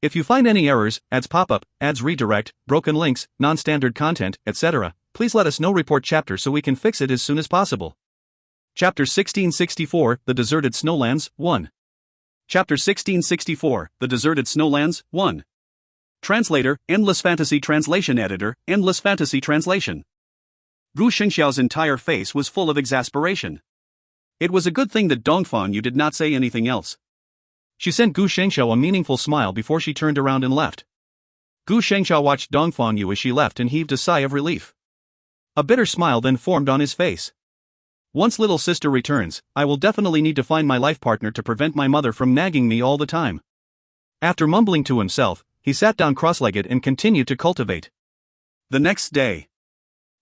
If you find any errors, ads pop up, ads redirect, broken links, non-standard content, etc., please let us know. Report chapter so we can fix it as soon as possible. Chapter 1664, The Deserted Snowlands, 1. Chapter 1664, The Deserted Snowlands, 1. Translator, Endless Fantasy Translation Editor, Endless Fantasy Translation. Gu Xingxiao's entire face was full of exasperation. It was a good thing that Dongfang Yu did not say anything else. She sent Gu Shengxiao a meaningful smile before she turned around and left. Gu Shengxiao watched Dongfang Yu as she left and heaved a sigh of relief. A bitter smile then formed on his face. Once little sister returns, I will definitely need to find my life partner to prevent my mother from nagging me all the time. After mumbling to himself, he sat down cross-legged and continued to cultivate. The next day,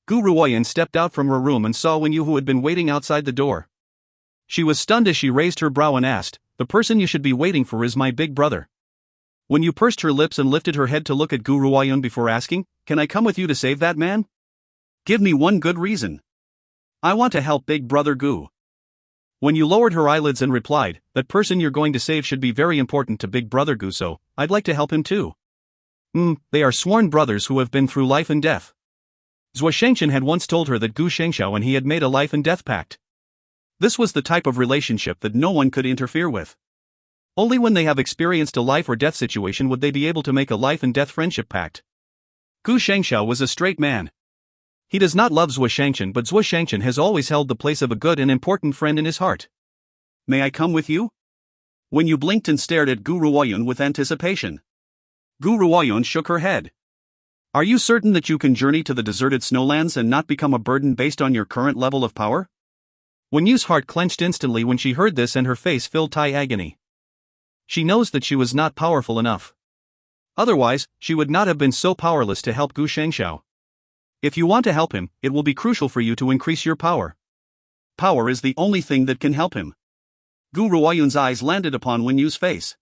Gu Ruoyan stepped out from her room and saw Wen Yu, who had been waiting outside the door. She was stunned as she raised her brow and asked, "The person you should be waiting for is my big brother." Wen Yu pursed her lips and lifted her head to look at Gu Ruoyan before asking, "Can I come with you to save that man? Give me one good reason. I want to help big brother Gu." Wen Yu lowered her eyelids and replied, "That person you're going to save should be very important to big brother Gu, so I'd like to help him too." They are sworn brothers who have been through life and death. Zhuo Shengchen had once told her that Gu Shengxiao and he had made a life and death pact. This was the type of relationship that no one could interfere with. Only when they have experienced a life or death situation would they be able to make a life and death friendship pact. Gu Shengxiao was a straight man. He does not love Zhuo Shangchen, but Zhuo Shangchen has always held the place of a good and important friend in his heart. "May I come with you?" Wen Yu blinked and stared at Gu Ruoyun with anticipation. Gu Ruoyun shook her head. "Are you certain that you can journey to the deserted snowlands and not become a burden based on your current level of power?" Wen Yu's heart clenched instantly when she heard this and her face filled Thai agony. She knows that she was not powerful enough. Otherwise, she would not have been so powerless to help Gu Shengxiao. If you want to help him, it will be crucial for you to increase your power. Power is the only thing that can help him. Gu Ruoyun's eyes landed upon Wen Yu's face.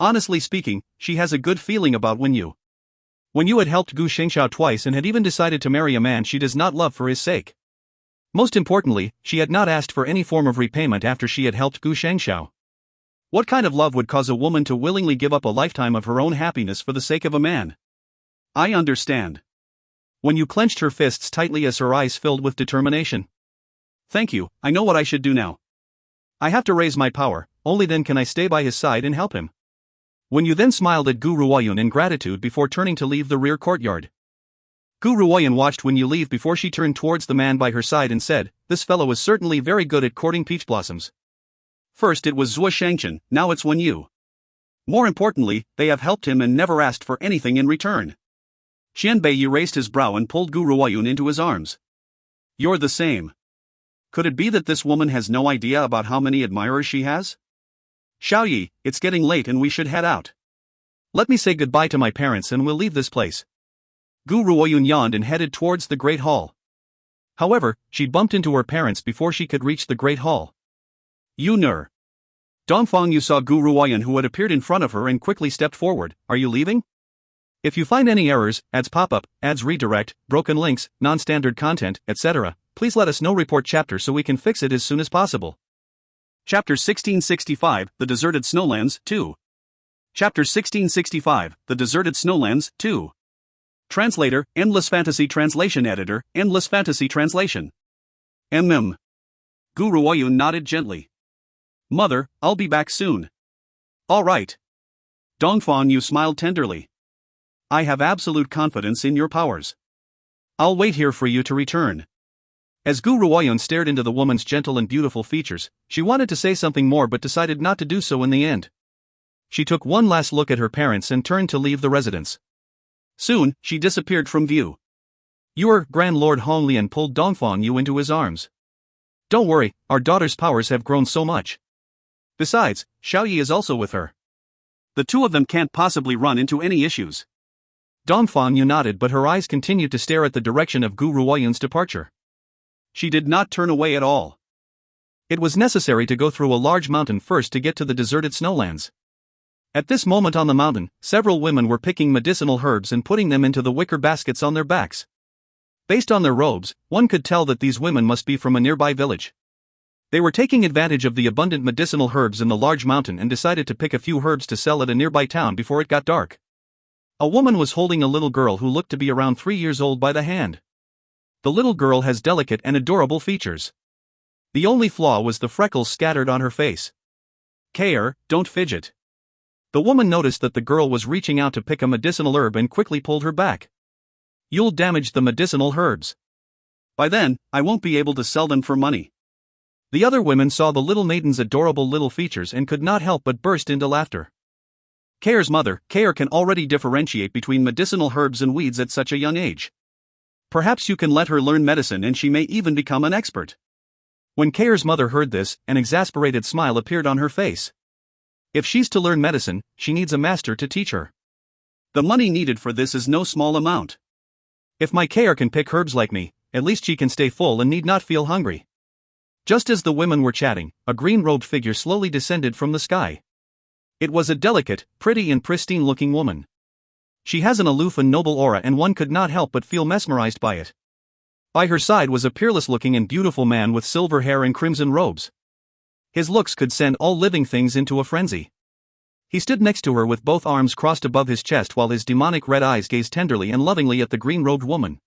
Honestly speaking, she has a good feeling about Wen Yu. Wen Yu had helped Gu Shengxiao twice and had even decided to marry a man she does not love for his sake. Most importantly, she had not asked for any form of repayment after she had helped Gu Shengxiao. What kind of love would cause a woman to willingly give up a lifetime of her own happiness for the sake of a man? I understand. Wen Yu clenched her fists tightly as her eyes filled with determination. Thank you, I know what I should do now. I have to raise my power, only then can I stay by his side and help him. Wen Yu then smiled at Gu Ruoyun in gratitude before turning to leave the rear courtyard. Gu Ruoyan watched Wen Yu leave before she turned towards the man by her side and said, "This fellow is certainly very good at courting peach blossoms. First it was Zhuo Shangchen, now it's Wen Yu. More importantly, they have helped him and never asked for anything in return." Qian Beiyi raised his brow and pulled Gu Ruoyun into his arms. "You're the same. Could it be that this woman has no idea about how many admirers she has? Xiaoyi, it's getting late and we should head out. Let me say goodbye to my parents and we'll leave this place." Gu Ruoyun yawned and headed towards the Great Hall. However, she bumped into her parents before she could reach the Great Hall. "You ner." Dongfang Yu saw Gu Ruoyan, who had appeared in front of her, and quickly stepped forward. "Are you leaving? If you find any errors, ads pop up, ads redirect, broken links, non-standard content, etc., please let us know. Report chapter so we can fix it as soon as possible." Chapter 1665, The Deserted Snowlands, 2. Chapter 1665, The Deserted Snowlands, 2. Translator, Endless Fantasy Translation Editor, Endless Fantasy Translation. Gu Ruoyun nodded gently. "Mother, I'll be back soon." "All right." Dongfang Yu smiled tenderly. "I have absolute confidence in your powers. I'll wait here for you to return." As Gu Ruoyun stared into the woman's gentle and beautiful features, she wanted to say something more but decided not to do so in the end. She took one last look at her parents and turned to leave the residence. Soon, she disappeared from view. Your Grand Lord Hong Lian pulled Dongfang Yu into his arms. "Don't worry, our daughter's powers have grown so much. Besides, Xiaoyi is also with her. The two of them can't possibly run into any issues." Dongfang Yu nodded, but her eyes continued to stare at the direction of Gu Ruoyun's departure. She did not turn away at all. It was necessary to go through a large mountain first to get to the deserted snowlands. At this moment on the mountain, several women were picking medicinal herbs and putting them into the wicker baskets on their backs. Based on their robes, one could tell that these women must be from a nearby village. They were taking advantage of the abundant medicinal herbs in the large mountain and decided to pick a few herbs to sell at a nearby town before it got dark. A woman was holding a little girl who looked to be around 3 years old by the hand. The little girl has delicate and adorable features. The only flaw was the freckles scattered on her face. "Care, don't fidget." The woman noticed that the girl was reaching out to pick a medicinal herb and quickly pulled her back. "You'll damage the medicinal herbs. By then, I won't be able to sell them for money." The other women saw the little maiden's adorable little features and could not help but burst into laughter. Care's mother, Care, can already differentiate between medicinal herbs and weeds at such a young age. Perhaps you can let her learn medicine and she may even become an expert. When Care's mother heard this, an exasperated smile appeared on her face. If she's to learn medicine, she needs a master to teach her. The money needed for this is no small amount. If my Care can pick herbs like me, at least she can stay full and need not feel hungry. Just as the women were chatting, a green-robed figure slowly descended from the sky. It was a delicate, pretty and pristine-looking woman. She has an aloof and noble aura and one could not help but feel mesmerized by it. By her side was a peerless-looking and beautiful man with silver hair and crimson robes. His looks could send all living things into a frenzy. He stood next to her with both arms crossed above his chest while his demonic red eyes gazed tenderly and lovingly at the green-robed woman.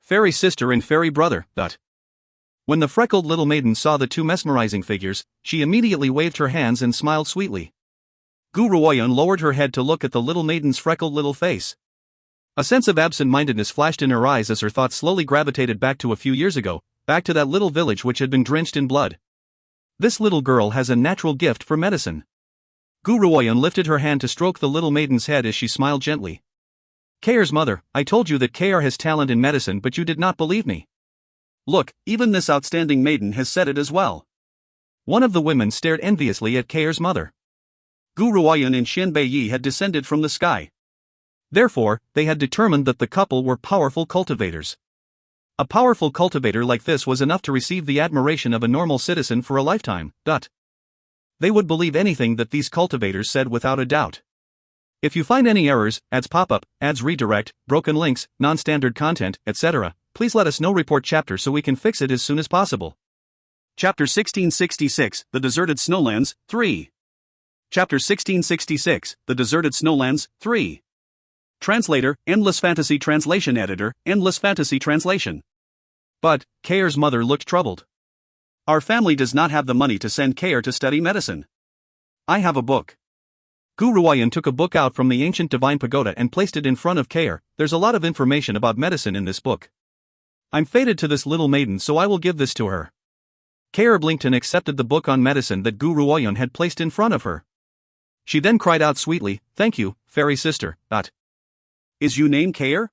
Fairy sister and fairy brother, that. When the freckled little maiden saw the two mesmerizing figures, she immediately waved her hands and smiled sweetly. Guruoyun lowered her head to look at the little maiden's freckled little face. A sense of absent-mindedness flashed in her eyes as her thoughts slowly gravitated back to a few years ago, back to that little village which had been drenched in blood. This little girl has a natural gift for medicine. Guruoyun lifted her hand to stroke the little maiden's head as she smiled gently. Care's mother, I told you that Care has talent in medicine but you did not believe me. Look, even this outstanding maiden has said it as well. One of the women stared enviously at Care's mother. Guruoyun and Xianbei had descended from the sky. Therefore, they had determined that the couple were powerful cultivators. A powerful cultivator like this was enough to receive the admiration of a normal citizen for a lifetime. They would believe anything that these cultivators said without a doubt. If you find any errors, ads pop up, ads redirect, broken links, non-standard content, etc., please let us know. Report chapter so we can fix it as soon as possible. Chapter 1666, The Deserted Snowlands, 3. Chapter 1666, The Deserted Snowlands, 3. Translator, Endless Fantasy Translation Editor, Endless Fantasy Translation. But, Care's mother looked troubled. Our family does not have the money to send Care to study medicine. I have a book. Guruoyun took a book out from the ancient divine pagoda and placed it in front of Care. There's a lot of information about medicine in this book. I'm fated to this little maiden, so I will give this to her. Care blinked and accepted the book on medicine that Guruoyun had placed in front of her. She then cried out sweetly, "Thank you, fairy sister." Is you name Care?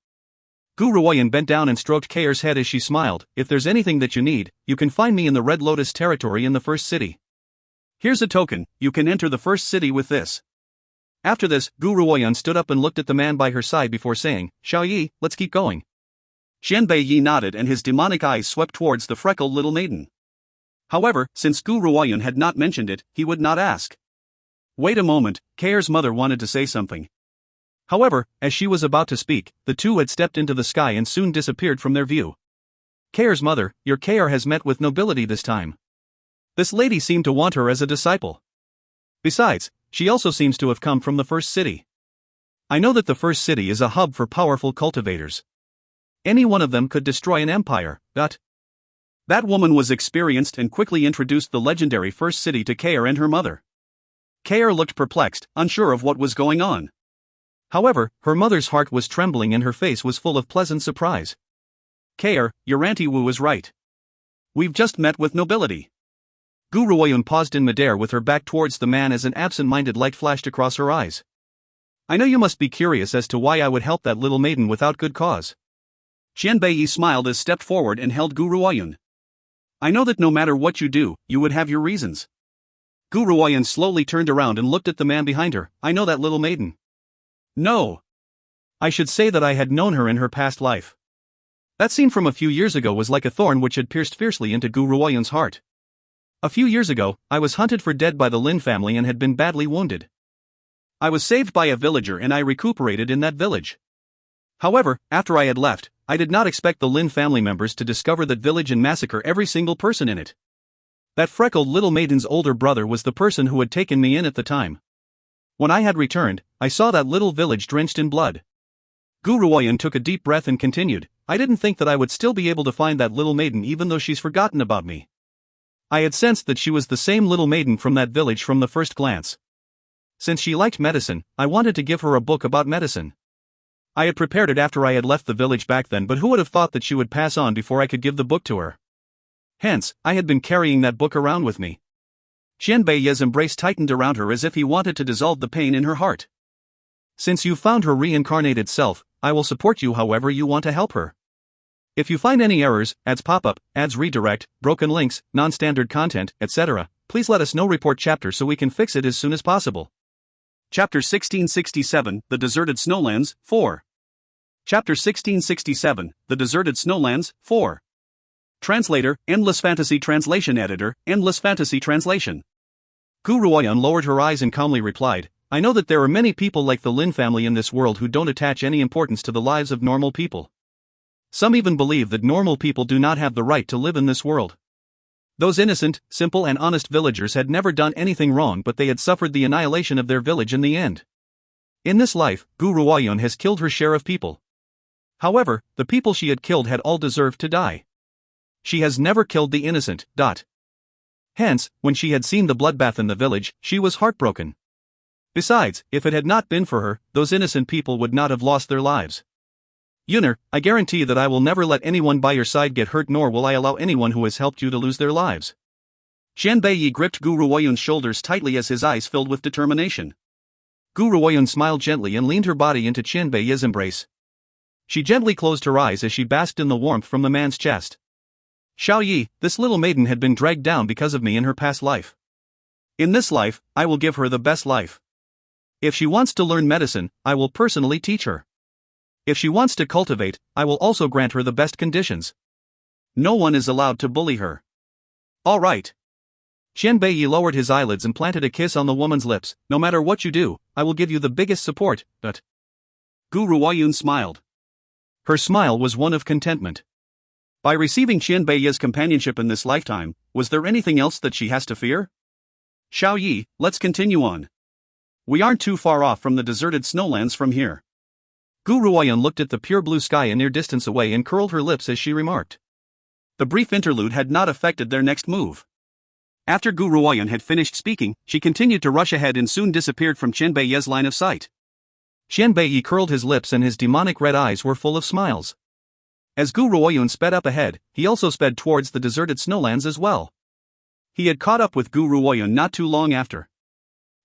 Guruoyun bent down and stroked Care's head as she smiled. If there's anything that you need, you can find me in the Red Lotus territory in the first city. Here's a token, you can enter the first city with this. After this, Guruoyun stood up and looked at the man by her side before saying, "Xiao Yi, let's keep going." Xianbei nodded and his demonic eyes swept towards the freckled little maiden. However, since Guruoyun had not mentioned it, he would not ask. Wait a moment, Care's mother wanted to say something. However, as she was about to speak, the two had stepped into the sky and soon disappeared from their view. Care's mother, your Care has met with nobility this time. This lady seemed to want her as a disciple. Besides, she also seems to have come from the first city. I know that the first city is a hub for powerful cultivators. Any one of them could destroy an empire. That woman was experienced and quickly introduced the legendary first city to Care and her mother. Care looked perplexed, unsure of what was going on. However, her mother's heart was trembling and her face was full of pleasant surprise. Care, your Auntie Wu is right. We've just met with nobility. Guruoyun paused in midair with her back towards the man as an absent-minded light flashed across her eyes. I know you must be curious as to why I would help that little maiden without good cause. Xianbei smiled as stepped forward and held Guruoyun. I know that no matter what you do, you would have your reasons. Guruoyun slowly turned around and looked at the man behind her. I know that little maiden. No. I should say that I had known her in her past life. That scene from a few years ago was like a thorn which had pierced fiercely into Gu Ruoyun's heart. A few years ago, I was hunted for dead by the Lin family and had been badly wounded. I was saved by a villager and I recuperated in that village. However, after I had left, I did not expect the Lin family members to discover that village and massacre every single person in it. That freckled little maiden's older brother was the person who had taken me in at the time. When I had returned, I saw that little village drenched in blood. Gu Ruoyun took a deep breath and continued, I didn't think that I would still be able to find that little maiden even though she's forgotten about me. I had sensed that she was the same little maiden from that village from the first glance. Since she liked medicine, I wanted to give her a book about medicine. I had prepared it after I had left the village back then, but who would have thought that she would pass on before I could give the book to her? Hence, I had been carrying that book around with me. Qianbei's embrace tightened around her as if he wanted to dissolve the pain in her heart. Since you found her reincarnated self, I will support you however you want to help her. If you find any errors, ads pop up, ads redirect, broken links, non-standard content, etc., please let us know. Report chapter so we can fix it as soon as possible. Chapter 1667, The Deserted Snowlands, 4. Chapter 1667, The Deserted Snowlands, 4. Translator, Endless Fantasy Translation Editor, Endless Fantasy Translation. Gu Ruoyun lowered her eyes and calmly replied, I know that there are many people like the Lin family in this world who don't attach any importance to the lives of normal people. Some even believe that normal people do not have the right to live in this world. Those innocent, simple and honest villagers had never done anything wrong, but they had suffered the annihilation of their village in the end. In this life, Gu Ruoyun has killed her share of people. However, the people she had killed had all deserved to die. She has never killed the innocent. Hence, when she had seen the bloodbath in the village, she was heartbroken. Besides, if it had not been for her, those innocent people would not have lost their lives. Yuner, I guarantee that I will never let anyone by your side get hurt, nor will I allow anyone who has helped you to lose their lives. Qianbei gripped Gu Ruoyun's shoulders tightly as his eyes filled with determination. Gu Ruoyun smiled gently and leaned her body into Qianbei's embrace. She gently closed her eyes as she basked in the warmth from the man's chest. Xiao Yi, this little maiden had been dragged down because of me in her past life. In this life, I will give her the best life. If she wants to learn medicine, I will personally teach her. If she wants to cultivate, I will also grant her the best conditions. No one is allowed to bully her. All right. Qianbei lowered his eyelids and planted a kiss on the woman's lips. No matter what you do, I will give you the biggest support, but... Gu Ruoyun smiled. Her smile was one of contentment. By receiving Qianbei's companionship in this lifetime, was there anything else that she has to fear? Xiao Yi, let's continue on. We aren't too far off from the deserted snowlands from here. Gu Ruoyun looked at the pure blue sky a near distance away and curled her lips as she remarked. The brief interlude had not affected their next move. After Gu Ruoyun had finished speaking, she continued to rush ahead and soon disappeared from Qianbei's line of sight. Qianbei curled his lips and his demonic red eyes were full of smiles. As Gu Ruoyun sped up ahead, he also sped towards the deserted snowlands as well. He had caught up with Gu Ruoyun not too long after.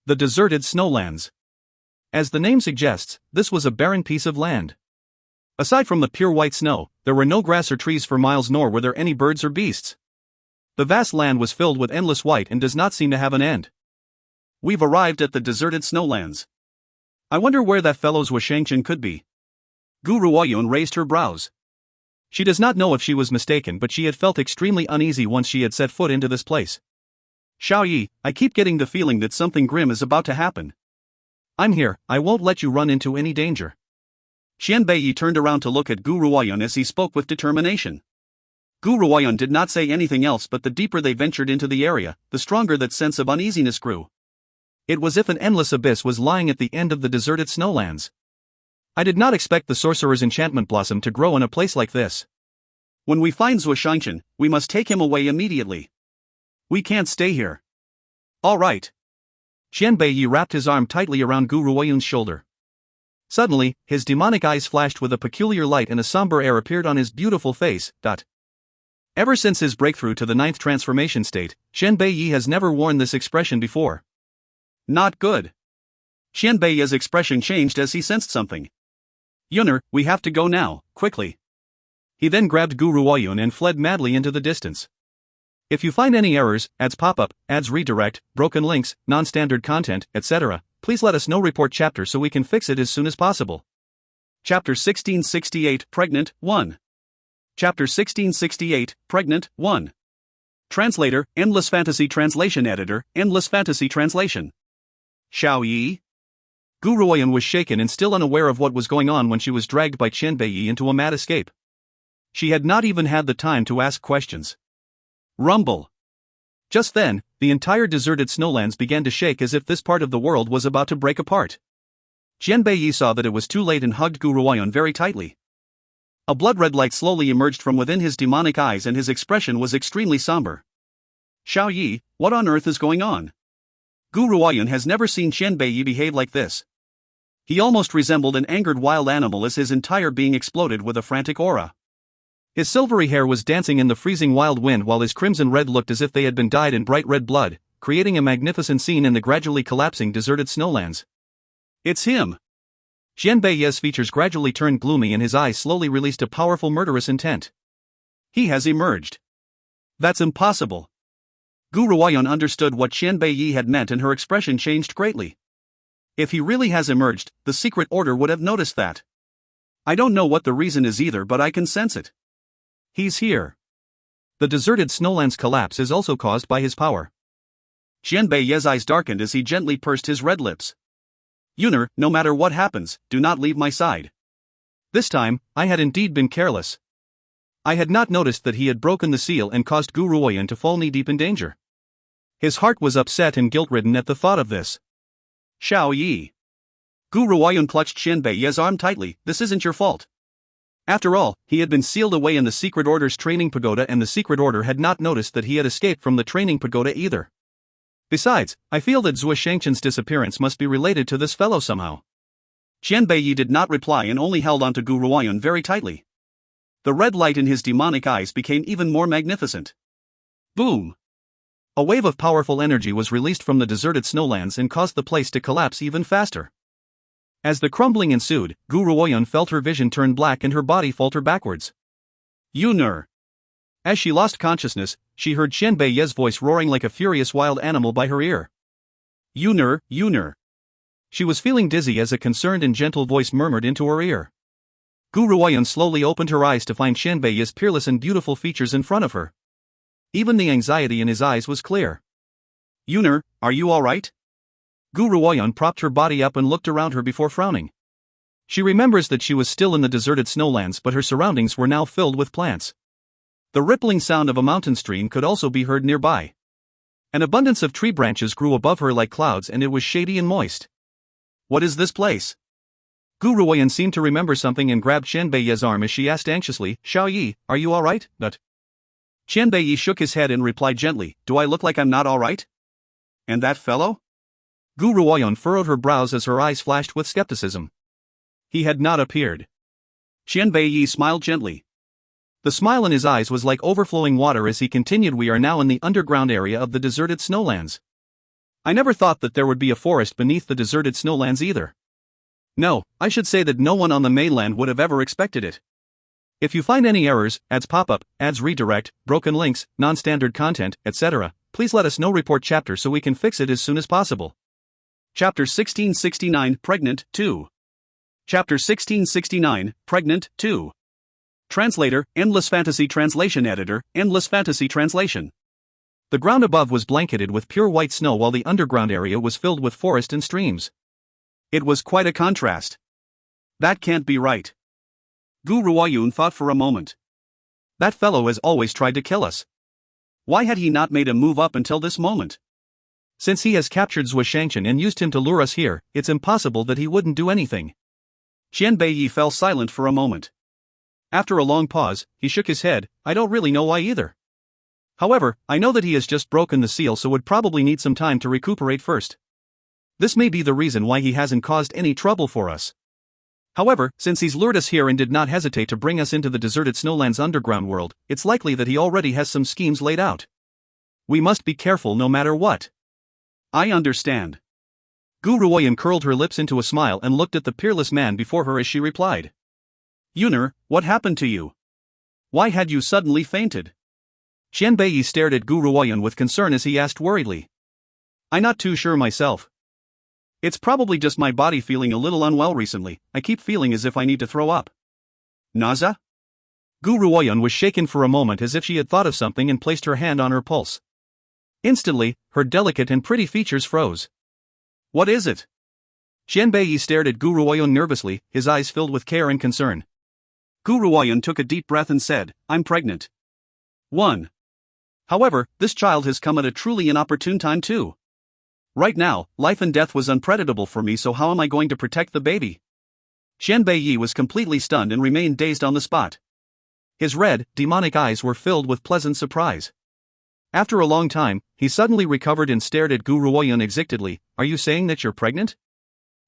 The deserted snowlands. As the name suggests, this was a barren piece of land. Aside from the pure white snow, there were no grass or trees for miles, nor were there any birds or beasts. The vast land was filled with endless white and does not seem to have an end. We've arrived at the deserted snowlands. I wonder where that fellow's Washangchen could be. Gu Ruoyun raised her brows. She does not know if she was mistaken, but she had felt extremely uneasy once she had set foot into this place. Xiao Yi, I keep getting the feeling that something grim is about to happen. I'm here, I won't let you run into any danger. Qianbei turned around to look at Gu Ruoyun as he spoke with determination. Gu Ruoyun did not say anything else, but the deeper they ventured into the area, the stronger that sense of uneasiness grew. It was as if an endless abyss was lying at the end of the deserted snowlands. I did not expect the sorcerer's enchantment blossom to grow in a place like this. When we find Zuoshanchen, we must take him away immediately. We can't stay here. All right. Qianbei wrapped his arm tightly around Gu Ruoyun's shoulder. Suddenly, his demonic eyes flashed with a peculiar light and a somber air appeared on his beautiful face. Ever since his breakthrough to the 9th transformation state, Qianbei has never worn this expression before. Not good. Qianbei's expression changed as he sensed something. Yuner, we have to go now, quickly. He then grabbed Gu Ruoyun and fled madly into the distance. If you find any errors, ads pop up, ads redirect, broken links, non-standard content, etc., please let us know. Report chapter so we can fix it as soon as possible. Chapter 1668, Pregnant, 1. Chapter 1668, Pregnant, 1. Translator, Endless Fantasy Translation Editor, Endless Fantasy Translation. Xiao Yi? Gu Ruoyan was shaken and still unaware of what was going on when she was dragged by Qian Beiyi into a mad escape. She had not even had the time to ask questions. Rumble. Just then, the entire deserted snowlands began to shake as if this part of the world was about to break apart. Qian Beiyi saw that it was too late and hugged Gu Ruoyan very tightly. A blood-red light slowly emerged from within his demonic eyes and his expression was extremely somber. Xiao Yi, what on earth is going on? Gu Ruoyan has never seen Qian Beiyi behave like this. He almost resembled an angered wild animal as his entire being exploded with a frantic aura. His silvery hair was dancing in the freezing wild wind while his crimson red looked as if they had been dyed in bright red blood, creating a magnificent scene in the gradually collapsing deserted snowlands. It's him! Qian Beiyi's features gradually turned gloomy and his eyes slowly released a powerful murderous intent. He has emerged. That's impossible. Gu Ruoyan understood what Qian Beiyi had meant and her expression changed greatly. If he really has emerged, the secret order would have noticed that. I don't know what the reason is either, but I can sense it. He's here. The deserted snowlands collapse is also caused by his power. Qian Beiyi's eyes darkened as he gently pursed his red lips. Yuner, no matter what happens, do not leave my side. This time, I had indeed been careless. I had not noticed that he had broken the seal and caused Gu Ruoyan to fall knee-deep in danger. His heart was upset and guilt-ridden at the thought of this. Xiao Yi. Gu Ruoyan clutched Qian Beiyi's arm tightly, this isn't your fault. After all, he had been sealed away in the Secret Order's training pagoda and the Secret Order had not noticed that he had escaped from the training pagoda either. Besides, I feel that Zhou Shangchen's disappearance must be related to this fellow somehow. Qian Beiyi did not reply and only held onto Gu Ruoyan very tightly. The red light in his demonic eyes became even more magnificent. Boom! A wave of powerful energy was released from the deserted snowlands and caused the place to collapse even faster. As the crumbling ensued, Gu Ruoyan felt her vision turn black and her body falter backwards. Yuner! As she lost consciousness, she heard Qian Beiyi's voice roaring like a furious wild animal by her ear. Yuner, Yuner. She was feeling dizzy as a concerned and gentle voice murmured into her ear. Gu Ruoyan slowly opened her eyes to find Qian Beiyi's peerless and beautiful features in front of her. Even the anxiety in his eyes was clear. Yuner, are you alright? Gu Ruoyan propped her body up and looked around her before frowning. She remembers that she was still in the deserted snowlands but her surroundings were now filled with plants. The rippling sound of a mountain stream could also be heard nearby. An abundance of tree branches grew above her like clouds and it was shady and moist. What is this place? Gu Ruoyan seemed to remember something and grabbed Qian Beiyi's arm as she asked anxiously, Xiao Yi, are you alright? Qian Beiyi shook his head and replied gently, do I look like I'm not alright? And that fellow? Gu Ruoyan furrowed her brows as her eyes flashed with skepticism. He had not appeared. Qian Beiyi smiled gently. The smile in his eyes was like overflowing water as he continued, we are now in the underground area of the deserted snowlands. I never thought that there would be a forest beneath the deserted snowlands either. No, I should say that no one on the mainland would have ever expected it. If you find any errors, ads pop-up, ads redirect, broken links, non-standard content, etc., please let us know. Report chapter so we can fix it as soon as possible. Chapter 1669, Pregnant, 2. Chapter 1669, Pregnant, 2. Translator, Endless Fantasy Translation Editor, Endless Fantasy Translation. The ground above was blanketed with pure white snow while the underground area was filled with forest and streams. It was quite a contrast. That can't be right. Gu Ruoyan thought for a moment. That fellow has always tried to kill us. Why had he not made a move up until this moment? Since he has captured Zhou Shangchen and used him to lure us here, it's impossible that he wouldn't do anything. Qian Beiyi fell silent for a moment. After a long pause, he shook his head, I don't really know why either. However, I know that he has just broken the seal so would probably need some time to recuperate first. This may be the reason why he hasn't caused any trouble for us. However, since he's lured us here and did not hesitate to bring us into the deserted snowlands underground world, it's likely that he already has some schemes laid out. We must be careful no matter what. I understand. Gu Ruoyan curled her lips into a smile and looked at the peerless man before her as she replied. Yuner, what happened to you? Why had you suddenly fainted? Qian Beiyi stared at Gu Ruoyan with concern as he asked worriedly. I'm not too sure myself. It's probably just my body feeling a little unwell recently, I keep feeling as if I need to throw up. Nausea? Gu Ruoyun was shaken for a moment as if she had thought of something and placed her hand on her pulse. Instantly, her delicate and pretty features froze. What is it? Qian Beiyi stared at Gu Ruoyun nervously, his eyes filled with care and concern. Gu Ruoyun took a deep breath and said, I'm pregnant. 1. However, this child has come at a truly inopportune time too. Right now, life and death was unpredictable for me, so how am I going to protect the baby? Qian Beiyi was completely stunned and remained dazed on the spot. His red, demonic eyes were filled with pleasant surprise. After a long time, he suddenly recovered and stared at Gu Ruoyun excitedly. Are you saying that you're pregnant?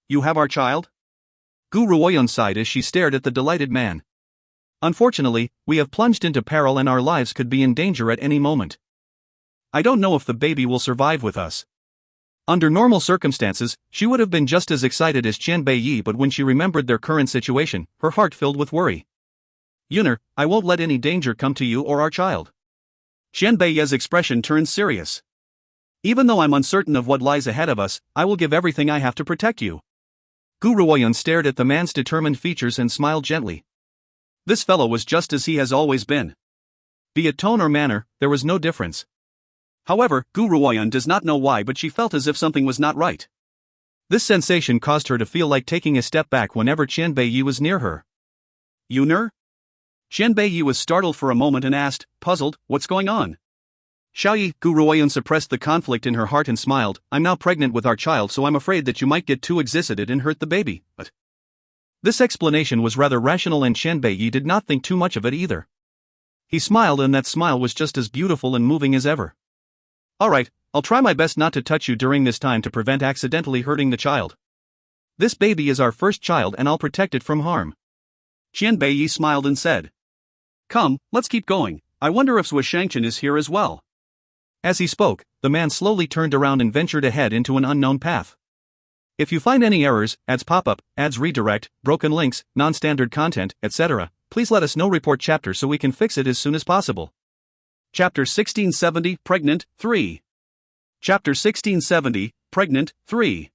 You have our child? Gu Ruoyun sighed as she stared at the delighted man. Unfortunately, we have plunged into peril and our lives could be in danger at any moment. I don't know if the baby will survive with us. Under normal circumstances, she would have been just as excited as Qian Beiyi, but when she remembered their current situation, her heart filled with worry. Yuner, I won't let any danger come to you or our child. Qian Beiyi's expression turned serious. Even though I'm uncertain of what lies ahead of us, I will give everything I have to protect you. Gu Ruoyun stared at the man's determined features and smiled gently. This fellow was just as he has always been. Be it tone or manner, there was no difference. However, Gu Ruoyun does not know why, but she felt as if something was not right. This sensation caused her to feel like taking a step back whenever Qian Beiyi was near her. Yuner? Qian Beiyi was startled for a moment and asked, puzzled, what's going on? Xiaoyi, Gu Ruoyun suppressed the conflict in her heart and smiled, I'm now pregnant with our child, so I'm afraid that you might get too excited and hurt the baby, but... This explanation was rather rational and Qian Beiyi did not think too much of it either. He smiled and that smile was just as beautiful and moving as ever. Alright, I'll try my best not to touch you during this time to prevent accidentally hurting the child. This baby is our first child and I'll protect it from harm. Qian Beiyi smiled and said. Come, let's keep going, I wonder if Zhuo Shangchen is here as well. As he spoke, the man slowly turned around and ventured ahead into an unknown path. If you find any errors, ads pop up, ads redirect, broken links, non-standard content, etc., please let us know. Report chapter so we can fix it as soon as possible. Chapter 1670, Pregnant, 3. Chapter 1670, Pregnant, 3.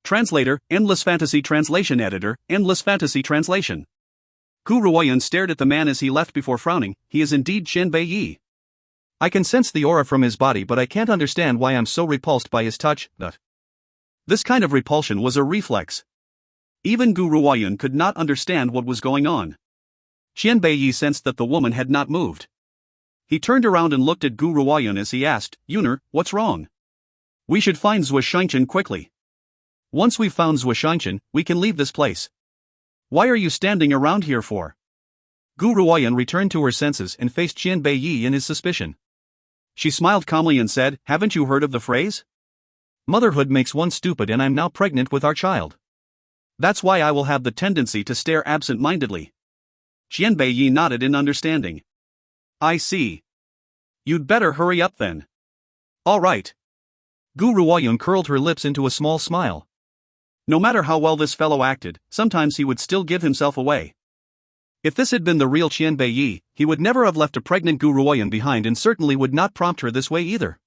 Translator, Endless Fantasy Translation Editor, Endless Fantasy Translation. Gu Ruoyun stared at the man as he left before frowning. He is indeed Qian Beiyi. I can sense the aura from his body, but I can't understand why I'm so repulsed by his touch. This kind of repulsion was a reflex. Even Gu Ruoyun could not understand what was going on. Qian Beiyi sensed that the woman had not moved. He turned around and looked at Gu Ruoyun as he asked, Yuner, what's wrong? We should find Zhuo Shangchen quickly. Once we've found Zhuo Shangchen, we can leave this place. Why are you standing around here for? Gu Ruoyun returned to her senses and faced Qian Beiyi in his suspicion. She smiled calmly and said, haven't you heard of the phrase? Motherhood makes one stupid, and I'm now pregnant with our child. That's why I will have the tendency to stare absent-mindedly. Qian Beiyi nodded in understanding. I see. You'd better hurry up then. All right. Gu Ruoyun curled her lips into a small smile. No matter how well this fellow acted, sometimes he would still give himself away. If this had been the real Qian Beiyi, he would never have left a pregnant Gu Ruoyun behind and certainly would not prompt her this way either.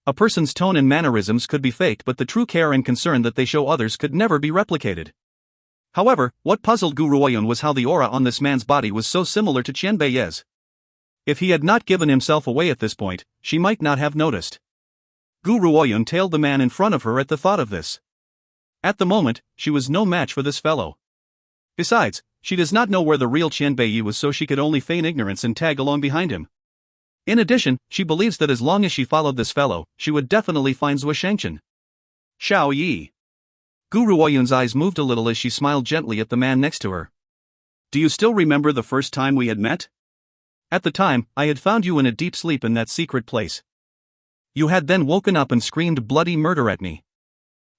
A person's tone and mannerisms could be faked, but the true care and concern that they show others could never be replicated. However, what puzzled Gu Ruoyun was how the aura on this man's body was so similar to Qian Beiyi's. If he had not given himself away at this point, she might not have noticed. Gu Ruoyun tailed the man in front of her at the thought of this. At the moment, she was no match for this fellow. Besides, she does not know where the real Qian Beiyi was, so she could only feign ignorance and tag along behind him. In addition, she believes that as long as she followed this fellow, she would definitely find Zhuo Shangchen. Xiao Yi. Gu Ruoyun's eyes moved a little as she smiled gently at the man next to her. Do you still remember the first time we had met? At the time, I had found you in a deep sleep in that secret place. You had then woken up and screamed bloody murder at me.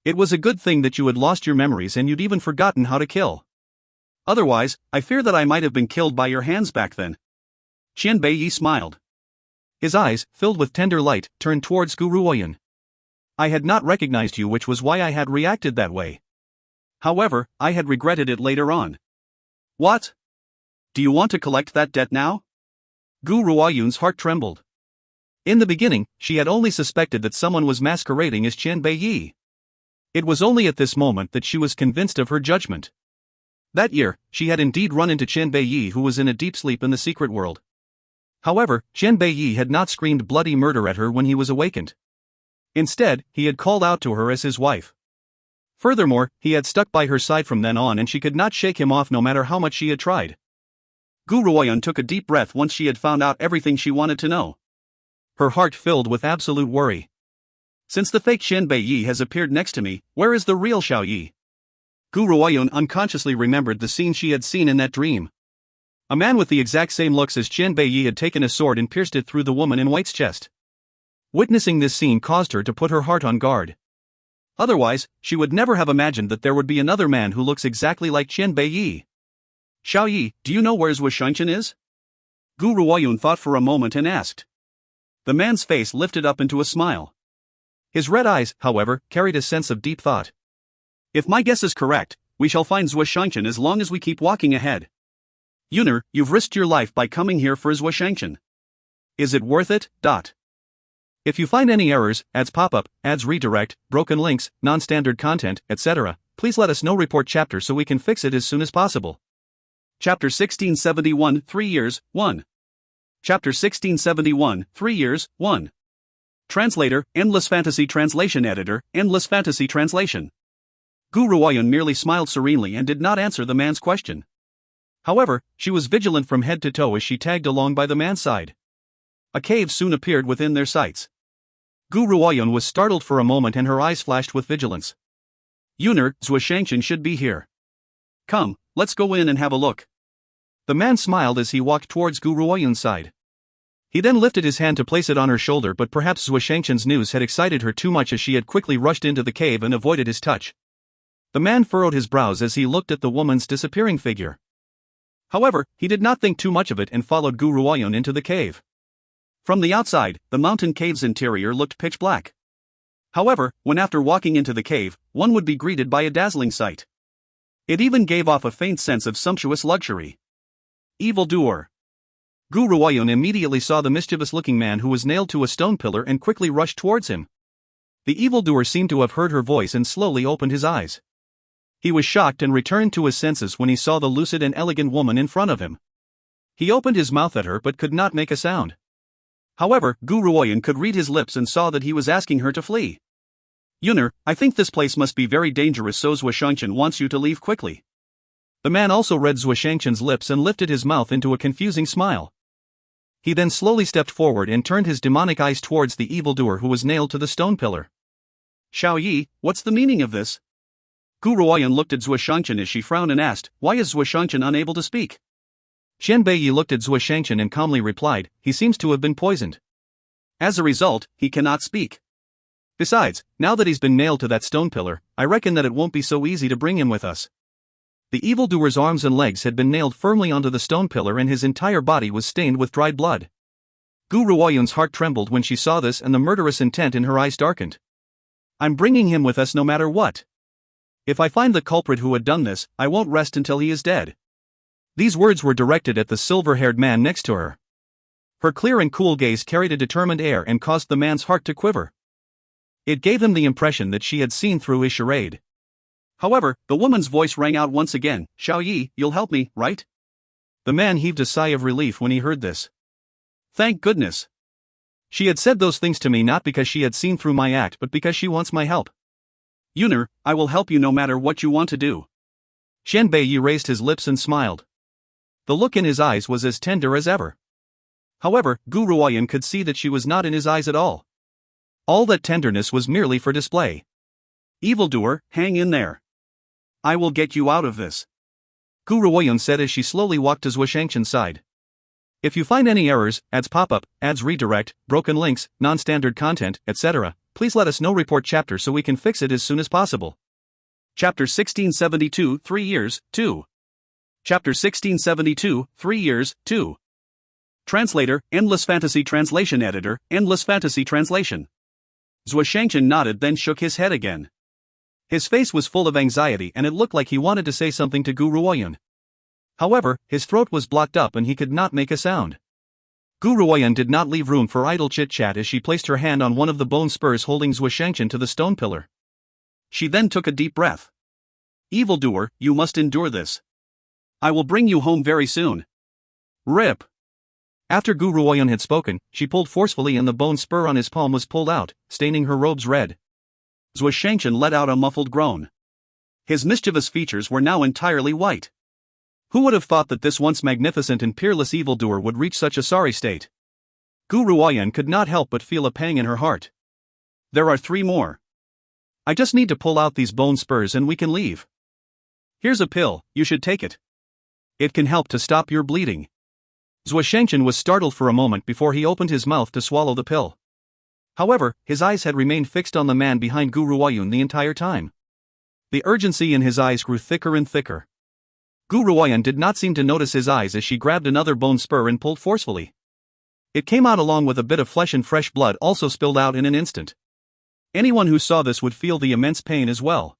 It was a good thing that you had lost your memories and you'd even forgotten how to kill. Otherwise, I fear that I might have been killed by your hands back then. Qian Beiyi smiled. His eyes, filled with tender light, turned towards Gu Ruoyun. I had not recognized you, which was why I had reacted that way. However, I had regretted it later on. What? Do you want to collect that debt now? Gu Ruoyun's heart trembled. In the beginning, she had only suspected that someone was masquerading as Qian Beiyi. It was only at this moment that she was convinced of her judgment. That year, she had indeed run into Chen Beiyi, who was in a deep sleep in the secret world. However, Chen Beiyi had not screamed bloody murder at her when he was awakened. Instead, he had called out to her as his wife. Furthermore, he had stuck by her side from then on and she could not shake him off no matter how much she had tried. Gu Ruoyun took a deep breath once she had found out everything she wanted to know. Her heart filled with absolute worry. Since the fake Chen Beiyi has appeared next to me, where is the real Xiao Yi? Gu Ruoyun unconsciously remembered the scene she had seen in that dream. A man with the exact same looks as Chen Beiyi had taken a sword and pierced it through the woman in white's chest. Witnessing this scene caused her to put her heart on guard. Otherwise, she would never have imagined that there would be another man who looks exactly like Chen Beiyi. Xiao Yi, do you know where Zhuo Shengchen is? Gu Ruoyun thought for a moment and asked. The man's face lifted up into a smile. His red eyes, however, carried a sense of deep thought. If my guess is correct, we shall find Zhuo Shengchen as long as we keep walking ahead. Yuner, you've risked your life by coming here for Zhuo Shengchen. Is it worth it? If you find any errors, ads pop up, ads redirect, broken links, non-standard content, etc., please let us know. Report chapter so we can fix it as soon as possible. Chapter 1671, 3 years, 1. Chapter 1671, 3 years, 1. Translator, Endless Fantasy Translation Editor, Endless Fantasy Translation. Gu Ruoyun merely smiled serenely and did not answer the man's question. However, she was vigilant from head to toe as she tagged along by the man's side. A cave soon appeared within their sights. Gu Ruoyun was startled for a moment and her eyes flashed with vigilance. Yuner, Zhuo Shengchen should be here. Come, let's go in and have a look. The man smiled as he walked towards Gu Ruoyun's side. He then lifted his hand to place it on her shoulder, but perhaps Zhuo Shengchen's news had excited her too much as she had quickly rushed into the cave and avoided his touch. The man furrowed his brows as he looked at the woman's disappearing figure. However, he did not think too much of it and followed Gu Ruoyun into the cave. From the outside, the mountain cave's interior looked pitch black. However, when after walking into the cave, one would be greeted by a dazzling sight. It even gave off a faint sense of sumptuous luxury. Evildoer. Gu Ruoyun immediately saw the mischievous-looking man who was nailed to a stone pillar and quickly rushed towards him. The evildoer seemed to have heard her voice and slowly opened his eyes. He was shocked and returned to his senses when he saw the lucid and elegant woman in front of him. He opened his mouth at her but could not make a sound. However, Gu Ruoyun could read his lips and saw that he was asking her to flee. Yuner, I think this place must be very dangerous, so Zhuo Shengchen wants you to leave quickly. The man also read Zhuo Shengchen's lips and lifted his mouth into a confusing smile. He then slowly stepped forward and turned his demonic eyes towards the evildoer who was nailed to the stone pillar. Xiao Yi, what's the meaning of this? Gu Ruoyun looked at Zhuo Shengchen as she frowned and asked, why is Zhuo Shengchen unable to speak? Chen Beiyi looked at Zhuo Shengchen and calmly replied, he seems to have been poisoned. As a result, he cannot speak. Besides, now that he's been nailed to that stone pillar, I reckon that it won't be so easy to bring him with us. The evildoer's arms and legs had been nailed firmly onto the stone pillar and his entire body was stained with dried blood. Gu Ruoyun's heart trembled when she saw this and the murderous intent in her eyes darkened. I'm bringing him with us no matter what. If I find the culprit who had done this, I won't rest until he is dead. These words were directed at the silver-haired man next to her. Her clear and cool gaze carried a determined air and caused the man's heart to quiver. It gave him the impression that she had seen through his charade. However, the woman's voice rang out once again, Xiao Yi, you'll help me, right? The man heaved a sigh of relief when he heard this. Thank goodness. She had said those things to me not because she had seen through my act but because she wants my help. Yuner, I will help you no matter what you want to do. Chen Beiyi raised his lips and smiled. The look in his eyes was as tender as ever. However, Gu Ruoyun could see that she was not in his eyes at all. All that tenderness was merely for display. Evildoer, hang in there. I will get you out of this. Gu Ruoyun said as she slowly walked to Zhuo Shengchen's side. If you find any errors, ads pop up, ads redirect, broken links, non-standard content, etc., please let us know. Report chapter so we can fix it as soon as possible. Chapter 1672, 3 years, 2. Chapter 1672, 3 years, 2. Translator, Endless Fantasy Translation Editor, Endless Fantasy Translation. Zhuo Shengchen nodded then shook his head again. His face was full of anxiety and it looked like he wanted to say something to Gu Ruoyun. However, his throat was blocked up and he could not make a sound. Gu Ruoyun did not leave room for idle chit-chat as she placed her hand on one of the bone spurs holding Zhuo Shengchen to the stone pillar. She then took a deep breath. Evildoer, you must endure this. I will bring you home very soon. Rip. After Gu Ruoyun had spoken, she pulled forcefully and the bone spur on his palm was pulled out, staining her robes red. Zhuo Shangchen let out a muffled groan. His mischievous features were now entirely white. Who would have thought that this once magnificent and peerless evildoer would reach such a sorry state? Gu Ruoyun could not help but feel a pang in her heart. There are 3 more. I just need to pull out these bone spurs and we can leave. Here's a pill, you should take it. It can help to stop your bleeding. Zhuo Shangchen was startled for a moment before he opened his mouth to swallow the pill. However, his eyes had remained fixed on the man behind Gu Ruoyun the entire time. The urgency in his eyes grew thicker and thicker. Gu Ruoyun did not seem to notice his eyes as she grabbed another bone spur and pulled forcefully. It came out along with a bit of flesh and fresh blood also spilled out in an instant. Anyone who saw this would feel the immense pain as well.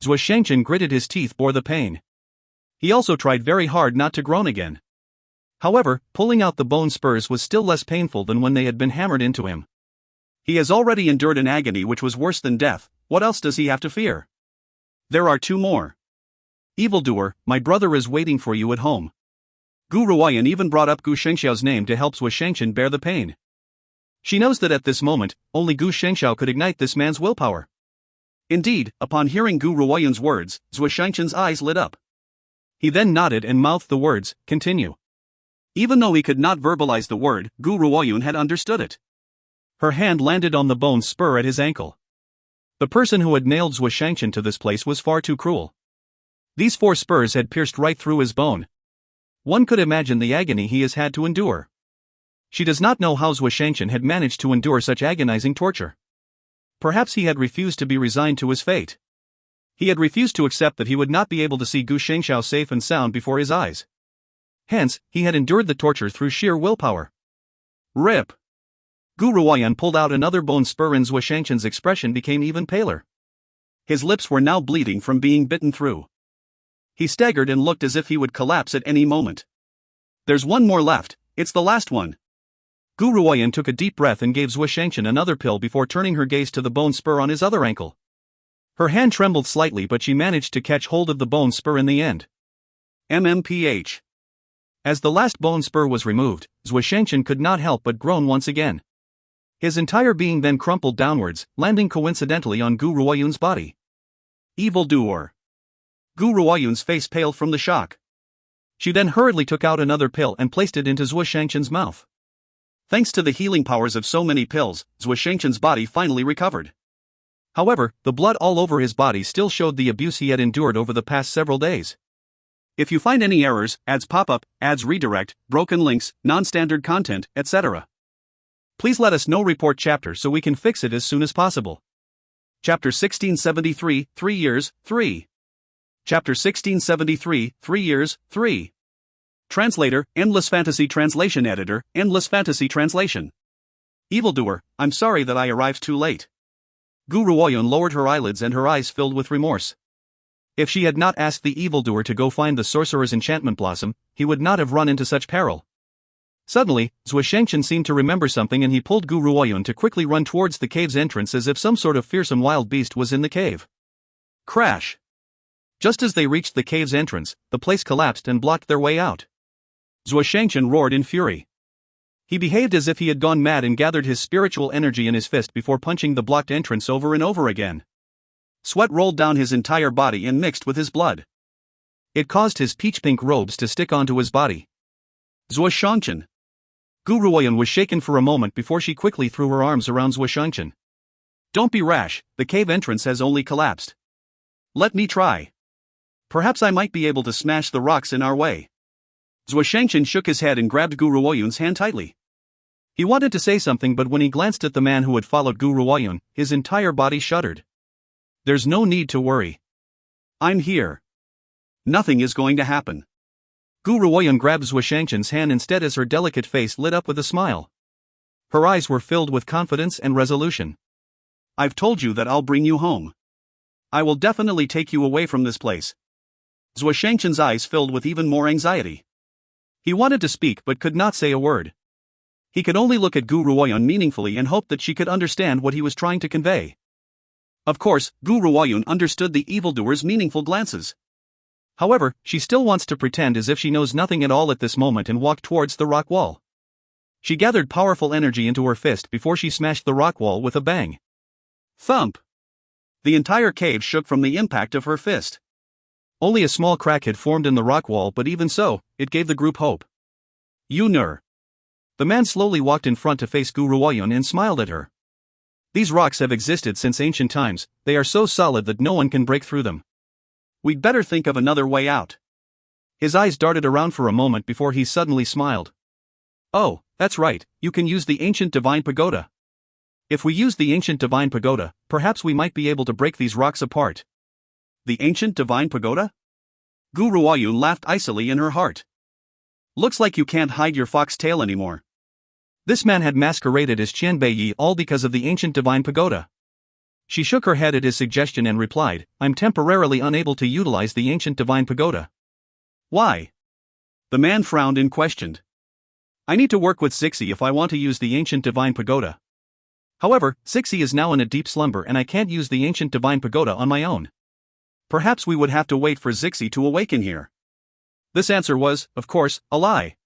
Zhuo Shangchen gritted his teeth bore the pain. He also tried very hard not to groan again. However, pulling out the bone spurs was still less painful than when they had been hammered into him. He has already endured an agony which was worse than death, what else does he have to fear? There are 2 more. Evildoer, my brother is waiting for you at home. Gu Ruoyun even brought up Gu Shengxiao's name to help Zhuo Shangchen bear the pain. She knows that at this moment, only Gu Shengxiao could ignite this man's willpower. Indeed, upon hearing Gu Ruoyun's words, Zhuo Shangchen's eyes lit up. He then nodded and mouthed the words, continue. Even though he could not verbalize the word, Gu Ruoyun had understood it. Her hand landed on the bone spur at his ankle. The person who had nailed Zhuo Shangchen to this place was far too cruel. These 4 spurs had pierced right through his bone. One could imagine the agony he has had to endure. She does not know how Zhuo Shangchen had managed to endure such agonizing torture. Perhaps he had refused to be resigned to his fate. He had refused to accept that he would not be able to see Gu Shengxiao safe and sound before his eyes. Hence, he had endured the torture through sheer willpower. Rip. Gu Ruoyun pulled out another bone spur and Zhuo Shangchen's expression became even paler. His lips were now bleeding from being bitten through. He staggered and looked as if he would collapse at any moment. There's 1 more left, it's the last one. Gu Ruoyun took a deep breath and gave Zhuo Shangchen another pill before turning her gaze to the bone spur on his other ankle. Her hand trembled slightly but she managed to catch hold of the bone spur in the end. MMPH. As the last bone spur was removed, Zhuo Shangchen could not help but groan once again. His entire being then crumpled downwards, landing coincidentally on Gu Ruoyun's body. Evildoer. Gu Ruoyun's face paled from the shock. She then hurriedly took out another pill and placed it into Zhuo Shangchen's mouth. Thanks to the healing powers of so many pills, Zhuo Shangchen's body finally recovered. However, the blood all over his body still showed the abuse he had endured over the past several days. If you find any errors, ads pop up, ads redirect, broken links, non-standard content, etc., please let us know. Report chapter so we can fix it as soon as possible. Chapter 1673, 3 years, 3. Chapter 1673, 3 years, 3. Translator, Endless Fantasy Translation Editor, Endless Fantasy Translation. Evildoer, I'm sorry that I arrived too late. Gu Ruoyun lowered her eyelids and her eyes filled with remorse. If she had not asked the evildoer to go find the sorcerer's enchantment blossom, he would not have run into such peril. Suddenly, Zhuo Shangchen seemed to remember something and he pulled Gu Ruoyun to quickly run towards the cave's entrance as if some sort of fearsome wild beast was in the cave. Crash! Just as they reached the cave's entrance, the place collapsed and blocked their way out. Zhuo Shangchen roared in fury. He behaved as if he had gone mad and gathered his spiritual energy in his fist before punching the blocked entrance over and over again. Sweat rolled down his entire body and mixed with his blood. It caused his peach-pink robes to stick onto his body. Zhuo Shangchen. Gu Ruoyun was shaken for a moment before she quickly threw her arms around Zhuo Shangchen. Don't be rash, the cave entrance has only collapsed. Let me try. Perhaps I might be able to smash the rocks in our way. Zhuo Shangchen shook his head and grabbed Gu Ruoyun's hand tightly. He wanted to say something but when he glanced at the man who had followed Gu Ruoyun, his entire body shuddered. There's no need to worry. I'm here. Nothing is going to happen. Gu Ruoyun grabbed Zhuo Shangchen's hand instead as her delicate face lit up with a smile. Her eyes were filled with confidence and resolution. I've told you that I'll bring you home. I will definitely take you away from this place. Zhuo Shangchen's eyes filled with even more anxiety. He wanted to speak but could not say a word. He could only look at Gu Ruoyun meaningfully and hope that she could understand what he was trying to convey. Of course, Gu Ruoyun understood the evildoer's meaningful glances. However, she still wants to pretend as if she knows nothing at all at this moment and walked towards the rock wall. She gathered powerful energy into her fist before she smashed the rock wall with a bang. Thump! The entire cave shook from the impact of her fist. Only a small crack had formed in the rock wall, but even so, it gave the group hope. Yunur. The man slowly walked in front to face Gu Ruoyun and smiled at her. These rocks have existed since ancient times, they are so solid that no one can break through them. We'd better think of another way out. His eyes darted around for a moment before he suddenly smiled. Oh, that's right, you can use the ancient divine pagoda. If we use the ancient divine pagoda, perhaps we might be able to break these rocks apart. The ancient divine pagoda? Gu Ruoyun laughed icily in her heart. Looks like you can't hide your fox tail anymore. This man had masqueraded as Qian Beiyi all because of the ancient divine pagoda. She shook her head at his suggestion and replied, I'm temporarily unable to utilize the ancient divine pagoda. Why? The man frowned and questioned. I need to work with Zixi if I want to use the ancient divine pagoda. However, Zixi is now in a deep slumber and I can't use the ancient divine pagoda on my own. Perhaps we would have to wait for Zixi to awaken here. This answer was, of course, a lie.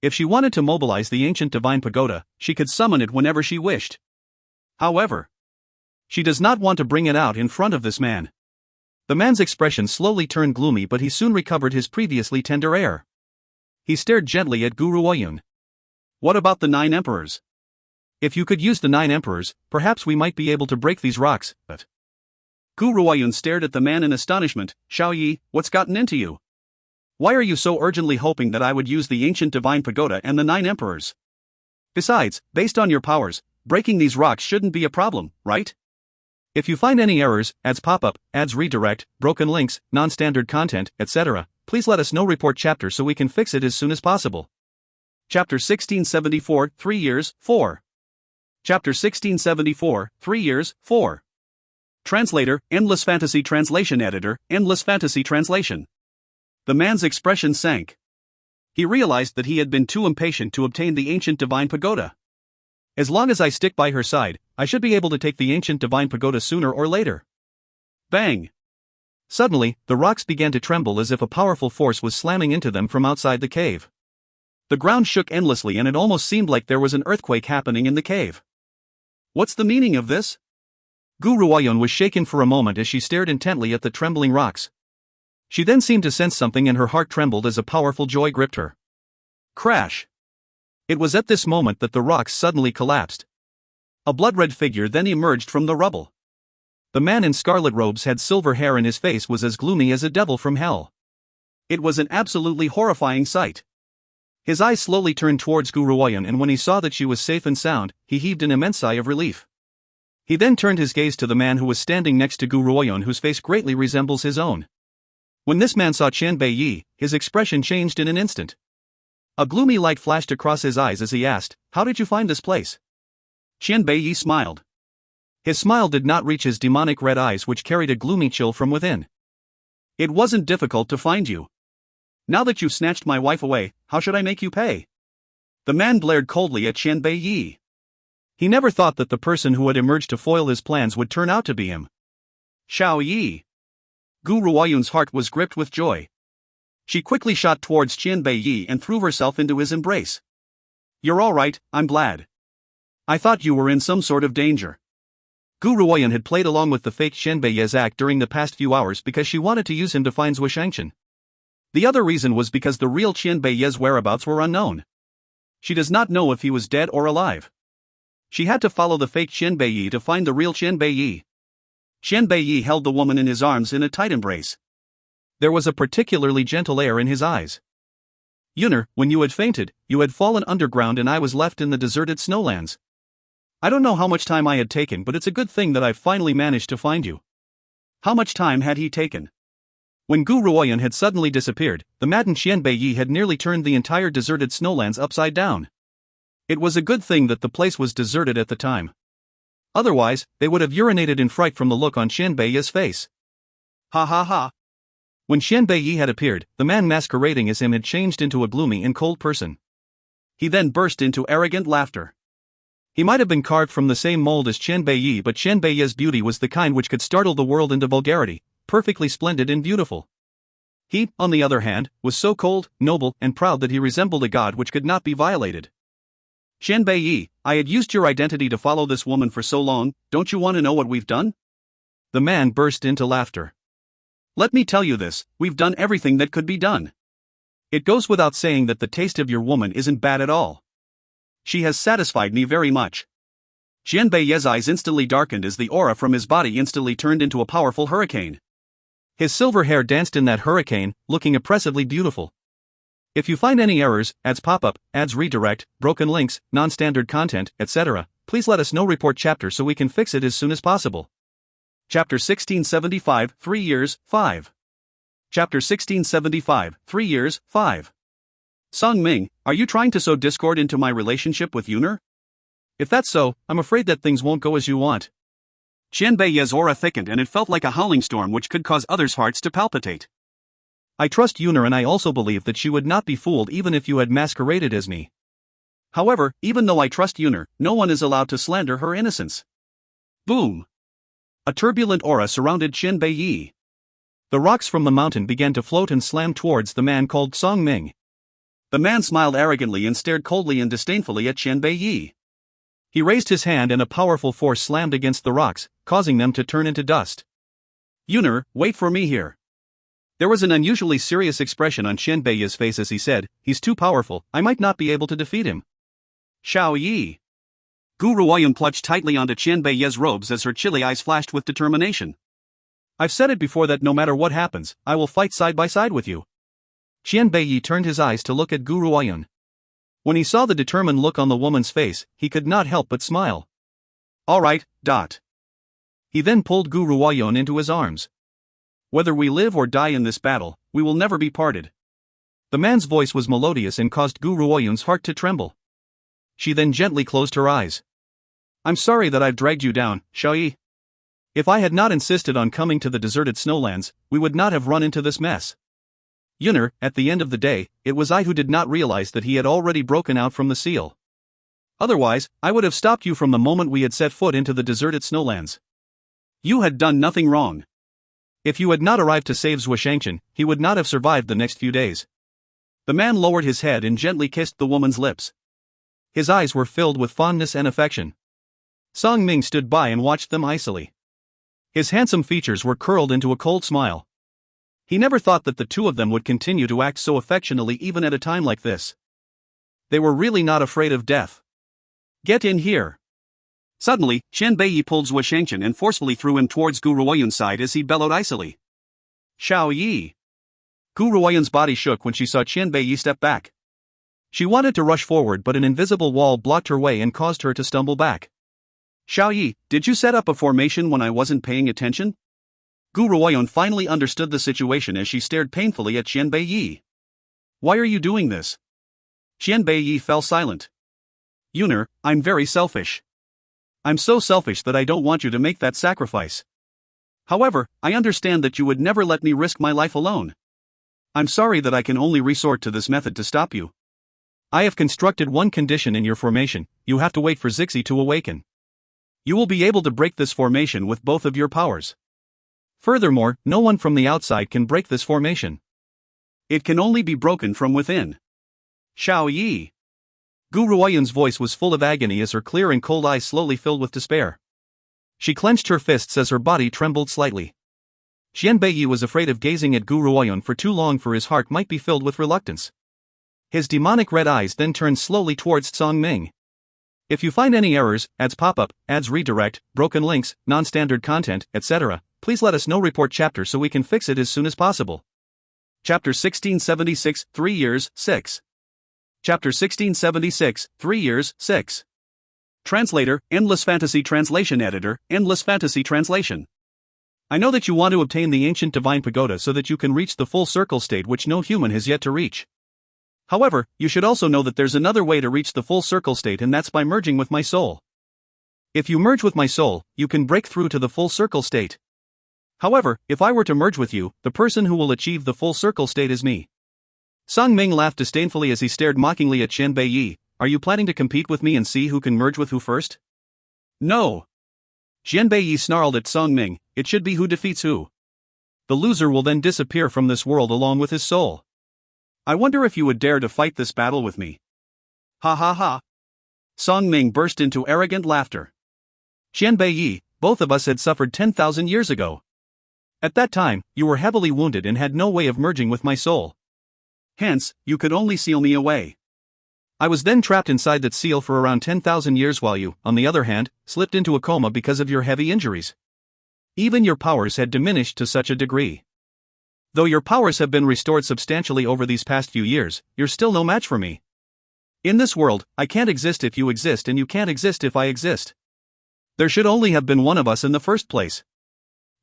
If she wanted to mobilize the ancient divine pagoda, she could summon it whenever she wished. However, she does not want to bring it out in front of this man. The man's expression slowly turned gloomy, but he soon recovered his previously tender air. He stared gently at Gu Ruoyun. What about the 9 emperors? If you could use the 9 emperors, perhaps we might be able to break these rocks, but... Gu Ruoyun stared at the man in astonishment. Xiao Yi, what's gotten into you? Why are you so urgently hoping that I would use the ancient divine pagoda and the 9 emperors? Besides, based on your powers, breaking these rocks shouldn't be a problem, right? If you find any errors, ads pop-up, ads redirect, broken links, non-standard content, etc., please let us know. Report chapter so we can fix it as soon as possible. Chapter 1674, 3 years, 4. Chapter 1674, 3 years, 4. Translator, Endless Fantasy Translation Editor, Endless Fantasy Translation. The man's expression sank. He realized that he had been too impatient to obtain the ancient divine pagoda. As long as I stick by her side, I should be able to take the ancient divine pagoda sooner or later. Bang! Suddenly, the rocks began to tremble as if a powerful force was slamming into them from outside the cave. The ground shook endlessly and it almost seemed like there was an earthquake happening in the cave. What's the meaning of this? Gu Ruoyun was shaken for a moment as she stared intently at the trembling rocks. She then seemed to sense something and her heart trembled as a powerful joy gripped her. Crash! It was at this moment that the rocks suddenly collapsed. A blood-red figure then emerged from the rubble. The man in scarlet robes had silver hair and his face was as gloomy as a devil from hell. It was an absolutely horrifying sight. His eyes slowly turned towards Gu Ruoyun, and when he saw that she was safe and sound, he heaved an immense sigh of relief. He then turned his gaze to the man who was standing next to Gu Ruoyun, whose face greatly resembles his own. When this man saw Qian Beiyi, his expression changed in an instant. A gloomy light flashed across his eyes as he asked, "How did you find this place?" Qian Beiyi smiled. His smile did not reach his demonic red eyes, which carried a gloomy chill from within. "It wasn't difficult to find you. Now that you snatched my wife away, how should I make you pay?" The man glared coldly at Qian Beiyi. He never thought that the person who had emerged to foil his plans would turn out to be him. Xiao Yi. Gu Ruoyun's heart was gripped with joy. She quickly shot towards Qian Beiyi and threw herself into his embrace. "You're all right, I'm glad. I thought you were in some sort of danger." Gu Ruoyun had played along with the fake Qian Beiyi's act during the past few hours because she wanted to use him to find Zhuo Shangchen. The other reason was because the real Qian Beiyi's whereabouts were unknown. She does not know if he was dead or alive. She had to follow the fake Qian Beiyi to find the real Qian Beiyi. Qian Beiyi held the woman in his arms in a tight embrace. There was a particularly gentle air in his eyes. "Yunur, when you had fainted, you had fallen underground and I was left in the deserted snowlands. I don't know how much time I had taken, but it's a good thing that I finally managed to find you." How much time had he taken? When Gu Ruoyun had suddenly disappeared, the maddened Qian Beiyi had nearly turned the entire deserted snowlands upside down. It was a good thing that the place was deserted at the time. Otherwise, they would have urinated in fright from the look on Qian Beiyi's face. Ha ha ha. When Qian Beiyi had appeared, the man masquerading as him had changed into a gloomy and cold person. He then burst into arrogant laughter. He might have been carved from the same mold as Qian Beiyi, but Qian Beiyi's beauty was the kind which could startle the world into vulgarity, perfectly splendid and beautiful. He, on the other hand, was so cold, noble, and proud that he resembled a god which could not be violated. Qianbei, I had used your identity to follow this woman for so long, don't you want to know what we've done? The man burst into laughter. Let me tell you this, we've done everything that could be done. It goes without saying that the taste of your woman isn't bad at all. She has satisfied me very much. Qianbei's eyes instantly darkened as the aura from his body instantly turned into a powerful hurricane. His silver hair danced in that hurricane, looking oppressively beautiful. If you find any errors, ads pop-up, ads redirect, broken links, non-standard content, etc., please let us know. Report chapter so we can fix it as soon as possible. Chapter 1675, 3 years, 5. Chapter 1675, 3 years, 5. Song Ming, are you trying to sow discord into my relationship with Yuner? If that's so, I'm afraid that things won't go as you want. Qianbei's aura thickened and it felt like a howling storm which could cause others' hearts to palpitate. I trust Yuner and I also believe that she would not be fooled even if you had masqueraded as me. However, even though I trust Yuner, no one is allowed to slander her innocence. Boom! A turbulent aura surrounded Qianbei. The rocks from the mountain began to float and slam towards the man called Song Ming. The man smiled arrogantly and stared coldly and disdainfully at Qianbei. He raised his hand and a powerful force slammed against the rocks, causing them to turn into dust. Yuner, wait for me here. There was an unusually serious expression on Qianbei's face as he said, he's too powerful, I might not be able to defeat him. Xiao Yi. Gu Ruoyun clutched tightly onto Qianbei's robes as her chilly eyes flashed with determination. I've said it before that no matter what happens, I will fight side by side with you. Qianbei turned his eyes to look at Gu Ruoyun. When he saw the determined look on the woman's face, he could not help but smile. All right. He then pulled Gu Ruoyun into his arms. Whether we live or die in this battle, we will never be parted. The man's voice was melodious and caused Gu Ruoyun's heart to tremble. She then gently closed her eyes. I'm sorry that I've dragged you down, Xiaoyi. If I had not insisted on coming to the deserted snowlands, we would not have run into this mess. Yuner, at the end of the day, it was I who did not realize that he had already broken out from the seal. Otherwise, I would have stopped you from the moment we had set foot into the deserted snowlands. You had done nothing wrong. If you had not arrived to save Zhuoshangchen, he would not have survived the next few days. The man lowered his head and gently kissed the woman's lips. His eyes were filled with fondness and affection. Song Ming stood by and watched them icily. His handsome features were curled into a cold smile. He never thought that the two of them would continue to act so affectionately even at a time like this. They were really not afraid of death. Get in here. Suddenly, Qianbei pulled Zhuoshangchen and forcefully threw him towards Gu Ruoyun's side as he bellowed icily. Xiao Yi. Gu Ruoyun's body shook when she saw Qianbei step back. She wanted to rush forward but an invisible wall blocked her way and caused her to stumble back. Xiao Yi, did you set up a formation when I wasn't paying attention? Gu Ruoyun finally understood the situation as she stared painfully at Qianbei. Why are you doing this? Qianbei fell silent. Yuner, I'm very selfish. I'm so selfish that I don't want you to make that sacrifice. However, I understand that you would never let me risk my life alone. I'm sorry that I can only resort to this method to stop you. I have constructed one condition in your formation, you have to wait for Zixi to awaken. You will be able to break this formation with both of your powers. Furthermore, no one from the outside can break this formation. It can only be broken from within. Xiao Yi. Gu Ruoyun's voice was full of agony as her clear and cold eyes slowly filled with despair. She clenched her fists as her body trembled slightly. Qianbei was afraid of gazing at Gu Ruoyun for too long, for his heart might be filled with reluctance. His demonic red eyes then turned slowly towards Song Ming. If you find any errors, ads pop-up, ads redirect, broken links, non-standard content, etc., please let us know. Report chapter so we can fix it as soon as possible. Chapter 1676, 3 years, 6. Chapter 1676, 3 years, 6. Translator, Endless Fantasy Translation Editor, Endless Fantasy Translation. I know that you want to obtain the ancient divine pagoda so that you can reach the full circle state which no human has yet to reach. However, you should also know that there's another way to reach the full circle state, and that's by merging with my soul. If you merge with my soul, you can break through to the full circle state. However, if I were to merge with you, the person who will achieve the full circle state is me. Song Ming laughed disdainfully as he stared mockingly at Qianbei. Are you planning to compete with me and see who can merge with who first? No. Qianbei snarled at Song Ming, it should be who defeats who. The loser will then disappear from this world along with his soul. I wonder if you would dare to fight this battle with me. Ha ha ha. Song Ming burst into arrogant laughter. Qianbei Yi, both of us had suffered 10,000 years ago. At that time, you were heavily wounded and had no way of merging with my soul. Hence, you could only seal me away. I was then trapped inside that seal for around 10,000 years while you, on the other hand, slipped into a coma because of your heavy injuries. Even your powers had diminished to such a degree. Though your powers have been restored substantially over these past few years, you're still no match for me. In this world, I can't exist if you exist and you can't exist if I exist. There should only have been one of us in the first place.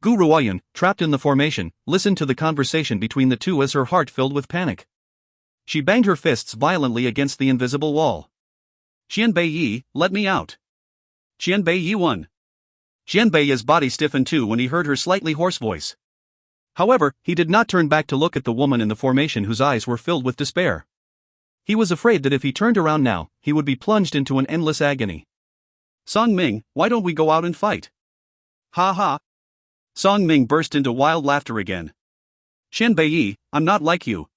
Gu Ruoyun, trapped in the formation, listened to the conversation between the two as her heart filled with panic. She banged her fists violently against the invisible wall. Qianbei Yi, let me out. Qianbei Yi won. Qianbei Yi's body stiffened too when he heard her slightly hoarse voice. However, he did not turn back to look at the woman in the formation whose eyes were filled with despair. He was afraid that if he turned around now, he would be plunged into an endless agony. Song Ming, why don't we go out and fight? Ha ha. Song Ming burst into wild laughter again. Qianbei Yi, I'm not like you.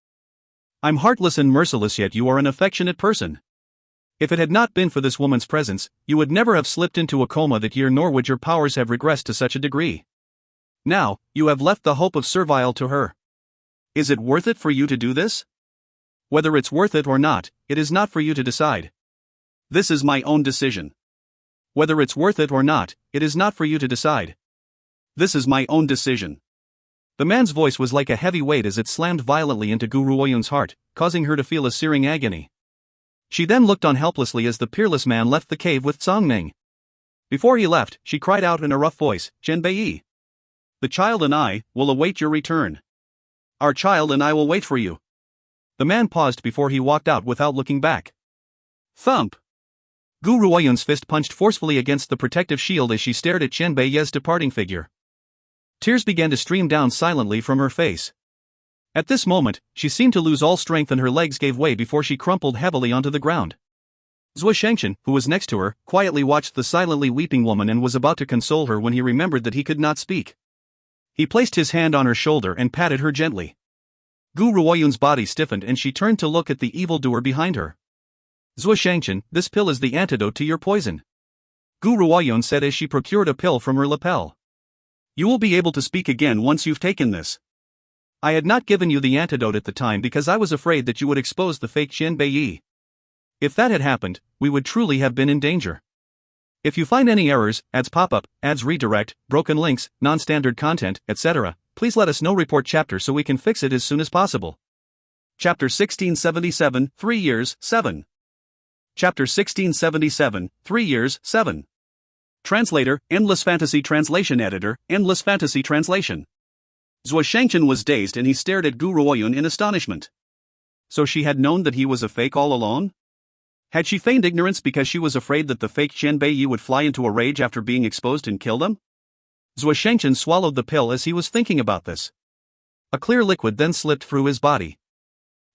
I'm heartless and merciless, yet you are an affectionate person. If it had not been for this woman's presence, you would never have slipped into a coma that year, nor would your powers have regressed to such a degree. Now, you have left the hope of servile to her. Is it worth it for you to do this? Whether it's worth it or not, it is not for you to decide. This is my own decision. Whether it's worth it or not, it is not for you to decide. This is my own decision. The man's voice was like a heavy weight as it slammed violently into Gu Ruoyun's heart, causing her to feel a searing agony. She then looked on helplessly as the peerless man left the cave with Song Ming. Before he left, she cried out in a rough voice, "Qianbei Yi, the child and I will await your return. Our child and I will wait for you." The man paused before he walked out without looking back. Thump! Gu Ruoyun's fist punched forcefully against the protective shield as she stared at Qianbei Yi's departing figure. Tears began to stream down silently from her face. At this moment, she seemed to lose all strength and her legs gave way before she crumpled heavily onto the ground. Zhuo Shangchen, who was next to her, quietly watched the silently weeping woman and was about to console her when he remembered that he could not speak. He placed his hand on her shoulder and patted her gently. Gu Ruoyun's body stiffened and she turned to look at the evildoer behind her. "Zhuo Shangchen, this pill is the antidote to your poison," Gu Ruoyun said as she procured a pill from her lapel. "You will be able to speak again once you've taken this." "I had not given you the antidote at the time because I was afraid that you would expose the fake Qianbei Yi. If that had happened, we would truly have been in danger. If you find any errors, ads pop up, ads redirect, broken links, non-standard content, etc., please let us know. Report chapter so we can fix it as soon as possible." Chapter 1677, 3 years, 7. Chapter 1677, 3 years, 7. Translator, Endless Fantasy Translation Editor, Endless Fantasy Translation. Zhuo Shangchen was dazed and he stared at Gu Ruoyun in astonishment. So she had known that he was a fake all along? Had she feigned ignorance because she was afraid that the fake Qianbei Yi would fly into a rage after being exposed and kill them? Zhuo Shangchen swallowed the pill as he was thinking about this. A clear liquid then slipped through his body.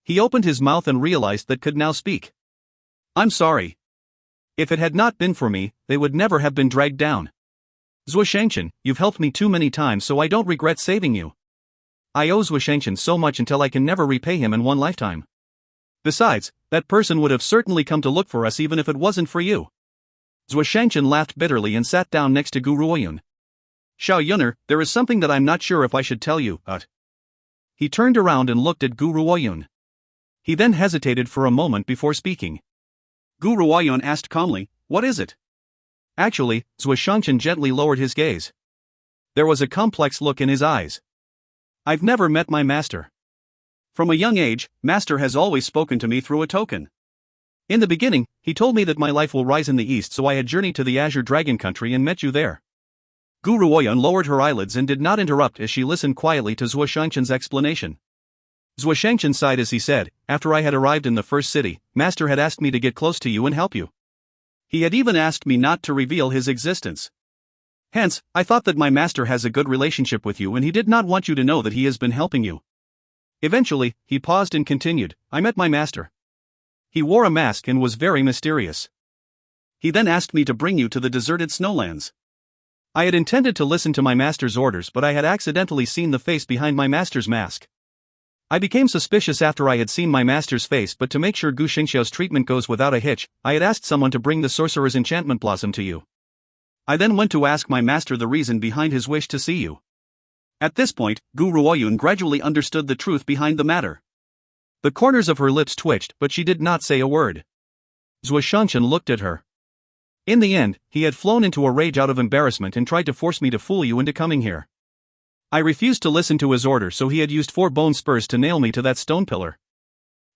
He opened his mouth and realized that could now speak. "I'm sorry. If it had not been for me, they would never have been dragged down. Zhuo Shangchen, you've helped me too many times so I don't regret saving you. I owe Zhuo Shangchen so much until I can never repay him in one lifetime. Besides, that person would have certainly come to look for us even if it wasn't for you." Zhuo Shangchen laughed bitterly and sat down next to Gu Ruoyun. "Xiao Yun'er, there is something that I'm not sure if I should tell you, He turned around and looked at Gu Ruoyun. He then hesitated for a moment before speaking. Gu Ruoyun asked calmly, "What is it?" Actually, Zhuo Shangchen gently lowered his gaze. There was a complex look in his eyes. "I've never met my master. From a young age, Master has always spoken to me through a token. In the beginning, he told me that my life will rise in the east, so I had journeyed to the Azure Dragon country and met you there." Gu Ruoyun lowered her eyelids and did not interrupt as she listened quietly to Zhuo Shangchen's explanation. Zhuo Shangchen sighed as he said, "After I had arrived in the first city, Master had asked me to get close to you and help you. He had even asked me not to reveal his existence. Hence, I thought that my master has a good relationship with you and he did not want you to know that he has been helping you." Eventually, he paused and continued, "I met my master. He wore a mask and was very mysterious. He then asked me to bring you to the deserted snowlands. I had intended to listen to my master's orders, but I had accidentally seen the face behind my master's mask. I became suspicious after I had seen my master's face, but to make sure Gu Xingxiao's treatment goes without a hitch, I had asked someone to bring the sorcerer's enchantment blossom to you. I then went to ask my master the reason behind his wish to see you. At this point, Gu Ruoyun gradually understood the truth behind the matter. The corners of her lips twitched, but she did not say a word. Zhuo Shanshan looked at her. In the end, he had flown into a rage out of embarrassment and tried to force me to fool you into coming here. I refused to listen to his order, so he had used 4 bone spurs to nail me to that stone pillar.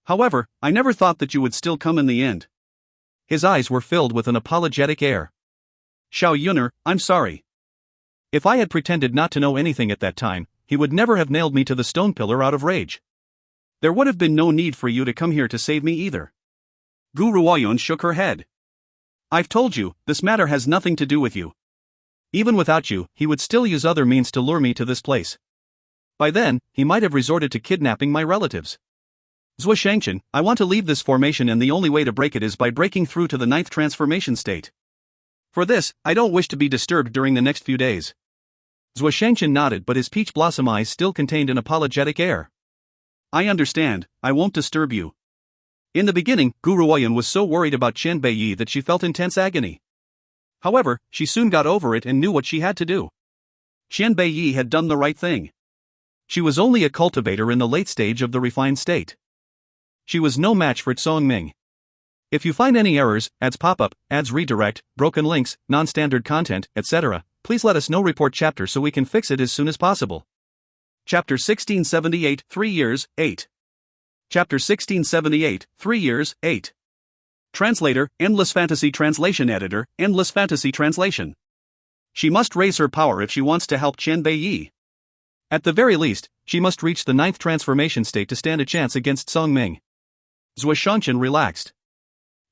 However, I never thought that you would still come in the end. His eyes were filled with an apologetic air. Xiao Yuner, I'm sorry. If I had pretended not to know anything at that time, he would never have nailed me to the stone pillar out of rage. There would have been no need for you to come here to save me either. Gu Ruoyun shook her head. I've told you, this matter has nothing to do with you. Even without you, he would still use other means to lure me to this place. By then, he might have resorted to kidnapping my relatives. Zhuo Shangchen, I want to leave this formation, and the only way to break it is by breaking through to the 9th transformation state. For this, I don't wish to be disturbed during the next few days. Zhuo Shangchen nodded, but his peach blossom eyes still contained an apologetic air. I understand, I won't disturb you. In the beginning, Gu Ruoyun was so worried about Qian Beiyi that she felt intense agony. However, she soon got over it and knew what she had to do. Qian Beiyi had done the right thing. She was only a cultivator in the late stage of the refined state. She was no match for Tsong Ming. If you find any errors, ads pop up, ads redirect, broken links, non-standard content, etc., please let us know. Report chapter so we can fix it as soon as possible. Chapter 1678, 3 years, 8. Chapter 1678, 3 years, 8. Translator, Endless Fantasy Translation Editor, Endless Fantasy Translation. She must raise her power if she wants to help Qian Beiyi. At the very least, she must reach the 9th transformation state to stand a chance against Song Ming. Zhuo Shanshan relaxed.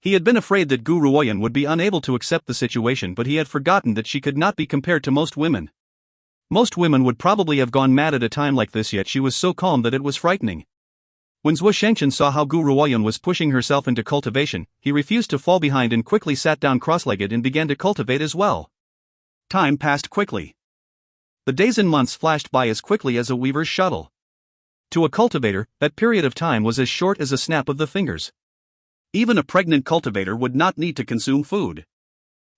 He had been afraid that Gu Ruoyun would be unable to accept the situation, but he had forgotten that she could not be compared to most women. Most women would probably have gone mad at a time like this, yet she was so calm that it was frightening. When Zhuo Shangchen saw how Gu Ruoyun was pushing herself into cultivation, he refused to fall behind and quickly sat down cross-legged and began to cultivate as well. Time passed quickly. The days and months flashed by as quickly as a weaver's shuttle. To a cultivator, that period of time was as short as a snap of the fingers. Even a pregnant cultivator would not need to consume food.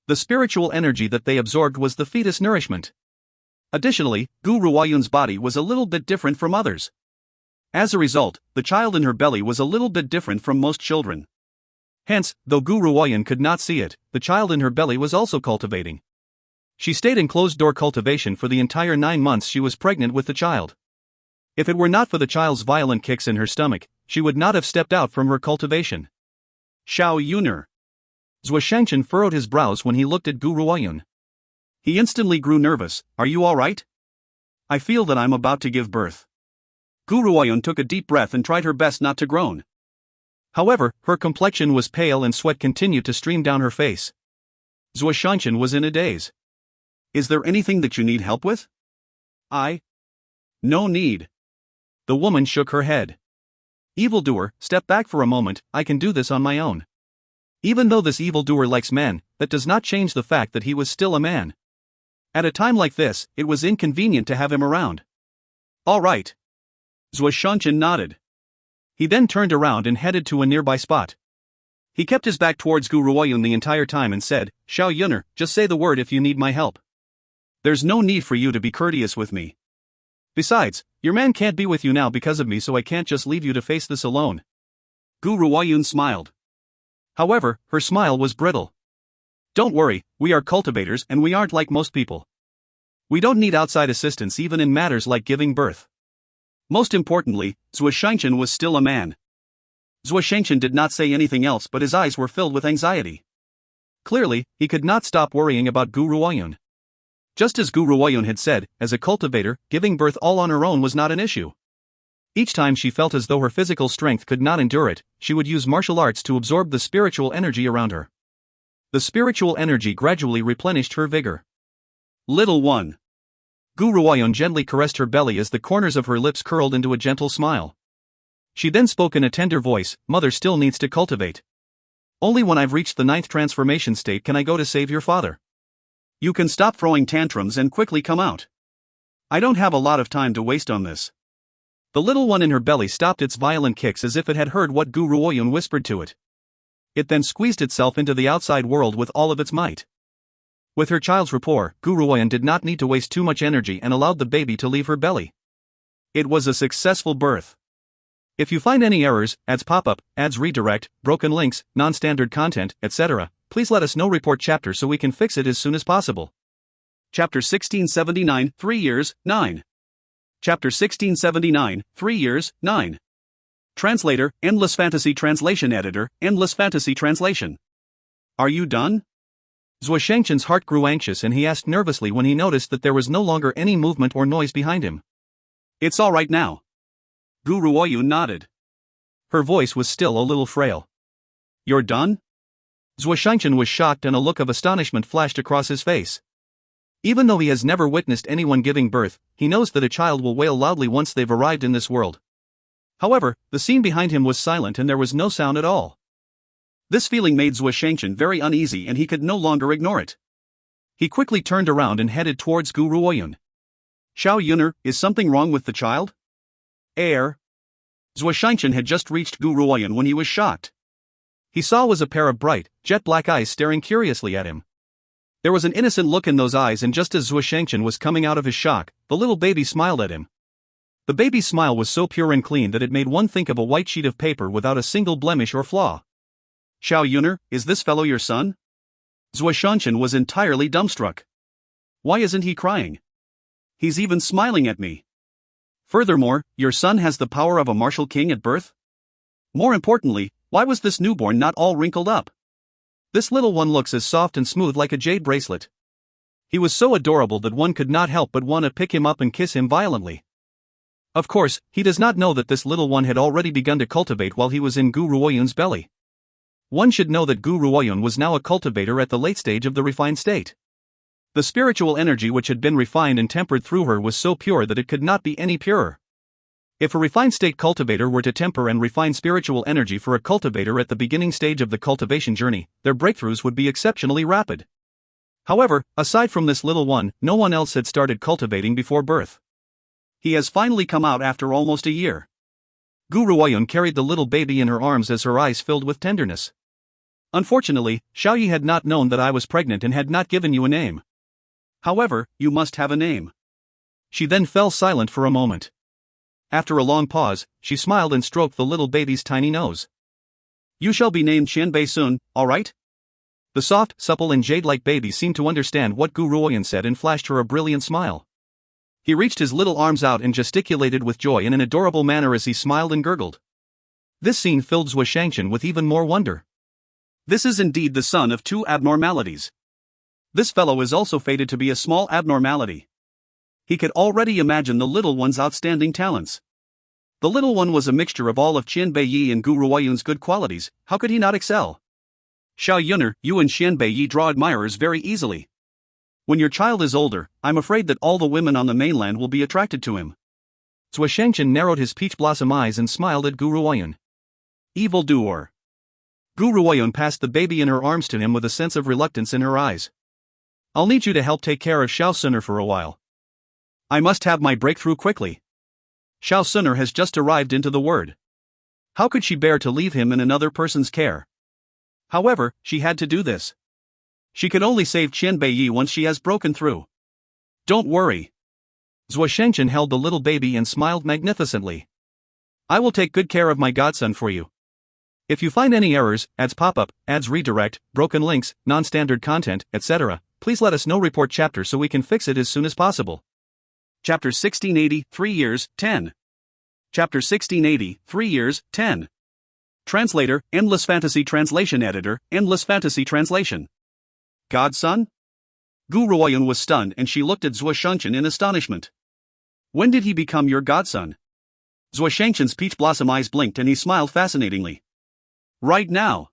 The spiritual energy that they absorbed was the fetus nourishment. Additionally, Gu Ruoyun's body was a little bit different from others. As a result, the child in her belly was a little bit different from most children. Hence, though Gu Ruoyun could not see it, the child in her belly was also cultivating. She stayed in closed-door cultivation for the entire 9 months she was pregnant with the child. If it were not for the child's violent kicks in her stomach, she would not have stepped out from her cultivation. Xiao Yuner. Zhuo Shangchen furrowed his brows when he looked at Gu Ruoyun. He instantly grew nervous. Are you all right? I feel that I'm about to give birth. Gu Ruoyun took a deep breath and tried her best not to groan. However, her complexion was pale and sweat continued to stream down her face. Zhuo Shanshan was in a daze. Is there anything that you need help with? No need. The woman shook her head. Evildoer, step back for a moment, I can do this on my own. Even though this evildoer likes men, that does not change the fact that he was still a man. At a time like this, it was inconvenient to have him around. All right. Zhuo Shanshan nodded. He then turned around and headed to a nearby spot. He kept his back towards Gu Ruoyun the entire time and said, Xiao Yuner, just say the word if you need my help. There's no need for you to be courteous with me. Besides, your man can't be with you now because of me, so I can't just leave you to face this alone. Gu Ruoyun smiled. However, her smile was brittle. Don't worry, we are cultivators and we aren't like most people. We don't need outside assistance even in matters like giving birth. Most importantly, Zhuo Shangchen was still a man. Zhuo Shangchen did not say anything else, but his eyes were filled with anxiety. Clearly, he could not stop worrying about Gu Ruoyun. Just as Gu Ruoyun had said, as a cultivator, giving birth all on her own was not an issue. Each time she felt as though her physical strength could not endure it, she would use martial arts to absorb the spiritual energy around her. The spiritual energy gradually replenished her vigor. Little one. Gu Ruoyun gently caressed her belly as the corners of her lips curled into a gentle smile. She then spoke in a tender voice, Mother still needs to cultivate. Only when I've reached the 9th transformation state can I go to save your father. You can stop throwing tantrums and quickly come out. I don't have a lot of time to waste on this. The little one in her belly stopped its violent kicks as if it had heard what Gu Ruoyun whispered to it. It then squeezed itself into the outside world with all of its might. With her child's rapport, Gu Ruoyun did not need to waste too much energy and allowed the baby to leave her belly. It was a successful birth. If you find any errors, ads pop up, ads redirect, broken links, non-standard content, etc., please let us know. Report chapter so we can fix it as soon as possible. Chapter 1679, 3 years, 9. Chapter 1679, 3 years, 9. Translator, Endless Fantasy Translation Editor, Endless Fantasy Translation. Are you done? Zhuo Shangchen's heart grew anxious and he asked nervously when he noticed that there was no longer any movement or noise behind him. It's all right now. Gu Ruoyun nodded. Her voice was still a little frail. You're done? Zhuo Shangchen was shocked and a look of astonishment flashed across his face. Even though he has never witnessed anyone giving birth, he knows that a child will wail loudly once they've arrived in this world. However, the scene behind him was silent and there was no sound at all. This feeling made Zhuo Shangchen very uneasy and he could no longer ignore it. He quickly turned around and headed towards Gu Ruoyun. Xiao Yuner, is something wrong with the child? Zhuo Shangchen had just reached Gu Ruoyun when he was shocked. He saw was a pair of bright, jet-black eyes staring curiously at him. There was an innocent look in those eyes, and just as Zhuo Shangchen was coming out of his shock, the little baby smiled at him. The baby's smile was so pure and clean that it made one think of a white sheet of paper without a single blemish or flaw. Xiao Yuner, is this fellow your son? Zhuo Shangchen was entirely dumbstruck. Why isn't he crying? He's even smiling at me. Furthermore, your son has the power of a martial king at birth? More importantly, why was this newborn not all wrinkled up? This little one looks as soft and smooth like a jade bracelet. He was so adorable that one could not help but want to pick him up and kiss him violently. Of course, he does not know that this little one had already begun to cultivate while he was in Gu Ruoyun's belly. One should know that Gu Ruoyun was now a cultivator at the late stage of the refined state. The spiritual energy which had been refined and tempered through her was so pure that it could not be any purer. If a refined state cultivator were to temper and refine spiritual energy for a cultivator at the beginning stage of the cultivation journey, their breakthroughs would be exceptionally rapid. However, aside from this little one, no one else had started cultivating before birth. He has finally come out after almost a year. Gu Ruoyun carried the little baby in her arms as her eyes filled with tenderness. Unfortunately, Xiao Yi had not known that I was pregnant and had not given you a name. However, you must have a name. She then fell silent for a moment. After a long pause, she smiled and stroked the little baby's tiny nose. You shall be named Qianbei soon, all right? The soft, supple and jade-like baby seemed to understand what Gu Ruoyun said and flashed her a brilliant smile. He reached his little arms out and gesticulated with joy in an adorable manner as he smiled and gurgled. This scene filled Zhuo Shangchen with even more wonder. This is indeed the son of two abnormalities. This fellow is also fated to be a small abnormality. He could already imagine the little one's outstanding talents. The little one was a mixture of all of Qianbei Yi and Gu Ruoyun's good qualities. How could he not excel? Xiao Yuner, you and Qianbei Yi draw admirers very easily. When your child is older, I'm afraid that all the women on the mainland will be attracted to him. Zhuo Shangchen narrowed his peach blossom eyes and smiled at Gu Ruoyun. Evildoer. Gu Ruoyun passed the baby in her arms to him with a sense of reluctance in her eyes. I'll need you to help take care of Xiao Suner for a while. I must have my breakthrough quickly. Xiao Suner has just arrived into the word. How could she bear to leave him in another person's care? However, she had to do this. She could only save Qianbei Yi once she has broken through. Don't worry. Zhuo Shangchen held the little baby and smiled magnificently. I will take good care of my godson for you. If you find any errors, ads pop up, ads redirect, broken links, non-standard content, etc., please let us know. Report chapter so we can fix it as soon as possible. Chapter 1680, 3 years, 10. Chapter 1680, 3 years, 10. Translator, Endless Fantasy Translation Editor, Endless Fantasy Translation. Godson? Gu Ruoyun was stunned and she looked at Zhuo Shangchen in astonishment. When did he become your godson? Zhuo Shangchen's peach blossom eyes blinked and he smiled fascinatingly. Right now.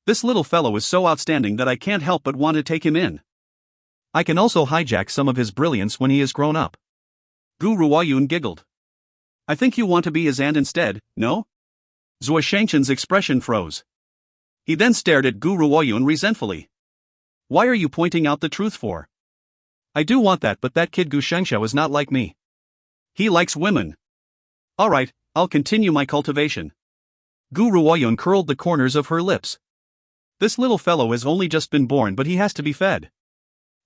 This little fellow is so outstanding that I can't help but want to take him in. I can also hijack some of his brilliance when he is grown up. Gu Ruoyun giggled. I think you want to be his aunt instead, no? Zhuo Shangchen's expression froze. He then stared at Gu Ruoyun resentfully. Why are you pointing out the truth for? I do want that, but that kid Gu Shengxiao is not like me. He likes women. Alright, I'll continue my cultivation. Gu Ruoyun curled the corners of her lips. This little fellow has only just been born, but he has to be fed.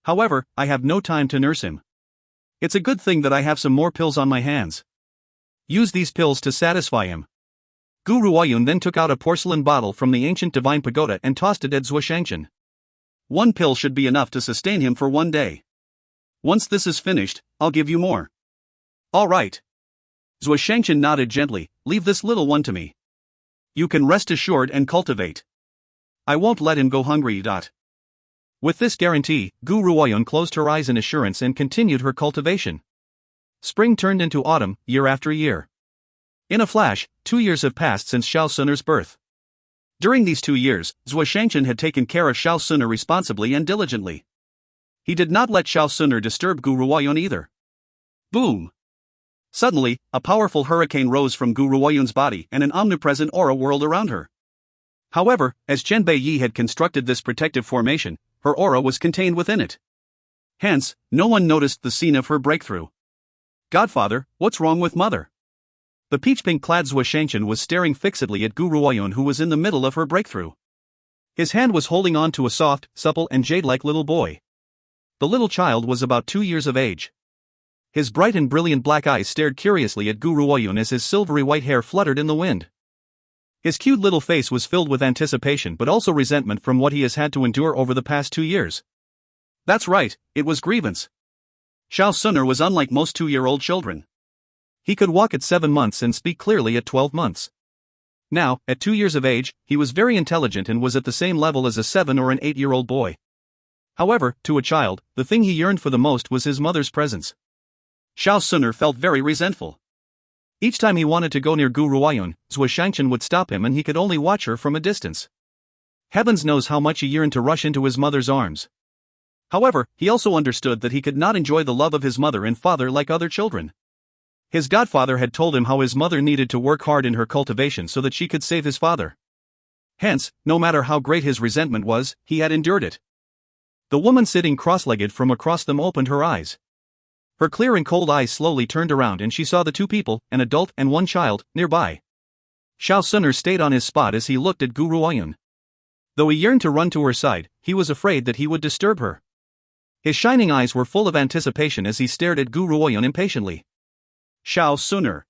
However, I have no time to nurse him. It's a good thing that I have some more pills on my hands. Use these pills to satisfy him. Gu Ruoyun then took out a porcelain bottle from the ancient divine pagoda and tossed it at Zhuo Shangchen. One pill should be enough to sustain him for 1 day. Once this is finished, I'll give you more. All right. Zhuo Shangchen nodded gently. Leave this little one to me. You can rest assured and cultivate. I won't let him go hungry. With this guarantee, Gu Ruoyun closed her eyes in assurance and continued her cultivation. Spring turned into autumn, year after year. In a flash, 2 years have passed since Xiao Suner's birth. During these 2 years, Zhuo Shangchen had taken care of Xiao Suner responsibly and diligently. He did not let Xiao Suner disturb Gu Ruoyun either. Boom! Suddenly, a powerful hurricane rose from Gu Ruoyun's body and an omnipresent aura whirled around her. However, as Chen Beiyi had constructed this protective formation, her aura was contained within it. Hence, no one noticed the scene of her breakthrough. Godfather, what's wrong with mother? The peach-pink-clad Zhuo Shangchen was staring fixedly at Gu Ruoyun, who was in the middle of her breakthrough. His hand was holding on to a soft, supple and jade-like little boy. The little child was about 2 years of age. His bright and brilliant black eyes stared curiously at Gu Ruoyun as his silvery white hair fluttered in the wind. His cute little face was filled with anticipation but also resentment from what he has had to endure over the past 2 years. That's right, it was grievance. Xiao Suner was unlike most 2-year-old children. He could walk at 7 months and speak clearly at 12 months. Now, at 2 years of age, he was very intelligent and was at the same level as a 7 or an 8-year-old boy. However, to a child, the thing he yearned for the most was his mother's presence. Xiao Suner felt very resentful. Each time he wanted to go near Gu Ruoyun, Zhuo Shangchen would stop him and he could only watch her from a distance. Heavens knows how much he yearned to rush into his mother's arms. However, he also understood that he could not enjoy the love of his mother and father like other children. His godfather had told him how his mother needed to work hard in her cultivation so that she could save his father. Hence, no matter how great his resentment was, he had endured it. The woman sitting cross-legged from across them opened her eyes. Her clear and cold eyes slowly turned around and she saw the 2 people, an adult and 1 child, nearby. Xiao Suner stayed on his spot as he looked at Gu Ruoyun. Though he yearned to run to her side, he was afraid that he would disturb her. His shining eyes were full of anticipation as he stared at Gu Ruoyun impatiently. Xiao Suner.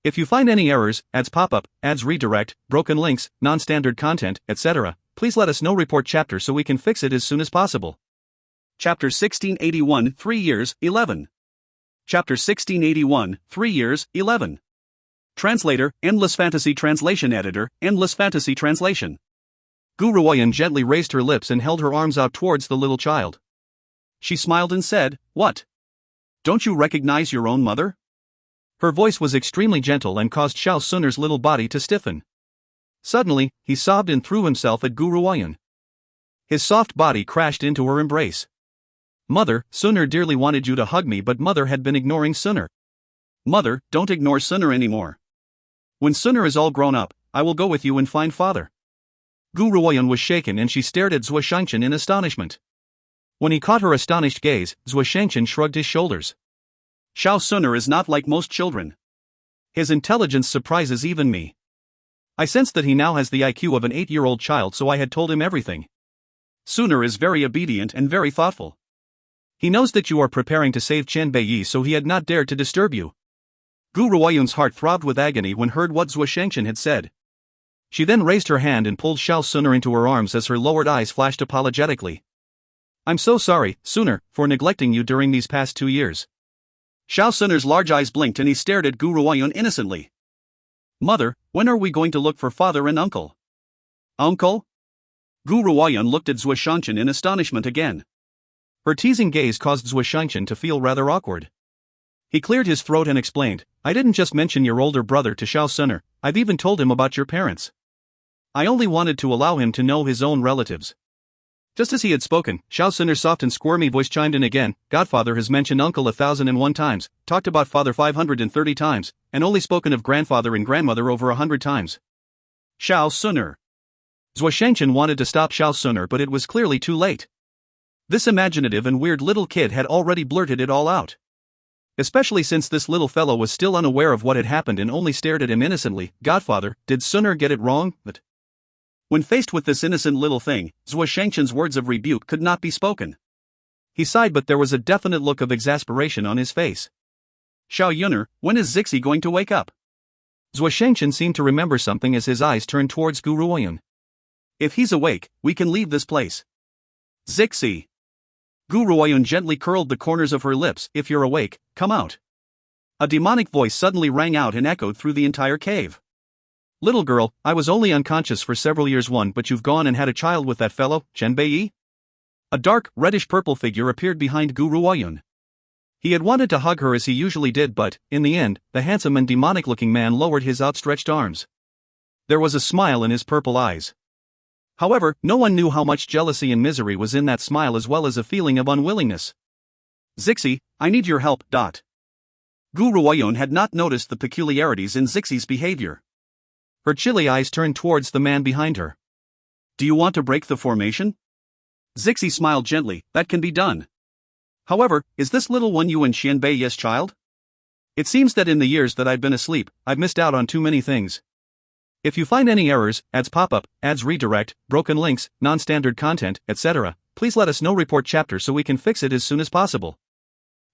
If you find any errors, ads pop-up, ads redirect, broken links, non-standard content, etc., please let us know. Report chapter so we can fix it as soon as possible. Chapter 1681, 3 years, 11. Chapter 1681, 3 years, 11. Translator, Endless Fantasy Translation Editor, Endless Fantasy Translation. Gu Ruoyun gently raised her lips and held her arms out towards the little child. She smiled and said, "What? Don't you recognize your own mother?" Her voice was extremely gentle and caused Xiao Suner's little body to stiffen. Suddenly, he sobbed and threw himself at Gu Ruoyun. His soft body crashed into her embrace. "Mother, Suner dearly wanted you to hug me, but Mother had been ignoring Suner." "Mother, don't ignore Suner anymore. When Suner is all grown up, I will go with you and find father." Gu Ruoyun was shaken and she stared at Zhuo Shangchen in astonishment. When he caught her astonished gaze, Zhuo Shangchen shrugged his shoulders. Xiao Suner is not like most children. His intelligence surprises even me. I sensed that he now has the IQ of an 8-year-old child, so I had told him everything. Suner is very obedient and very thoughtful. He knows that you are preparing to save Chen Beiyi, so he had not dared to disturb you. Gu Ruoyun's heart throbbed with agony when heard what Zhuo Shangchen had said. She then raised her hand and pulled Xiao Suner into her arms as her lowered eyes flashed apologetically. "I'm so sorry, Suner, for neglecting you during these past 2 years." Xiao Suner's large eyes blinked and he stared at Gu Ruoyun innocently. "Mother, when are we going to look for father and uncle?" "Uncle?" Gu Ruoyun looked at Zhuo Shangchen in astonishment again. Her teasing gaze caused Zhuo Shangchen to feel rather awkward. He cleared his throat and explained, "I didn't just mention your older brother to Xiao Suner, I've even told him about your parents. I only wanted to allow him to know his own relatives." Just as he had spoken, Xiao Suner's soft and squirmy voice chimed in again. "Godfather has mentioned uncle 1,001 times, talked about father 530 times, and only spoken of grandfather and grandmother over 100 times. Xiao Suner." Zhuo Shangchen wanted to stop Xiao Suner, but it was clearly too late. This imaginative and weird little kid had already blurted it all out. Especially since this little fellow was still unaware of what had happened and only stared at him innocently. Godfather, did Sunner get it wrong? But when faced with this innocent little thing, Zhuo Shangchen's words of rebuke could not be spoken. He sighed, but there was a definite look of exasperation on his face. Xiao Yun'er, when is Zixi going to wake up? Zhuo Shangchen seemed to remember something as his eyes turned towards Gu Ruoyun. If he's awake, we can leave this place. Zixi. Gu Ruoyun gently curled the corners of her lips. If you're awake, come out. A demonic voice suddenly rang out and echoed through the entire cave. Little girl, I was only unconscious for several years but you've gone and had a child with that fellow, Chen Beiyi? A dark, reddish-purple figure appeared behind Gu Ruoyun. He had wanted to hug her as he usually did, but, in the end, the handsome and demonic-looking man lowered his outstretched arms. There was a smile in his purple eyes. However, no one knew how much jealousy and misery was in that smile, as well as a feeling of unwillingness. Zixi, I need your help. Gu Ruoyun had not noticed the peculiarities in Zixi's behavior. Her chilly eyes turned towards the man behind her. Do you want to break the formation? Zixi smiled gently. That can be done. However, is this little one Yuan Xianbei's child? It seems that in the years that I've been asleep, I've missed out on too many things. If you find any errors, ads pop-up, ads redirect, broken links, non-standard content, etc., please let us know. Report chapter so we can fix it as soon as possible.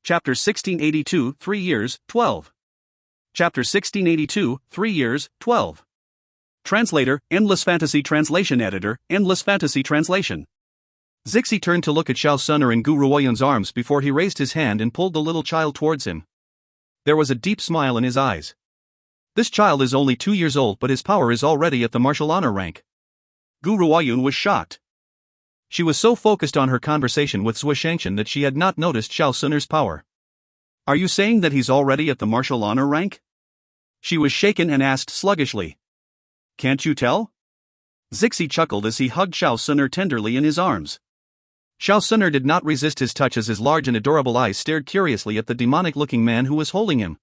Chapter 1682, 3 years, 12. Chapter 1682, 3 years, 12. Translator, Endless Fantasy Translation Editor, Endless Fantasy Translation. Zixi turned to look at Xiao Sunner in Gu Ruoyun's arms before he raised his hand and pulled the little child towards him. There was a deep smile in his eyes. This child is only 2 years old, but his power is already at the martial honor rank. Gu Ruoyun was shocked. She was so focused on her conversation with Zhuo Shangchen that she had not noticed Xiao Sunner's power. Are you saying that he's already at the martial honor rank? She was shaken and asked sluggishly. Can't you tell? Zixi chuckled as he hugged Xiao Sunner tenderly in his arms. Xiao Sunner did not resist his touch as his large and adorable eyes stared curiously at the demonic-looking man who was holding him.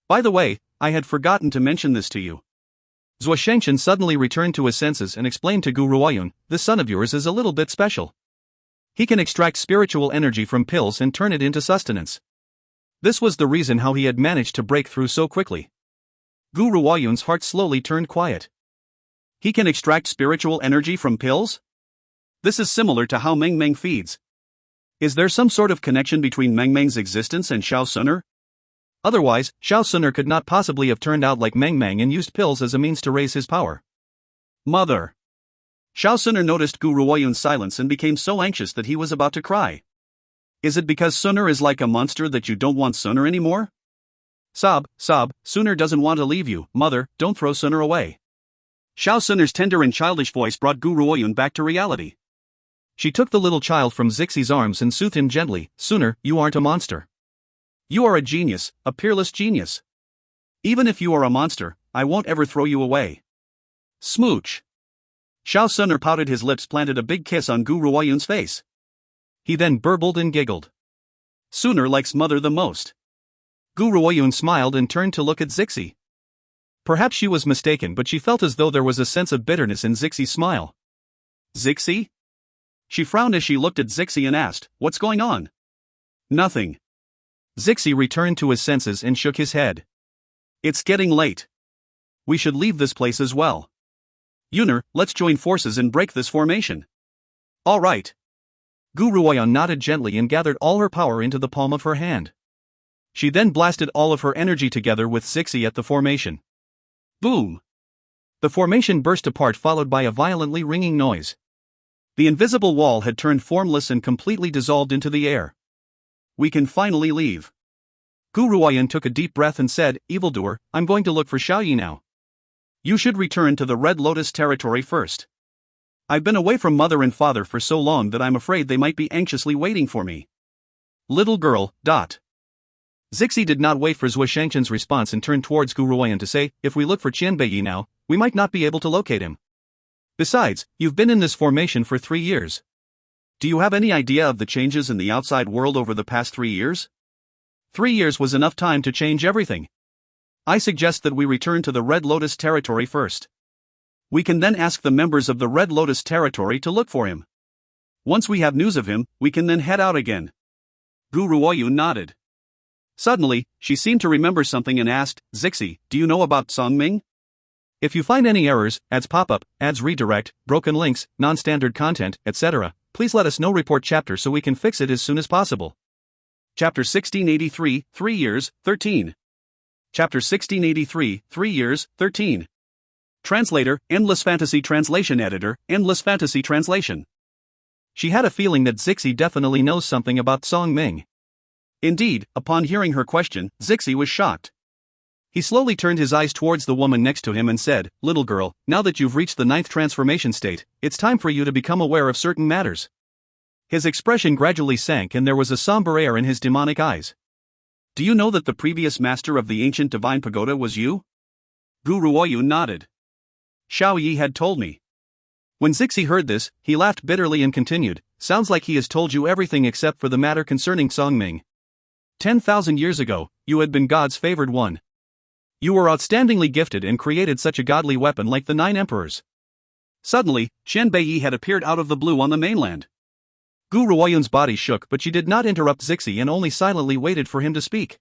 By the way, I had forgotten to mention this to you. Zhuo Shangchen suddenly returned to his senses and explained to Gu Ruoyun, this son of yours is a little bit special. He can extract spiritual energy from pills and turn it into sustenance. This was the reason how he had managed to break through so quickly. Gu Ruoyun's heart slowly turned quiet. He can extract spiritual energy from pills? This is similar to how Meng Meng feeds. Is there some sort of connection between Meng Meng's existence and Xiao Sunner? Otherwise, Xiao Sunner could not possibly have turned out like Meng Meng and used pills as a means to raise his power. Mother! Xiao Sunner noticed Gu Ruoyun's silence and became so anxious that he was about to cry. Is it because Sunner is like a monster that you don't want Sunner anymore? Sob, Sunner doesn't want to leave you. Mother, don't throw Sunner away. Xiao Sunner's tender and childish voice brought Gu Ruoyun back to reality. She took the little child from Zixi's arms and soothed him gently. Sunner, you aren't a monster. You are a genius, a peerless genius. Even if you are a monster, I won't ever throw you away. Smooch. Xiao Sunner pouted his lips, planted a big kiss on Gu Ruoyun's face. He then burbled and giggled. Sunner likes mother the most. Gu Ruoyun smiled and turned to look at Zixi. Perhaps she was mistaken, but she felt as though there was a sense of bitterness in Zixi's smile. Zixi? She frowned as she looked at Zixi and asked, what's going on? Nothing. Zixi returned to his senses and shook his head. It's getting late. We should leave this place as well. Yun'er, let's join forces and break this formation. All right. Gu Ruoyun nodded gently and gathered all her power into the palm of her hand. She then blasted all of her energy together with Zixi at the formation. Boom! The formation burst apart, followed by a violently ringing noise. The invisible wall had turned formless and completely dissolved into the air. We can finally leave. Gu Ruoyun took a deep breath and said, Evildoer, I'm going to look for Xiaoyi now. You should return to the Red Lotus territory first. I've been away from mother and father for so long that I'm afraid they might be anxiously waiting for me. Little girl. Zixi did not wait for Zhuo Shangchen's response and turned towards Gu Ruoyun to say, if we look for Qianbeiyi now, we might not be able to locate him. Besides, you've been in this formation for 3 years. Do you have any idea of the changes in the outside world over the past 3 years? 3 years was enough time to change everything. I suggest that we return to the Red Lotus territory first. We can then ask the members of the Red Lotus territory to look for him. Once we have news of him, we can then head out again. Gu Ruoyun nodded. Suddenly, she seemed to remember something and asked, Zixi, do you know about Song Ming? If you find any errors, ads pop up, ads redirect, broken links, non-standard content, etc., please let us know. Report chapter so we can fix it as soon as possible. Chapter 1683, 3 years, 13. Chapter 1683, 3 years, 13. Translator, Endless Fantasy Translation Editor, Endless Fantasy Translation. She had a feeling that Zixi definitely knows something about Song Ming. Indeed, upon hearing her question, Zixi was shocked. He slowly turned his eyes towards the woman next to him and said, Little girl, now that you've reached the 9th transformation state, it's time for you to become aware of certain matters. His expression gradually sank and there was a somber air in his demonic eyes. Do you know that the previous master of the ancient divine pagoda was you? Gu Ruoyun nodded. Xiao Yi had told me. When Zixi heard this, he laughed bitterly and continued, Sounds like he has told you everything except for the matter concerning Song Ming. 10,000 years ago, you had been God's favored one. You were outstandingly gifted and created such a godly weapon like the 9 emperors. Suddenly, Chen Beiyi had appeared out of the blue on the mainland. Gu Ruoyun's body shook, but she did not interrupt Zixi and only silently waited for him to speak.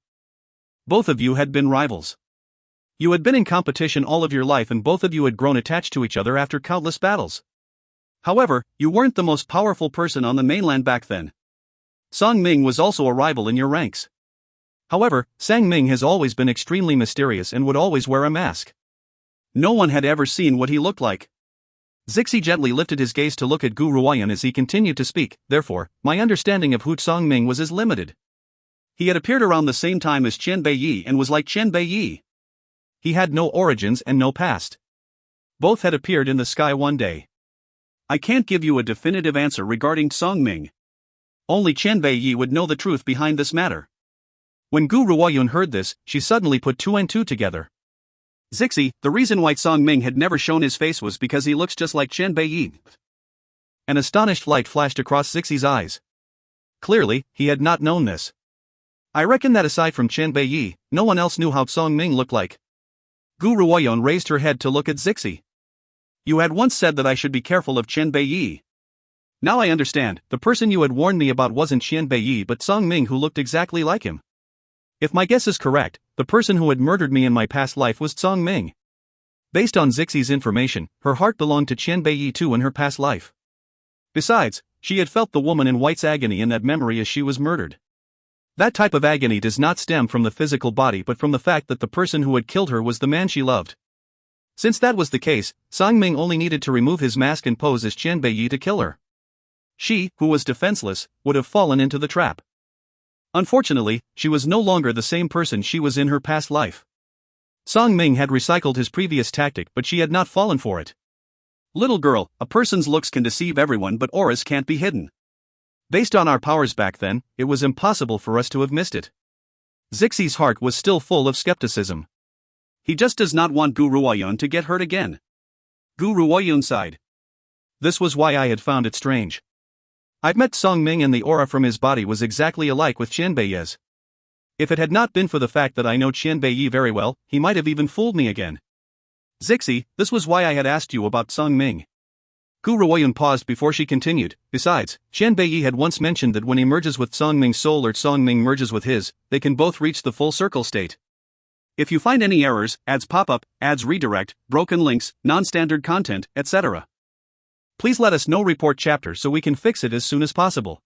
Both of you had been rivals. You had been in competition all of your life and both of you had grown attached to each other after countless battles. However, you weren't the most powerful person on the mainland back then. Song Ming was also a rival in your ranks. However, Sang Ming has always been extremely mysterious and would always wear a mask. No one had ever seen what he looked like. Zixi gently lifted his gaze to look at Gu Ruoyun as he continued to speak, therefore, my understanding of who Song Ming was is limited. He had appeared around the same time as Chen Beiyi and was like Chen Beiyi. He had no origins and no past. Both had appeared in the sky one day. I can't give you a definitive answer regarding Song Ming. Only Chen Beiyi would know the truth behind this matter. When Gu Ruoyun heard this, she suddenly put 2 and 2 together. Zixi, the reason why Song Ming had never shown his face was because he looks just like Chen Beiyi. An astonished light flashed across Zixi's eyes. Clearly, he had not known this. I reckon that aside from Chen Beiyi, no one else knew how Song Ming looked like. Gu Ruoyun raised her head to look at Zixi. You had once said that I should be careful of Chen Beiyi. Now I understand, the person you had warned me about wasn't Chen Beiyi but Song Ming who looked exactly like him. If my guess is correct, the person who had murdered me in my past life was Song Ming. Based on Zixi's information, her heart belonged to Chen Beiyi too in her past life. Besides, she had felt the woman in white's agony in that memory as she was murdered. That type of agony does not stem from the physical body but from the fact that the person who had killed her was the man she loved. Since that was the case, Song Ming only needed to remove his mask and pose as Chen Beiyi to kill her. She, who was defenseless, would have fallen into the trap. Unfortunately, she was no longer the same person she was in her past life. Song Ming had recycled his previous tactic but she had not fallen for it. Little girl, a person's looks can deceive everyone but auras can't be hidden. Based on our powers back then, it was impossible for us to have missed it. Zixi's heart was still full of skepticism. He just does not want Gu Ruoyun to get hurt again. Gu Ruoyun sighed. This was why I had found it strange. I'd met Song Ming and the aura from his body was exactly alike with Chen Beiyi's. If it had not been for the fact that I know Chen Beiyi very well, he might have even fooled me again. Zixi, this was why I had asked you about Song Ming. Gu Ruoyun paused before she continued, besides, Chen Beiyi had once mentioned that when he merges with Song Ming's soul or Song Ming merges with his, they can both reach the full circle state. If you find any errors, ads pop up, ads redirect, broken links, non-standard content, etc. Please let us know. Report chapter so we can fix it as soon as possible.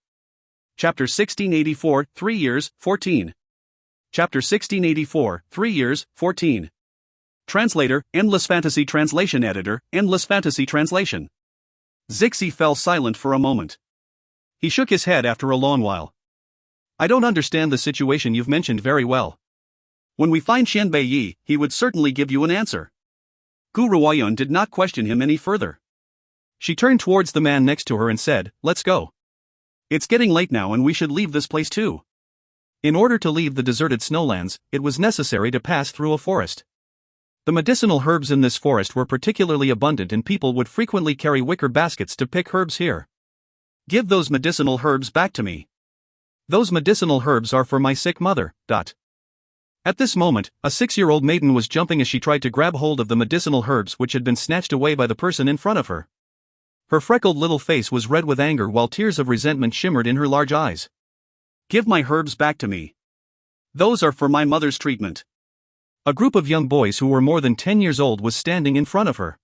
Chapter 1684, 3 years, 14. Chapter 1684, 3 years, 14. Translator, Endless Fantasy Translation Editor, Endless Fantasy Translation. Zixi fell silent for a moment. He shook his head after a long while. I don't understand the situation you've mentioned very well. When we find Chen Beiyi, he would certainly give you an answer. Gu Ruoyun did not question him any further. She turned towards the man next to her and said, Let's go. It's getting late now and we should leave this place too. In order to leave the deserted snowlands, it was necessary to pass through a forest. The medicinal herbs in this forest were particularly abundant and people would frequently carry wicker baskets to pick herbs here. Give those medicinal herbs back to me. Those medicinal herbs are for my sick mother. At this moment, a 6-year-old maiden was jumping as she tried to grab hold of the medicinal herbs which had been snatched away by the person in front of her. Her freckled little face was red with anger while tears of resentment shimmered in her large eyes. Give my herbs back to me. Those are for my mother's treatment. A group of young boys who were more than 10 years old was standing in front of her.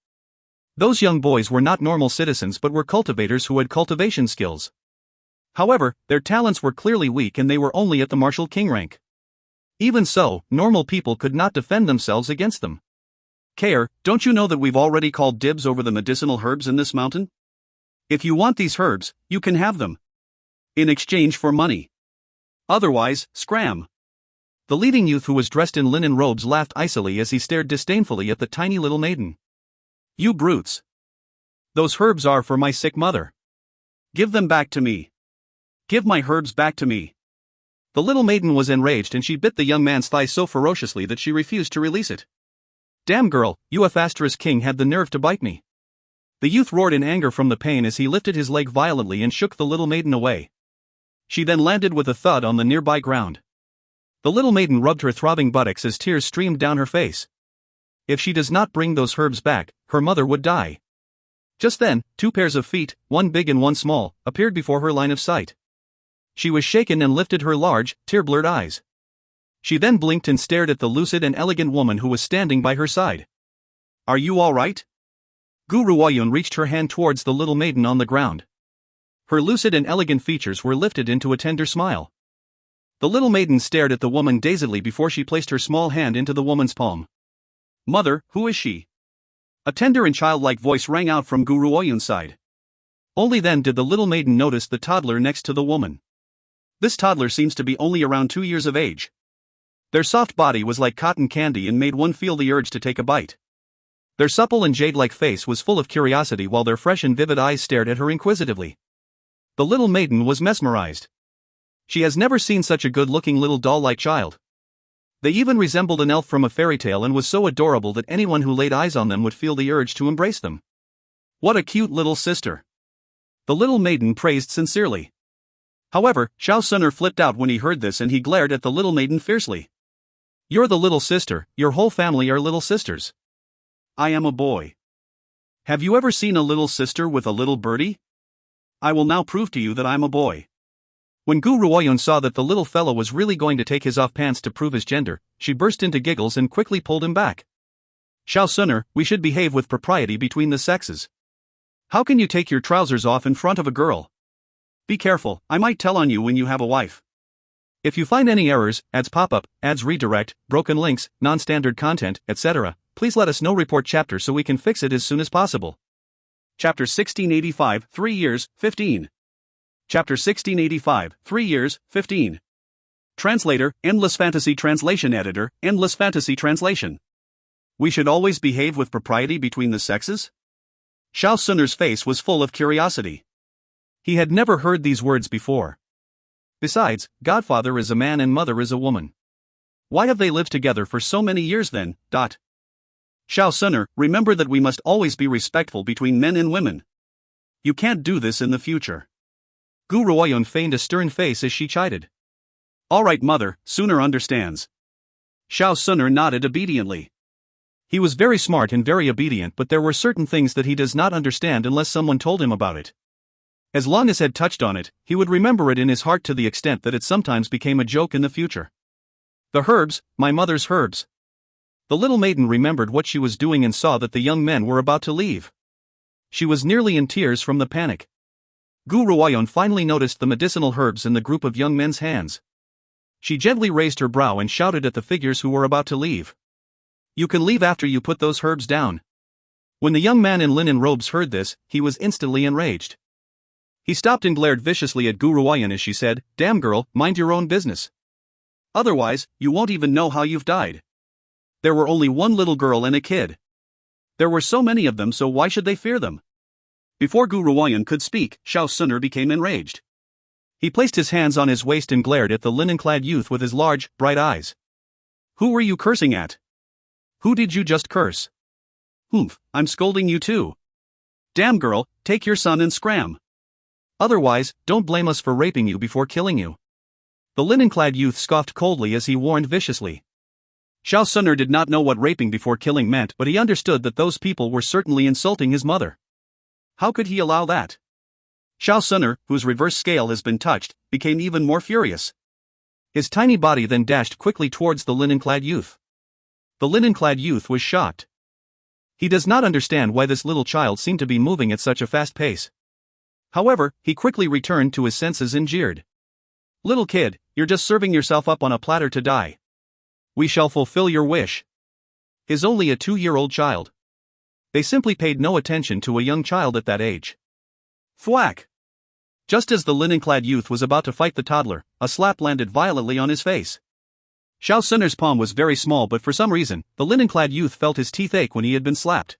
Those young boys were not normal citizens but were cultivators who had cultivation skills. However, their talents were clearly weak and they were only at the Martial King rank. Even so, normal people could not defend themselves against them. Kare, don't you know that we've already called dibs over the medicinal herbs in this mountain? If you want these herbs, you can have them. In exchange for money. Otherwise, scram. The leading youth who was dressed in linen robes laughed icily as he stared disdainfully at the tiny little maiden. You brutes. Those herbs are for my sick mother. Give them back to me. Give my herbs back to me. The little maiden was enraged and she bit the young man's thigh so ferociously that she refused to release it. Damn girl, you Asterisk King had the nerve to bite me. The youth roared in anger from the pain as he lifted his leg violently and shook the little maiden away. She then landed with a thud on the nearby ground. The little maiden rubbed her throbbing buttocks as tears streamed down her face. If she does not bring those herbs back, her mother would die. Just then, 2 pairs of feet, one big and one small, appeared before her line of sight. She was shaken and lifted her large, tear-blurred eyes. She then blinked and stared at the lucid and elegant woman who was standing by her side. Are you all right? Gu Ruoyun reached her hand towards the little maiden on the ground. Her lucid and elegant features were lifted into a tender smile. The little maiden stared at the woman dazedly before she placed her small hand into the woman's palm. Mother, who is she? A tender and childlike voice rang out from Gu Ruoyun's side. Only then did the little maiden notice the toddler next to the woman. This toddler seems to be only around 2 years of age. Their soft body was like cotton candy and made one feel the urge to take a bite. Their supple and jade-like face was full of curiosity while their fresh and vivid eyes stared at her inquisitively. The little maiden was mesmerized. She has never seen such a good-looking little doll-like child. They even resembled an elf from a fairy tale and was so adorable that anyone who laid eyes on them would feel the urge to embrace them. What a cute little sister. The little maiden praised sincerely. However, Xiao Suner flipped out when he heard this and he glared at the little maiden fiercely. You're the little sister, your whole family are little sisters. I am a boy. Have you ever seen a little sister with a little birdie? I will now prove to you that I'm a boy. When Gu Ruoyun saw that the little fellow was really going to take his off pants to prove his gender, she burst into giggles and quickly pulled him back. Xiao Suner, we should behave with propriety between the sexes. How can you take your trousers off in front of a girl? Be careful, I might tell on you when you have a wife. If you find any errors, ads pop up, ads redirect, broken links, non-standard content, etc., please let us know. Report chapter so we can fix it as soon as possible. Chapter 1685, 3 years, 15. Chapter 1685, 3 years, 15. Translator, Endless Fantasy Translation Editor, Endless Fantasy Translation. We should always behave with propriety between the sexes? Xiao Suner's face was full of curiosity. He had never heard these words before. Besides, Godfather is a man and Mother is a woman. Why have they lived together for so many years then? Xiao Suner, remember that we must always be respectful between men and women. You can't do this in the future. Gu Ruoyun feigned a stern face as she chided. All right, Mother, Suner understands. Xiao Suner nodded obediently. He was very smart and very obedient, but there were certain things that he does not understand unless someone told him about it. As long as had touched on it, he would remember it in his heart to the extent that it sometimes became a joke in the future. The herbs, my mother's herbs. The little maiden remembered what she was doing and saw that the young men were about to leave. She was nearly in tears from the panic. Gu Ruoyun finally noticed the medicinal herbs in the group of young men's hands. She gently raised her brow and shouted at the figures who were about to leave. You can leave after you put those herbs down. When the young man in linen robes heard this, he was instantly enraged. He stopped and glared viciously at Gu Ruoyun as she said, Damn girl, mind your own business. Otherwise, you won't even know how you've died. There were only one little girl and a kid. There were so many of them, so why should they fear them? Before Gu Ruoyun could speak, Xiao Suner became enraged. He placed his hands on his waist and glared at the linen-clad youth with his large, bright eyes. Who were you cursing at? Who did you just curse? Humph, I'm scolding you too. Damn girl, take your son and scram. Otherwise, don't blame us for raping you before killing you. The linen-clad youth scoffed coldly as he warned viciously. Xiao Suner did not know what raping before killing meant, but he understood that those people were certainly insulting his mother. How could he allow that? Xiao Suner, whose reverse scale has been touched, became even more furious. His tiny body then dashed quickly towards the linen-clad youth. The linen-clad youth was shocked. He does not understand why this little child seemed to be moving at such a fast pace. However, he quickly returned to his senses and jeered. "Little kid, you're just serving yourself up on a platter to die. We shall fulfill your wish." Is only a 2-year-old child. They simply paid no attention to a young child at that age. Thwack! Just as the linen-clad youth was about to fight the toddler, a slap landed violently on his face. Xiao Suner's palm was very small, but for some reason, the linen-clad youth felt his teeth ache when he had been slapped.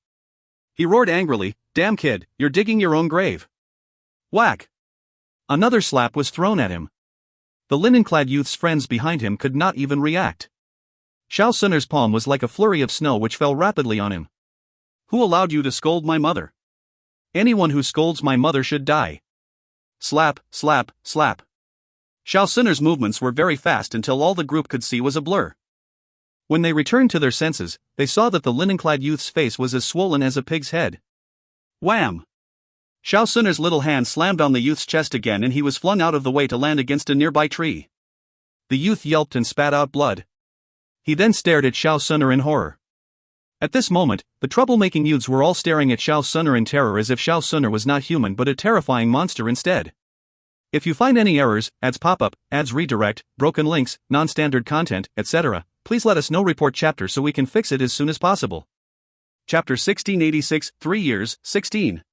He roared angrily, "Damn kid, you're digging your own grave." Whack! Another slap was thrown at him. The linen-clad youth's friends behind him could not even react. Xiao Suner's palm was like a flurry of snow which fell rapidly on him. "Who allowed you to scold my mother? Anyone who scolds my mother should die." Slap, slap, slap. Xiao Suner's movements were very fast until all the group could see was a blur. When they returned to their senses, they saw that the linen-clad youth's face was as swollen as a pig's head. Wham! Xiao Suner's little hand slammed on the youth's chest again and he was flung out of the way to land against a nearby tree. The youth yelped and spat out blood. He then stared at Xiao Suner in horror. At this moment, the troublemaking youths were all staring at Xiao Suner in terror as if Xiao Suner was not human but a terrifying monster instead. If you find any errors, ads pop-up, ads redirect, broken links, non-standard content, etc., please let us know. Report chapter so we can fix it as soon as possible. Chapter 1686, 3 years, 16.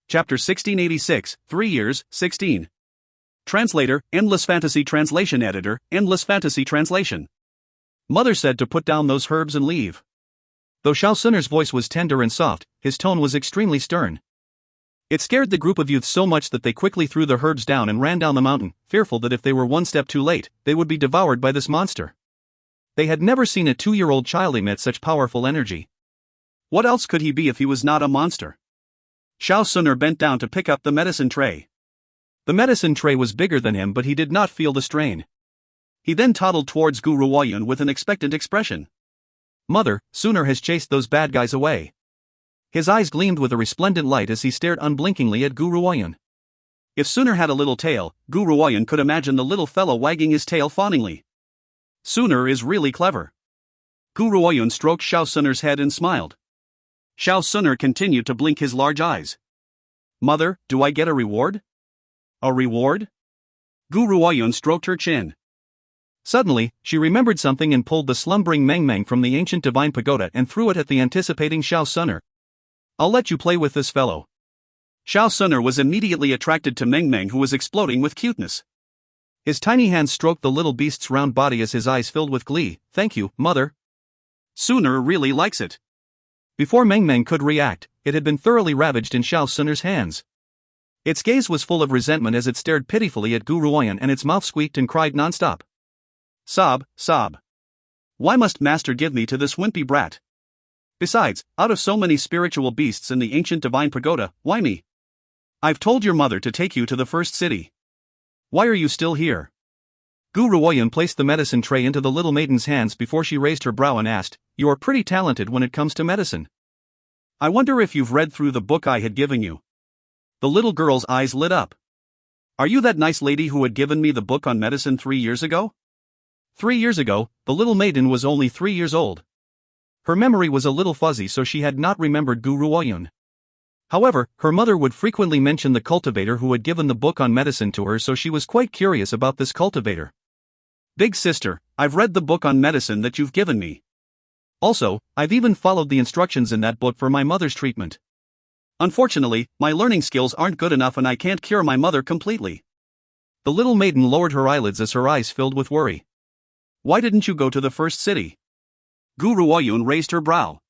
Chapter 1686, 3 years, 16. Translator, Endless Fantasy Translation Editor, Endless Fantasy Translation. Mother said to put down those herbs and leave. Though Xiao Suner's voice was tender and soft, his tone was extremely stern. It scared the group of youths so much that they quickly threw the herbs down and ran down the mountain, fearful that if they were one step too late, they would be devoured by this monster. They had never seen a 2-year-old child emit such powerful energy. What else could he be if he was not a monster? Xiao Suner bent down to pick up the medicine tray. The medicine tray was bigger than him but he did not feel the strain. He then toddled towards Gu Ruoyun with an expectant expression. "Mother, Suner has chased those bad guys away." His eyes gleamed with a resplendent light as he stared unblinkingly at Gu Ruoyun. If Suner had a little tail, Gu Ruoyun could imagine the little fellow wagging his tail fawningly. Suner is really clever. Gu Ruoyun stroked Xiao Suner's head and smiled. Xiao Suner continued to blink his large eyes. "Mother, do I get a reward?" "A reward?" Gu Ruoyun stroked her chin. Suddenly, she remembered something and pulled the slumbering Meng Meng from the ancient divine pagoda and threw it at the anticipating Xiao Suner. "I'll let you play with this fellow." Xiao Suner was immediately attracted to Meng Meng, who was exploding with cuteness. His tiny hands stroked the little beast's round body as his eyes filled with glee. "Thank you, mother." Suner really likes it. Before Meng Meng could react, it had been thoroughly ravaged in Xiao Suner's hands. Its gaze was full of resentment as it stared pitifully at Gu Ruoyun and its mouth squeaked and cried non-stop. "Sob, sob. Why must master give me to this wimpy brat? Besides, out of so many spiritual beasts in the ancient divine pagoda, why me? I've told your mother to take you to the first city. Why are you still here?" Gu Ruoyun placed the medicine tray into the little maiden's hands before she raised her brow and asked, "You are pretty talented when it comes to medicine. I wonder if you've read through the book I had given you." The little girl's eyes lit up. "Are you that nice lady who had given me the book on medicine 3 years ago?" 3 years ago, the little maiden was only 3 years old. Her memory was a little fuzzy, so she had not remembered Gu Ruoyun. However, her mother would frequently mention the cultivator who had given the book on medicine to her, so she was quite curious about this cultivator. "Big sister, I've read the book on medicine that you've given me. Also, I've even followed the instructions in that book for my mother's treatment. Unfortunately, my learning skills aren't good enough and I can't cure my mother completely." The little maiden lowered her eyelids as her eyes filled with worry. "Why didn't you go to the first city?" Gu Ruoyun raised her brow.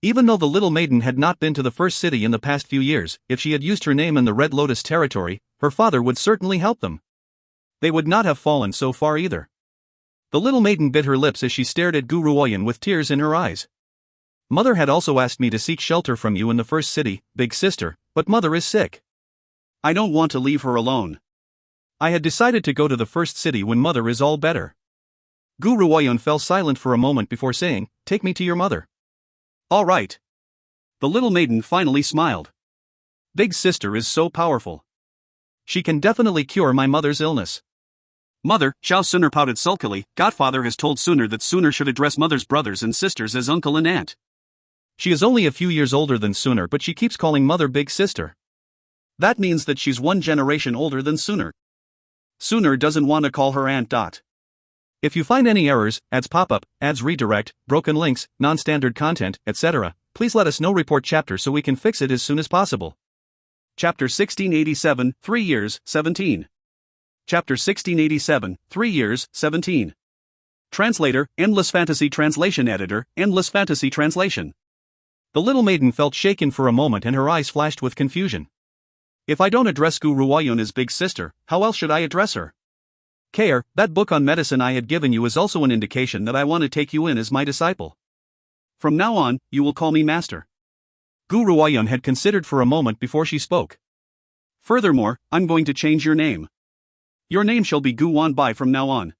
Even though the little maiden had not been to the first city in the past few years, if she had used her name in the Red Lotus territory, her father would certainly help them. They would not have fallen so far either. The little maiden bit her lips as she stared at Gu Ruoyun with tears in her eyes. "Mother had also asked me to seek shelter from you in the first city, big sister, but mother is sick. I don't want to leave her alone. I had decided to go to the first city when mother is all better." Gu Ruoyun fell silent for a moment before saying, "Take me to your mother." "All right." The little maiden finally smiled. Big sister is so powerful. She can definitely cure my mother's illness. Mother, Xiao Suner pouted sulkily. Godfather has told Suner that Suner should address mother's brothers and sisters as uncle and aunt. She is only a few years older than Suner, but she keeps calling mother big sister. That means that she's one generation older than Suner. Suner doesn't want to call her aunt. If you find any errors, ads pop up, ads redirect, broken links, non-standard content, etc., please let us know. Report chapter so we can fix it as soon as possible. Chapter 1687, 3 years, 17. Chapter 1687, 3 years, 17. Translator, Endless Fantasy Translation Editor, Endless Fantasy Translation. The little maiden felt shaken for a moment and her eyes flashed with confusion. If I don't address Gu Ruoyun as big sister, how else should I address her? Care, that book on medicine I had given you is also an indication that I want to take you in as my disciple. From now on, you will call me master. Gu Ruoyun had considered for a moment before she spoke. Furthermore, I'm going to change your name. Your name shall be Gu Wanbai from now on.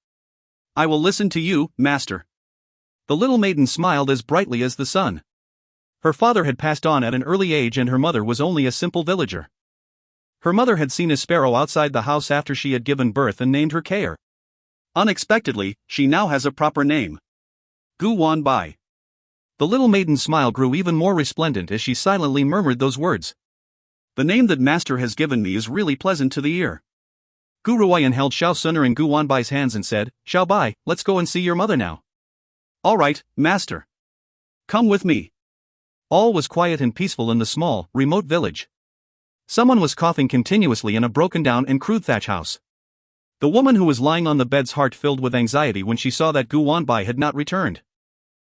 I will listen to you, master. The little maiden smiled as brightly as the sun. Her father had passed on at an early age and her mother was only a simple villager. Her mother had seen a sparrow outside the house after she had given birth and named her Kair. Unexpectedly, she now has a proper name. Gu Wanbai. The little maiden's smile grew even more resplendent as she silently murmured those words. The name that master has given me is really pleasant to the ear. Gu Ruoyun held Xiao Suner and Gu Wanbai's hands and said, Xiao Bai, let's go and see your mother now. All right, master. Come with me. All was quiet and peaceful in the small, remote village. Someone was coughing continuously in a broken-down and crude thatch house. The woman who was lying on the bed's heart filled with anxiety when she saw that Gu Wanbai had not returned.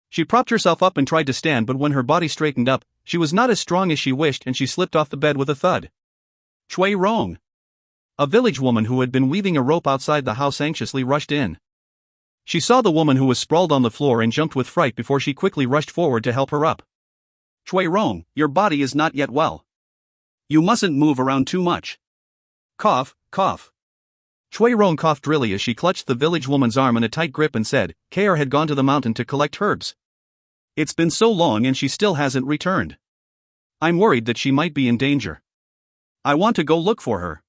She propped herself up and tried to stand, but when her body straightened up, she was not as strong as she wished and she slipped off the bed with a thud. Chui Rong. A village woman who had been weaving a rope outside the house anxiously rushed in. She saw the woman who was sprawled on the floor and jumped with fright before she quickly rushed forward to help her up. Chui Rong, your body is not yet well. You mustn't move around too much. Cough, cough. Chui Rong coughed really as she clutched the village woman's arm in a tight grip and said, Kair had gone to the mountain to collect herbs. It's been so long and she still hasn't returned. I'm worried that she might be in danger. I want to go look for her.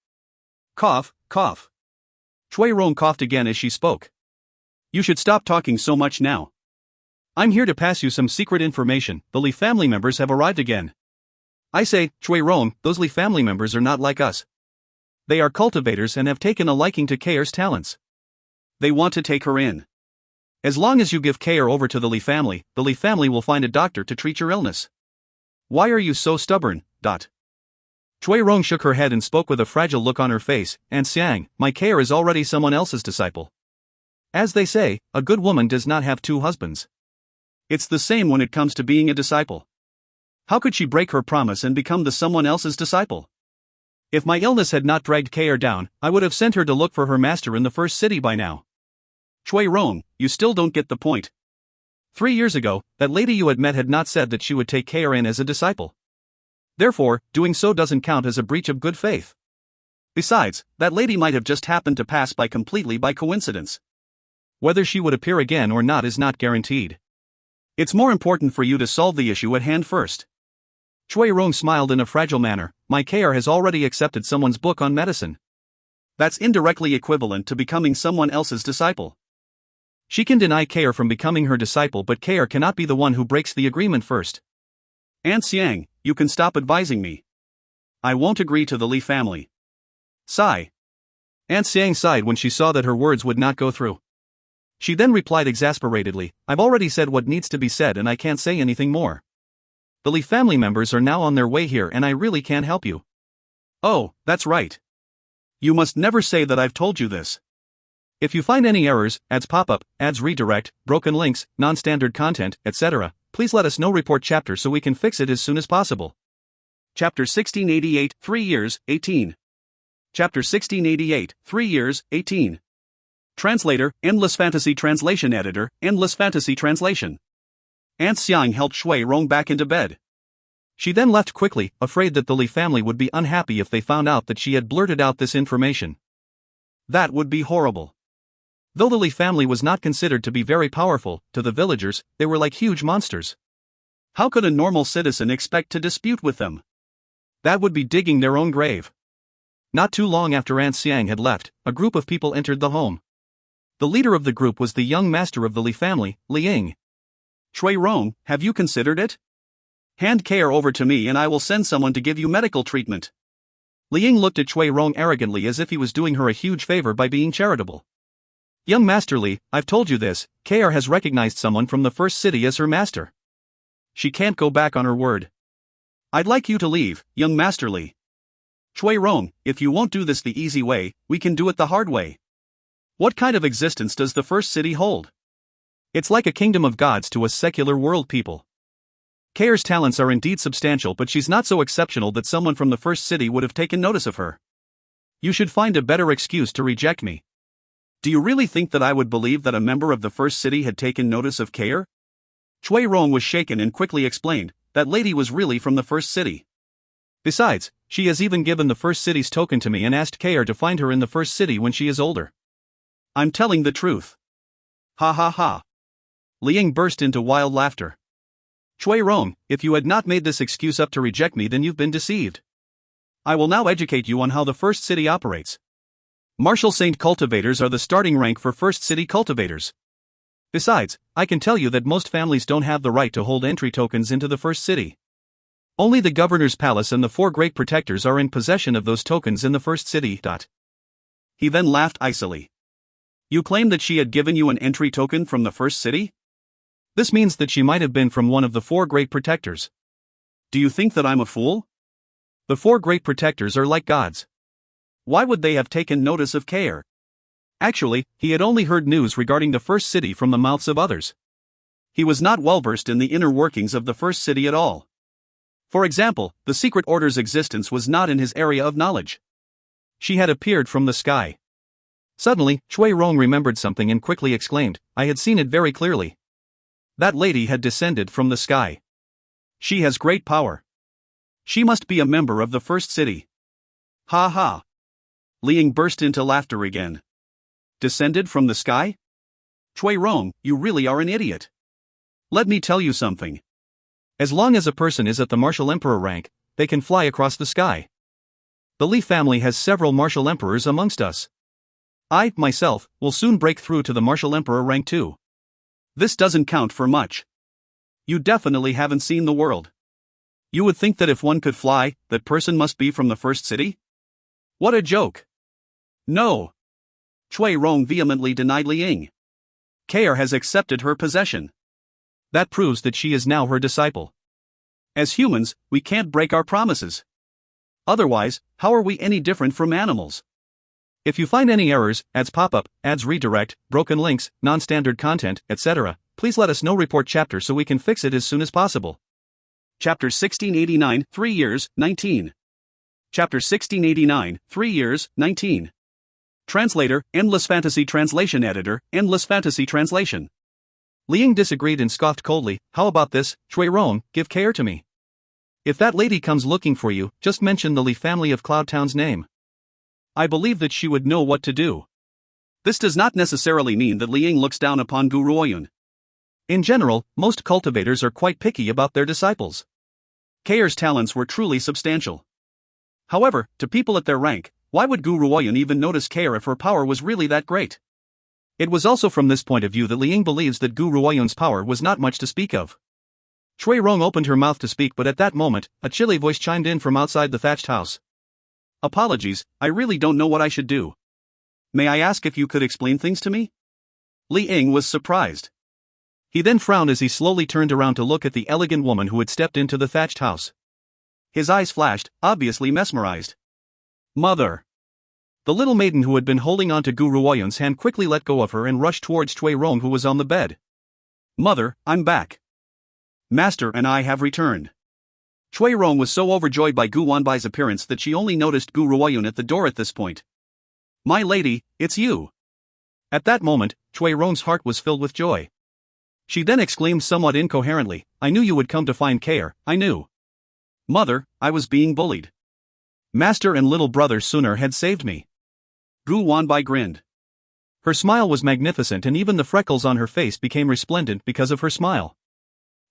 Cough, cough. Chui Rong coughed again as she spoke. You should stop talking so much now. I'm here to pass you some secret information. The Li family members have arrived again. I say, Chui Rong, those Li family members are not like us. They are cultivators and have taken a liking to Kair's talents. They want to take her in. As long as you give Kair over to the Li family will find a doctor to treat your illness. Why are you so stubborn? Chui Rong shook her head and spoke with a fragile look on her face, and Xiang, my Kair is already someone else's disciple. As they say, a good woman does not have two husbands. It's the same when it comes to being a disciple. How could she break her promise and become the someone else's disciple? If my illness had not dragged Kair down, I would have sent her to look for her master in the first city by now. Chui Rong, you still don't get the point. 3 years ago, that lady you had met had not said that she would take Kair in as a disciple. Therefore, doing so doesn't count as a breach of good faith. Besides, that lady might have just happened to pass by completely by coincidence. Whether she would appear again or not is not guaranteed. It's more important for you to solve the issue at hand first. Chui Rong smiled in a fragile manner. My Kair has already accepted someone's book on medicine. That's indirectly equivalent to becoming someone else's disciple. She can deny Kair from becoming her disciple, but Kair cannot be the one who breaks the agreement first. Aunt Xiang, you can stop advising me. I won't agree to the Li family. Sigh. Aunt Xiang sighed when she saw that her words would not go through. She then replied exasperatedly, I've already said what needs to be said and I can't say anything more. The Li family members are now on their way here and I really can't help you. Oh, that's right. You must never say that I've told you this. If you find any errors, ads pop up, ads redirect, broken links, non-standard content, etc., please let us know. Report chapter so we can fix it as soon as possible. Chapter 1688, 3 years, 18. Chapter 1688, 3 years, 18. Translator, Endless Fantasy Translation Editor, Endless Fantasy Translation. Aunt Xiang helped Chui Rong back into bed. She then left quickly, afraid that the Li family would be unhappy if they found out that she had blurted out this information. That would be horrible. Though the Li family was not considered to be very powerful, to the villagers, they were like huge monsters. How could a normal citizen expect to dispute with them? That would be digging their own grave. Not too long after Aunt Xiang had left, a group of people entered the home. The leader of the group was the young master of the Li family, Li Ying. Chui Rong, have you considered it? Hand care over to me and I will send someone to give you medical treatment. Li Ying looked at Chui Rong arrogantly as if he was doing her a huge favor by being charitable. Young Master Li, I've told you this, KR has recognized someone from the first city as her master. She can't go back on her word. I'd like you to leave, young Master Li. Chui Rong, if you won't do this the easy way, we can do it the hard way. What kind of existence does the first city hold? It's like a kingdom of gods to us secular world people. KR's talents are indeed substantial, but she's not so exceptional that someone from the first city would have taken notice of her. You should find a better excuse to reject me. Do you really think that I would believe that a member of the first city had taken notice of KR? Chui Rong was shaken and quickly explained, that lady was really from the first city. Besides, she has even given the first city's token to me and asked KR to find her in the first city when she is older. I'm telling the truth. Ha ha ha. Li Ying burst into wild laughter. Chui Rong, if you had not made this excuse up to reject me, then you've been deceived. I will now educate you on how the first city operates. Martial Saint cultivators are the starting rank for first city cultivators. Besides, I can tell you that most families don't have the right to hold entry tokens into the first city. Only the governor's palace and the 4 great protectors are in possession of those tokens in the first city. He then laughed icily. You claim that she had given you an entry token from the first city? This means that she might have been from one of the 4 great protectors. Do you think that I'm a fool? The 4 great protectors are like gods. Why would they have taken notice of KR? Actually, he had only heard news regarding the first city from the mouths of others. He was not well versed in the inner workings of the first city at all. For example, the secret order's existence was not in his area of knowledge. She had appeared from the sky. Suddenly, Chui Rong remembered something and quickly exclaimed, I had seen it very clearly. That lady had descended from the sky. She has great power. She must be a member of the first city. Ha ha. Li Ying burst into laughter again. Descended from the sky? Chui Rong, you really are an idiot. Let me tell you something. As long as a person is at the martial emperor rank, they can fly across the sky. The Li family has several martial emperors amongst us. I, myself, will soon break through to the martial emperor rank too. This doesn't count for much. You definitely haven't seen the world. You would think that if one could fly, that person must be from the first city? What a joke. No. Chui Rong vehemently denied Li Ying. KR has accepted her possession. That proves that she is now her disciple. As humans, we can't break our promises. Otherwise, how are we any different from animals? If you find any errors, ads pop up, ads redirect, broken links, non-standard content, etc., please let us know. Report chapter so we can fix it as soon as possible. Chapter 1689, 3 years, 19. Chapter 1689, 3 years, 19. Translator, Endless Fantasy Translation Editor, Endless Fantasy Translation. Li Ying disagreed and scoffed coldly, how about this, Chui Rong, give KR to me. If that lady comes looking for you, just mention the Li family of Cloud Town's name. I believe that she would know what to do. This does not necessarily mean that Li Ying looks down upon Gu Ruoyun. In general, most cultivators are quite picky about their disciples. KR's talents were truly substantial. However, to people at their rank, why would Gu Ruoyun even notice KR if her power was really that great? It was also from this point of view that Li Ying believes that Gu Ruoyun's power was not much to speak of. Chui Rong opened her mouth to speak, but at that moment, a chilly voice chimed in from outside the thatched house. Apologies, I really don't know what I should do. May I ask if you could explain things to me? Li Ying was surprised. He then frowned as he slowly turned around to look at the elegant woman who had stepped into the thatched house. His eyes flashed, obviously mesmerized. Mother! The little maiden who had been holding on to Gu Ruoyun's hand quickly let go of her and rushed towards Chui Rong, who was on the bed. Mother, I'm back. Master and I have returned. Chui Rong was so overjoyed by Gu Wanbai's appearance that she only noticed Gu Ruoyun at the door at this point. My lady, it's you. At that moment, Chui Rong's heart was filled with joy. She then exclaimed somewhat incoherently, I knew you would come to find KR, I knew. Mother, I was being bullied. Master and little brother sooner had saved me. Gu Wanbai grinned. Her smile was magnificent and even the freckles on her face became resplendent because of her smile.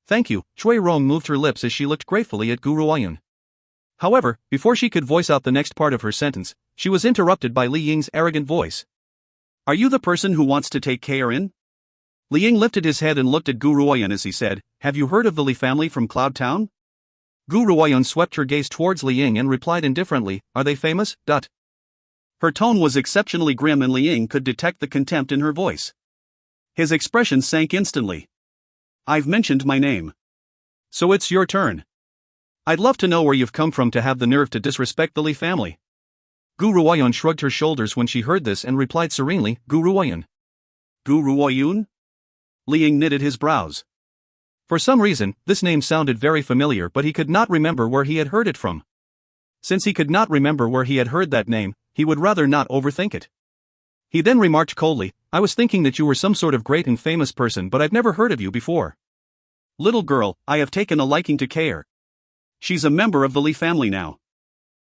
Thank you, Chui Rong moved her lips as she looked gratefully at Gu Ruoyun. However, before she could voice out the next part of her sentence, she was interrupted by Li Ying's arrogant voice. Are you the person who wants to take care in? Li Ying lifted his head and looked at Gu Ruoyan as he said, have you heard of the Li family from Cloud Town? Gu Ruoyan swept her gaze towards Li Ying and replied indifferently, are they famous? Her tone was exceptionally grim and Li Ying could detect the contempt in her voice. His expression sank instantly. I've mentioned my name. So it's your turn. I'd love to know where you've come from to have the nerve to disrespect the Li family. Gu Ruoyan shrugged her shoulders when she heard this and replied serenely, Gu Ruoyan. Gu Ruoyun? Li Ying knitted his brows. For some reason, this name sounded very familiar, but he could not remember where he had heard it from. Since he could not remember where he had heard that name, he would rather not overthink it. He then remarked coldly, I was thinking that you were some sort of great and famous person, but I've never heard of you before. Little girl, I have taken a liking to Kair. She's a member of the Li family now.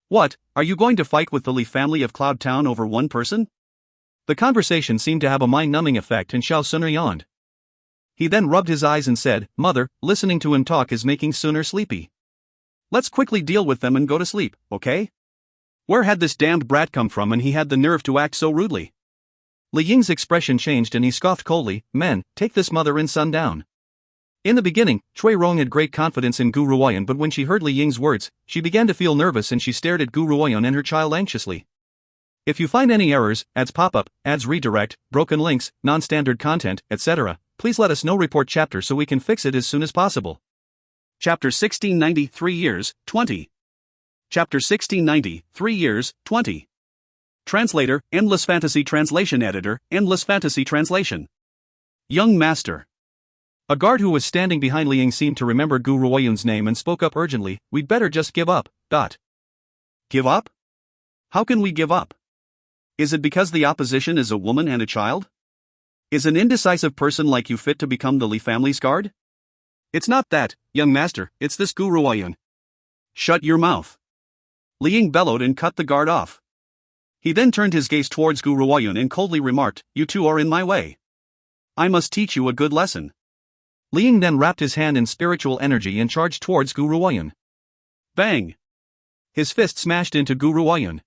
What, are you going to fight with the Li family of Cloud Town over one person? The conversation seemed to have a mind-numbing effect and Xiao Suner yawned. He then rubbed his eyes and said, Mother, listening to him talk is making Suner sleepy. Let's quickly deal with them and go to sleep, okay? Where had this damned brat come from and he had the nerve to act so rudely? Li Ying's expression changed and he scoffed coldly, Men, take this mother and son down. In the beginning, Chui Rong had great confidence in Gu Ruoyan, but when she heard Li Ying's words, she began to feel nervous and she stared at Gu Ruoyan and her child anxiously. If you find any errors, ads pop-up, ads redirect, broken links, non-standard content, etc., please let us know. Report chapter so we can fix it as soon as possible. Chapter 1690, 3 years, 20. Chapter 1690, 3 years, 20. Translator, Endless Fantasy Translation Editor, Endless Fantasy Translation. Young Master. A guard who was standing behind Li Ying seemed to remember Gu Ruoyan's name and spoke up urgently, We'd better just give up. Give up? How can we give up? Is it because the opposition is a woman and a child? Is an indecisive person like you fit to become the Li family's guard? It's not that, young master, it's this Gu Ruoyan. Shut your mouth. Li Ying bellowed and cut the guard off. He then turned his gaze towards Gu Ruoyan and coldly remarked, You two are in my way. I must teach you a good lesson. Li Ying then wrapped his hand in spiritual energy and charged towards Gu Ruoyan. Bang! His fist smashed into Gu Ruoyan.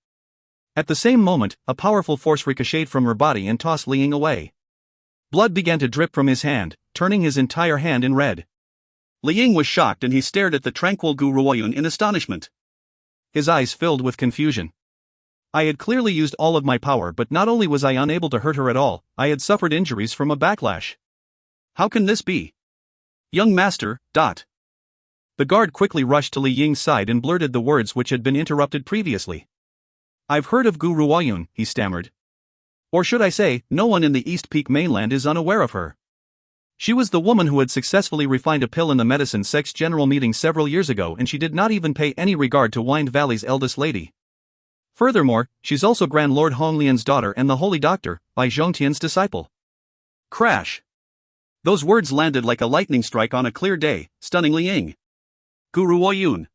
At the same moment, a powerful force ricocheted from her body and tossed Li Ying away. Blood began to drip from his hand, turning his entire hand in red. Li Ying was shocked and he stared at the tranquil Gu Ruoyan in astonishment. His eyes filled with confusion. I had clearly used all of my power, but not only was I unable to hurt her at all, I had suffered injuries from a backlash. How can this be? Young master, The guard quickly rushed to Li Ying's side and blurted the words which had been interrupted previously. I've heard of Gu Ruoyan, he stammered. Or should I say, no one in the East Peak mainland is unaware of her. She was the woman who had successfully refined a pill in the medicine sect's general meeting several years ago, and she did not even pay any regard to Wind Valley's eldest lady. Furthermore, she's also Grand Lord Hong Lian's daughter and the Holy Doctor, Bai Zhongtian's disciple. Crash! Those words landed like a lightning strike on a clear day, stunning Li Ying. Gu Ruoyun.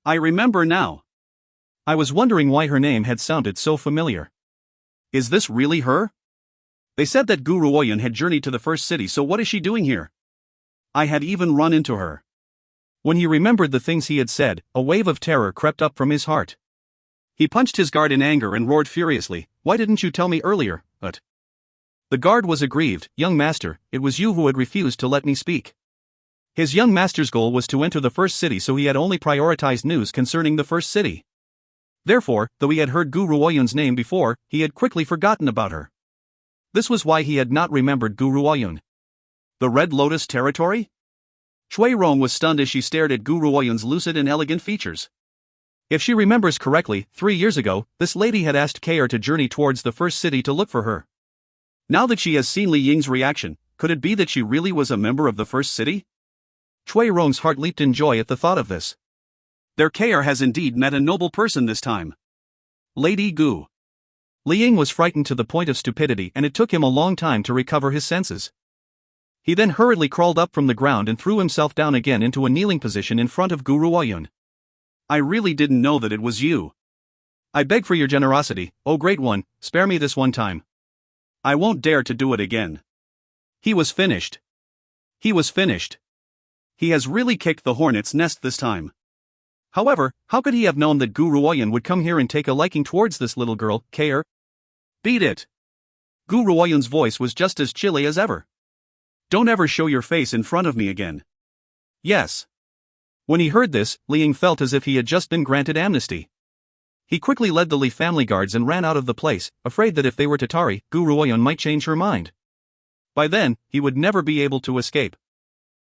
I remember now. I was wondering why her name had sounded so familiar. Is this really her? They said that Gu Ruoyan had journeyed to the first city, so what is she doing here? I had even run into her. When he remembered the things he had said, a wave of terror crept up from his heart. He punched his guard in anger and roared furiously, Why didn't you tell me earlier? The guard was aggrieved, Young master, it was you who had refused to let me speak. His young master's goal was to enter the first city, so he had only prioritized news concerning the first city. Therefore, though he had heard Gu Ruoyan's name before, he had quickly forgotten about her. This was why he had not remembered Gu Ruoyan. The Red Lotus territory? Chui Rong was stunned as she stared at Gu Ruoyan's lucid and elegant features. If she remembers correctly, 3 years ago, this lady had asked Kair to journey towards the first city to look for her. Now that she has seen Li Ying's reaction, could it be that she really was a member of the first city? Chui Rong's heart leaped in joy at the thought of this. Their Kair has indeed met a noble person this time. Lady Gu. Li Ying was frightened to the point of stupidity, and it took him a long time to recover his senses. He then hurriedly crawled up from the ground and threw himself down again into a kneeling position in front of Gu Ruoyan. I really didn't know that it was you. I beg for your generosity, O Great One, spare me this one time. I won't dare to do it again. He was finished. He was finished. He has really kicked the hornet's nest this time. However, how could he have known that Gu Ruoyan would come here and take a liking towards this little girl, Kair? Beat it. Gu Ruoyan's voice was just as chilly as ever. Don't ever show your face in front of me again. Yes. When he heard this, Liang felt as if he had just been granted amnesty. He quickly led the Li family guards and ran out of the place, afraid that if they were to tarry, Gu Ruoyan might change her mind. By then, he would never be able to escape.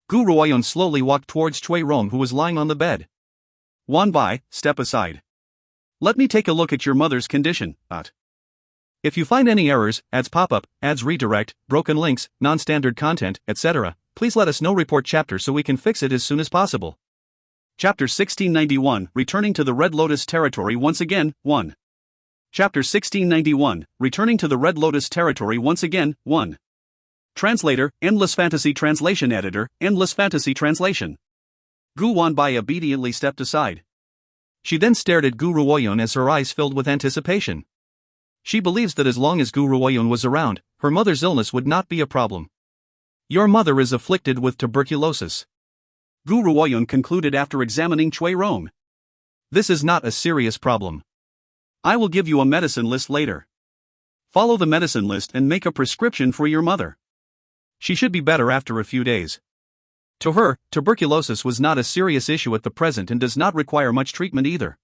Gu Ruoyan slowly walked towards Chui Rong, who was lying on the bed. Wan Bai, step aside. Let me take a look at your mother's condition. If you find any errors, ads pop-up, ads redirect, broken links, non-standard content, etc., please let us know. Report chapter so we can fix it as soon as possible. Chapter 1691, Returning to the Red Lotus Territory once again, 1. Chapter 1691, Returning to the Red Lotus Territory once again, 1. Translator, Endless Fantasy Translation Editor, Endless Fantasy Translation. Gu Wanbai obediently stepped aside. She then stared at Gu Ruoyan as her eyes filled with anticipation. She believes that as long as Gu Ruoyan was around, her mother's illness would not be a problem. Your mother is afflicted with tuberculosis. Gu Ruoyan concluded after examining Chui Rong. This is not a serious problem. I will give you a medicine list later. Follow the medicine list and make a prescription for your mother. She should be better after a few days. To her, tuberculosis was not a serious issue at the present and does not require much treatment either.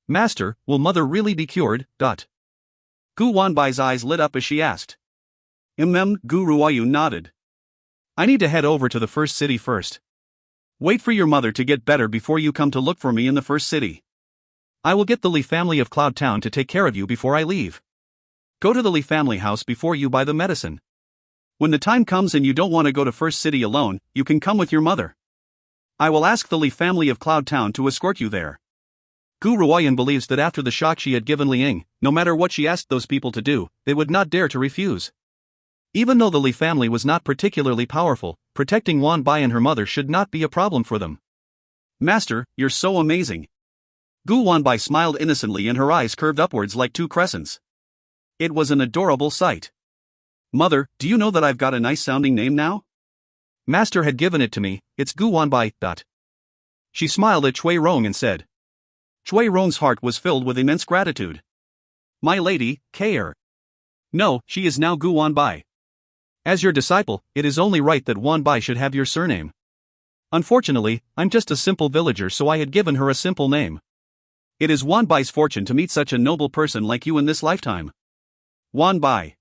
Master, will mother really be cured? Gu Wanbai's eyes lit up as she asked. Gu Ruoyan nodded. I need to head over to the first city first. Wait for your mother to get better before you come to look for me in the first city. I will get the Li family of Cloud Town to take care of you before I leave. Go to the Li family house before you buy the medicine. When the time comes and you don't want to go to First City alone, you can come with your mother. I will ask the Li family of Cloud Town to escort you there. Gu Ruoyan believes that after the shock she had given Liang, no matter what she asked those people to do, they would not dare to refuse. Even though the Li family was not particularly powerful, protecting Wan Bai and her mother should not be a problem for them. Master, you're so amazing. Gu Wanbai smiled innocently and her eyes curved upwards like two crescents. It was an adorable sight. Mother, do you know that I've got a nice sounding name now? Master had given it to me, it's Gu Wanbai. She smiled at Chui Rong and said. Chui Rong's heart was filled with immense gratitude. My lady, Kair. No, she is now Gu Wanbai. As your disciple, it is only right that Wanbai should have your surname. Unfortunately, I'm just a simple villager, so I had given her a simple name. It is Wanbai's fortune to meet such a noble person like you in this lifetime. Wanbai.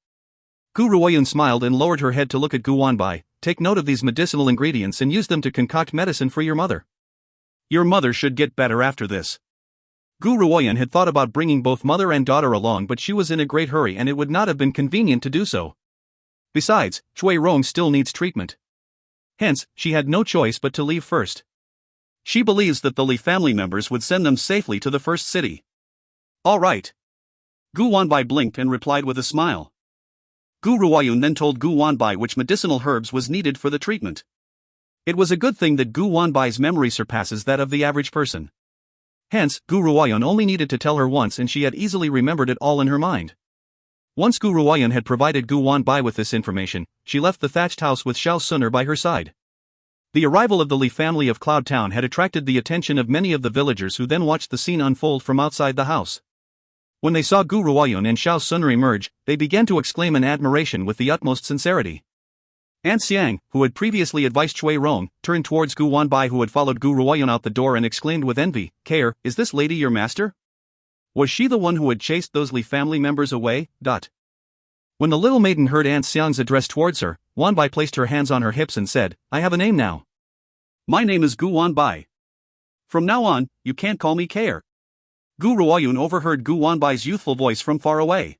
Gu Ruoyan smiled and lowered her head to look at Gu Wanbai. Take note of these medicinal ingredients and use them to concoct medicine for your mother. Your mother should get better after this. Gu Ruoyan had thought about bringing both mother and daughter along, but she was in a great hurry and it would not have been convenient to do so. Besides, Chui Rong still needs treatment. Hence, she had no choice but to leave first. She believes that the Li family members would send them safely to the first city. All right. Gu Wanbai blinked and replied with a smile. Gu Ruoyan then told Gu Wanbai which medicinal herbs was needed for the treatment. It was a good thing that Gu Wanbai's memory surpasses that of the average person. Hence, Gu Ruoyan only needed to tell her once and she had easily remembered it all in her mind. Once Gu Ruoyan had provided Gu Wanbai with this information, she left the thatched house with Xiao Suner by her side. The arrival of the Li family of Cloud Town had attracted the attention of many of the villagers who then watched the scene unfold from outside the house. When they saw Gu Ruoyan and Xiao Suner emerge, they began to exclaim in admiration with the utmost sincerity. Aunt Xiang, who had previously advised Chui Rong, turned towards Gu Wanbai who had followed Gu Ruoyan out the door and exclaimed with envy, Kair, is this lady your master? Was she the one who had chased those Li family members away? When the little maiden heard Aunt Xiang's address towards her, Wanbai placed her hands on her hips and said, I have a name now. My name is Gu Wanbai. From now on, you can't call me Kair. Gu Ruoyan overheard Gu Wanbai's youthful voice from far away.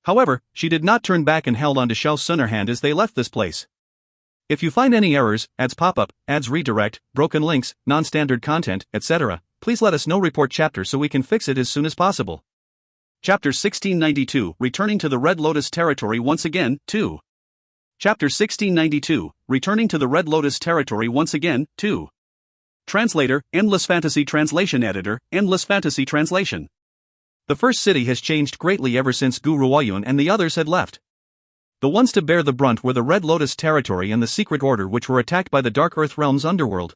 However, she did not turn back and held on to Xiao Suner's hand as they left this place. If you find any errors, ads pop-up, ads redirect, broken links, non-standard content, etc., please let us know. Report chapter so we can fix it as soon as possible. Chapter 1692, Returning to the Red Lotus Territory once again, 2. Chapter 1692, Returning to the Red Lotus Territory once again, 2. Translator, Endless Fantasy Translation Editor, Endless Fantasy Translation. The first city has changed greatly ever since Gu Ruoyan and the others had left. The ones to bear the brunt were the Red Lotus Territory and the Secret Order, which were attacked by the Dark Earth Realm's underworld.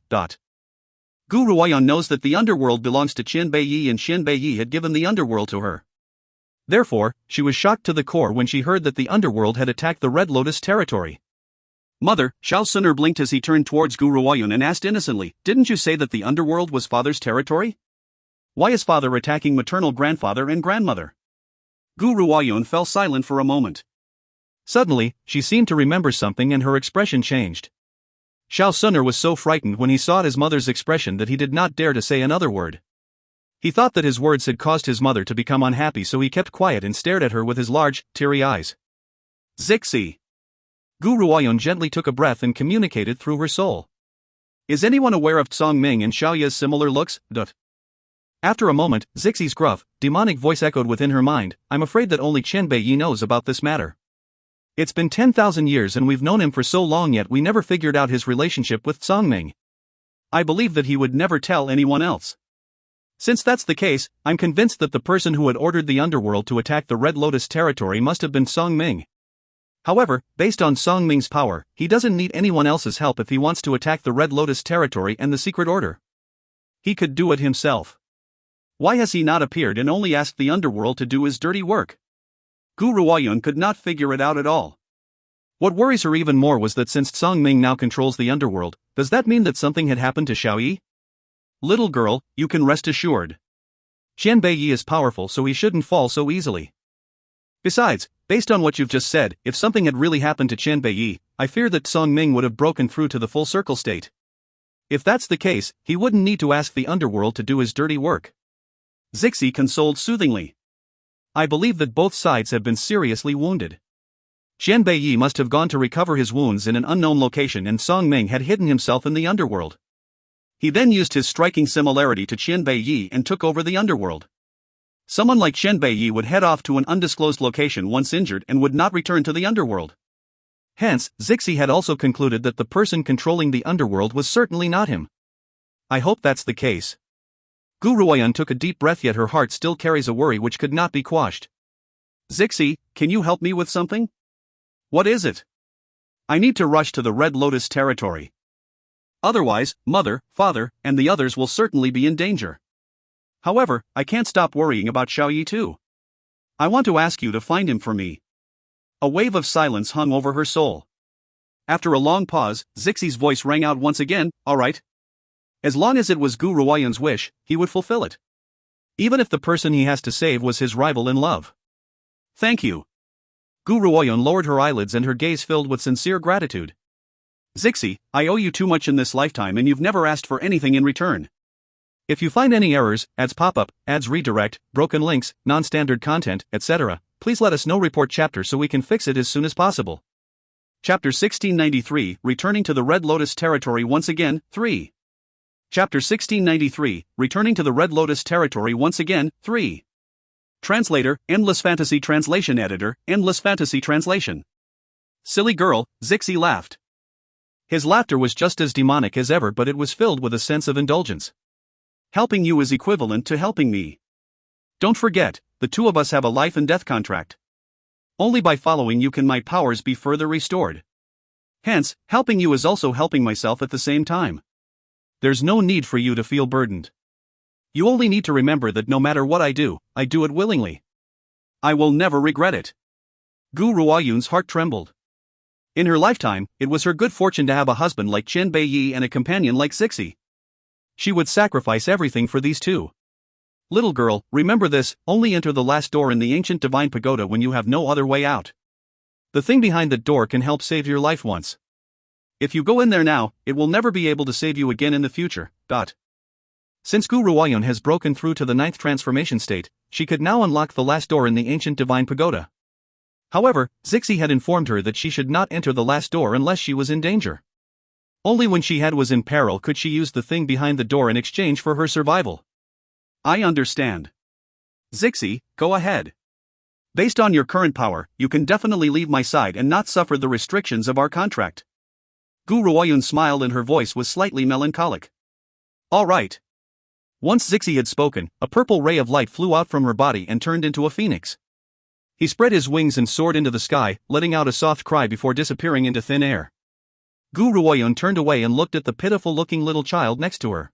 Gu Ruoyan knows that the underworld belongs to Qian Beiyi and Qian Beiyi had given the underworld to her. Therefore, she was shocked to the core when she heard that the underworld had attacked the Red Lotus territory. Mother, Xiao Suner blinked as he turned towards Gu Ruoyan and asked innocently, didn't you say that the underworld was father's territory? Why is father attacking maternal grandfather and grandmother? Gu Ruoyan fell silent for a moment. Suddenly, she seemed to remember something and her expression changed. Xiao Suner was so frightened when he saw his mother's expression that he did not dare to say another word. He thought that his words had caused his mother to become unhappy, so he kept quiet and stared at her with his large, teary eyes. Zixi. Gu Ruoyan gently took a breath and communicated through her soul. Is anyone aware of Tsong Ming and Xiaoya's similar looks? After a moment, Zixi's gruff, demonic voice echoed within her mind, I'm afraid that only Qian Beiyi knows about this matter. It's been 10,000 years and we've known him for so long, yet we never figured out his relationship with Tsongming. I believe that he would never tell anyone else. Since that's the case, I'm convinced that the person who had ordered the underworld to attack the Red Lotus territory must have been Tsongming. However, based on Tsongming's power, he doesn't need anyone else's help if he wants to attack the Red Lotus territory and the Secret Order. He could do it himself. Why has he not appeared and only asked the underworld to do his dirty work? Gu Ruoyan could not figure it out at all. What worries her even more was that since Tsongming now controls the underworld, does that mean that something had happened to Xiaoyi? Little girl, you can rest assured. Qian Beiyi is powerful, so he shouldn't fall so easily. Besides, based on what you've just said, if something had really happened to Qian Beiyi, I fear that Tsongming would have broken through to the full circle state. If that's the case, he wouldn't need to ask the underworld to do his dirty work. Zixi consoled soothingly. I believe that both sides have been seriously wounded. Qian Beiyi must have gone to recover his wounds in an unknown location, and Tsongming had hidden himself in the underworld. He then used his striking similarity to Qian Beiyi and took over the underworld. Someone like Qian Beiyi would head off to an undisclosed location once injured and would not return to the underworld. Hence, Zixi had also concluded that the person controlling the underworld was certainly not him. I hope that's the case. Gu Ruoyan took a deep breath, yet her heart still carries a worry which could not be quashed. Zixi, can you help me with something? What is it? I need to rush to the Red Lotus territory. Otherwise, mother, father, and the others will certainly be in danger. However, I can't stop worrying about Xiaoyi too. I want to ask you to find him for me. A wave of silence hung over her soul. After a long pause, Zixi's voice rang out once again, all right. As long as it was Gu Ruoyan's wish, he would fulfill it. Even if the person he has to save was his rival in love. Thank you. Gu Ruoyan lowered her eyelids and her gaze filled with sincere gratitude. Zixi, I owe you too much in this lifetime and you've never asked for anything in return. If you find any errors, ads pop up, ads redirect, broken links, non-standard content, etc., please let us know. Report chapter so we can fix it as soon as possible. Chapter 1693, Returning to the Red Lotus Territory Once Again, 3. Chapter 1693, Returning to the Red Lotus Territory Once Again, 3. Translator, Endless Fantasy Translation Editor, Endless Fantasy Translation. Silly girl, Zixi laughed. His laughter was just as demonic as ever, but it was filled with a sense of indulgence. Helping you is equivalent to helping me. Don't forget, the two of us have a life and death contract. Only by following you can my powers be further restored. Hence, helping you is also helping myself at the same time. There's no need for you to feel burdened. You only need to remember that no matter what I do it willingly. I will never regret it. Gu Ruoyan's heart trembled. In her lifetime, it was her good fortune to have a husband like Qian Beiyi and a companion like Zixi. She would sacrifice everything for these two. Little girl, remember this, only enter the last door in the ancient divine pagoda when you have no other way out. The thing behind that door can help save your life once. If you go in there now, it will never be able to save you again in the future. Since Gu Ruoyan has broken through to the 9th transformation state, she could now unlock the last door in the ancient divine pagoda. However, Zixi had informed her that she should not enter the last door unless she was in danger. Only when she was in peril could she use the thing behind the door in exchange for her survival. I understand. Zixi, go ahead. Based on your current power, you can definitely leave my side and not suffer the restrictions of our contract. Gu Ruoyan smiled and her voice was slightly melancholic. All right. Once Zixi had spoken, a purple ray of light flew out from her body and turned into a phoenix. He spread his wings and soared into the sky, letting out a soft cry before disappearing into thin air. Gu Ruoyan turned away and looked at the pitiful-looking little child next to her.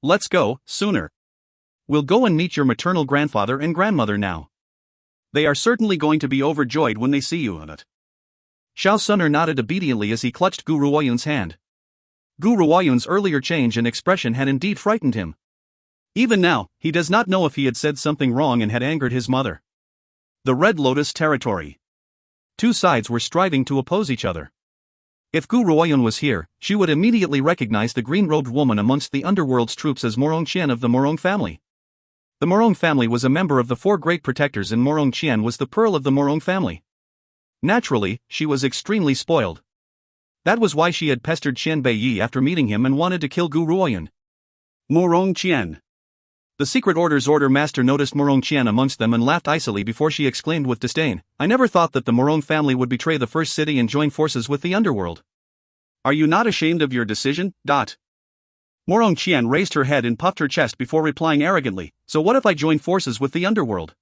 Let's go, sooner. We'll go and meet your maternal grandfather and grandmother now. They are certainly going to be overjoyed when they see you on it. Xiao Suner nodded obediently as he clutched Gu Ruoyun's hand. Gu Ruoyun's earlier change in expression had indeed frightened him. Even now, he does not know if he had said something wrong and had angered his mother. The Red Lotus territory. Two sides were striving to oppose each other. If Gu Ruoyun was here, she would immediately recognize the green-robed woman amongst the underworld's troops as Morong Qian of the Morong family. The Morong family was a member of the four great protectors and Morong Qian was the pearl of the Morong family. Naturally, she was extremely spoiled. That was why she had pestered Qian Beiyi after meeting him and wanted to kill Gu Ruoyun. Morong Qian. The Secret Order's order master noticed Morong Qian amongst them and laughed icily before she exclaimed with disdain, "I never thought that the Morong family would betray the first city and join forces with the underworld. Are you not ashamed of your decision?" Morong Qian raised her head and puffed her chest before replying arrogantly, "So what if I join forces with the underworld?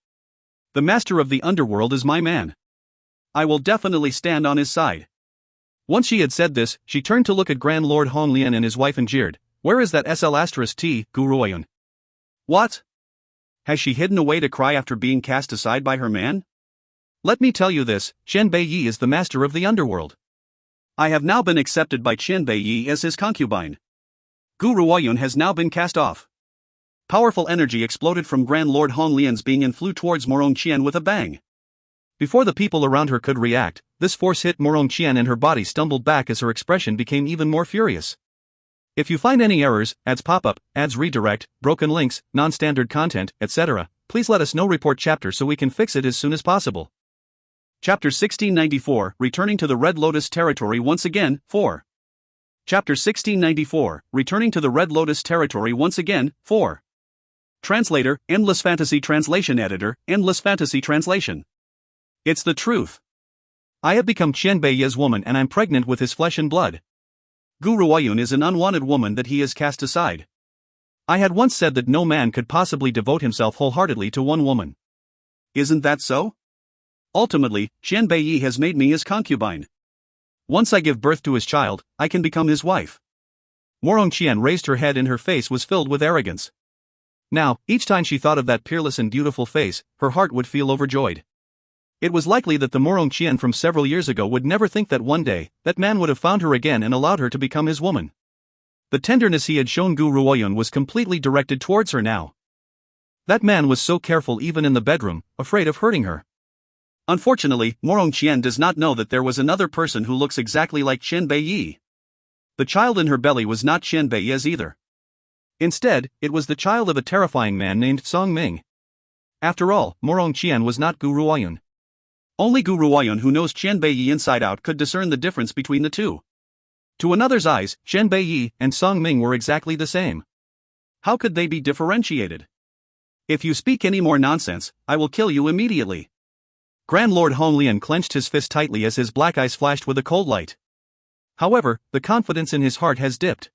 The master of the underworld is my man. I will definitely stand on his side." Once she had said this, she turned to look at Grand Lord Hong Lian and his wife and jeered, "Where is that SL*T, Gu Ruoyun? What? Has she hidden away to cry after being cast aside by her man? Let me tell you this, Qian Beiyi is the master of the underworld. I have now been accepted by Qian Beiyi as his concubine. Gu Ruoyun has now been cast off." Powerful energy exploded from Grand Lord Hong Lian's being and flew towards Morong Qian with a bang. Before the people around her could react, this force hit Morong Qian and her body stumbled back as her expression became even more furious. If you find any errors, ads pop-up, ads redirect, broken links, non-standard content, etc., please let us know. Report chapter so we can fix it as soon as possible. Chapter 1694, Returning to the Red Lotus Territory once again, 4. Chapter 1694, Returning to the Red Lotus Territory once again, 4. Translator, Endless Fantasy Translation Editor, Endless Fantasy Translation. It's the truth. I have become Qian Beiyi's woman and I'm pregnant with his flesh and blood. Gu Ruoyun is an unwanted woman that he has cast aside. I had once said that no man could possibly devote himself wholeheartedly to one woman. Isn't that so? Ultimately, Qian Beiyi has made me his concubine. Once I give birth to his child, I can become his wife. Morong Qian raised her head and her face was filled with arrogance. Now, each time she thought of that peerless and beautiful face, her heart would feel overjoyed. It was likely that the Morong Qian from several years ago would never think that one day, that man would have found her again and allowed her to become his woman. The tenderness he had shown Gu Ruoyun was completely directed towards her now. That man was so careful even in the bedroom, afraid of hurting her. Unfortunately, Morong Qian does not know that there was another person who looks exactly like Qian Beiyi. The child in her belly was not Qian Beiyi's either. Instead, it was the child of a terrifying man named Song Ming. After all, Morong Qian was not Gu Ruoyun. Only Gu Ruoyun who knows Qian Beiyi inside out could discern the difference between the two. To another's eyes, Qian Beiyi and Song Ming were exactly the same. How could they be differentiated? If you speak any more nonsense, I will kill you immediately. Grand Lord Hong Lian clenched his fist tightly as his black eyes flashed with a cold light. However, the confidence in his heart has dipped.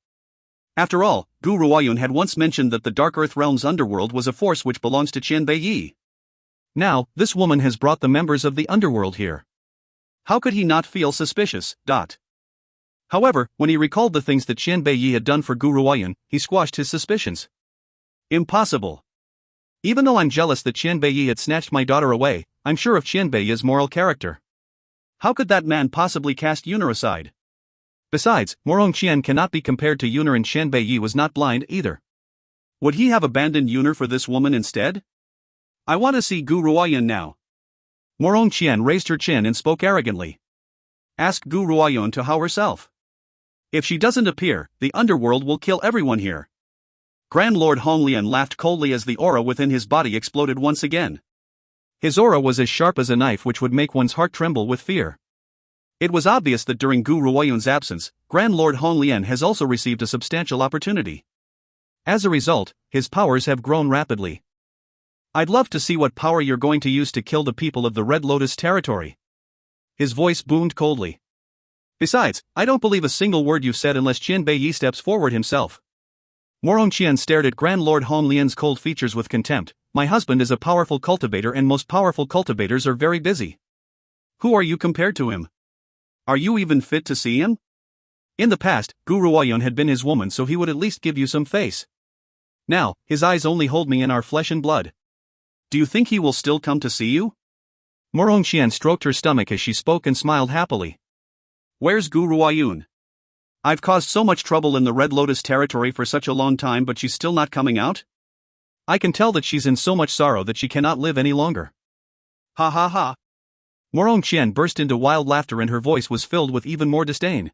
After all, Gu Ruoyun had once mentioned that the Dark Earth Realm's underworld was a force which belongs to Qian Beiyi. Now, this woman has brought the members of the underworld here. How could he not feel suspicious? However, when he recalled the things that Qian Beiyi had done for Gu Ruoyun, he squashed his suspicions. Impossible. Even though I'm jealous that Qian Beiyi had snatched my daughter away, I'm sure of Qian Beiyi's moral character. How could that man possibly cast Yun'er aside? Besides, Morong Qian cannot be compared to Yun'er and Qian Beiyi was not blind either. Would he have abandoned Yun'er for this woman instead? I want to see Gu Ruoyun now. Morong Qian raised her chin and spoke arrogantly. Ask Gu Ruoyun to how herself. If she doesn't appear, the underworld will kill everyone here. Grand Lord Hong Lian laughed coldly as the aura within his body exploded once again. His aura was as sharp as a knife which would make one's heart tremble with fear. It was obvious that during Gu Ruoyun's absence, Grand Lord Hong Lian has also received a substantial opportunity. As a result, his powers have grown rapidly. I'd love to see what power you're going to use to kill the people of the Red Lotus territory. His voice boomed coldly. Besides, I don't believe a single word you've said unless Qian Beiyi steps forward himself. Morong Qian stared at Grand Lord Hong Lian's cold features with contempt. My husband is a powerful cultivator and most powerful cultivators are very busy. Who are you compared to him? Are you even fit to see him? In the past, Gu Ruoyun had been his woman so he would at least give you some face. Now, his eyes only hold me in our flesh and blood. Do you think he will still come to see you? Morong Qian stroked her stomach as she spoke and smiled happily. Where's Gu Ruoyun? I've caused so much trouble in the Red Lotus territory for such a long time, but she's still not coming out? I can tell that she's in so much sorrow that she cannot live any longer. Ha ha ha. Morong Qian burst into wild laughter and her voice was filled with even more disdain.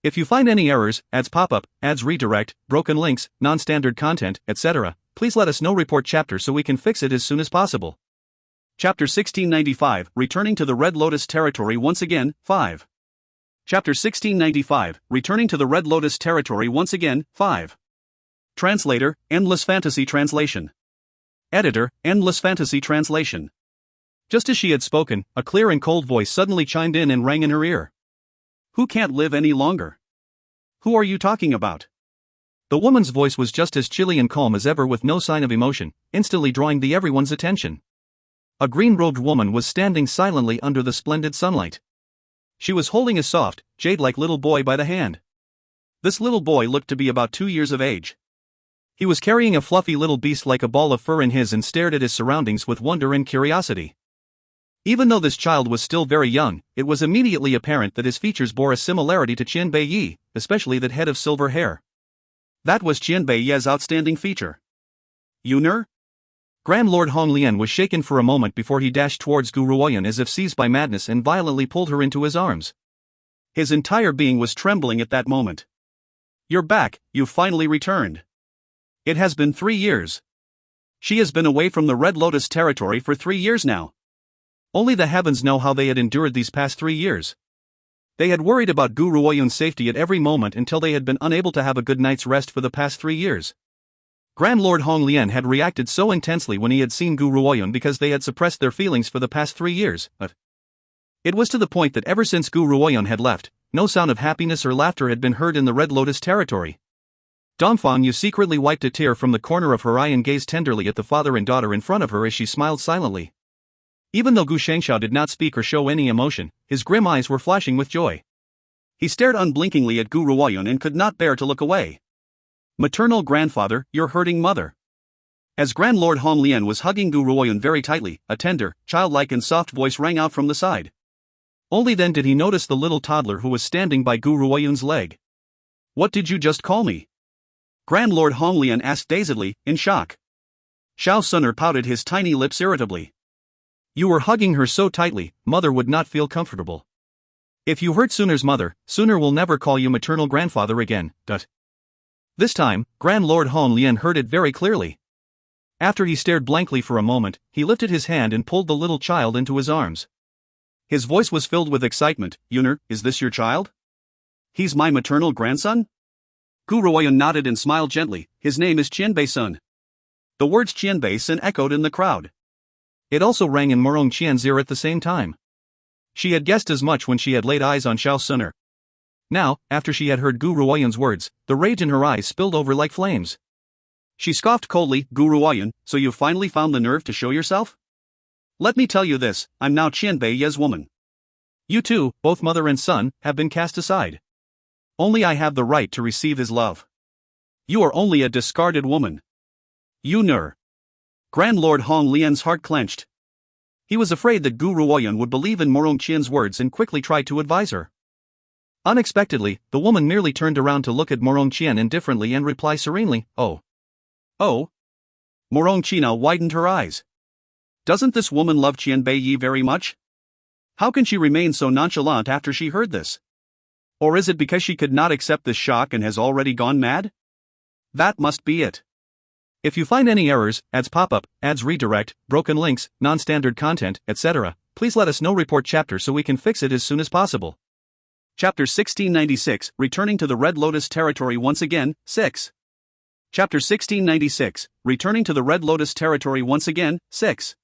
If you find any errors, ads pop-up, ads redirect, broken links, non-standard content, etc., please let us know. Report chapter so we can fix it as soon as possible. Chapter 1695, Returning to the Red Lotus Territory Once Again, 5. Chapter 1695, Returning to the Red Lotus Territory Once Again, 5. Translator, Endless Fantasy Translation. Editor, Endless Fantasy Translation. Just as she had spoken, a clear and cold voice suddenly chimed in and rang in her ear. Who can't live any longer? Who are you talking about? The woman's voice was just as chilly and calm as ever with no sign of emotion, instantly drawing everyone's attention. A green-robed woman was standing silently under the splendid sunlight. She was holding a soft, jade-like little boy by the hand. This little boy looked to be about 2 years of age. He was carrying a fluffy little beast like a ball of fur in his and stared at his surroundings with wonder and curiosity. Even though this child was still very young, it was immediately apparent that his features bore a similarity to Qian Beiyi, especially that head of silver hair. That was Qian Beiyi's outstanding feature. Yuner? Grand Lord Hong Lian was shaken for a moment before he dashed towards Gu Ruoyun as if seized by madness and violently pulled her into his arms. His entire being was trembling at that moment. You're back, you've finally returned. It has been 3 years. She has been away from the Red Lotus territory for 3 years now. Only the heavens know how they had endured these past 3 years. They had worried about Gu Ruoyun's safety at every moment until they had been unable to have a good night's rest for the past 3 years. Grand Lord Hong Lian had reacted so intensely when he had seen Gu Ruoyun because they had suppressed their feelings for the past 3 years, but it was to the point that ever since Gu Ruoyun had left, no sound of happiness or laughter had been heard in the Red Lotus territory. Dongfang Yu secretly wiped a tear from the corner of her eye and gazed tenderly at the father and daughter in front of her as she smiled silently. Even though Gu Shengxiao did not speak or show any emotion, his grim eyes were flashing with joy. He stared unblinkingly at Gu Ruoyun and could not bear to look away. Maternal grandfather, you're hurting mother. As Grand Lord Hong Lian was hugging Gu Ruoyun very tightly, a tender, childlike and soft voice rang out from the side. Only then did he notice the little toddler who was standing by Gu Ruoyun's leg. What did you just call me? Grand Lord Hong Lian asked dazedly, in shock. Xiao Suner pouted his tiny lips irritably. You were hugging her so tightly, mother would not feel comfortable. If you hurt Suner's mother, Suner will never call you maternal grandfather again. This time, Grand Lord Hong Lian heard it very clearly. After he stared blankly for a moment, he lifted his hand and pulled the little child into his arms. His voice was filled with excitement. Yuner, is this your child? He's my maternal grandson? Gu Ruoyun nodded and smiled gently. His name is Qianbei-sun. The words Qianbei-sun echoed in the crowd. It also rang in Morong Qian's ear at the same time. She had guessed as much when she had laid eyes on Xiao Suner. Now, after she had heard Gu Ruoyun's words, the rage in her eyes spilled over like flames. She scoffed coldly, Gu Ruoyun, so you finally found the nerve to show yourself? Let me tell you this, I'm now Qianbei-ye's woman. You two, both mother and son, have been cast aside. Only I have the right to receive his love. You are only a discarded woman. Yuner. Grand Lord Hong Lian's heart clenched. He was afraid that Gu Ruoyun would believe in Morong Qian's words and quickly tried to advise her. Unexpectedly, the woman merely turned around to look at Morong Qian indifferently and reply serenely, Oh. Oh? Morong Qian widened her eyes. Doesn't this woman love Qian Beiyi very much? How can she remain so nonchalant after she heard this? Or is it because she could not accept this shock and has already gone mad? That must be it. If you find any errors, ads pop-up, ads redirect, broken links, non-standard content, etc., please let us know. Report chapter so we can fix it as soon as possible. Chapter 1696, Returning to the Red Lotus territory once again, 6. Chapter 1696, Returning to the Red Lotus territory once again, 6.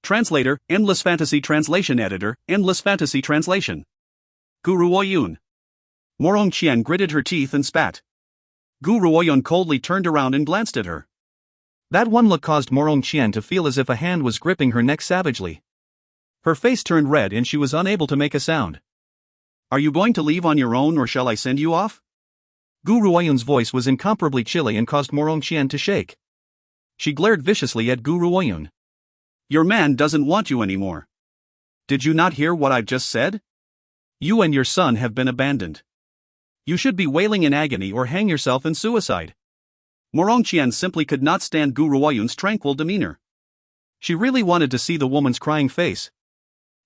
Translator, Endless Fantasy Translation Editor, Endless Fantasy Translation. Gu Ruoyun. Morong Qian gritted her teeth and spat. Gu Ruoyun coldly turned around and glanced at her. That one look caused Morong Qian to feel as if a hand was gripping her neck savagely. Her face turned red and she was unable to make a sound. Are you going to leave on your own or shall I send you off? Gu Ruoyun's voice was incomparably chilly and caused Morong Qian to shake. She glared viciously at Gu Ruoyun. Your man doesn't want you anymore. Did you not hear what I've just said? You and your son have been abandoned. You should be wailing in agony or hang yourself in suicide. Morong Qian simply could not stand Gu Ruoyun's tranquil demeanor. She really wanted to see the woman's crying face.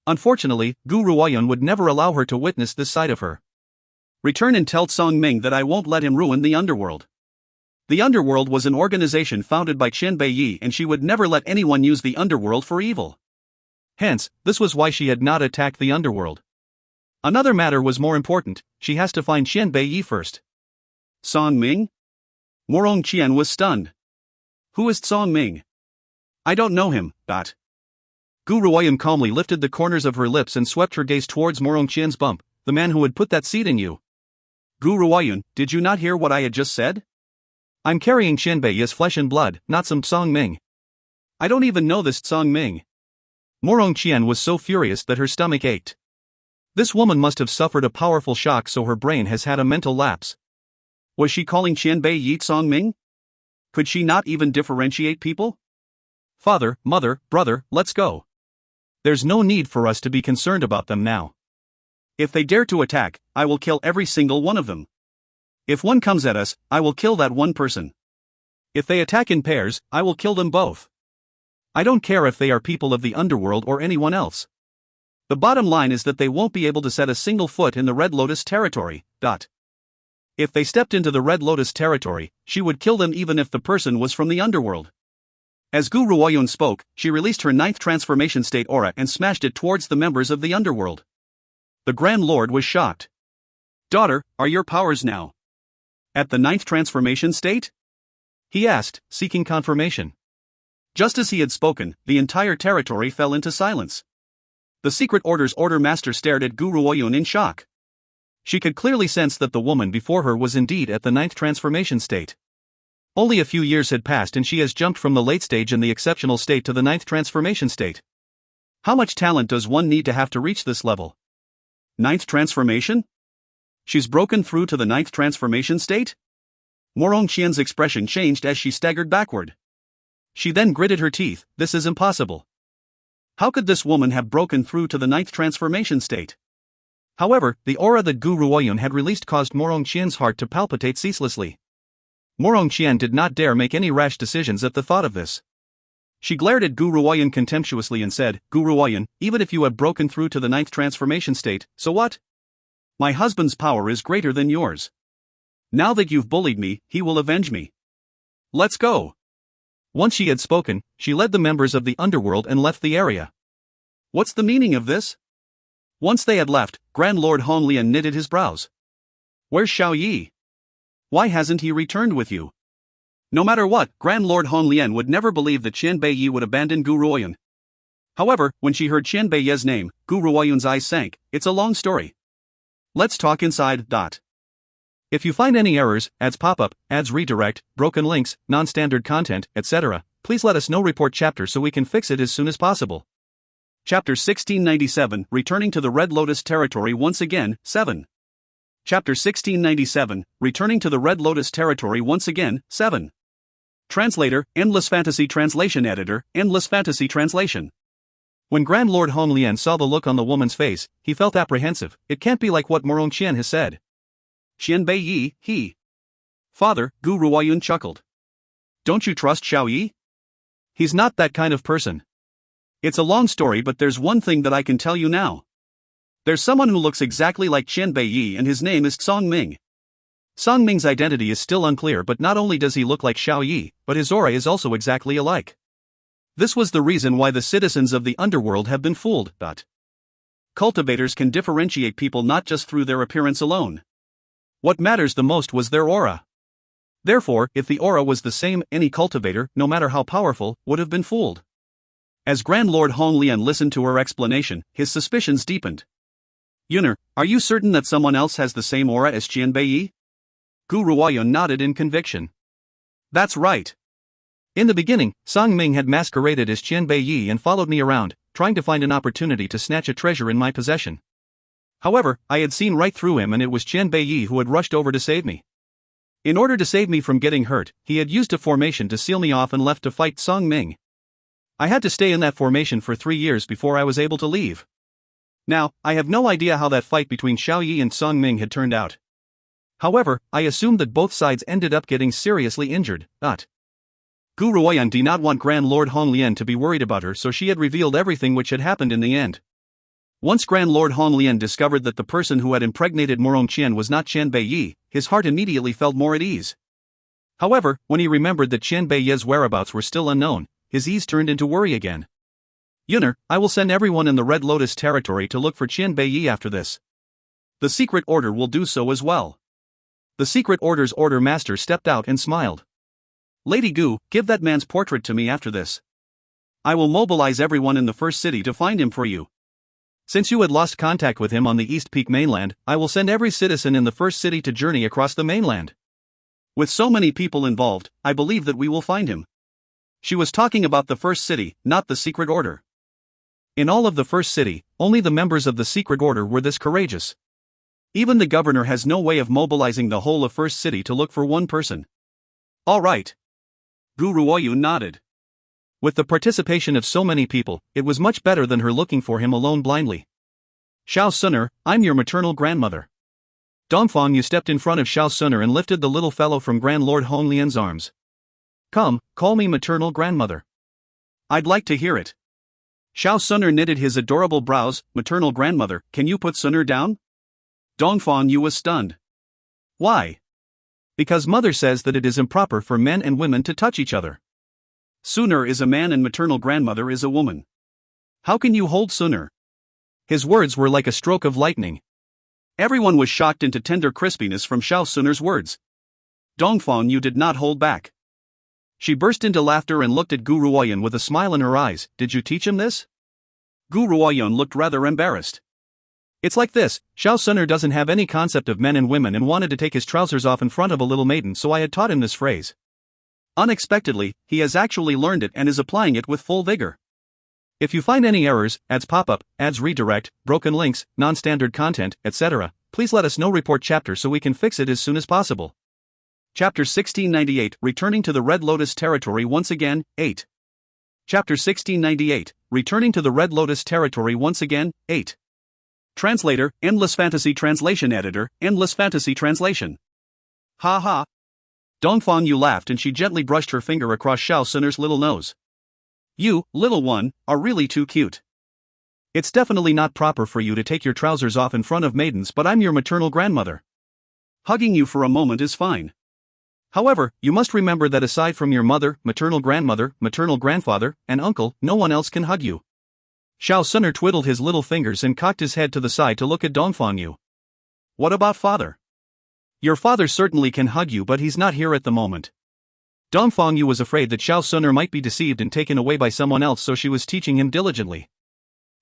Unfortunately, Gu Ruoyun would never allow her to witness this side of her. Return and tell Song Ming that I won't let him ruin the underworld. The underworld was an organization founded by Qian Beiyi and she would never let anyone use the underworld for evil. Hence, this was why she had not attacked the underworld. Another matter was more important, she has to find Qian Beiyi first. Song Ming? Morong Qian was stunned. Who is Song Ming? I don't know him, Gu Ruoyun calmly lifted the corners of her lips and swept her gaze towards Morong Qian's bump, the man who had put that seed in you. Gu Ruoyun, did you not hear what I had just said? I'm carrying Qian Beiyi's flesh and blood, not some Song Ming. I don't even know this Song Ming. Morong Qian was so furious that her stomach ached. This woman must have suffered a powerful shock, so her brain has had a mental lapse. Was she calling Qian Beiyi Song Ming? Could she not even differentiate people? Father, mother, brother, let's go. There's no need for us to be concerned about them now. If they dare to attack, I will kill every single one of them. If one comes at us, I will kill that one person. If they attack in pairs, I will kill them both. I don't care if they are people of the underworld or anyone else. The bottom line is that they won't be able to set a single foot in the Red Lotus territory. If they stepped into the Red Lotus territory, she would kill them even if the person was from the underworld. As Gu Ruoyun spoke, she released her 9th transformation state aura and smashed it towards the members of the underworld. The Grand Lord was shocked. Daughter, are your powers now at the 9th transformation state? He asked, seeking confirmation. Just as he had spoken, the entire territory fell into silence. The Secret Order's Order Master stared at Gu Ruoyun in shock. She could clearly sense that the woman before her was indeed at the 9th transformation state. Only a few years had passed and she has jumped from the late stage in the exceptional state to the 9th transformation state. How much talent does one need to have to reach this level? 9th transformation? She's broken through to the 9th transformation state? Morong Qian's expression changed as she staggered backward. She then gritted her teeth, this is impossible. How could this woman have broken through to the 9th transformation state? However, the aura that Gu Ruoyun had released caused Morong Qian's heart to palpitate ceaselessly. Morong Qian did not dare make any rash decisions at the thought of this. She glared at Gu Ruoyun contemptuously and said, Gu Ruoyun, even if you have broken through to the 9th transformation state, so what? My husband's power is greater than yours. Now that you've bullied me, he will avenge me. Let's go. Once she had spoken, she led the members of the underworld and left the area. What's the meaning of this? Once they had left, Grand Lord Honglian knitted his brows. Where's Xiao Yi? Why hasn't he returned with you? No matter what, Grand Lord Honglian would never believe that Qian Beiyi would abandon Gu Ruoyun. However, when she heard Qian Beiyi's name, Gu Ruoyun's eyes sank. It's a long story. Let's talk inside. If you find any errors, ads pop up, ads redirect, broken links, non-standard content, etc., please let us know. Report chapter so we can fix it as soon as possible. Chapter 1697, Returning to the Red Lotus Territory once again, 7. Chapter 1697, Returning to the Red Lotus Territory once again, 7. Translator, Endless Fantasy Translation Editor, Endless Fantasy Translation. When Grand Lord Honglian saw the look on the woman's face, he felt apprehensive. It can't be like what Morong Qian has said. Qian Beiyi, he. Father, Gu Ruoyun chuckled. Don't you trust Xiao Yi? He's not that kind of person. It's a long story, but there's one thing that I can tell you now. There's someone who looks exactly like Qian Beiyi and his name is Song Ming. Song Ming's identity is still unclear, but not only does he look like Xiao Yi, but his aura is also exactly alike. This was the reason why the citizens of the underworld have been fooled. Cultivators can differentiate people not just through their appearance alone. What matters the most was their aura. Therefore, if the aura was the same, any cultivator, no matter how powerful, would have been fooled. As Grand Lord Honglian listened to her explanation, his suspicions deepened. Yuner, are you certain that someone else has the same aura as Qian Beiyi? Gu Ruoyun nodded in conviction. That's right. In the beginning, Song Ming had masqueraded as Qian Beiyi and followed me around, trying to find an opportunity to snatch a treasure in my possession. However, I had seen right through him and it was Qian Beiyi who had rushed over to save me. In order to save me from getting hurt, he had used a formation to seal me off and left to fight Song Ming. I had to stay in that formation for 3 years before I was able to leave. Now, I have no idea how that fight between Xiao Yi and Song Ming had turned out. However, I assumed that both sides ended up getting seriously injured, but Gu Ruoyan did not want Grand Lord Hong Lian to be worried about her, so she had revealed everything which had happened in the end. Once Grand Lord Hong Lian discovered that the person who had impregnated Morong Qian was not Qian Beiyi, his heart immediately felt more at ease. However, when he remembered that Qian Beiyi's whereabouts were still unknown, his ease turned into worry again. Yuner, I will send everyone in the Red Lotus territory to look for Qian Beiyi after this. The secret order will do so as well. The secret order's order master stepped out and smiled. Lady Gu, give that man's portrait to me after this. I will mobilize everyone in the first city to find him for you. Since you had lost contact with him on the East Peak mainland, I will send every citizen in the first city to journey across the mainland. With so many people involved, I believe that we will find him. She was talking about the first city, not the secret order. In all of the first city, only the members of the secret order were this courageous. Even the governor has no way of mobilizing the whole of first city to look for one person. All right. Gu Ruoyu nodded. With the participation of so many people, it was much better than her looking for him alone blindly. Xiao Suner, I'm your maternal grandmother. Dongfang Yu stepped in front of Xiao Suner and lifted the little fellow from Grand Lord Hong Lian's arms. Come, call me maternal grandmother. I'd like to hear it. Xiao Suner knitted his adorable brows. Maternal grandmother, can you put Suner down? Dongfang Yu was stunned. Why? Because mother says that it is improper for men and women to touch each other. Suner is a man and maternal grandmother is a woman. How can you hold Suner? His words were like a stroke of lightning. Everyone was shocked into tender crispiness from Xiao Suner's words. Dongfang Yu did not hold back. She burst into laughter and looked at Gu Ruoyan with a smile in her eyes. Did you teach him this? Gu Ruoyan looked rather embarrassed. It's like this, Xiao Suner doesn't have any concept of men and women and wanted to take his trousers off in front of a little maiden, so I had taught him this phrase. Unexpectedly, he has actually learned it and is applying it with full vigor. If you find any errors, ads pop up, ads redirect, broken links, non-standard content, etc., please let us know. Report chapter so we can fix it as soon as possible. Chapter 1698, Returning to the Red Lotus Territory once again, 8. Chapter 1698, Returning to the Red Lotus Territory once again, 8. Translator, Endless Fantasy Translation Editor, Endless Fantasy Translation. Ha ha. Dongfang Yu laughed and she gently brushed her finger across Xiao Suner's little nose. You, little one, are really too cute. It's definitely not proper for you to take your trousers off in front of maidens, but I'm your maternal grandmother. Hugging you for a moment is fine. However, you must remember that aside from your mother, maternal grandmother, maternal grandfather, and uncle, no one else can hug you. Xiao Suner twiddled his little fingers and cocked his head to the side to look at Dongfang Yu. What about father? Your father certainly can hug you, but he's not here at the moment. Dongfang Yu was afraid that Xiao Suner might be deceived and taken away by someone else, so she was teaching him diligently.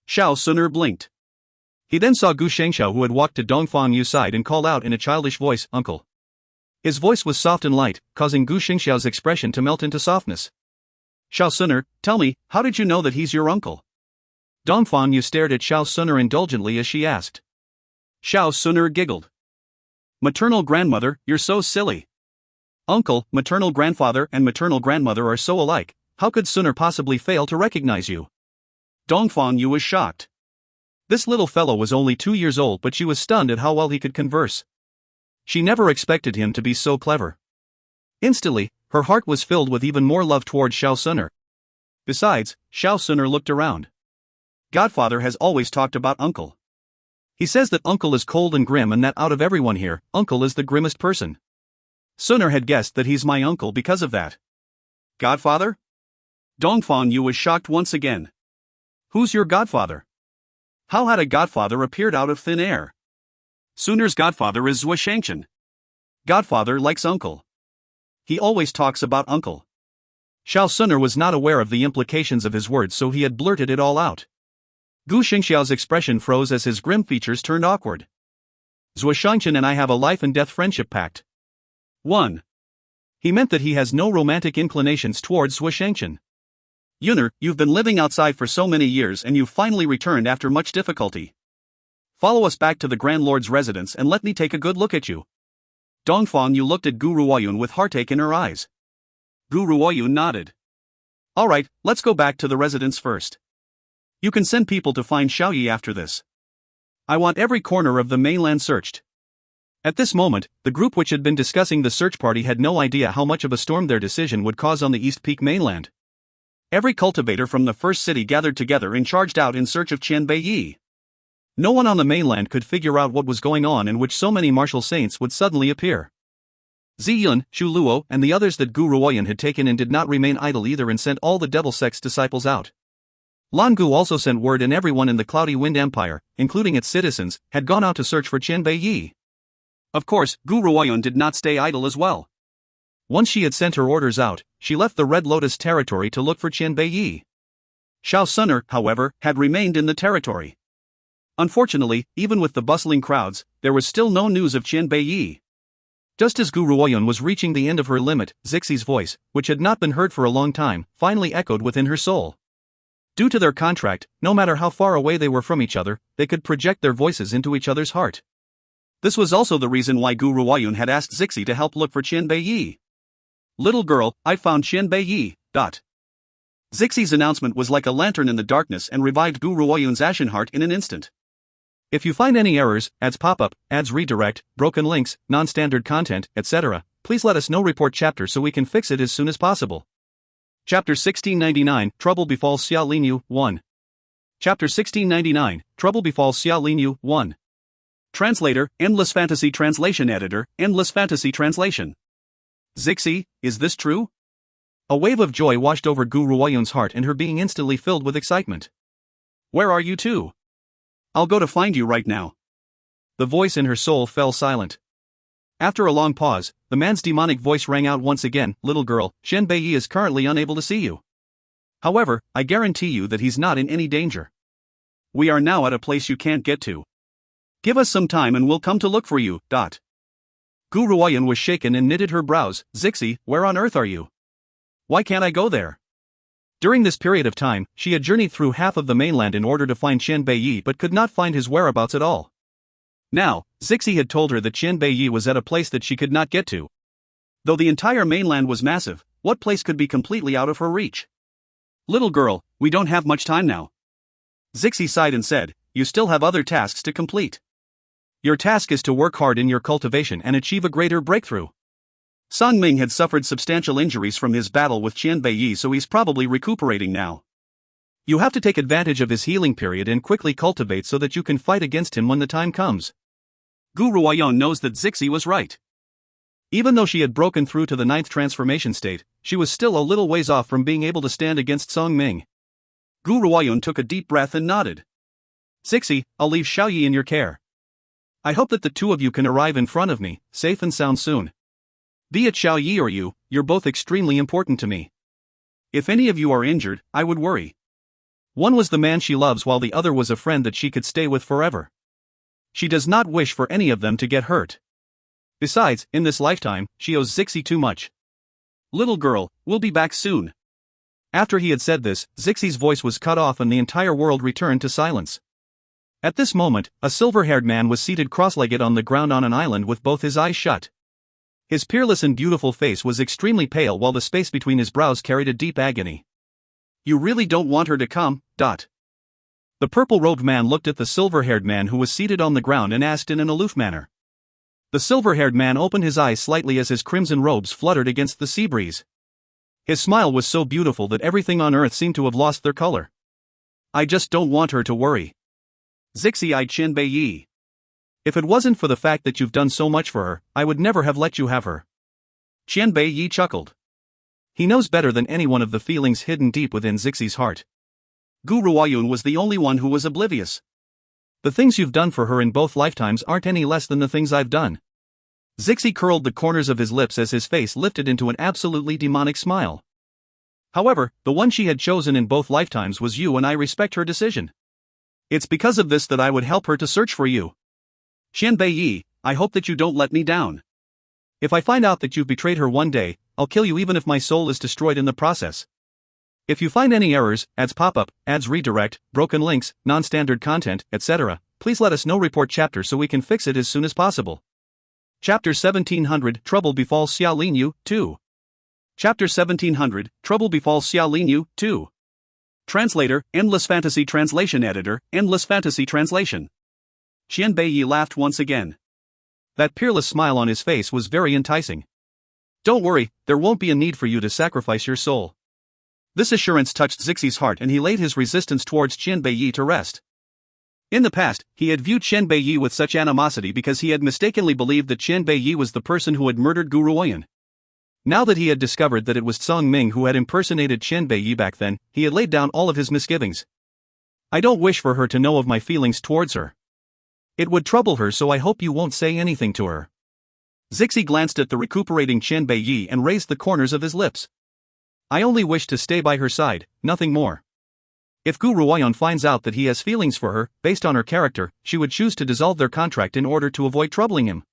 Xiao Suner blinked. He then saw Gu Shengxiao, who had walked to Dongfang Yu's side and called out in a childish voice, Uncle. His voice was soft and light, causing Gu Shengxiao's expression to melt into softness. Xiao Suner, tell me, how did you know that he's your uncle? Dongfang Yu stared at Xiao Suner indulgently as she asked. Xiao Suner giggled. Maternal grandmother, you're so silly. Uncle, maternal grandfather, and maternal grandmother are so alike, how could Suner possibly fail to recognize you? Dongfang Yu was shocked. This little fellow was only 2 years old, but she was stunned at how well he could converse. She never expected him to be so clever. Instantly, her heart was filled with even more love toward Xiao Suner. Besides, Xiao Suner looked around. Godfather has always talked about Uncle. He says that Uncle is cold and grim and that out of everyone here, Uncle is the grimmest person. Suner had guessed that he's my uncle because of that. Godfather? Dongfang Yu was shocked once again. Who's your godfather? How had a godfather appeared out of thin air? Suner's godfather is Zhou Shangchen. Godfather likes uncle. He always talks about uncle. Xiao Suner was not aware of the implications of his words, so he had blurted it all out. Gu Xingxiao's expression froze as his grim features turned awkward. Zhou Shangchen and I have a life and death friendship pact. 1. He meant that he has no romantic inclinations towards Zhou Shangchen. Yuner, you've been living outside for so many years and you've finally returned after much difficulty. Follow us back to the Grand Lord's residence and let me take a good look at you. Dongfang Yu looked at Gu Ruoyun with heartache in her eyes. Gu Ruoyun nodded. Alright, let's go back to the residence first. You can send people to find Xiaoyi after this. I want every corner of the mainland searched. At this moment, the group which had been discussing the search party had no idea how much of a storm their decision would cause on the East Peak mainland. Every cultivator from the first city gathered together and charged out in search of Qian Beiyi. No one on the mainland could figure out what was going on and which so many martial saints would suddenly appear. Ziyun, Xu Luo, and the others that Gu Ruoyan had taken in did not remain idle either and sent all the devil sect's disciples out. Lan Gu also sent word, and everyone in the Cloudy Wind Empire, including its citizens, had gone out to search for Qian Beiyi. Of course, Gu Ruoyan did not stay idle as well. Once she had sent her orders out, she left the Red Lotus territory to look for Qian Beiyi. Xiao Sunner, however, had remained in the territory. Unfortunately, even with the bustling crowds, there was still no news of Qian Beiyi. Just as Gu Ruoyan was reaching the end of her limit, Zixi's voice, which had not been heard for a long time, finally echoed within her soul. Due to their contract, no matter how far away they were from each other, they could project their voices into each other's heart. This was also the reason why Gu Ruoyun had asked Zixi to help look for Qian Beiyi. Little girl, I found Qian Beiyi. Zixi's announcement was like a lantern in the darkness and revived Gu Ruoyun's ashen heart in an instant. If you find any errors, ads pop-up, ads redirect, broken links, non-standard content, etc., please let us know. Report chapter so we can fix it as soon as possible. Chapter 1699, Trouble Befalls Xia Linyu, 1. Chapter 1699, Trouble Befalls Xia Linyu, 1. Translator, Endless Fantasy Translation Editor, Endless Fantasy Translation. Zixi, is this true? A wave of joy washed over Gu Ruoyun's heart and her being instantly filled with excitement. Where are you two? I'll go to find you right now. The voice in her soul fell silent. After a long pause, the man's demonic voice rang out once again, Little girl, Qian Beiyi is currently unable to see you. However, I guarantee you that he's not in any danger. We are now at a place you can't get to. Give us some time and we'll come to look for you. Gu Ruoyan was shaken and knitted her brows. Zixi, where on earth are you? Why can't I go there? During this period of time, she had journeyed through half of the mainland in order to find Qian Beiyi but could not find his whereabouts at all. Now, Zixi had told her that Qian Beiyi was at a place that she could not get to. Though the entire mainland was massive, what place could be completely out of her reach? Little girl, we don't have much time now. Zixi sighed and said, you still have other tasks to complete. Your task is to work hard in your cultivation and achieve a greater breakthrough. Song Ming had suffered substantial injuries from his battle with Qian Beiyi, so he's probably recuperating now. You have to take advantage of his healing period and quickly cultivate so that you can fight against him when the time comes. Gu Ruoyan knows that Zixi was right. Even though she had broken through to the 9th transformation state, she was still a little ways off from being able to stand against Song Ming. Gu Ruoyan took a deep breath and nodded. Zixi, I'll leave Xiaoyi in your care. I hope that the two of you can arrive in front of me, safe and sound soon. Be it Xiaoyi or you, you're both extremely important to me. If any of you are injured, I would worry. One was the man she loves while the other was a friend that she could stay with forever. She does not wish for any of them to get hurt. Besides, in this lifetime, she owes Zixi too much. Little girl, we'll be back soon. After he had said this, Zixi's voice was cut off and the entire world returned to silence. At this moment, a silver-haired man was seated cross-legged on the ground on an island with both his eyes shut. His peerless and beautiful face was extremely pale while the space between his brows carried a deep agony. You really don't want her to come? The purple-robed man looked at the silver-haired man who was seated on the ground and asked in an aloof manner. The silver-haired man opened his eyes slightly as his crimson robes fluttered against the sea breeze. His smile was so beautiful that everything on earth seemed to have lost their color. I just don't want her to worry. Zixi eyed Qian Beiyi. If it wasn't for the fact that you've done so much for her, I would never have let you have her. Qian Beiyi chuckled. He knows better than anyone of the feelings hidden deep within Zixi's heart. Gu Ruoyun was the only one who was oblivious. The things you've done for her in both lifetimes aren't any less than the things I've done. Zixi curled the corners of his lips as his face lifted into an absolutely demonic smile. However, the one she had chosen in both lifetimes was you, and I respect her decision. It's because of this that I would help her to search for you. Qian Beiyi, I hope that you don't let me down. If I find out that you've betrayed her one day, I'll kill you even if my soul is destroyed in the process. If you find any errors, ads pop-up, ads redirect, broken links, non-standard content, etc., please let us know. Report chapter so we can fix it as soon as possible. Chapter 1700 Trouble Befalls Xiao Linyu, 2. Chapter 1700 Trouble Befalls Xiao Linyu, 2. Translator, Endless Fantasy Translation Editor, Endless Fantasy Translation. Qian Beiyi laughed once again. That peerless smile on his face was very enticing. Don't worry, there won't be a need for you to sacrifice your soul. This assurance touched Zixi's heart and he laid his resistance towards Qian Beiyi to rest. In the past, he had viewed Qian Beiyi with such animosity because he had mistakenly believed that Qian Beiyi was the person who had murdered Gu Ruoyan. Now that he had discovered that it was Song Ming who had impersonated Qian Beiyi back then, he had laid down all of his misgivings. I don't wish for her to know of my feelings towards her. It would trouble her, so I hope you won't say anything to her. Zixi glanced at the recuperating Qian Beiyi and raised the corners of his lips. I only wish to stay by her side, nothing more. If Gu Ruoyan finds out that he has feelings for her, based on her character, she would choose to dissolve their contract in order to avoid troubling him.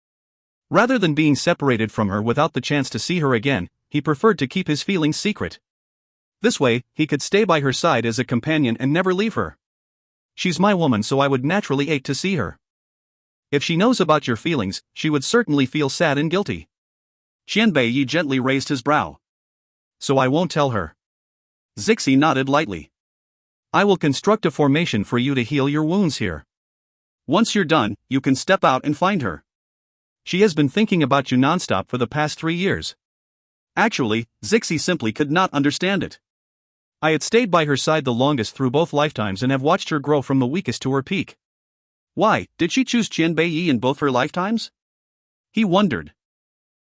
Rather than being separated from her without the chance to see her again, he preferred to keep his feelings secret. This way, he could stay by her side as a companion and never leave her. She's my woman, so I would naturally ache to see her. If she knows about your feelings, she would certainly feel sad and guilty. Qian Beiyi gently raised his brow. So I won't tell her. Zixi nodded lightly. I will construct a formation for you to heal your wounds here. Once you're done, you can step out and find her. She has been thinking about you nonstop for the past 3 years. Actually, Zixi simply could not understand it. I had stayed by her side the longest through both lifetimes and have watched her grow from the weakest to her peak. Why, did she choose Qian Beiyi in both her lifetimes? He wondered.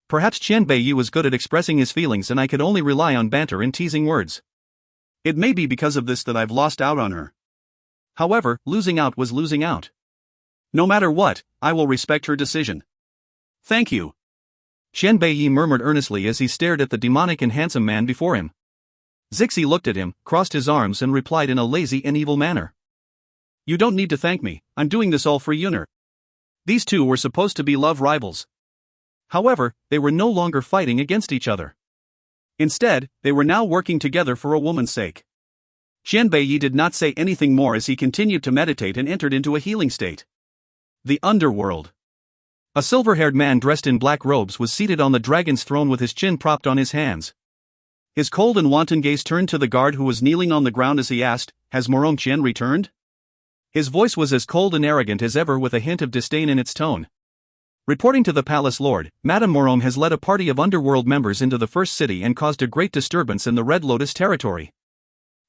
Perhaps Qian Beiyi was good at expressing his feelings and I could only rely on banter and teasing words. It may be because of this that I've lost out on her. However, losing out was losing out. No matter what, I will respect her decision. Thank you. Qian Beiyi murmured earnestly as he stared at the demonic and handsome man before him. Zixi looked at him, crossed his arms and replied in a lazy and evil manner. You don't need to thank me, I'm doing this all for Yuner. These two were supposed to be love rivals. However, they were no longer fighting against each other. Instead, they were now working together for a woman's sake. Qian Beiyi did not say anything more as he continued to meditate and entered into a healing state. The underworld. A silver-haired man dressed in black robes was seated on the dragon's throne with his chin propped on his hands. His cold and wanton gaze turned to the guard who was kneeling on the ground as he asked, Has Morong Qian returned? His voice was as cold and arrogant as ever with a hint of disdain in its tone. Reporting to the palace lord, Madame Morong has led a party of underworld members into the first city and caused a great disturbance in the Red Lotus territory.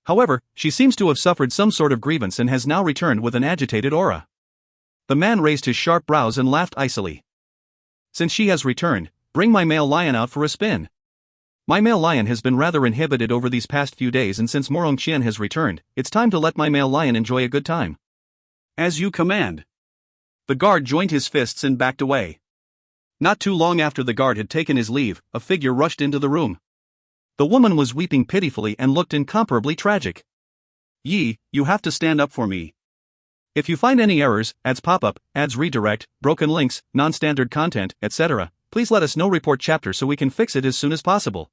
However, she seems to have suffered some sort of grievance and has now returned with an agitated aura. The man raised his sharp brows and laughed icily. Since she has returned, bring my male lion out for a spin. My male lion has been rather inhibited over these past few days, and since Morong Qian has returned, it's time to let my male lion enjoy a good time. As you command. The guard joined his fists and backed away. Not too long after the guard had taken his leave, a figure rushed into the room. The woman was weeping pitifully and looked incomparably tragic. Yi, you have to stand up for me. If you find any errors, ads pop-up, ads redirect, broken links, non-standard content, etc., please let us know. Report chapter so we can fix it as soon as possible.